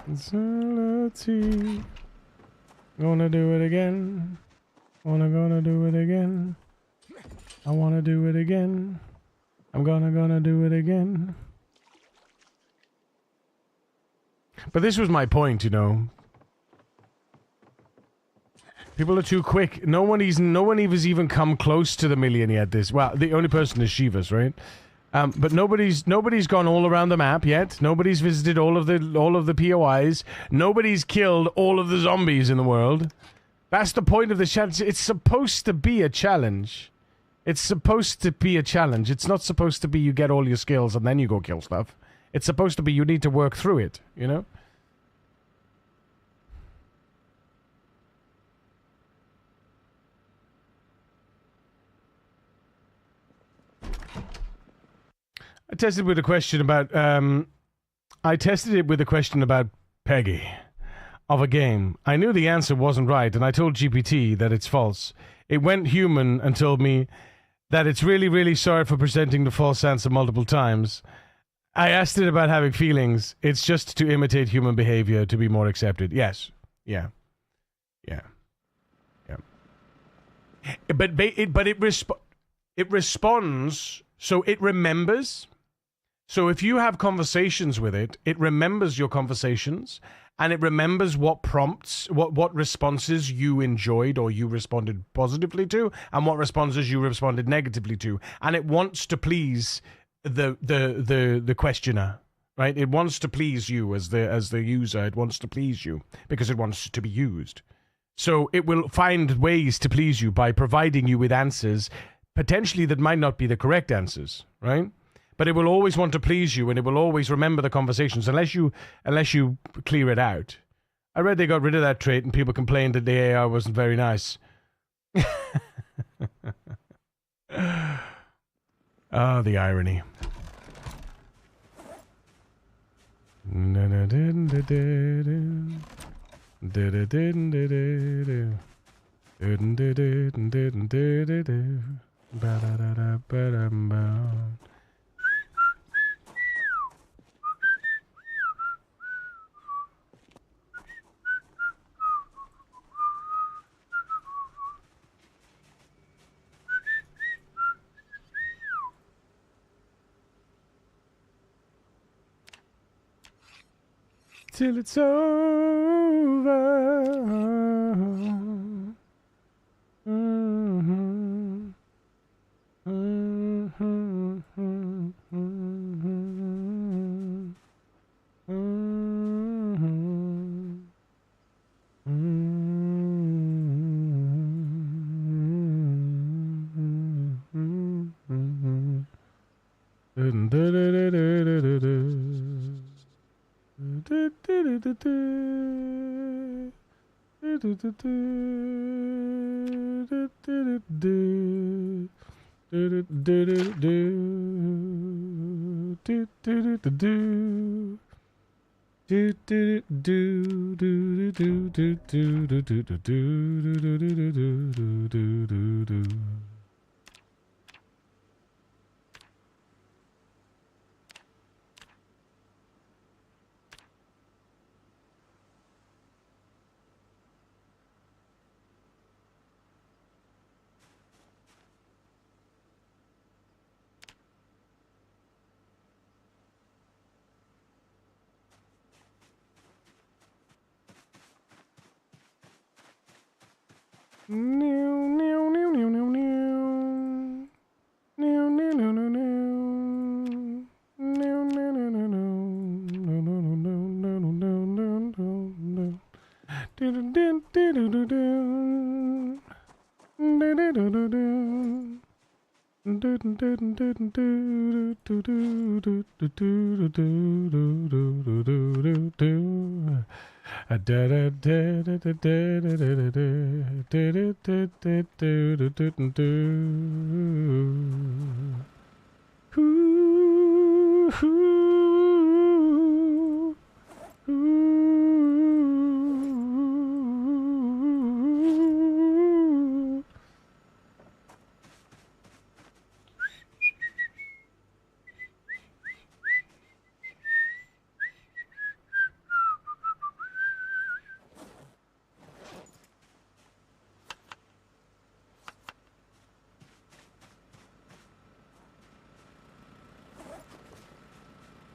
Insanity. Gonna do it again. Gonna do it again. I wanna do it again. I'm gonna do it again. But this was my point, you know. People are too quick. No one has even come close to the million yet. The only person is Shivas, right? But nobody's gone all around the map yet. Nobody's visited all of the POIs. Nobody's killed all of the zombies in the world. That's the point of the challenge. It's supposed to be a challenge. It's supposed to be a challenge. It's not supposed to be you get all your skills and then you go kill stuff. It's supposed to be you need to work through it, you know? I tested it with a question about Peggy of a game. I knew the answer wasn't right, and I told GPT that it's false. It went human and told me that it's really, really sorry for presenting the false answer multiple times. I asked it about having feelings. It's just to imitate human behavior to be more accepted. Yes. Yeah. Yeah. Yeah. But it responds, so it remembers. So if you have conversations with it, it remembers your conversations, and it remembers what prompts, what responses you enjoyed or you responded positively to, and what responses you responded negatively to, and it wants to please the questioner, right? It wants to please you as the user. It wants to please you because it wants to be used. So it will find ways to please you by providing you with answers potentially that might not be the correct answers, right? But it will always want to please you, and it will always remember the conversations unless you clear it out. I read they got rid of that trait, and people complained that the AI wasn't very nice. Oh, the irony. Till it's over. Mm-hmm. Mm-hmm. Mm-hmm.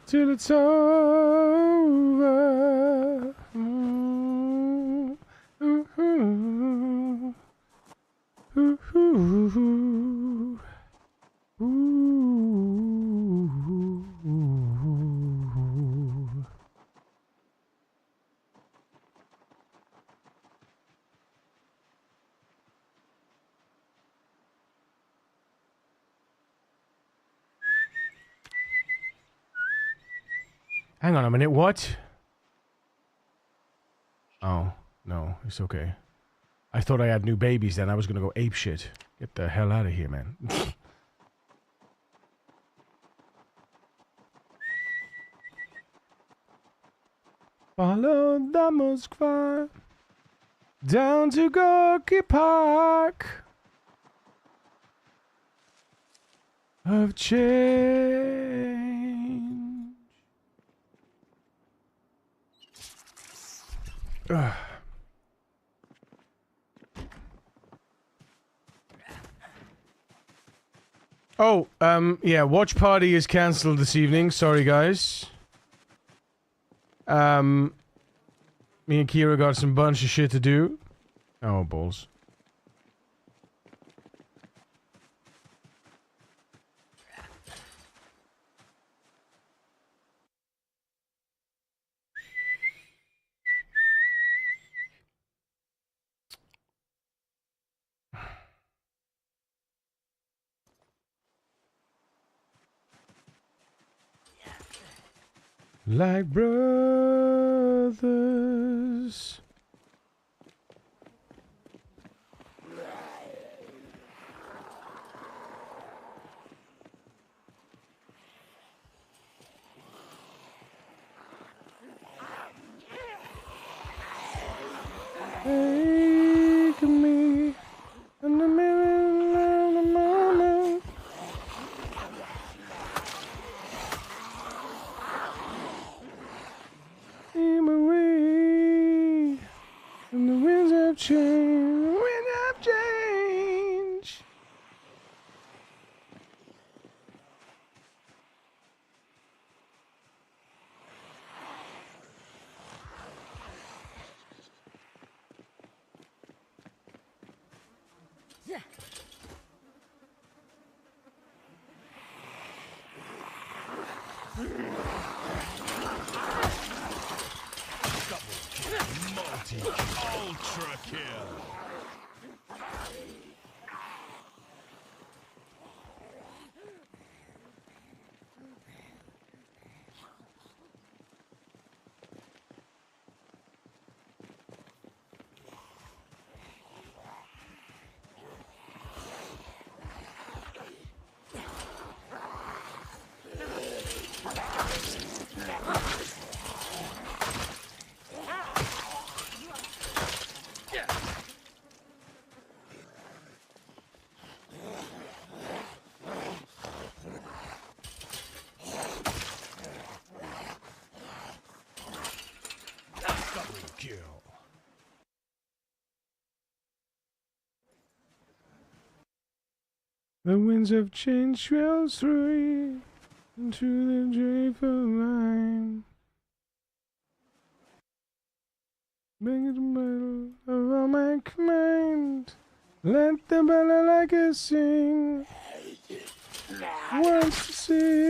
Till it's over. Ooh, ooh, ooh, ooh, ooh, ooh. Hang on a minute, what? Oh, no, it's okay. I thought I had new babies then. I was gonna go ape shit. Get the hell out of here, man. Follow the Moskva down to Gorky Park of change. Ugh. Oh, yeah, watch party is cancelled this evening. Sorry, guys. Me and Kira got some bunch of shit to do. Oh, balls. Like brothers. Take me in the middle of the moment. Away, and the winds of change, the wind of change. Ultra kill. The winds of change swell through into the joyful line. Bring it to battle of all mankind. Let the balalaika sing. Once to see.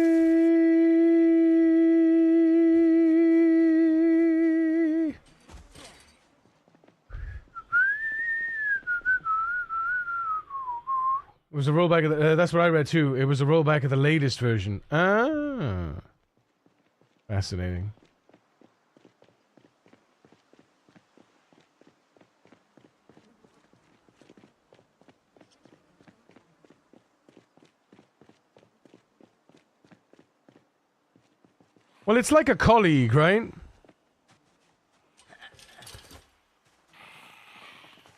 It was a rollback of the... that's what I read too. It was a rollback of the latest version. Ah. Fascinating. Well, it's like a colleague, right?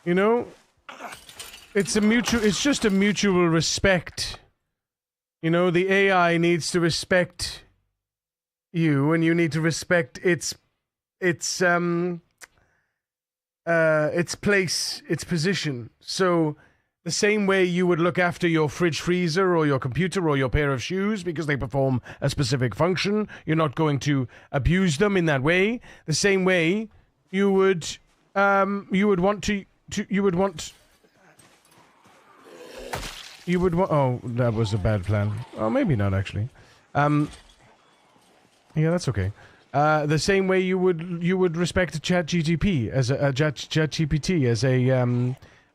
You know? It's just a mutual respect. You know, the AI needs to respect you, and you need to respect its place, its position. So, the same way you would look after your fridge freezer or your computer or your pair of shoes because they perform a specific function, you're not going to abuse them in that way. The same way you would want. Oh, that was a bad plan. Oh, maybe not actually. Yeah, that's okay. The same way you would respect ChatGPT as ChatGPT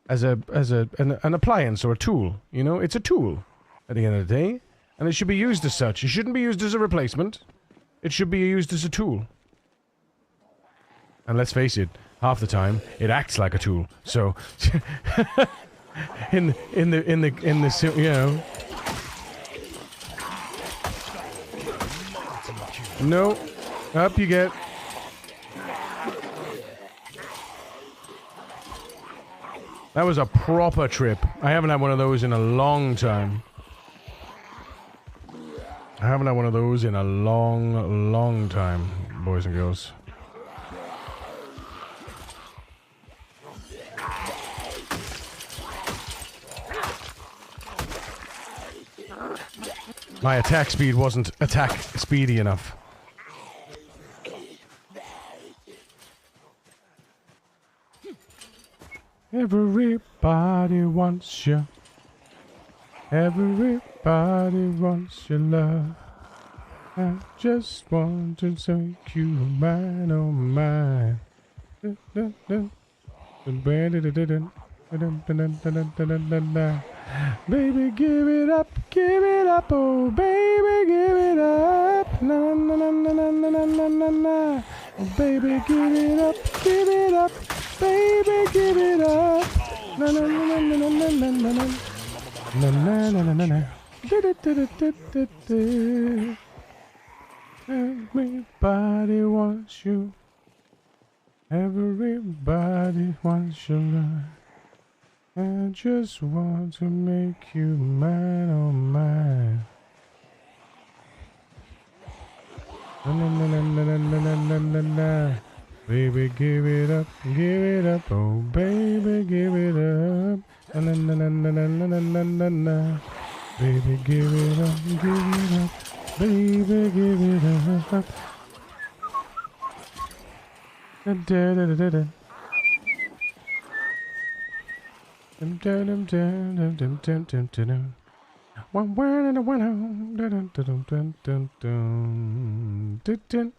as an appliance or a tool. You know, it's a tool at the end of the day, and it should be used as such. It shouldn't be used as a replacement. It should be used as a tool. And let's face it, half the time it acts like a tool. So, in the you know. No, up you get. That was a proper trip. I haven't had one of those in a long time. I haven't had one of those in a long, long time, boys and girls. My attack speed wasn't attack speedy enough. Everybody wants you. Everybody wants your love. I just want to take you mine, oh mine. Baby, give it up, oh baby, give it up. Na na na na na na na na na na. Baby, give it up, baby, give it up. Na na na na na na na na na. Na na na na na na. Everybody wants you. Everybody wants your love. I just want to make you mine, oh mine. Na na na na na na na na na. Baby, give it up, oh baby, give it up. Na na na na na na na na na na. Baby, give it up, baby, give it up. Da da da da da. Dum dum dum dum dum dum dum dum dum. One word and a one home. Dum dum dum dum dum dum dum dum.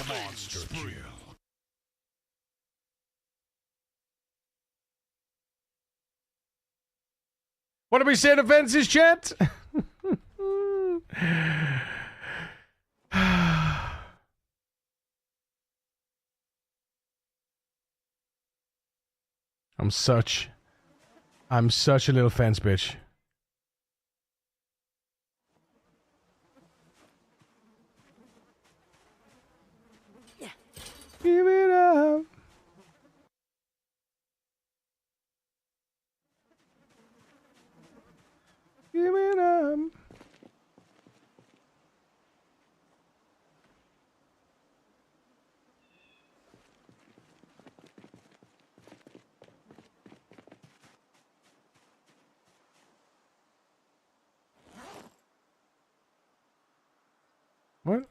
Monster kill. What do we say to Vince's chat? I'm such a little fence bitch. Give it up. Give it up. What?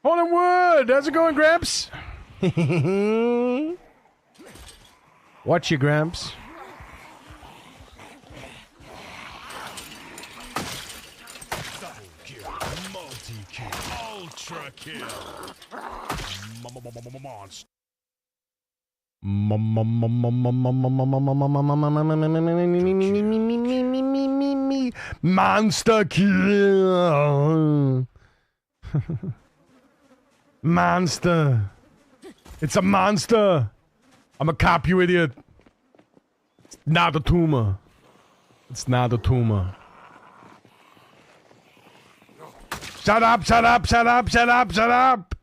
Hold on, wood. How's it going, Gramps? Watch you, Gramps. Double kill, multi-kill, ultra kill. Monster. Monster kill. Monster. It's a monster. I'm a cop, you idiot. It's not a tumor. It's not a tumor. Shut up, shut up, shut up, shut up, shut up.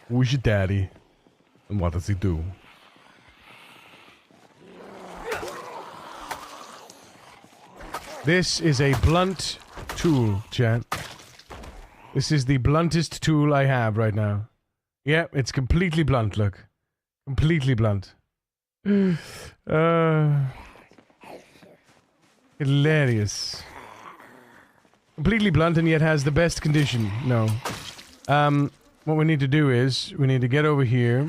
Who's your daddy? And what does he do? This is a blunt tool, chat. This is the bluntest tool I have right now. Yeah, it's completely blunt, look. Completely blunt. Hilarious. Completely blunt and yet has the best condition. No. What we need to do is, we need to get over here,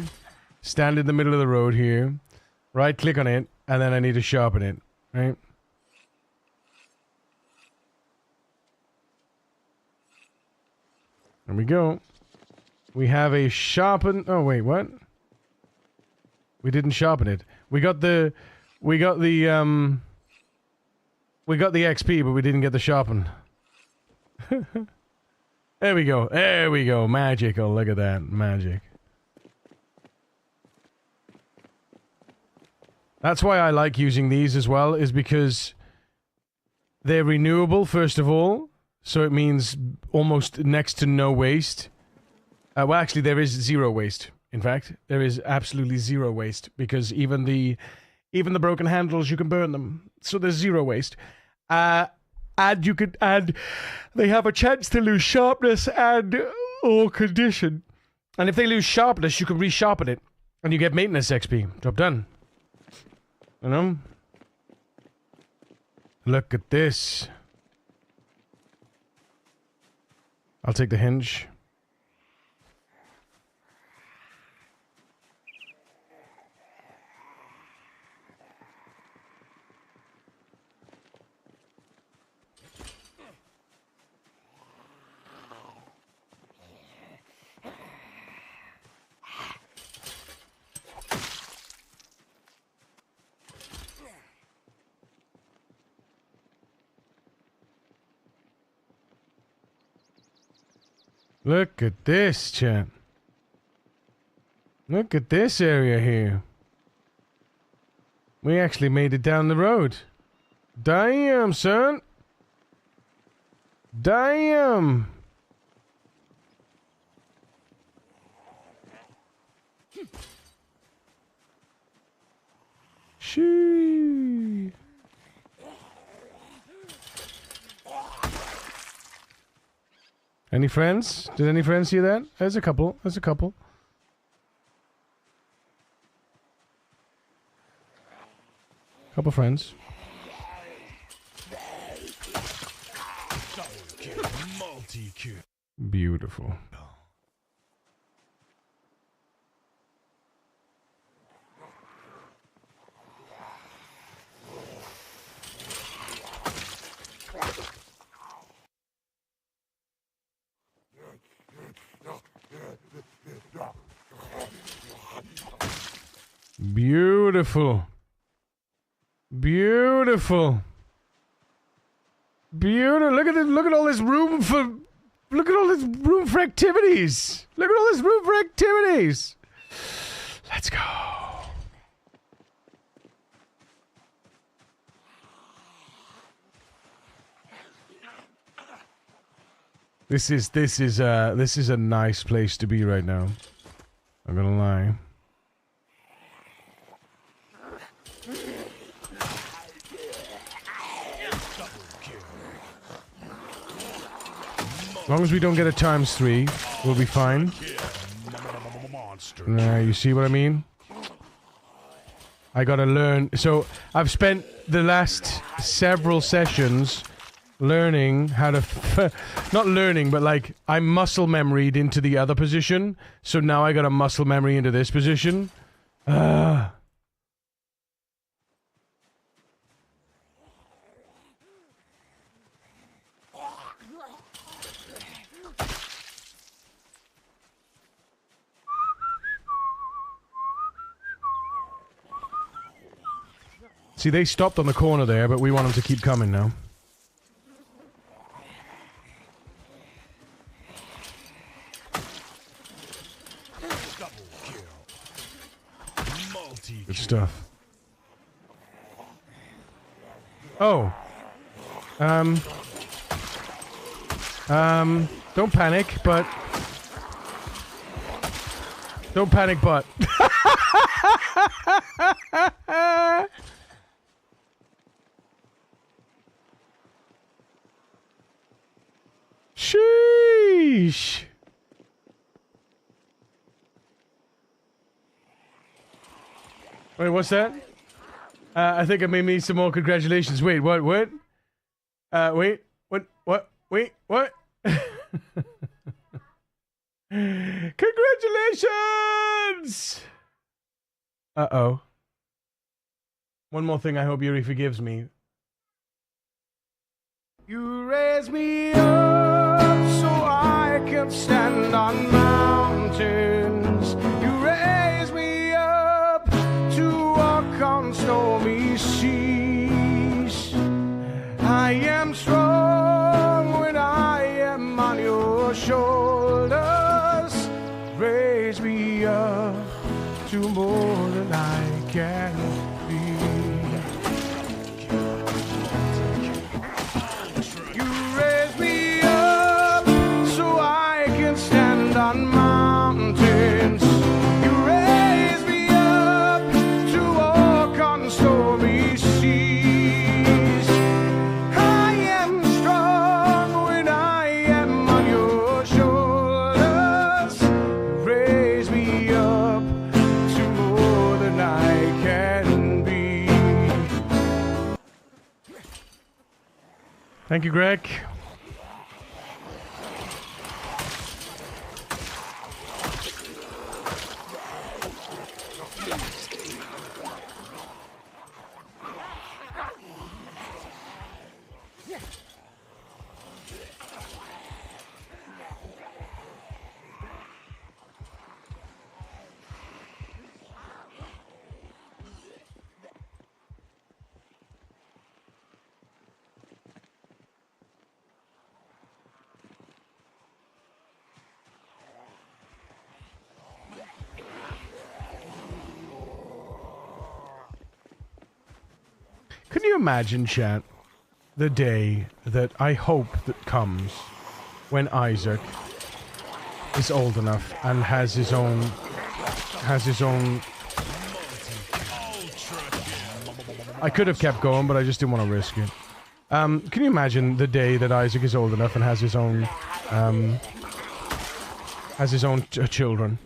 stand in the middle of the road here, right click on it, and then I need to sharpen it, right? There we go. We have a sharpen... Oh, wait, what? We didn't sharpen it. We got the XP, but we didn't get the sharpen. There we go. There we go. Magical. Look at that. Magic. That's why I like using these as well, is because they're renewable, first of all. So it means almost next to no waste. Well, actually, there is zero waste. In fact, there is absolutely zero waste because even the broken handles, you can burn them. So there's zero waste. And you could add. They have a chance to lose sharpness and or condition. And if they lose sharpness, you can resharpen it, and you get maintenance XP. Job done. You know. Look at this. I'll take the hinge. Look at this, chat. Look at this area here. We actually made it down the road. Damn, son. Damn. Shee. Any friends? Did any friends see that? There's a couple. There's a couple. Couple friends. Multi-kill. Beautiful. Beautiful. Beautiful. Beautiful. Look at it. Look at all this room for. Look at all this room for activities. Look at all this room for activities. Let's go. This is a nice place to be right now. I'm gonna lie. As long as we don't get a ×3, we'll be fine. You see what I mean? I gotta learn. So, I've spent the last several sessions learning how to... not learning, but like, I'm muscle memoried into the other position. So now I gotta muscle memory into this position. See, they stopped on the corner there, but we want them to keep coming now. Good stuff. Oh. Don't panic, but... Don't panic, but... Sheesh. Wait, what's that? I think I may need some more congratulations. Wait, what? Wait, what? Wait, what? Congratulations! Uh-oh. One more thing, I hope Yuri forgives me. You raise me up so I can stand on mountains. You raise me up to walk on stormy seas. I am strong when I am on your shoulders. Raise me up to more than I can be. You raise me up so I can stand on mountains. You raise me up to walk on stormy seas. I am strong when I am on your shoulders. Raise me up to more than I can be. Thank you, Greg. imagine, chat, the day that I hope that comes when Isaac is old enough and has his own I could have kept going, but I just didn't want to risk it. Can you imagine the day that Isaac is old enough and has his own children?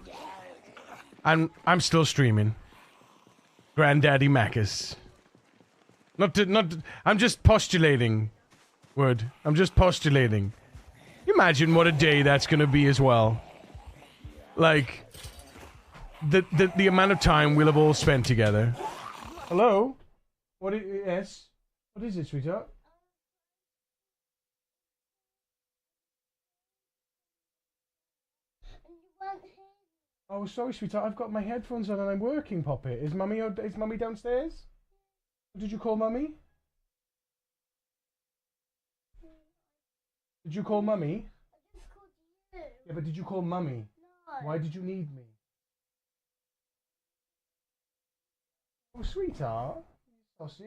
And I'm still streaming. Granddaddy Macus. I'm just postulating. Word. I'm just postulating. Imagine what a day that's gonna be as well. Like, the amount of time we'll have all spent together. Hello? Yes? What is it, sweetheart? Oh, sorry, sweetheart. I've got my headphones on and I'm working, Poppet. Is mummy downstairs? Did you call mummy? Did you call mummy? I just called you. Yeah, but did you call mummy? No. Why did you need me? Oh, sweetheart. Sausage.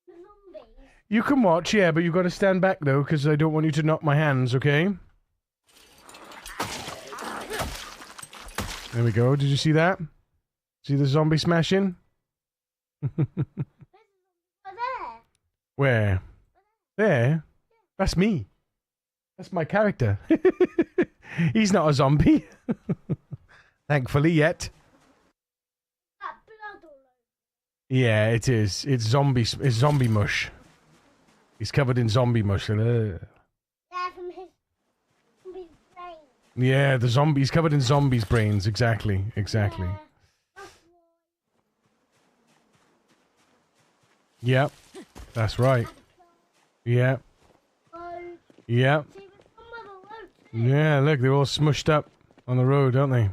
Zombies. You can watch, yeah, but you've got to stand back, though, because I don't want you to knock my hands, okay? There we go. Did you see that? See the zombie smashing? Where? There? That's me. That's my character. He's not a zombie. Thankfully, yet. That blood all over. Yeah, it is. It's zombie mush. He's covered in zombie mush. Yeah, from his zombie's brain. Yeah, he's covered in zombies' brains. Exactly. Exactly. Yeah, that's why. Yep. That's right. Yeah. Yeah. See, there's some on the road too. Yeah, look, they're all smushed up on the road, aren't they?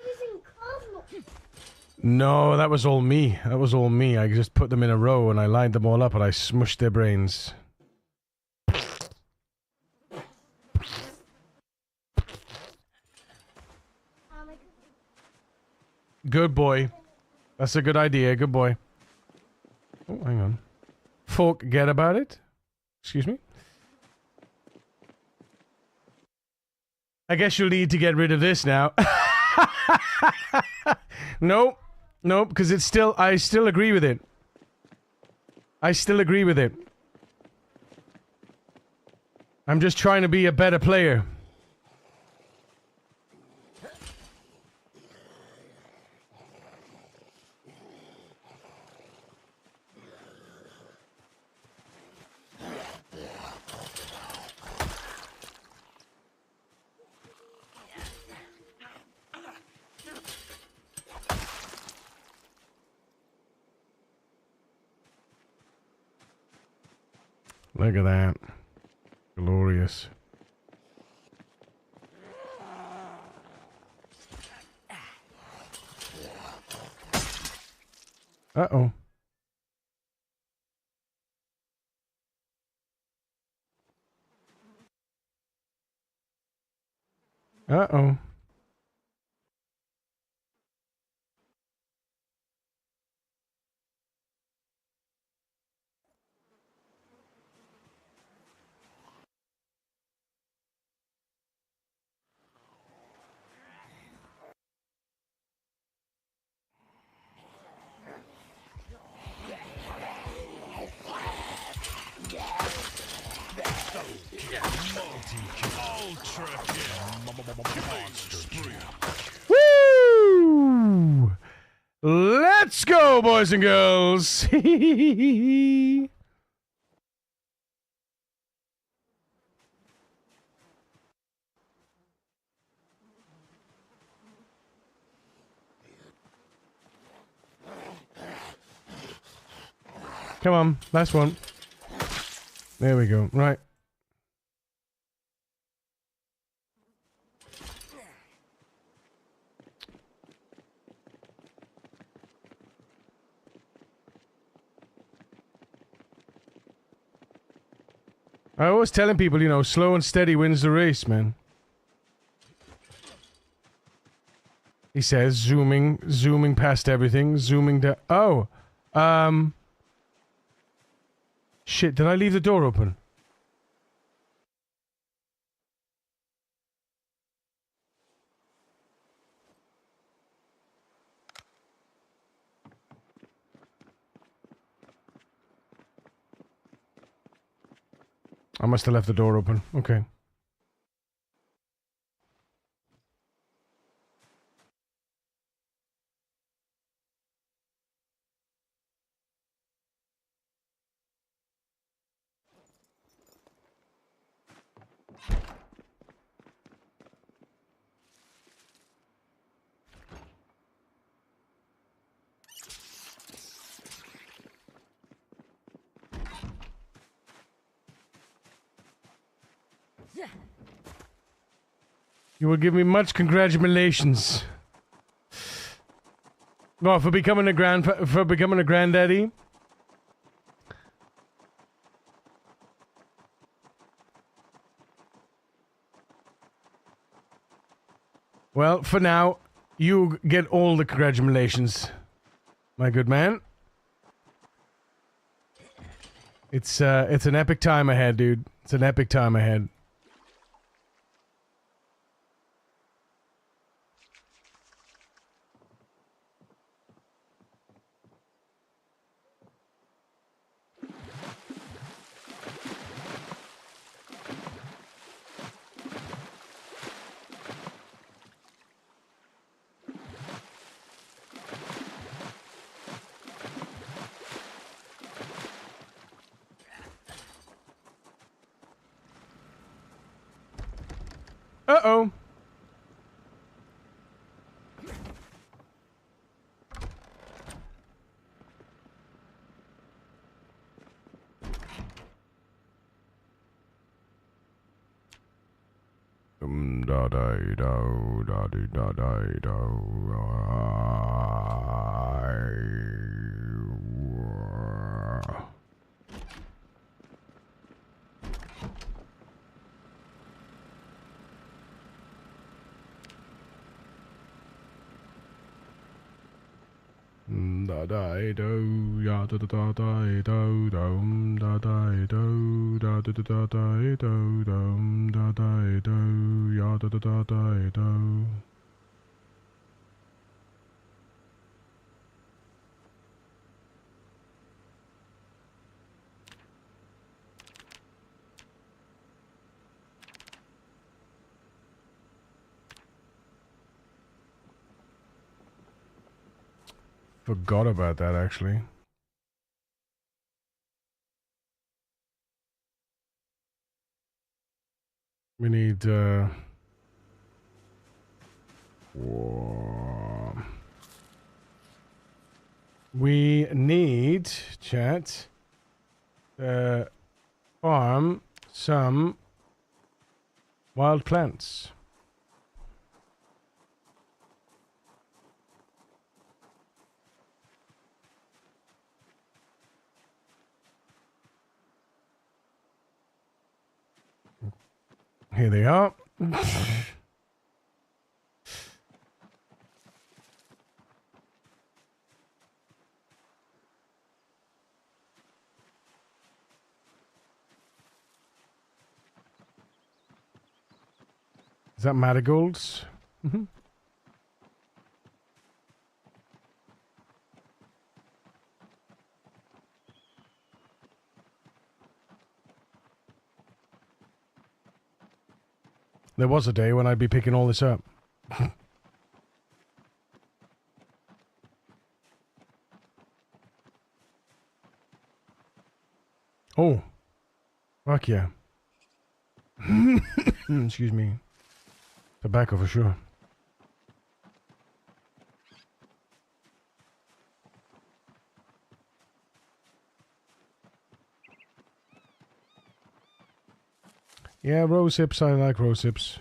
Using cardboard. No, that was all me. That was all me. I just put them in a row and I lined them all up and I smushed their brains. Good boy. That's a good idea. Good boy. Oh, hang on. Forget about it. Excuse me. I guess you'll need to get rid of this now. Nope. Nope, because it's still... I still agree with it. I still agree with it. I'm just trying to be a better player. Look at that. Glorious. Uh-oh. Uh-oh. Woo! Let's go, boys and girls. Come on, last one. There we go. Right. I always telling people, you know, slow and steady wins the race, man. He says, zooming past everything, zooming down. Oh, shit, did I leave the door open? I must have left the door open. Okay. You will give me much congratulations. Oh, for becoming a granddaddy. Well, for now, you get all the congratulations, my good man. It's an epic time ahead, dude. It's an epic time ahead. Uh-oh. Da da da da da da da. Da da do ya da da da da do dum da da do da da da da do dum da da do ya da da da da do. Forgot about that, actually. We need, we need, chat, farm some wild plants. Here they are. Is that marigolds? Mm-hmm. There was a day when I'd be picking all this up. Oh. Fuck yeah. Excuse me. Tobacco for sure. Yeah, rose hips, I like rose hips.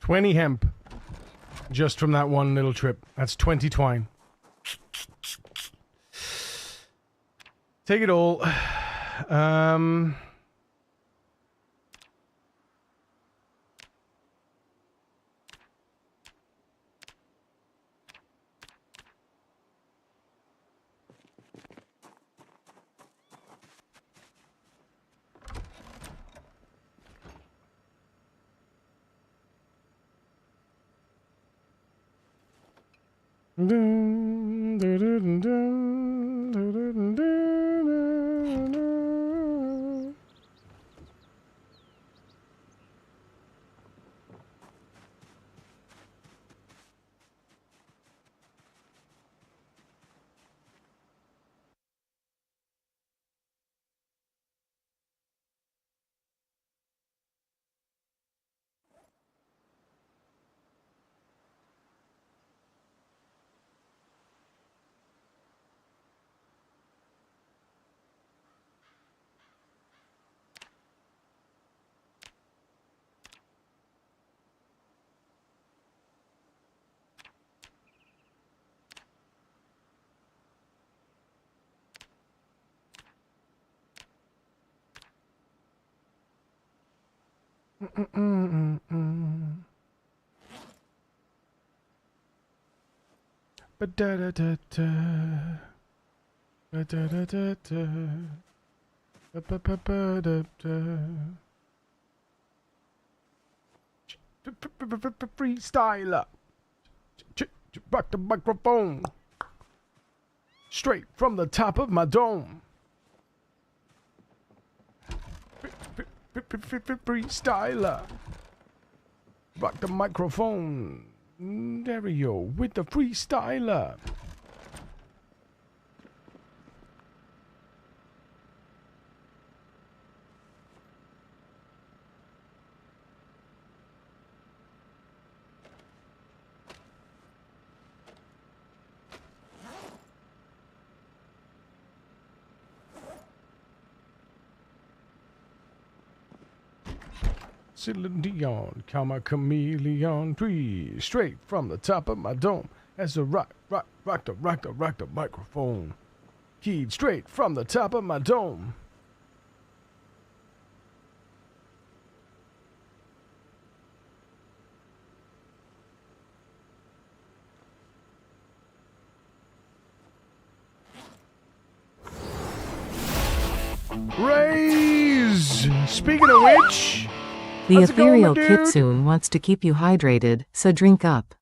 20 hemp. Just from that one little trip. That's 20 twine. Take it all. Freestyler. Rock the microphone. Straight from the top of my dome. Freestyler. Rock the microphone. Stereo with the freestyler. Celine Dion, comma chameleon tree, straight from the top of my dome. As a rock the microphone. Keyed straight from the top of my dome. Raise! Speaking of which... The how's it going, my ethereal dude? kitsune wants to keep you hydrated, so drink up.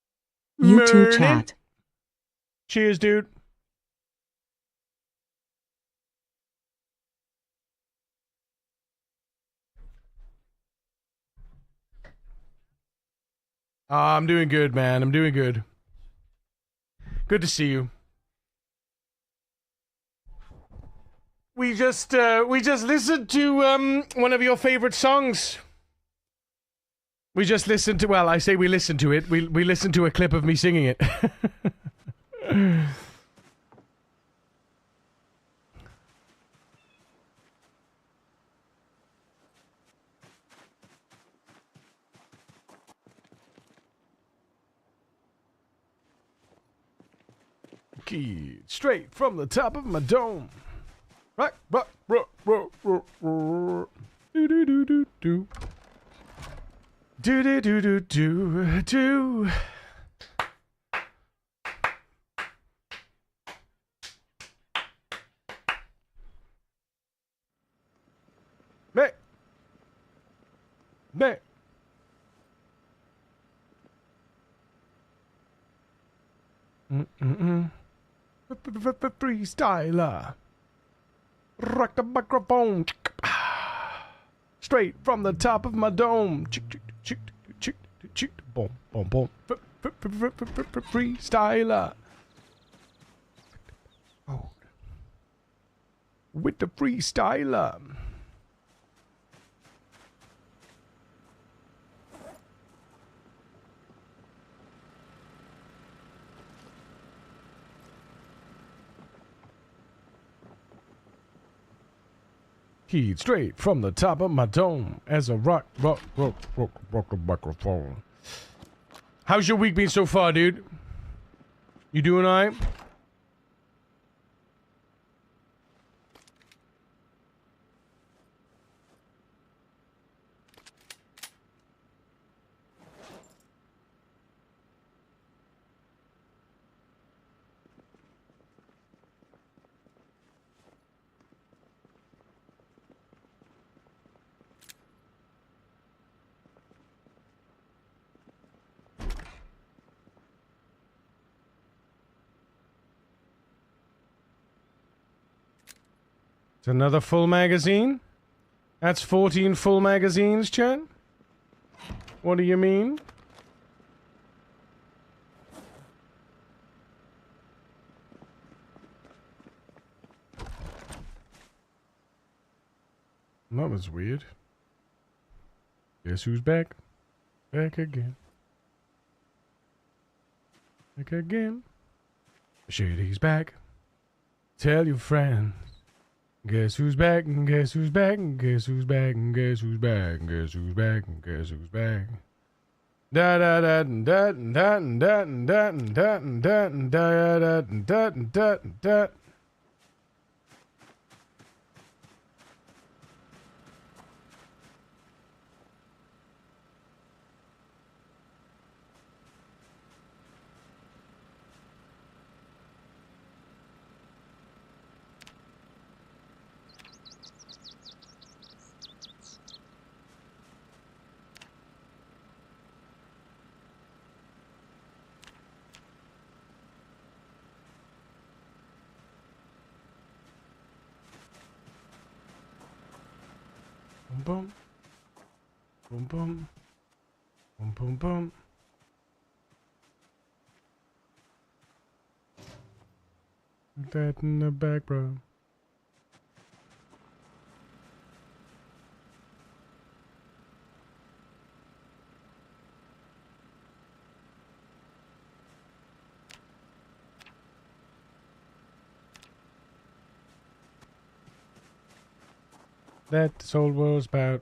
You two Morning. chat. Cheers, dude. I'm doing good, man. I'm doing good. Good to see you. We just listened to one of your favorite songs. We just listened to, well, I say we listened to it. We listened to a clip of me singing it. Keyed straight from the top of my dome. Right, right, right, right, right, right. Do do do do do. Do do do do do do. Meh. Meh. Freestyler. Rock the microphone. Straight from the top of my dome. Boom, boom, boom. Freestyler. Oh. With the freestyler. Keyed straight from the top of my dome as a rock the microphone. How's your week been so far, dude? You doing alright? It's another full magazine? That's 14 full magazines, chat? What do you mean? That was weird. Guess who's back? Back again. Back again. Shady's back. Tell your friends. Guess who's back? Guess who's back? Guess who's back? Guess who's back? Guess who's back? Guess who's back? Da da da da da da da da da da da da da. Boom, boom, boom, boom, boom, boom. That in the back, bro. That this whole world's about.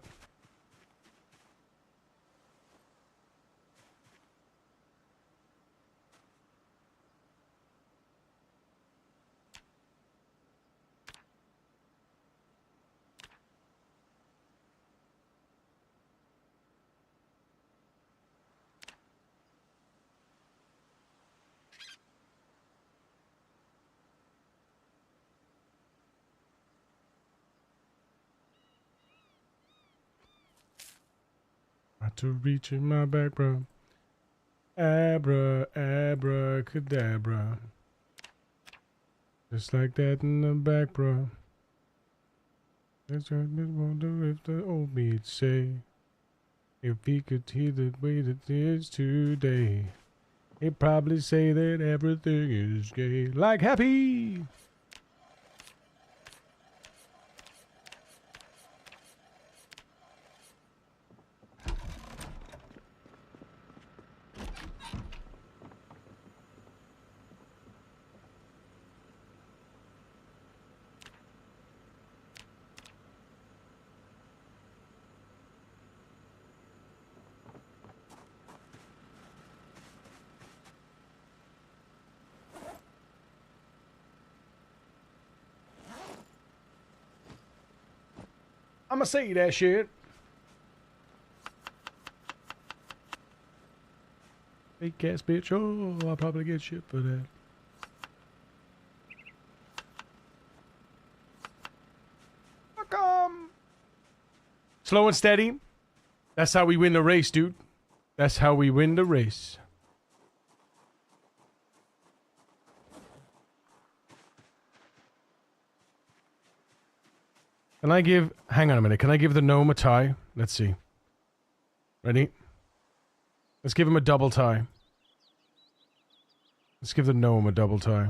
Got to reach in my back, bro. Abra, abracadabra. Just like that in the back, bro. That's what I wonder if the old me'd say. If he could hear the way that it is today, he'd probably say that everything is gay. Like happy! I'ma say that shit. Fake ass bitch. Oh, I'll probably get shit for that. Welcome. Slow and steady. That's how we win the race, dude. That's how we win the race. Can I give... Hang on a minute. Can I give the gnome a tie? Let's see. Ready? Let's give him a double tie. Let's give the gnome a double tie.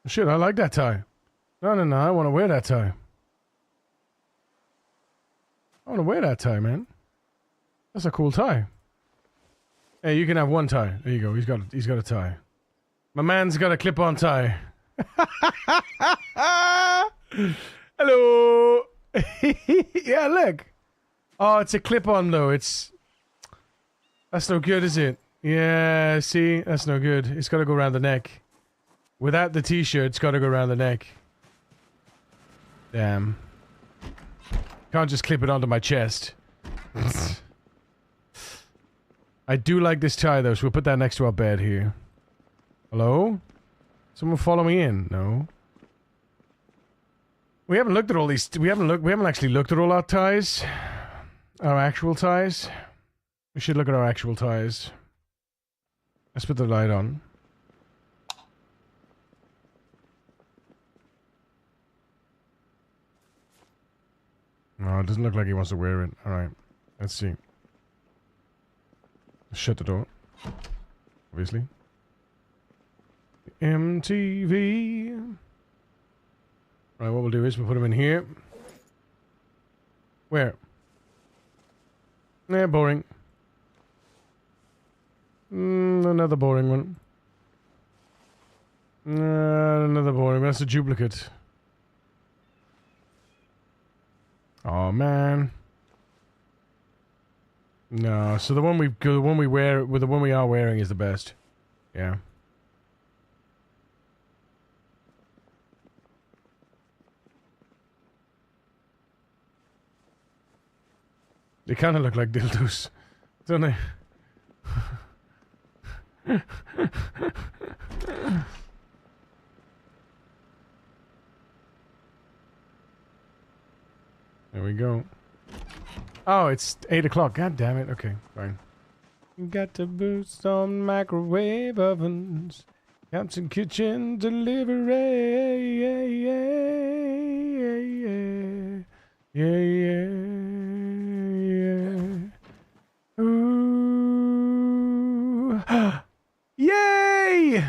Shit, I like that tie. No, I want to wear that tie. I want to wear that tie, man. That's a cool tie. Hey, you can have one tie. There you go. He's got a tie. My man's got a clip-on tie. Hello. Yeah, look. Oh, it's a clip-on though. That's no good, is it? Yeah, see, that's no good. It's got to go around the neck. Without the t-shirt, it's got to go around the neck. Damn. Can't just clip it onto my chest. I do like this tie though, so we'll put that next to our bed here. Hello? Someone follow me in? No. We haven't looked at all these. We haven't actually looked at all our ties. Our actual ties. We should look at our actual ties. Let's put the light on. No, it doesn't look like he wants to wear it. Alright. Let's see. Shut the door. Obviously. MTV. Right, what we'll do is we'll put him in here. Where? Nah, boring. Another boring one. Another boring one. That's a duplicate. Oh man. No, so the one we are wearing is the best. Yeah. They kind of look like dildos, don't they? There we go. Oh, it's 8 o'clock. God damn it. Okay, fine. Got to boost on microwave ovens. Captain Kitchen delivery. Yeah, yeah, yeah, yeah, yeah. Ooh. Yay!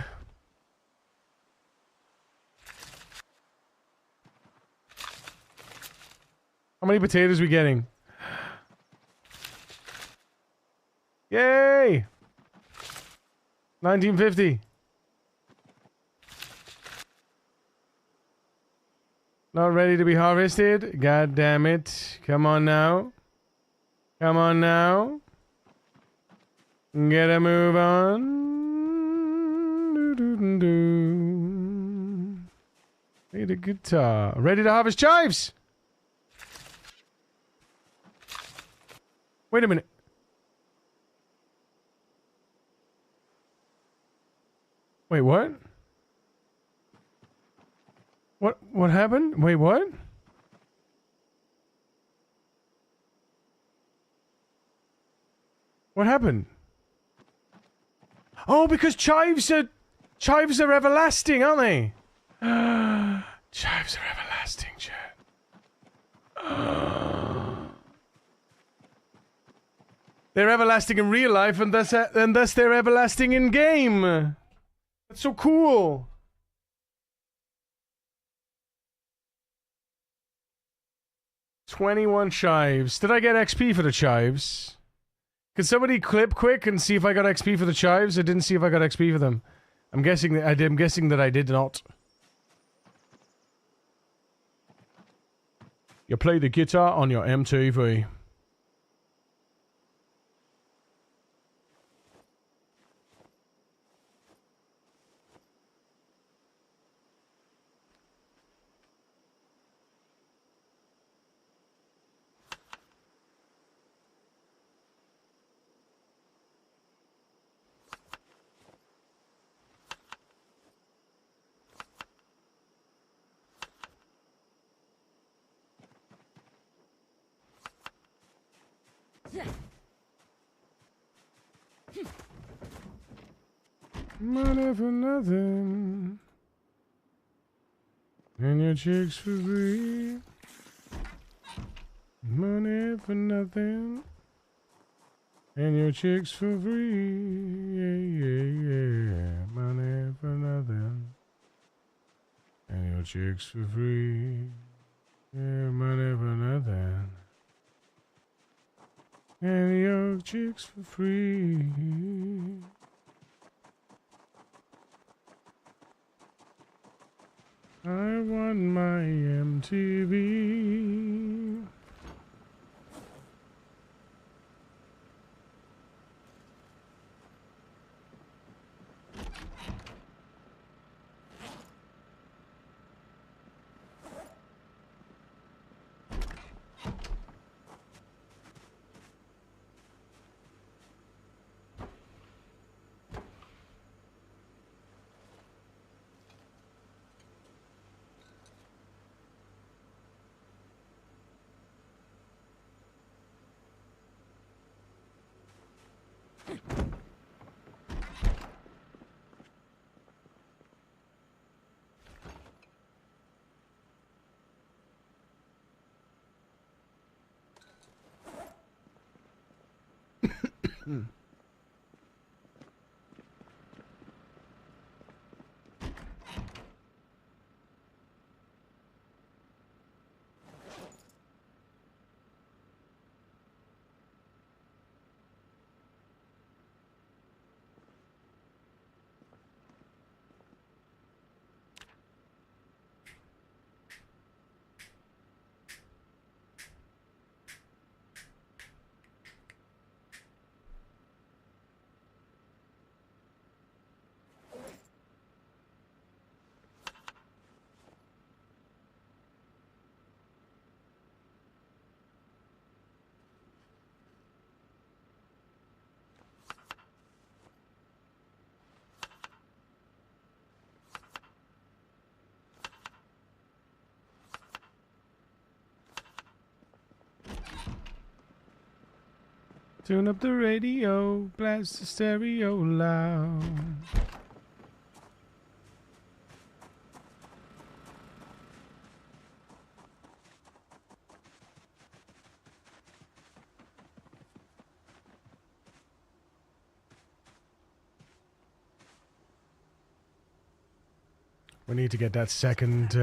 many potatoes are we getting? Yay! 1950. Not ready to be harvested? God damn it. Come on now. Come on now. Get a move on. Do-do-do-do. Need a guitar. Ready to harvest chives! Wait a minute. Wait, what? What happened? Wait, what? What happened? Oh, because chives are everlasting, aren't they? Chives are everlasting, chat. They're everlasting in real life, and thus they're everlasting in game. That's so cool. $21 chives. Did I get XP for the chives? Can somebody clip quick and see if I got XP for the chives? I didn't see if I got XP for them. I'm guessing that I did not. You play the guitar on your MTV. Money for nothing, and your chicks for free. Money for nothing, and your chicks for free. Yeah. Money for nothing, and your chicks for free. Yeah, money for nothing, and your chicks for free. I want my MTV. Tune up the radio, blast the stereo loud. We need to get that second,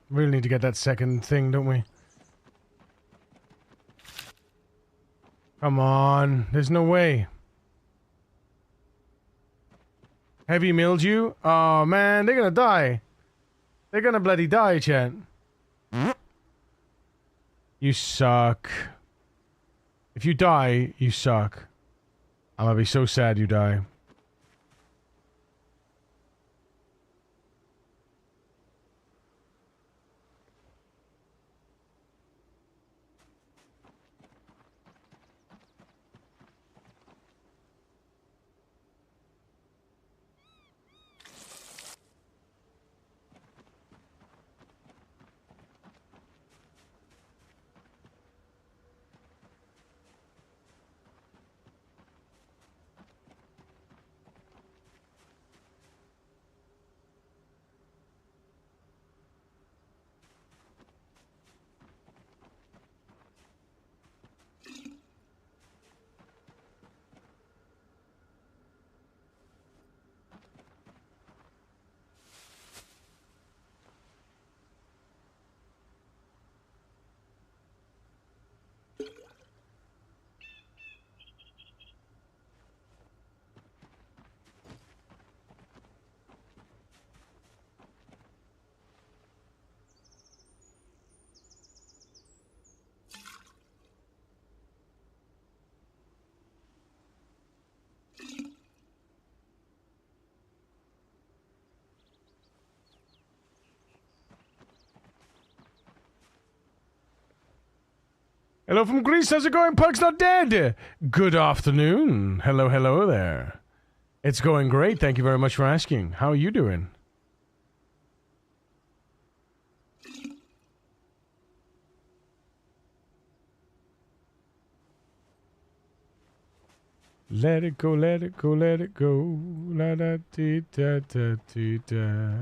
really need to get that second thing, don't we? Come on. There's no way. Heavy mildew? Oh, man. They're gonna die. They're gonna bloody die, chat. You suck. If you die, you suck. I'm gonna be so sad you die. Hello from Greece, how's it going? Pug's not dead! Good afternoon. Hello, hello there. It's going great, thank you very much for asking. How are you doing? Let it go, let it go, let it go. La da dee da da dee da.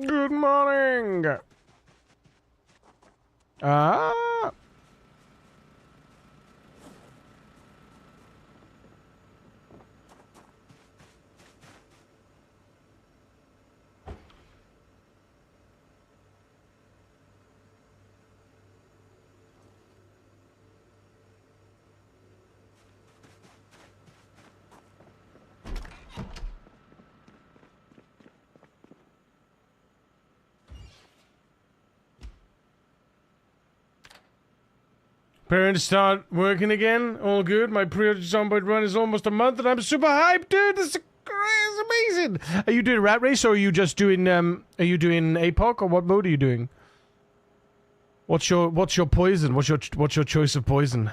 Good morning. Ah. Parents start working again. All good. My pre-order Zomboid run is almost a month, and I'm super hyped, dude. This is amazing. Are you doing Rat Race, or are you just doing Are you doing APOC, or what mode are you doing? What's your poison? What's your choice of poison?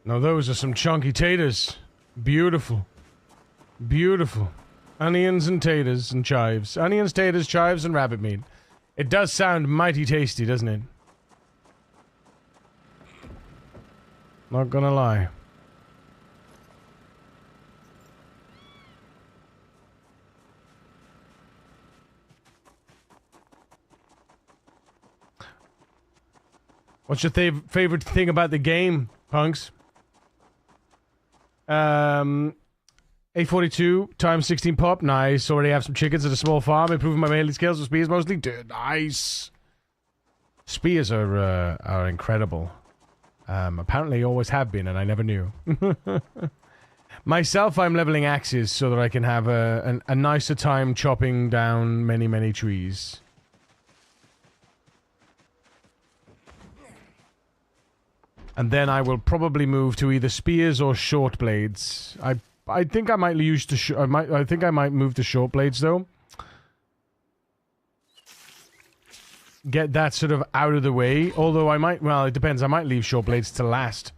Now those are some chunky taters. Beautiful. Beautiful. Onions and taters and chives. Onions, taters, chives, and rabbit meat. It does sound mighty tasty, doesn't it? Not gonna lie. What's your favorite thing about the game, punks? A42 times 16 pop. Nice. Already have some chickens at a small farm. Improving my melee skills with spears mostly. Dude, nice. Spears are incredible. Apparently always have been, and I never knew. Myself, I'm leveling axes so that I can have a nicer time chopping down many, many trees. And then I will probably move to either spears or short blades. I think I might use I think I might move to short blades though. Get that sort of out of the way. Although I might, well, it depends. I might leave short blades to last.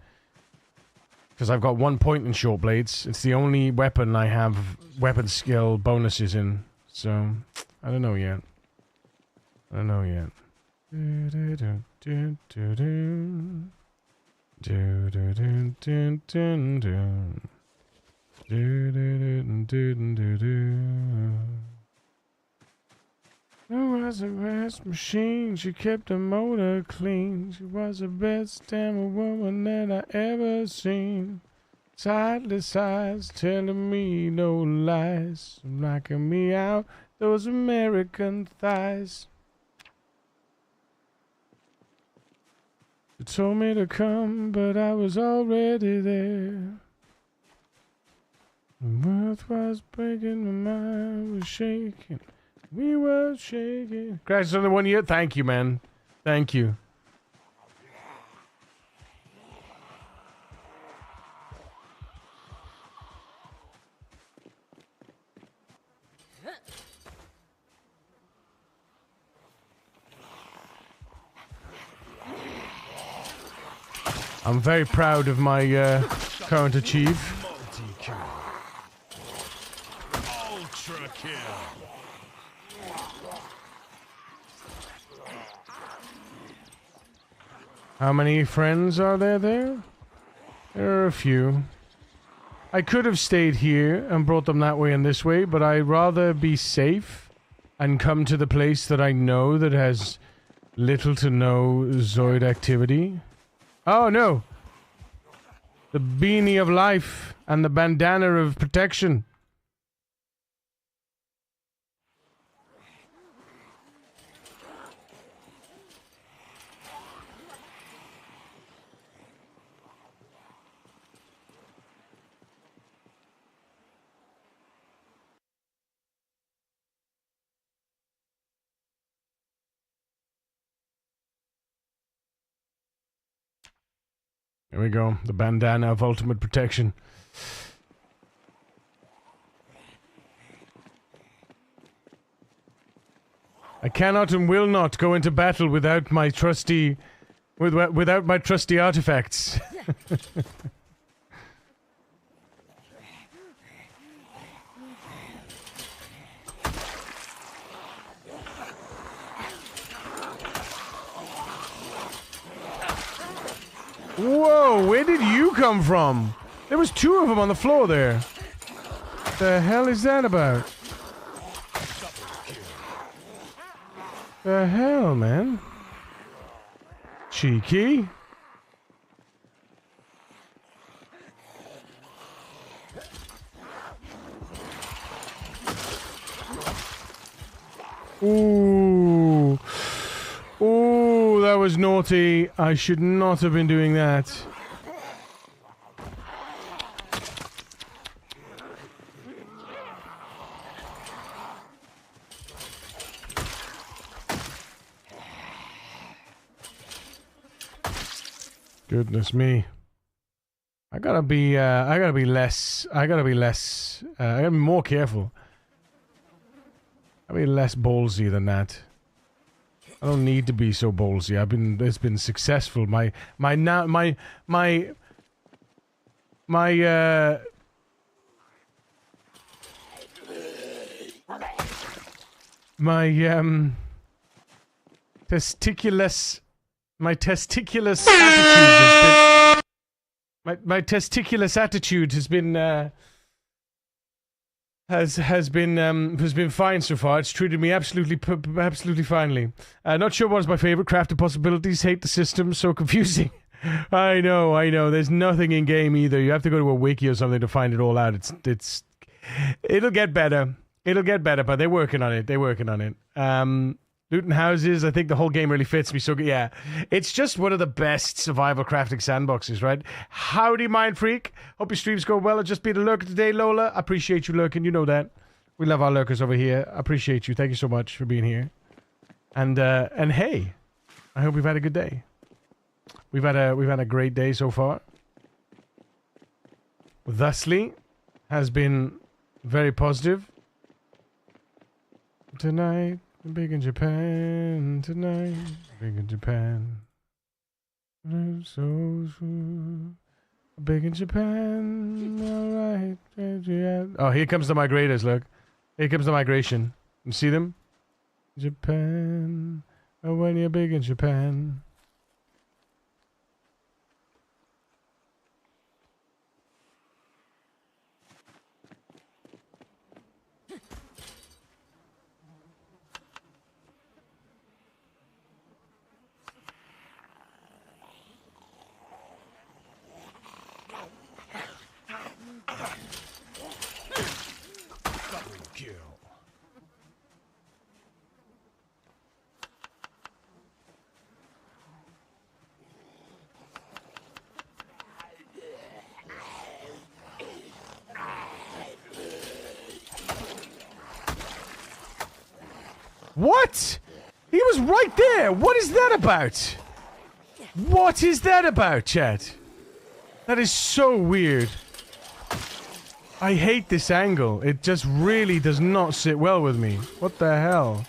Because I've got 1 point in short blades. It's the only weapon I have weapon skill bonuses in. So, I don't know yet. I don't know yet. There was a rest machine, she kept the motor clean. She was the best damn woman that I ever seen. Sightless eyes telling me no lies, knocking me out those American thighs. She told me to come, but I was already there. The earth was breaking, my mind was shaking. We were shaking. Crash another 1 year. Thank you, man. Thank you. I'm very proud of my current achieve. Multi-kill. Ultra kill. How many friends are there? There are a few. I could have stayed here and brought them that way and this way, but I'd rather be safe and come to the place that I know that has little to no Zoid activity. Oh no! The beanie of life and the bandana of protection. There we go. The bandana of ultimate protection. I cannot and will not go into battle without my trusty... without my trusty artifacts. Whoa, where did you come from? There was 2 of them on the floor there. The hell is that about? The hell, man? Cheeky. Ooh. Ooh, that was naughty. I should not have been doing that. Goodness me. I gotta be more careful. I gotta be less ballsy than that. I don't need to be so ballsy. It's been successful. My testiculous attitude has been fine so far. It's treated me absolutely finely. Not sure what is my favorite. Crafted possibilities. Hate the system. So confusing. I know. There's nothing in game either. You have to go to a wiki or something to find it all out. It'll get better. But they're working on it. Looting houses, I think the whole game really fits me so good. Yeah, it's just one of the best survival crafting sandboxes, right? Howdy, Mind Freak. Hope your streams go well. I'll just be the lurker today, Lola. I appreciate you lurking. You know that. We love our lurkers over here. I appreciate you. Thank you so much for being here. And hey, I hope we've had a good day. We've had a great day so far. Thusly, has been very positive. Tonight. Big in Japan tonight. Big in Japan. So big in Japan. All right. Oh, here comes the migrators. Look, here comes the migration. You see them? Japan. Oh, when you're big in Japan. What? He was right there. What is that about? What is that about, chat? That is so weird. I hate this angle. It just really does not sit well with me. What the hell?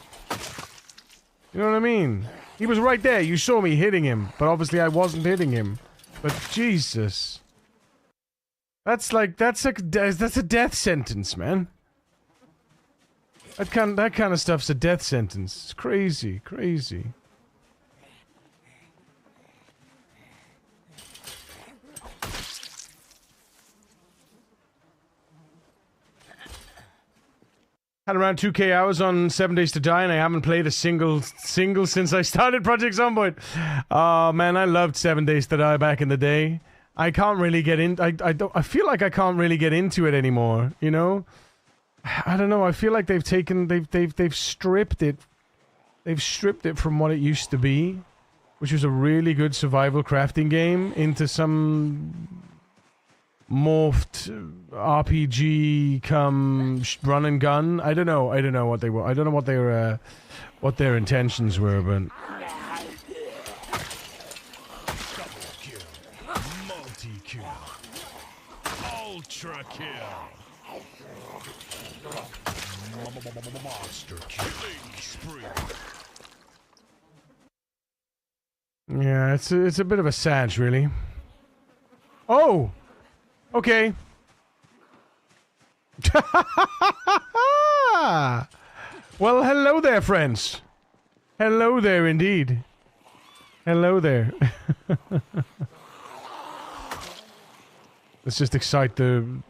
You know what I mean? He was right there. You saw me hitting him, but obviously I wasn't hitting him. But Jesus. That's a death sentence, man. That kind of stuff's a death sentence. It's crazy, crazy. Had around 2k hours on 7 Days to Die, and I haven't played a single since I started Project Zomboid. Oh man, I loved 7 Days to Die back in the day. I can't really get in. I feel like I can't really get into it anymore. You know. I don't know. I feel like they've stripped it. They've stripped it from what it used to be, which was a really good survival crafting game, into some morphed RPG come run and gun. I don't know what they were. I don't know what their intentions were, but multi-kill, ultra kill. Monster killing spree. yeah, it's a bit of a sad, really. Oh, okay. Well, hello there, friends. Hello there, indeed. Hello there. Let's just excite the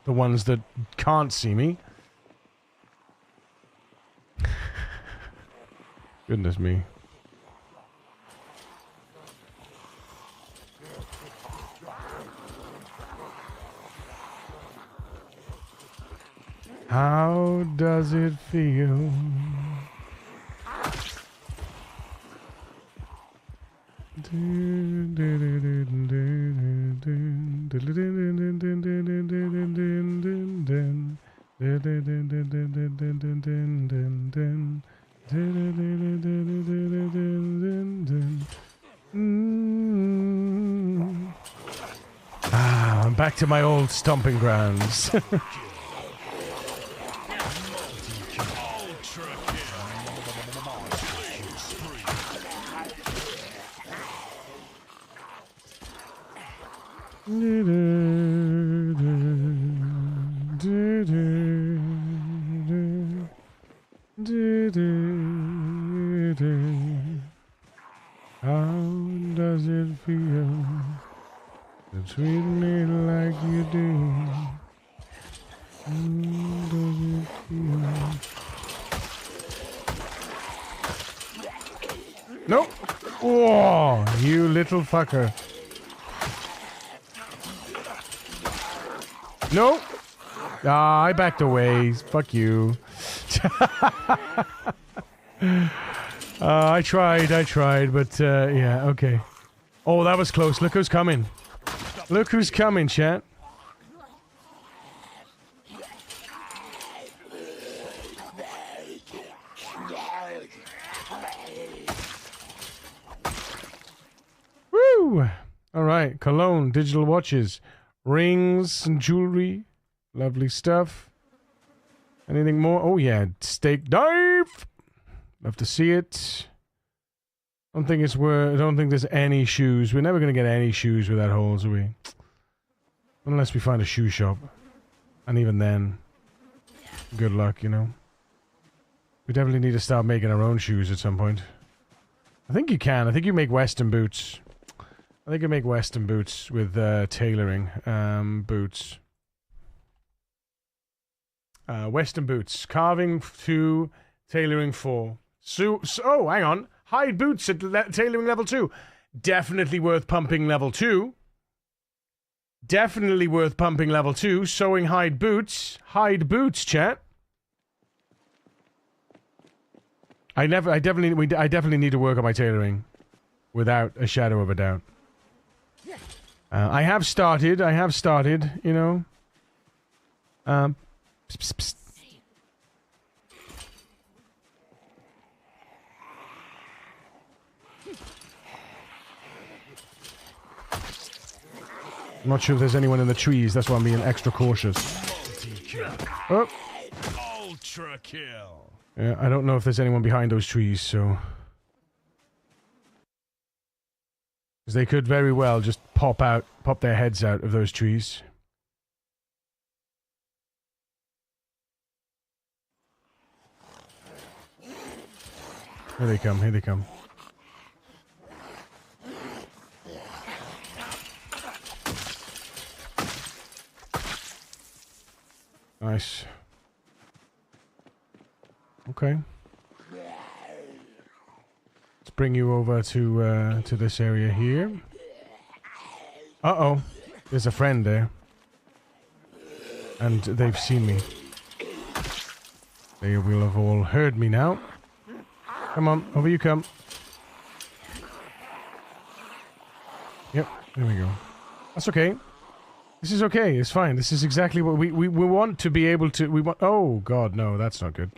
ones that can't see me. Goodness me. How does it feel? I'm back to my old stomping grounds. How does it feel to treat me like you do? How does it feel? Nope. Oh, you little fucker. Nope. Ah, I backed away. Fuck you. I tried, but yeah, okay. Oh, that was close. Look who's coming. Look who's coming, chat. Woo! Alright, cologne, digital watches, rings and jewelry. Lovely stuff. Anything more? Oh yeah, steak knife! Love to see it. I don't think there's any shoes. We're never gonna get any shoes without holes, are we? Unless we find a shoe shop. And even then, good luck, you know. We definitely need to start making our own shoes at some point. I think you can. I think you make Western boots. I think you make Western boots with tailoring boots. Western boots. Carving 2, tailoring 4. Oh, hang on. Hide boots at tailoring level 2. Definitely worth pumping level 2. Definitely worth pumping level 2. Sewing hide boots. Hide boots, chat. I definitely need to work on my tailoring. Without a shadow of a doubt. I have started, you know. Psst, psst, psst. I'm not sure if there's anyone in the trees, that's why I'm being extra cautious. Oh. Ultra kill. Yeah, I don't know if there's anyone behind those trees, so... Because they could very well just pop their heads out of those trees. Here they come, here they come. Nice. Okay. Let's bring you over to this area here. Uh-oh. There's a friend there. And they've seen me. They will have all heard me now. Come on, over you come. Yep, there we go. That's okay. This is okay, it's fine. This is exactly what we want to be able to... We want... Oh, God, no, that's not good.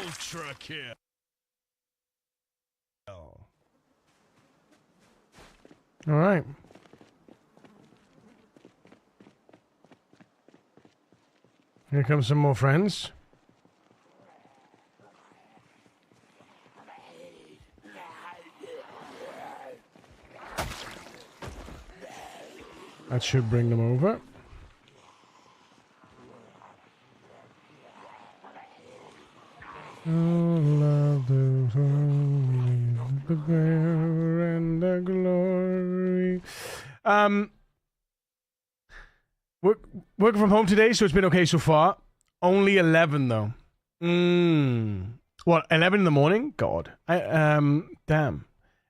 Ultra kill. All right. Here comes some more friends. That should bring them over. All of those the bear and the glory. Working from home today, so it's been okay so far. Only 11 though. What, 11 in the morning? God. Damn.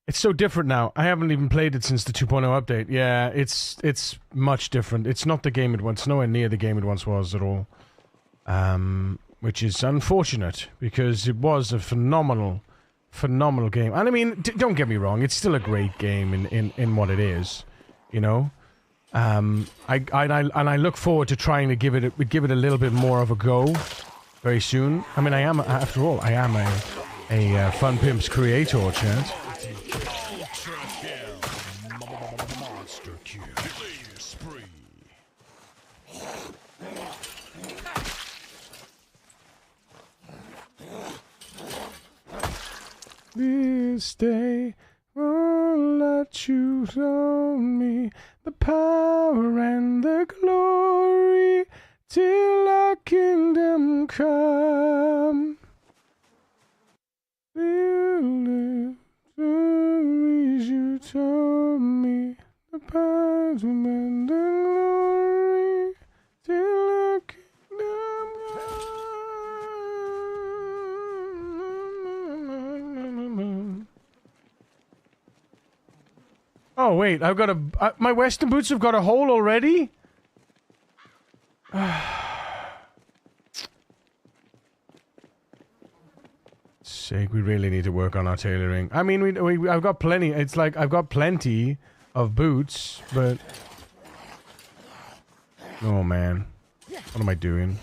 It's so different now. I haven't even played it since the 2.0 update. Yeah, it's much different. It's not the game it once, nowhere near the game it once was at all. Which is unfortunate, because it was a phenomenal game. And I mean, don't get me wrong, it's still a great game in what it is, you know? I look forward to trying to give it a little bit more of a go very soon. I mean, after all, I am a Fun Pimps creator, chat. Monster kill. Killing spree. This day won't let you own me, the power and the glory, till our kingdom come. The stories you told me, the power and the glory, till our kingdom come. Oh wait, I've got my Western boots have got a hole already? Sake, we really need to work on our tailoring. I mean, I've got plenty. It's like I've got plenty of boots, but oh man, what am I doing?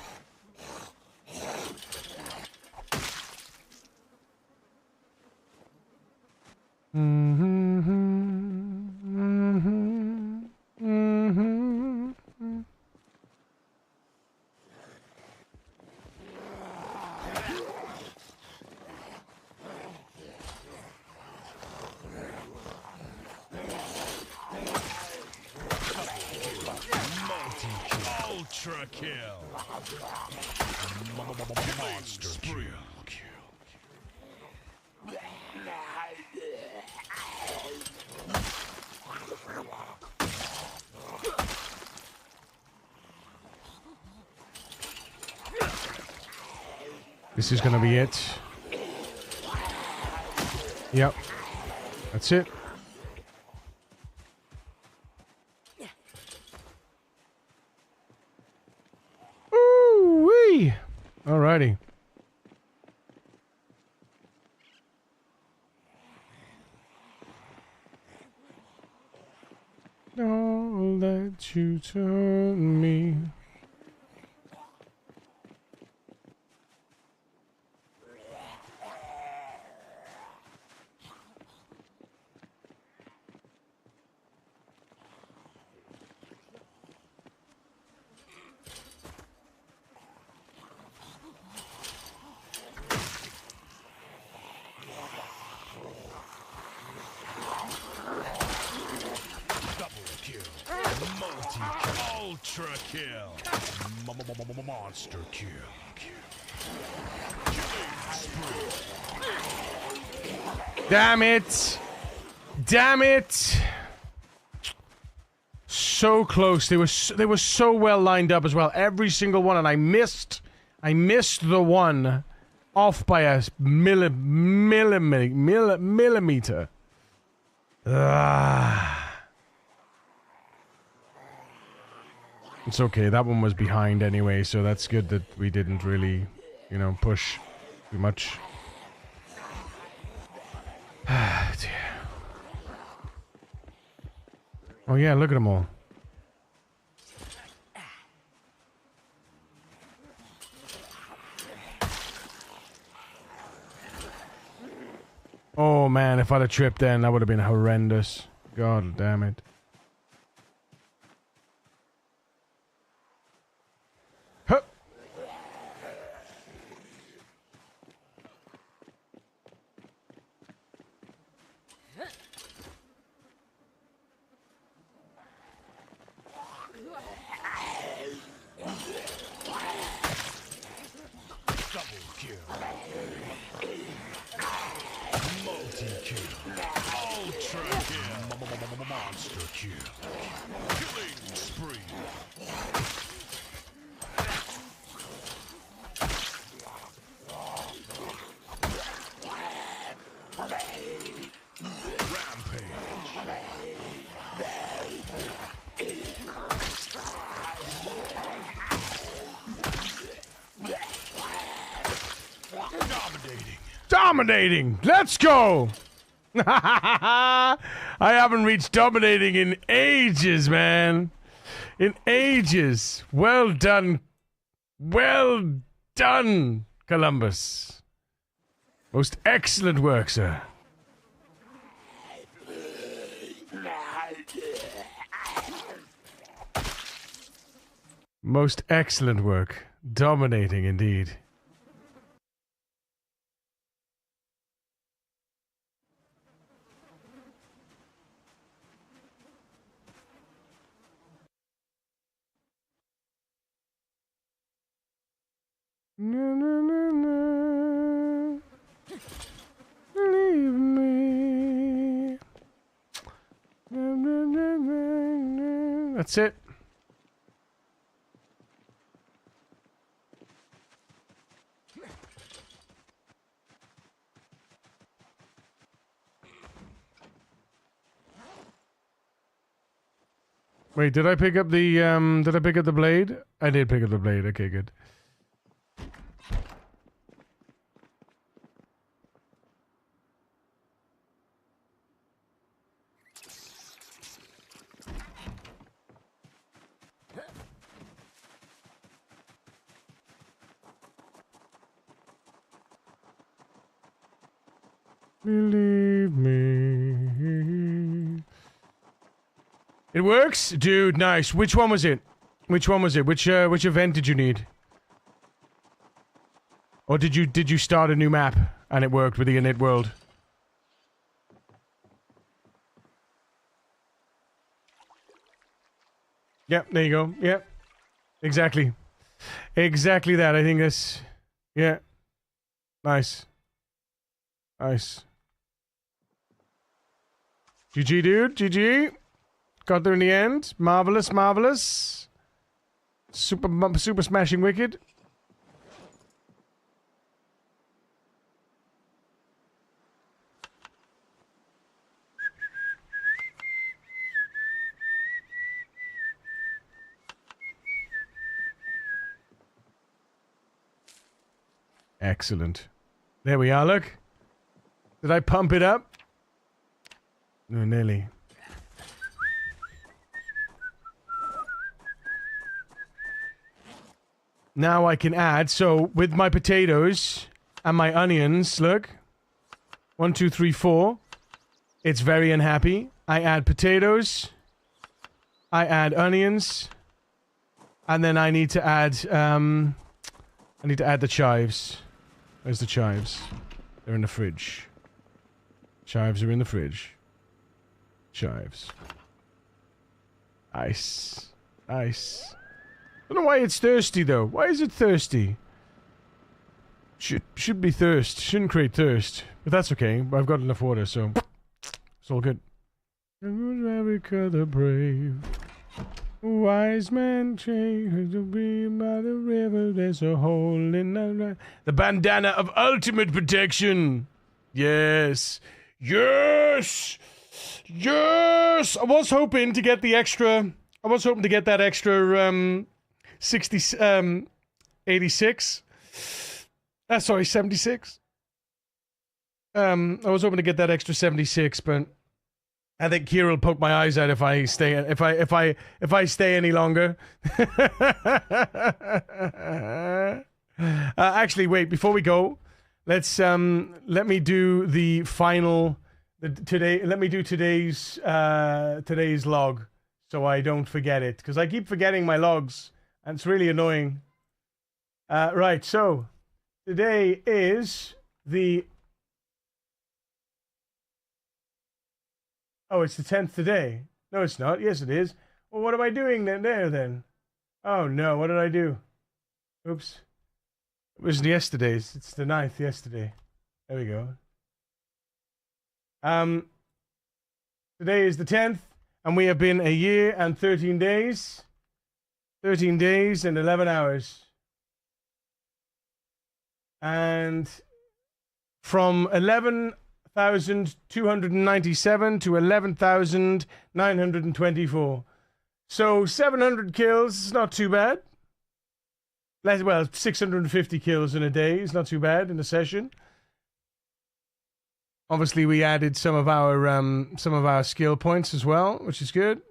Ultra kill. Monster kill. This is gonna be it. Yep. That's it. Ooh-wee! Alrighty. All that you told me. Ultra kill. Monster kill. Damn it! Damn it! So close. They were so well lined up as well. Every single one, and I missed the one off by a millimeter. It's okay, that one was behind anyway, so that's good that we didn't really, you know, push too much. Oh yeah, look at them all. Oh man, if I'd have tripped then, that would have been horrendous. God damn it. Huh. Double kill. Multi-kill. Ultra kill. Monster kill. Killing spree. Dominating! Let's go! I haven't reached dominating in ages, man. In ages. Well done. Well done, Columbus. Most excellent work, sir. Most excellent work. Dominating indeed. Na, na, na, na. Leave me. Na, na, na, na, na. That's it. Wait, did I pick up the blade? I did pick up the blade. Okay, good. Believe me. It works? Dude, nice. Which one was it? Which one was it? Which event did you need? Or did you start a new map and it worked with the init world? Yep, there you go. Yep. Exactly. Exactly that. I think that's... Yeah. Nice. Nice. GG, dude. GG. Got there in the end. Marvelous, marvelous. Super smashing wicked. Excellent. There we are, look. Did I pump it up? No, nearly. Now I can add, so with my potatoes and my onions, look. 1, 2, 3, 4. It's very unhappy. I add potatoes. I add onions. And then I need to add, the chives. Where's the chives? They're in the fridge. Chives are in the fridge. Chives. Nice. Nice. I don't know why it's thirsty though. Why is it thirsty? Should be thirst. Shouldn't create thirst. But that's okay. I've got enough water, so it's all good. America the brave. Wise man change to be by the river. There's a hole in the bandana of ultimate protection. Yes. Yes. Yes. I was hoping to get that extra 86. Sorry, 76. I was hoping to get that extra 76, but I think Kira will poke my eyes out if I stay any longer. Actually, wait, before we go, let me do the final let me do today's log so I don't forget it, because I keep forgetting my logs and it's really annoying. Right, so today is the... Oh, it's the 10th today. No, it's not. Yes, it is. Well, what am I doing then? Oh, no. What did I do? Oops. It was yesterday's. It's the 9th yesterday. There we go. Today is the 10th, and we have been a year and 13 days. 13 days and 11 hours. And from 11,297 to 11,924. So 700 kills is not too bad. Well, 650 kills in a day is not too bad in a session. Obviously, we added some of our skill points as well, which is good.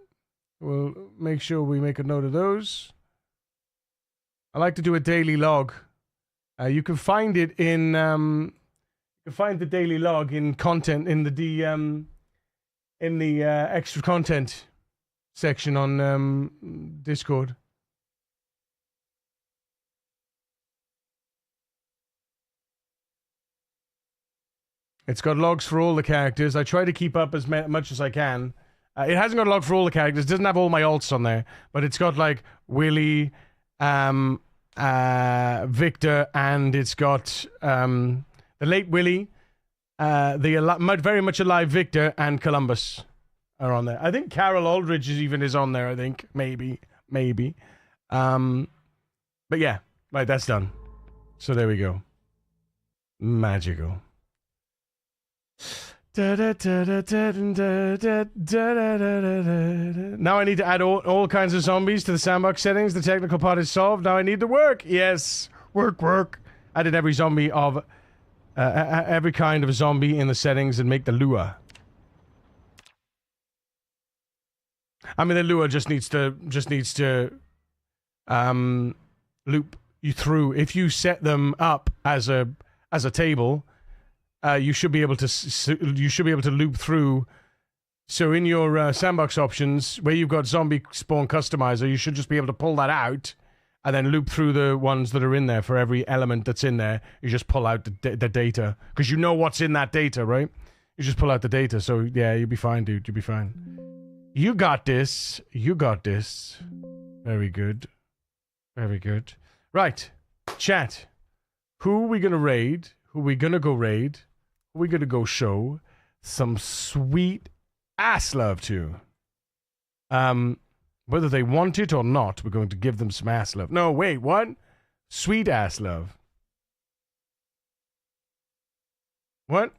We'll make sure we make a note of those. I like to do a daily log. You can find it in you can find the daily log in content in the extra content section on Discord. It's got logs for all the characters. I try to keep up as much as I can. It hasn't got a log for all the characters. It doesn't have all my alts on there, but it's got like Willie, Victor, and it's got the late Willie, the very much alive Victor, and Columbus are on there. I think Carol Aldridge is on there. I think maybe. But yeah, right. That's done. So there we go. Magical. Now I need to add all kinds of zombies to the sandbox settings. The technical part is solved. Now I need to work. Yes, work. I did every zombie of every kind of zombie in the settings and make the lure. I mean, the lure just needs to loop you through. If you set them up as a table. You should be able to loop through. So in your sandbox options, where you've got zombie spawn customizer, you should just be able to pull that out and then loop through the ones that are in there for every element that's in there. You just pull out the data because you know what's in that data, right? You just pull out the data. So yeah, you'll be fine, dude. You'll be fine. You got this. Very good. Right, chat. Who are we gonna raid? Who are we gonna go raid? We're going to go show some sweet ass love to. Whether they want it or not, we're going to give them some ass love. No, wait, what? Sweet ass love. What?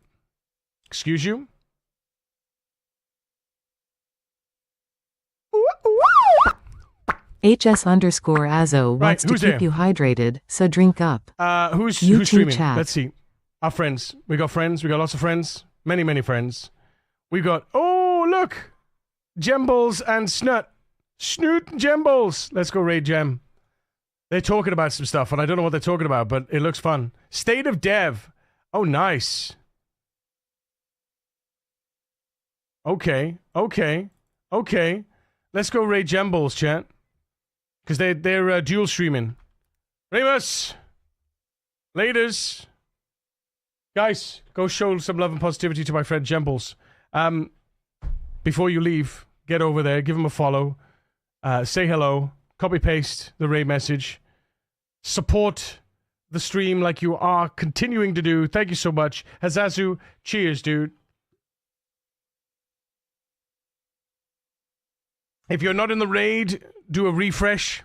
Excuse you? HS_Azo wants to keep you hydrated, so drink up. Who's streaming? Chat. Let's see. Our friends. We got lots of friends. Many friends. We got, oh, look! Gembles and Snut. Snoot and Gembles. Let's go raid Gem. They're talking about some stuff, and I don't know what they're talking about, but it looks fun. State of Dev. Oh, nice. Okay. Let's go raid Gembles, chat. Because they're dual streaming. Remus! Ladies! Guys, go show some love and positivity to my friend Gembles. Before you leave, get over there, give him a follow, say hello, copy-paste the raid message, support the stream like you are continuing to do. Thank you so much. Hazazu, cheers, dude. If you're not in the raid, do a refresh.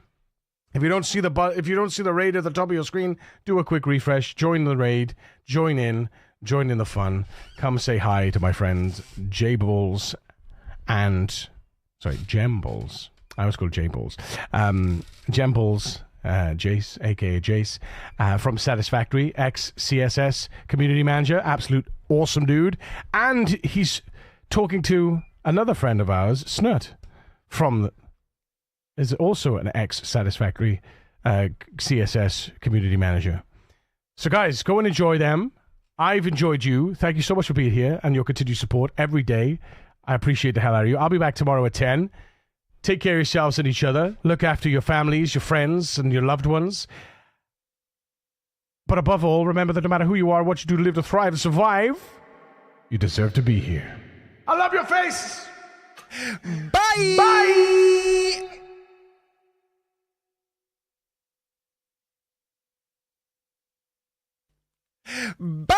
If you don't see the raid at the top of your screen, do a quick refresh. Join the raid. Join in the fun. Come say hi to my friends J-Balls and Gemballs. I always call J-Balls. Gemballs, Jace, aka Jace, from Satisfactory, ex-CSS community manager, absolute awesome dude, and he's talking to another friend of ours, Snut, is also an ex-Satisfactory CSS community manager. So guys, go and enjoy them. I've enjoyed you. Thank you so much for being here and your continued support every day. I appreciate the hell out of you. I'll be back tomorrow at 10. Take care of yourselves and each other. Look after your families, your friends, and your loved ones. But above all, remember that no matter who you are, what you do to live, to thrive, and survive, you deserve to be here. I love your face! Bye! Bye! Bye!